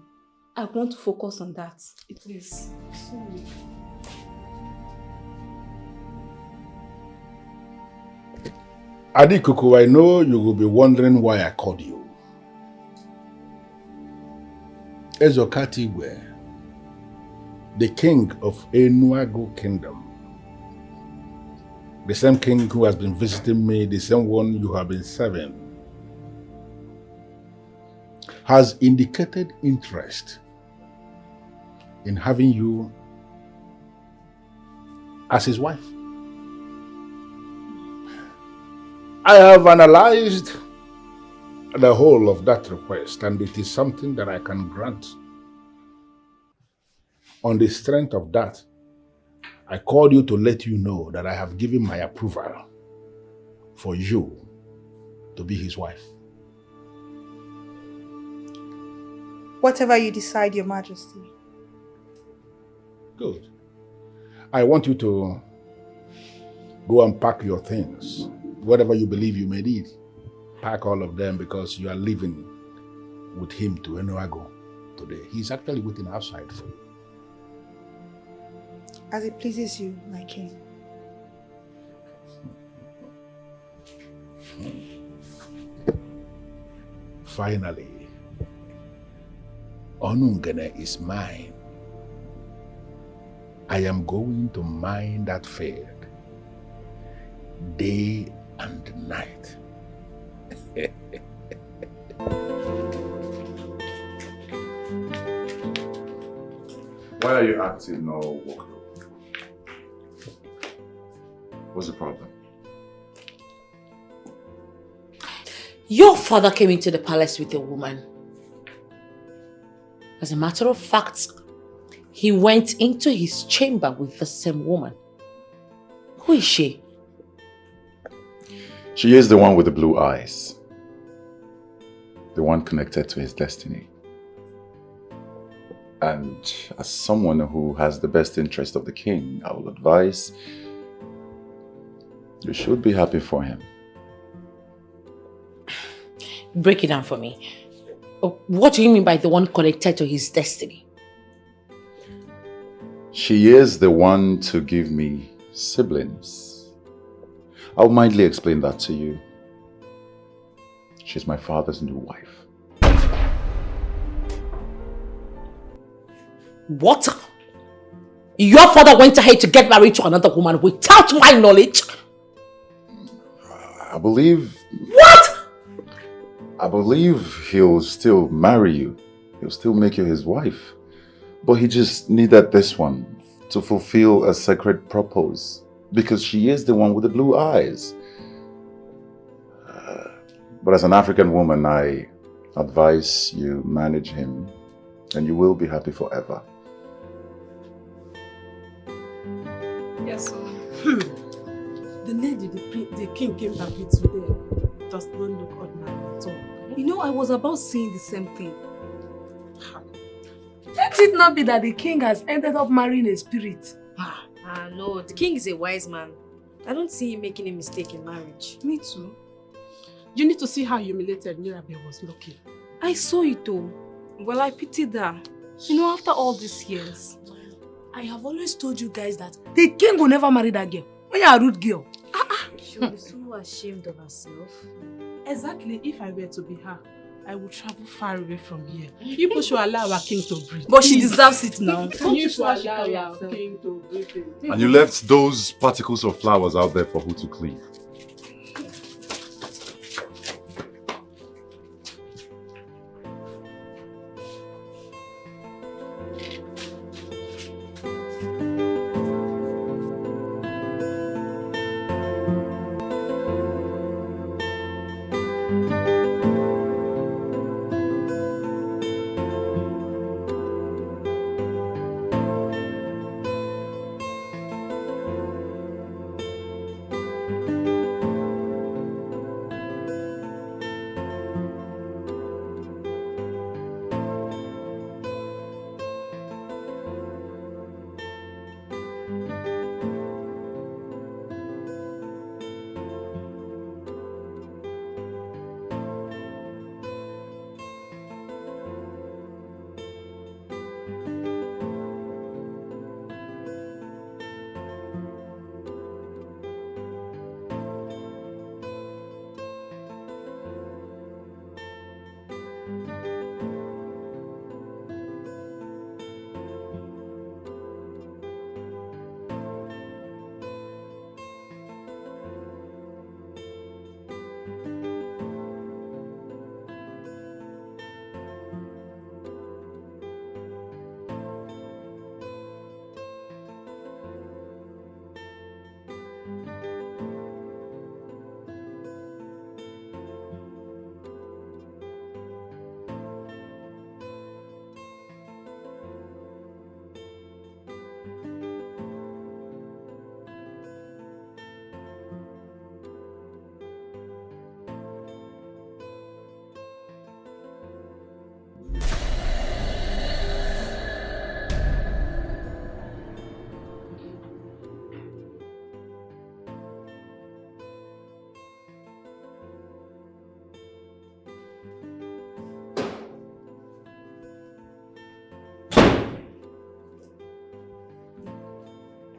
E: I want to focus on that. Please.
S: Sorry.
C: Adikuku, I know you will be wondering why I called you. Ezokatigwe, the king of Enuago Kingdom, the same king who has been visiting me, the same one you have been serving, has indicated interest in having you as his wife. I have analyzed the whole of that request, and it is something that I can grant. On the strength of that, I called you to let you know that I have given my approval for you to be his wife.
B: Whatever you decide, Your Majesty.
C: Good. I want you to go and pack your things. Whatever you believe you may need, pack all of them because you are leaving with him to Enuago today. He's actually waiting outside for you.
B: As it pleases you, my king.
C: Finally, Onungene is mine. I am going to mine that field day and night.
L: Why are you acting all woke up? What's the problem?
A: Your father came into the palace with a woman. As a matter of fact, he went into his chamber with the same woman. Who is she?
L: She is the one with the blue eyes. The one connected to his destiny. And as someone who has the best interest of the king, I will advise you should be happy for him.
A: Break it down for me. What do you mean by the one connected to his destiny?
L: She is the one to give me siblings. I'll mildly explain that to you. She's my father's new wife.
A: What? Your father went ahead to get married to another woman without my knowledge?
L: I believe...
A: What?
L: I believe he'll still marry you. He'll still make you his wife. But he just needed this one to fulfill a sacred purpose. Because she is the one with the blue eyes. But as an African woman, I advise you manage him. And you will be happy forever.
S: Yes, sir. The lady the king came back with today does not look ordinary at all.
T: You know, I was about saying the same thing. Let it not be that the king has ended up marrying a spirit.
R: No, the king is a wise man. I don't see him making a mistake in marriage.
T: Me too.
S: You need to see how humiliated Mirabel was looking.
T: I saw it though. Well, I pitied her. You know, after all these years, I have always told you guys that the king will never marry that girl. When you're a rude girl.
R: She'll be so ashamed of herself.
S: Exactly, if I were to be her, I would travel far away from here. You people should allow our king to breathe.
T: But she deserves it now.
S: You should allow our king to breathe.
L: And you left those particles of flowers out there for who to clean.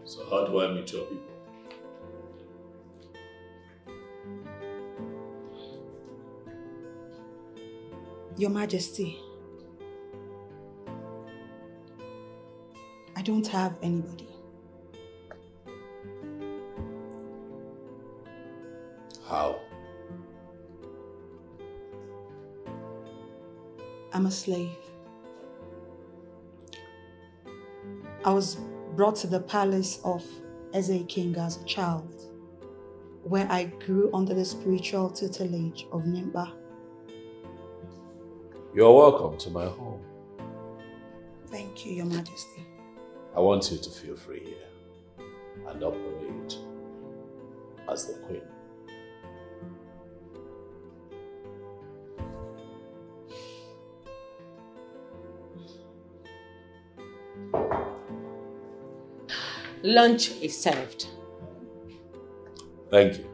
D: So how do I meet your people?
B: Your Majesty, I don't have anybody.
D: How?
B: I'm a slave. I was brought to the palace of Eze King as a child, where I grew under the spiritual tutelage of Nimba.
D: You're welcome to my home.
B: Thank you, Your Majesty.
D: I want you to feel free here and operate as the queen.
A: Lunch is served.
D: Thank you.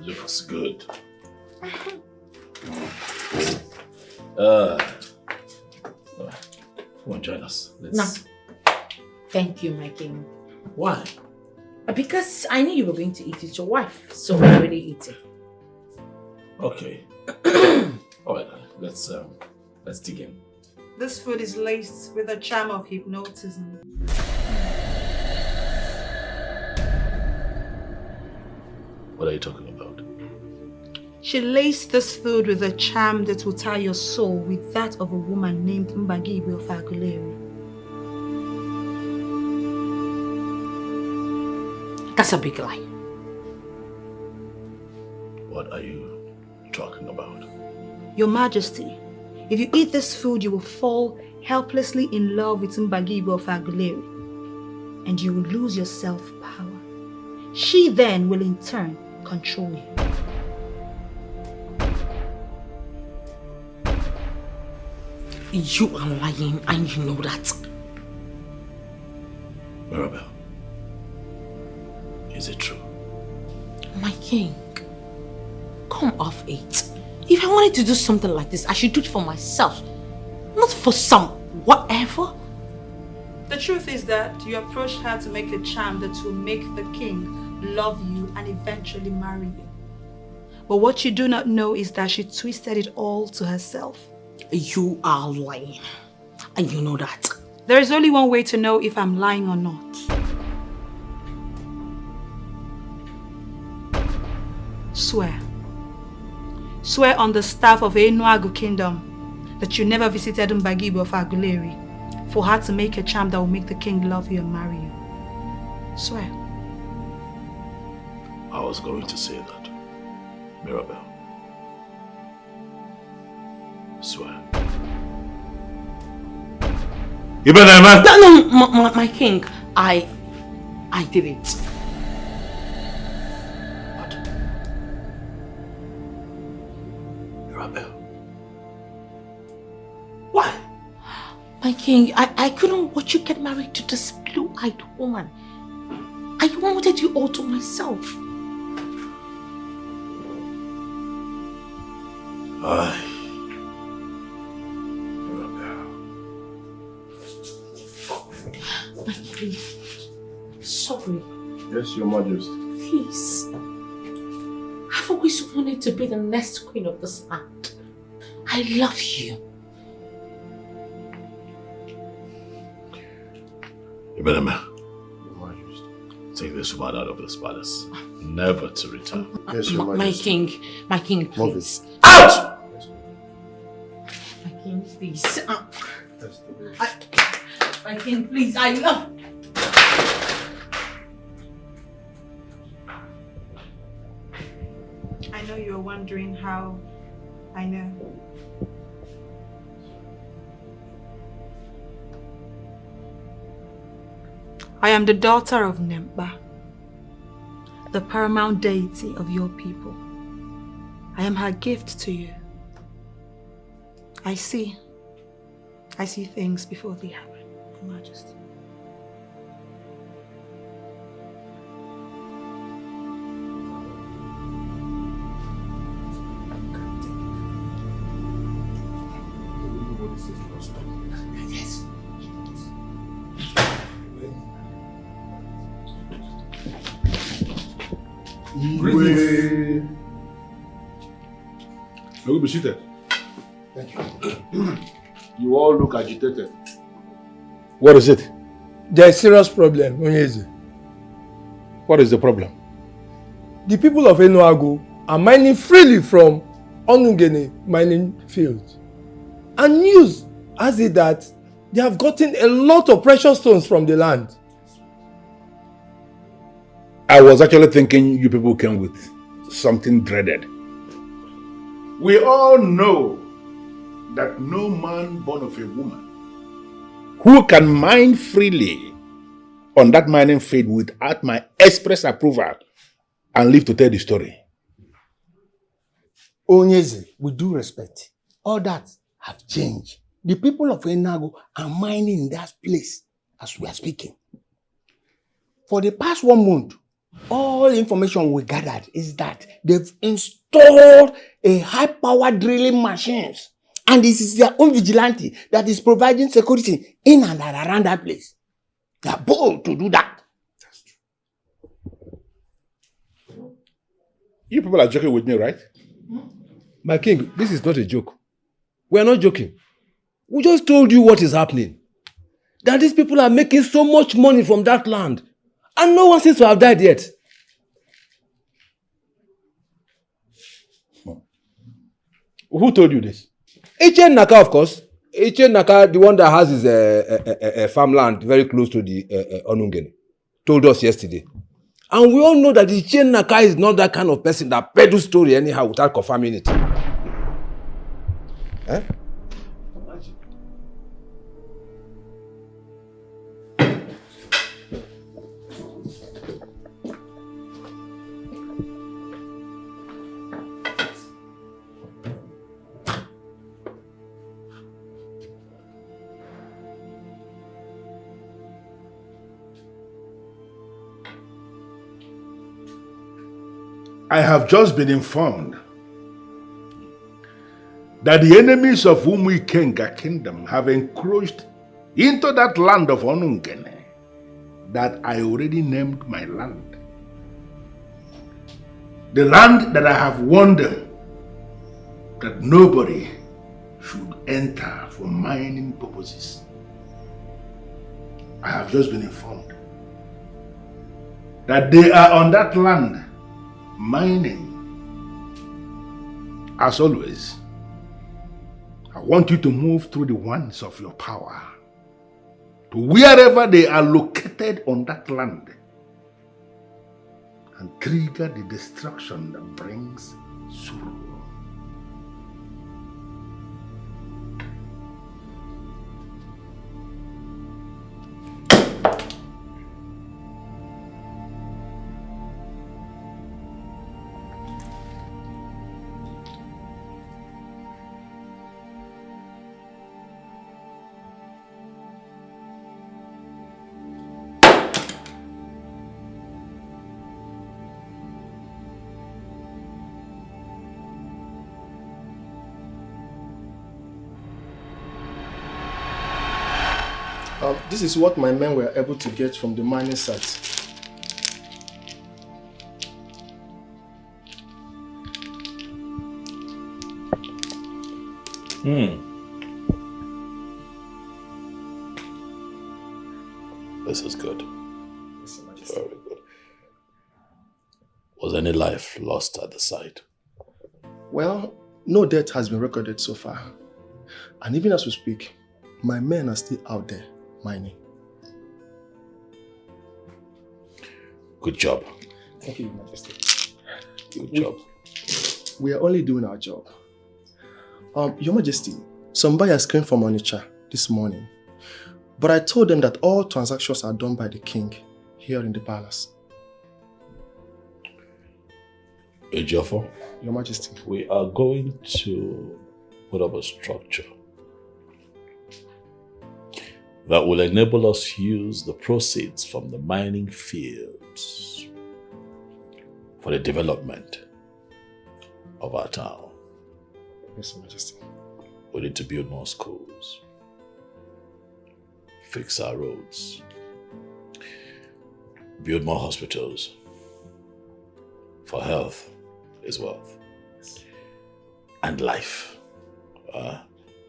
D: Looks good. Come on, join us. Let's...
A: No. Thank you, my king.
D: Why?
A: Because I knew you were going to eat with your wife, so I already eaten.
D: Okay. All right, let's dig in.
B: This food is laced with a charm of hypnotism.
D: What are you talking about?
B: She laced this food with a charm that will tie your soul with that of a woman named Mbagibi of Aguleri.
A: That's a big lie.
D: What are you talking about?
B: Your Majesty, if you eat this food, you will fall helplessly in love with Mbagibi of Aguleri, and you will lose your self-power. She then will in turn control you.
A: You are lying and you know that.
D: Mirabel, is it true?
A: My king, come off it. If I wanted to do something like this, I should do it for myself, not for some whatever.
B: The truth is that you approached her to make a charm that will make the king love you and eventually marry you. But what you do not know is that she twisted it all to herself.
A: You are lying, and you know that.
B: There is only one way to know if I'm lying or not. Swear. Swear on the staff of Enuagu Kingdom that you never visited Mbagibi of Aguleri for her to make a charm that will make the king love you and marry you. Swear.
D: I was going to say that. Mirabel. Swear. You better, man.
A: No, my king. I did it.
D: What? Mirabel. Why?
A: My king, I couldn't watch you get married to this blue-eyed woman. I wanted you all to myself. My king, sorry.
C: Yes, Your Majesty.
A: Please. I've always wanted to be the next queen of this land. I love you.
D: You better, man. Take this woman out of this palace, never to return.
C: Yes, Your Majesty.
A: My king, please.
D: Out!
A: My king, please. My king, please, I love.
B: I know you're wondering how I know. I am the daughter of Nemba, the paramount deity of your people. I am her gift to you. I see things before they happen, Your Majesty.
A: Yes.
C: I will be seated. Thank you. You all look agitated. What is it?
W: There's a serious problem, Onyeze.
C: What is the problem?
W: The people of Enuago are mining freely from Onungene mining fields. And news has it that they have gotten a lot of precious stones from the land.
C: I was actually thinking you people came with something dreaded. We all know that no man born of a woman who can mine freely on that mining field without my express approval and live to tell the story.
N: Onyeze, with due respect, all that have changed. The people of Enuago are mining in that place as we are speaking. For the past 1 month, all information we gathered is that they've installed a high-power drilling machines, and this is their own vigilante that is providing security in and around that place. They are bold to do that.
C: That's true. You people are joking with me, right?
W: My king, this is not a joke. We are not joking. We just told you what is happening. That these people are making so much money from that land, and no one seems to have died yet.
C: Who told you this?
W: H.N. Naka, of course. H.N. Naka, the one that has his farmland very close to the Onungene, told us yesterday. And we all know that H.N. Naka is not that kind of person that peddles story anyhow without confirming it. Eh?
C: I have just been informed that the enemies of Umuikenga kingdom have encroached into that land of Onungene that I already named my land. The land that I have warned them that nobody should enter for mining purposes. I have just been informed that they are on that land mining. As always, I want you to move through the wands of your power to wherever they are located on that land and trigger the destruction that brings sorrow.
V: This is what my men were able to get from the mining site.
D: This is good. Very good. Was any life lost at the site?
V: Well, no death has been recorded so far. And even as we speak, my men are still out there mining.
D: Good job.
V: Thank you, Your Majesty.
D: Good job.
V: We are only doing our job. Your Majesty, some buyers came from Onitsha this morning, but I told them that all transactions are done by the king here in the palace.
D: Ejiofor,
V: Your Majesty.
D: we are going to put up a structure that will enable us to use the proceeds from the mining fields for the development of our town.
V: Yes, Your Majesty.
D: We need to build more schools, fix our roads, build more hospitals. For health is wealth. and life.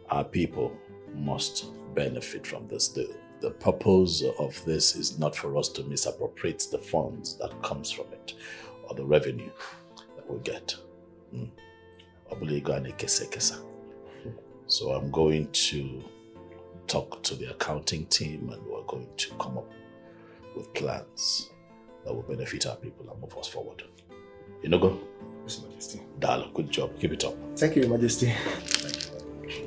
D: Our people must benefit from this deal. The purpose of this is not for us to misappropriate the funds that comes from it or the revenue that we get. So I'm going to talk to the accounting team and we're going to come up with plans that will benefit our people and move us forward. Inogo?
W: Yes, Majesty.
D: Dalo, good job. Keep it up.
W: Thank you, Your Majesty.
D: Thank you very much.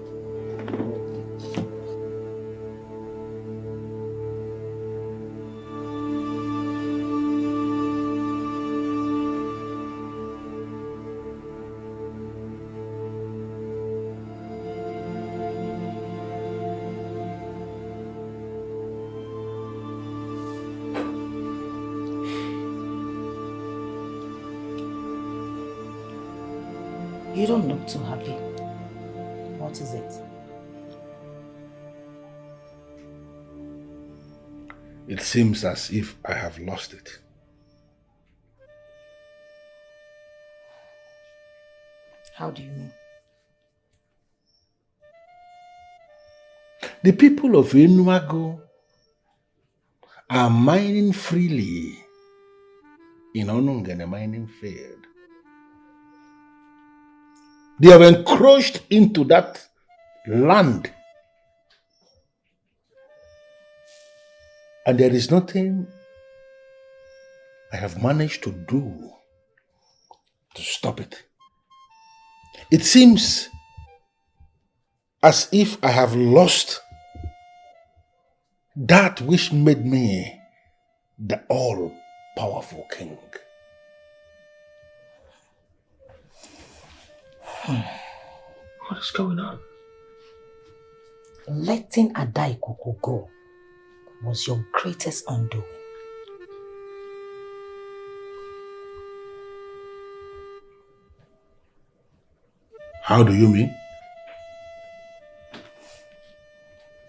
K: You don't look too happy. What is it?
C: It seems as if I have lost it.
K: How do you mean?
C: The people of Enuago are mining freely in Onungene mining field. They have encroached into that land. And there is nothing I have managed to do to stop it. It seems as if I have lost that which made me the all-powerful king. What is going on?
K: Letting Adaikuku go was your greatest undoing.
C: How do you mean?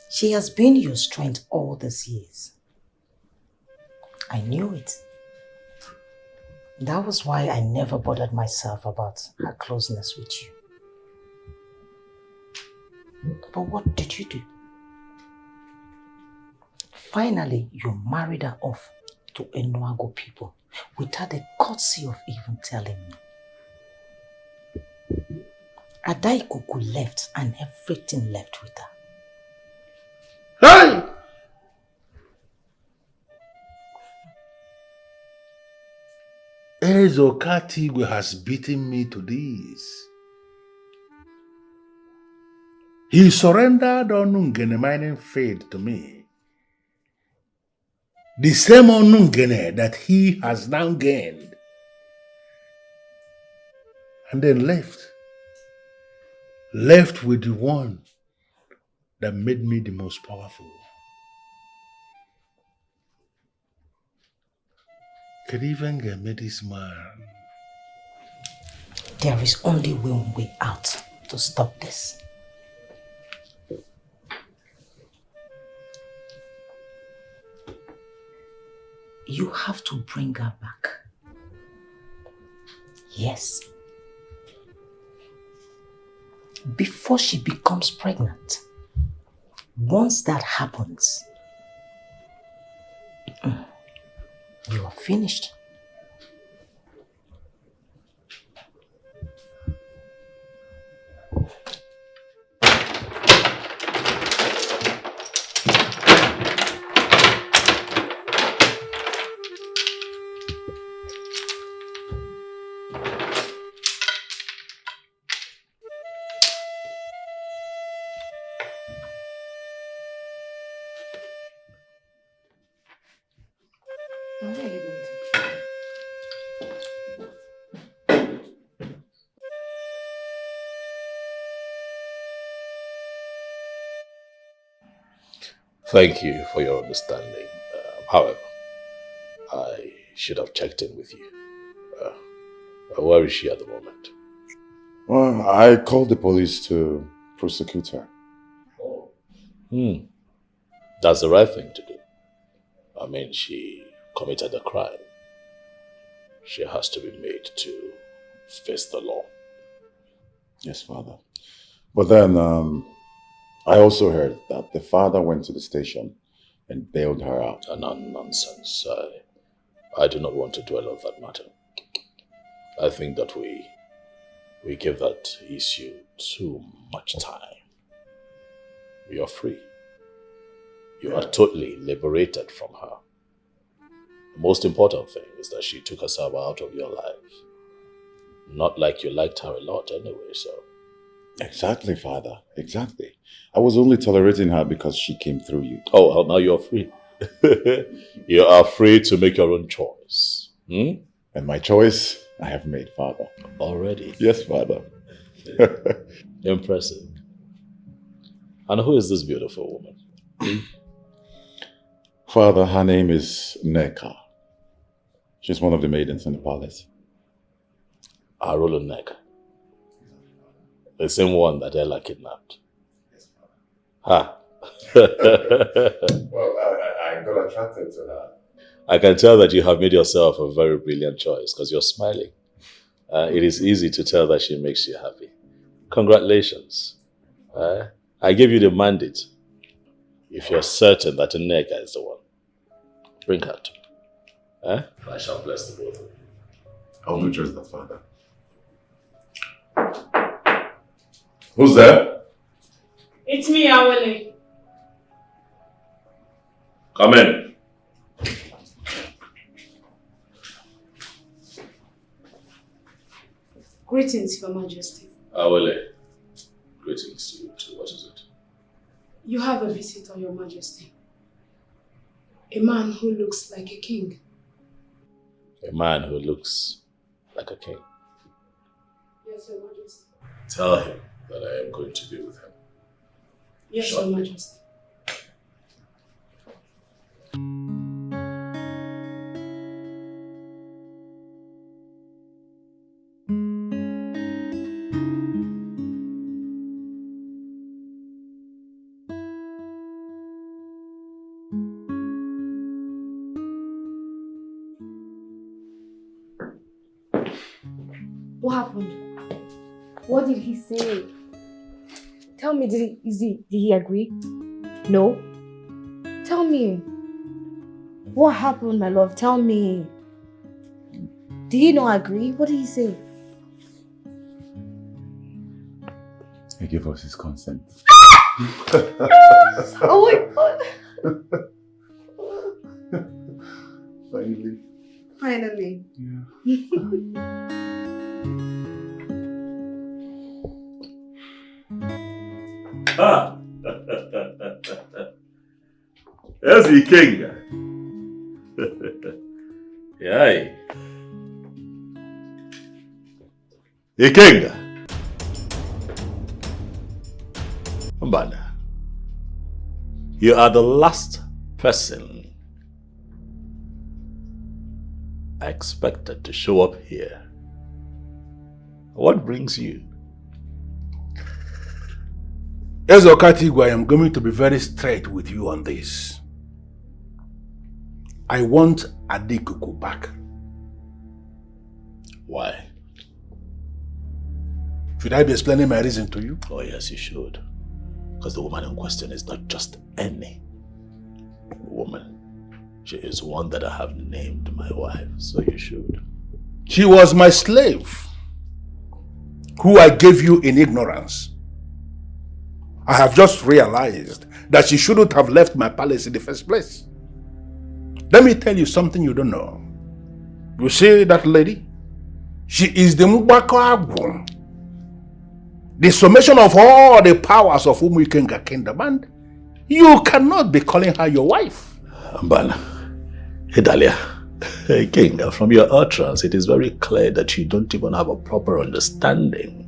K: She has been your strength all these years. I knew it. That was why I never bothered myself about her closeness with you. But what did you do? Finally, you married her off to Enuago people without the courtesy of even telling me. Adaikuku left and everything left with her.
C: Hey! Ezokatigwe has beaten me to this. He surrendered Onungene mining field to me. The same Onungene that he has now gained. And then left. Left with the one that made me the most powerful. Could even get me this man.
K: There is only one way out to stop this. You have to bring her back. Yes. Before she becomes pregnant. Once that happens, you are finished.
D: Thank you for your understanding. However, I should have checked in with you. Where is she at the moment?
L: Well, I called the police to prosecute her.
D: That's the right thing to do. I mean, she committed a crime. She has to be made to face the law.
L: Yes, Father. But then I also heard that the father went to the station and bailed her out.
H: Nonsense. I do not want to dwell on that matter. I think that we give that issue too much time. You are free. You are totally liberated from her. The most important thing is that she took herself out of your life. Not like you liked her a lot anyway, so.
L: Exactly, Father. Exactly. I was only tolerating her because she came through you.
H: Oh, well, now you're free. You are free to make your own choice.
L: And my choice, I have made, Father.
H: Already?
L: Yes, Father.
H: Impressive. And who is this beautiful woman?
L: Father, her name is Neka. She's one of the maidens in the palace.
H: Arolo Neka. The same one that Ella kidnapped. Ha!
L: Well, I got attracted to her.
H: I can tell that you have made yourself a very brilliant choice because you're smiling. It is easy to tell that she makes you happy. Congratulations. I gave you the mandate. If you're certain that Neka is the one, bring her to me. I shall bless the both of you.
L: I'll do just that, Father. Who's there?
S: It's me, Awele.
H: Come in.
S: Greetings, Your Majesty.
H: Awele. Greetings to you too. What is it?
S: You have a visitor, Your Majesty. A man who looks like a king.
H: A man who looks like a king.
S: Yes, Your Majesty.
H: Tell him that I am going to be with him.
S: Yes, Your Majesty.
E: What happened? What did he say? Tell me, did he agree? No? Tell me. What happened, my love? Tell me. Did he not agree? What did he say?
L: He gave us his consent.
E: Oh my god.
L: Finally.
E: Finally.
H: Ah! There's the king. Yay. The king. Mbana, you are the last person I expected to show up here. What brings you?
C: As Okatigwa, I am going to be very straight with you on this. I want Adikuku back.
H: Why?
C: Should I be explaining my reason to you?
H: Oh yes, you should. Because the woman in question is not just any woman. She is one that I have named my wife, so you should.
C: She was my slave, who I gave you in ignorance. I have just realized that she shouldn't have left my palace in the first place. Let me tell you something you don't know. You see that lady? She is the Mbako Agwon, the summation of all the powers of Umuikenga Kingdom, and you cannot be calling her your wife.
H: Mbana, Idalia, King, from your utterance, it is very clear that you don't even have a proper understanding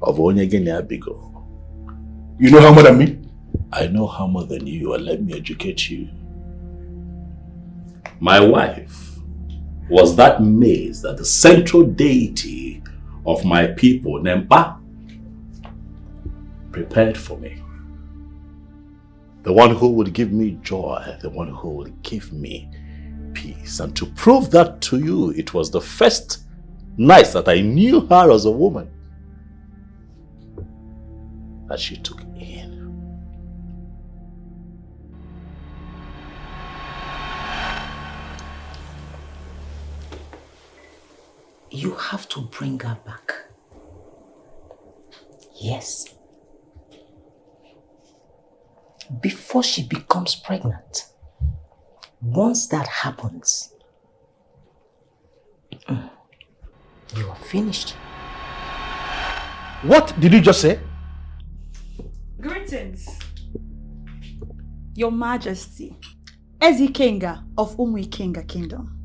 H: of Onyegene Abigo.
C: You know how more than me?
H: I know how more than you, and let me educate you. My wife was that maid that the central deity of my people, Nempa, prepared for me. The one who would give me joy, the one who would give me peace. And to prove that to you, it was the first night that I knew her as a woman.
D: that she took in.
K: You have to bring her back. Yes. Before she becomes pregnant. Once that happens, you are finished.
C: What did you just say?
B: Greetings, Your Majesty, Ezikenga of Umuikenga Kingdom.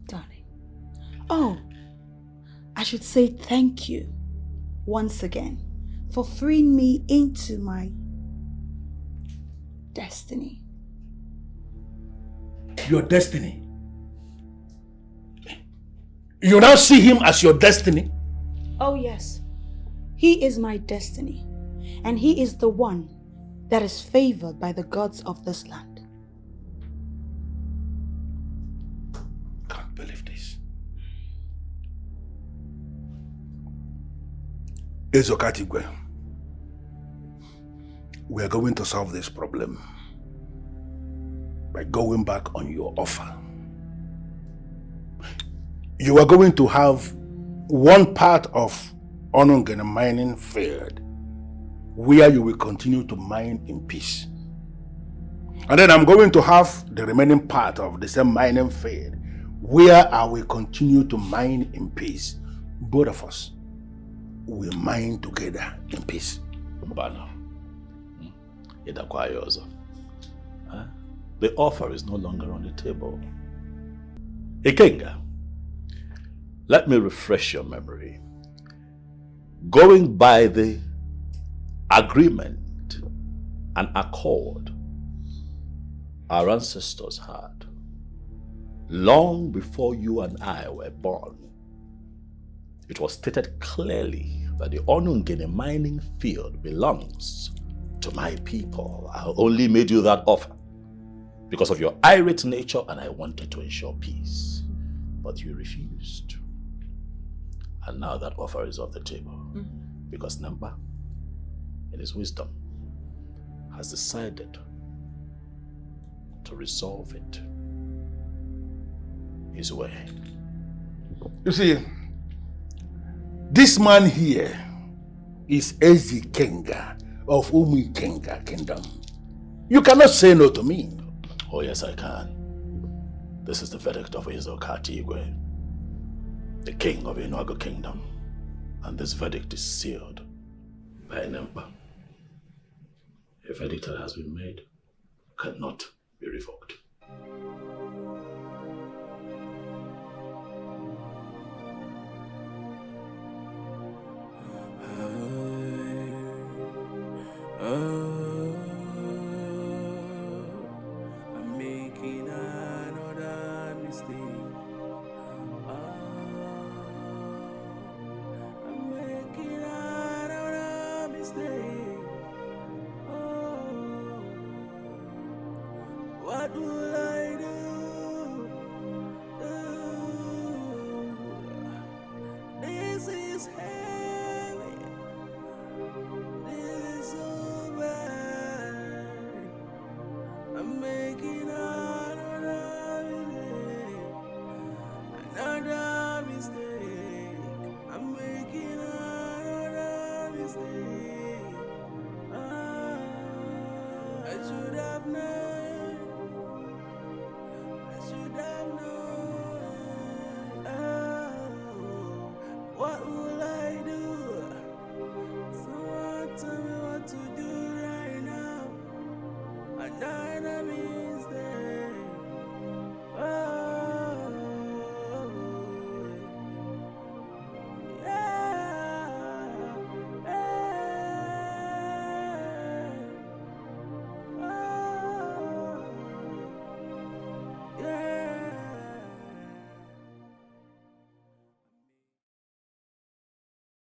B: Darling. Oh, I should say thank you once again for freeing me into my destiny.
C: Your destiny? You now see him as your destiny?
B: Oh yes, he is my destiny, and he is the one that is favored by the gods of this land.
C: Can't believe this. Ezokatigwe, we are going to solve this problem by going back on your offer. You are going to have one part of Onungene mining field where you will continue to mine in peace. And then I'm going to have the remaining part of the same mining field where I will continue to mine in peace. Both of us will mine together in peace.
D: Mbana, the offer is no longer on the table. Ikenga, let me refresh your memory. Going by the agreement and accord our ancestors had long before you and I were born, it was stated clearly that the Onungene mining field belongs to my people. I only made you that offer because of your irate nature, and I wanted to ensure peace. But you refused. And now that offer is off the table. Because Namba, in his wisdom, has decided to resolve it his way.
C: You see, this man here is Ezikenga of Umuikenga Kingdom. You cannot say no to me.
D: Oh yes, I can. This is the verdict of Ezokatigwe, the king of Enuago Kingdom. And this verdict is sealed by an emperor. A verdict that has been made cannot be revoked.
F: I'm making another mistake. I'm making another mistake. What will I do? This is heavy. This is so bad. I'm making another mistake. I'm making another mistake. I should have known.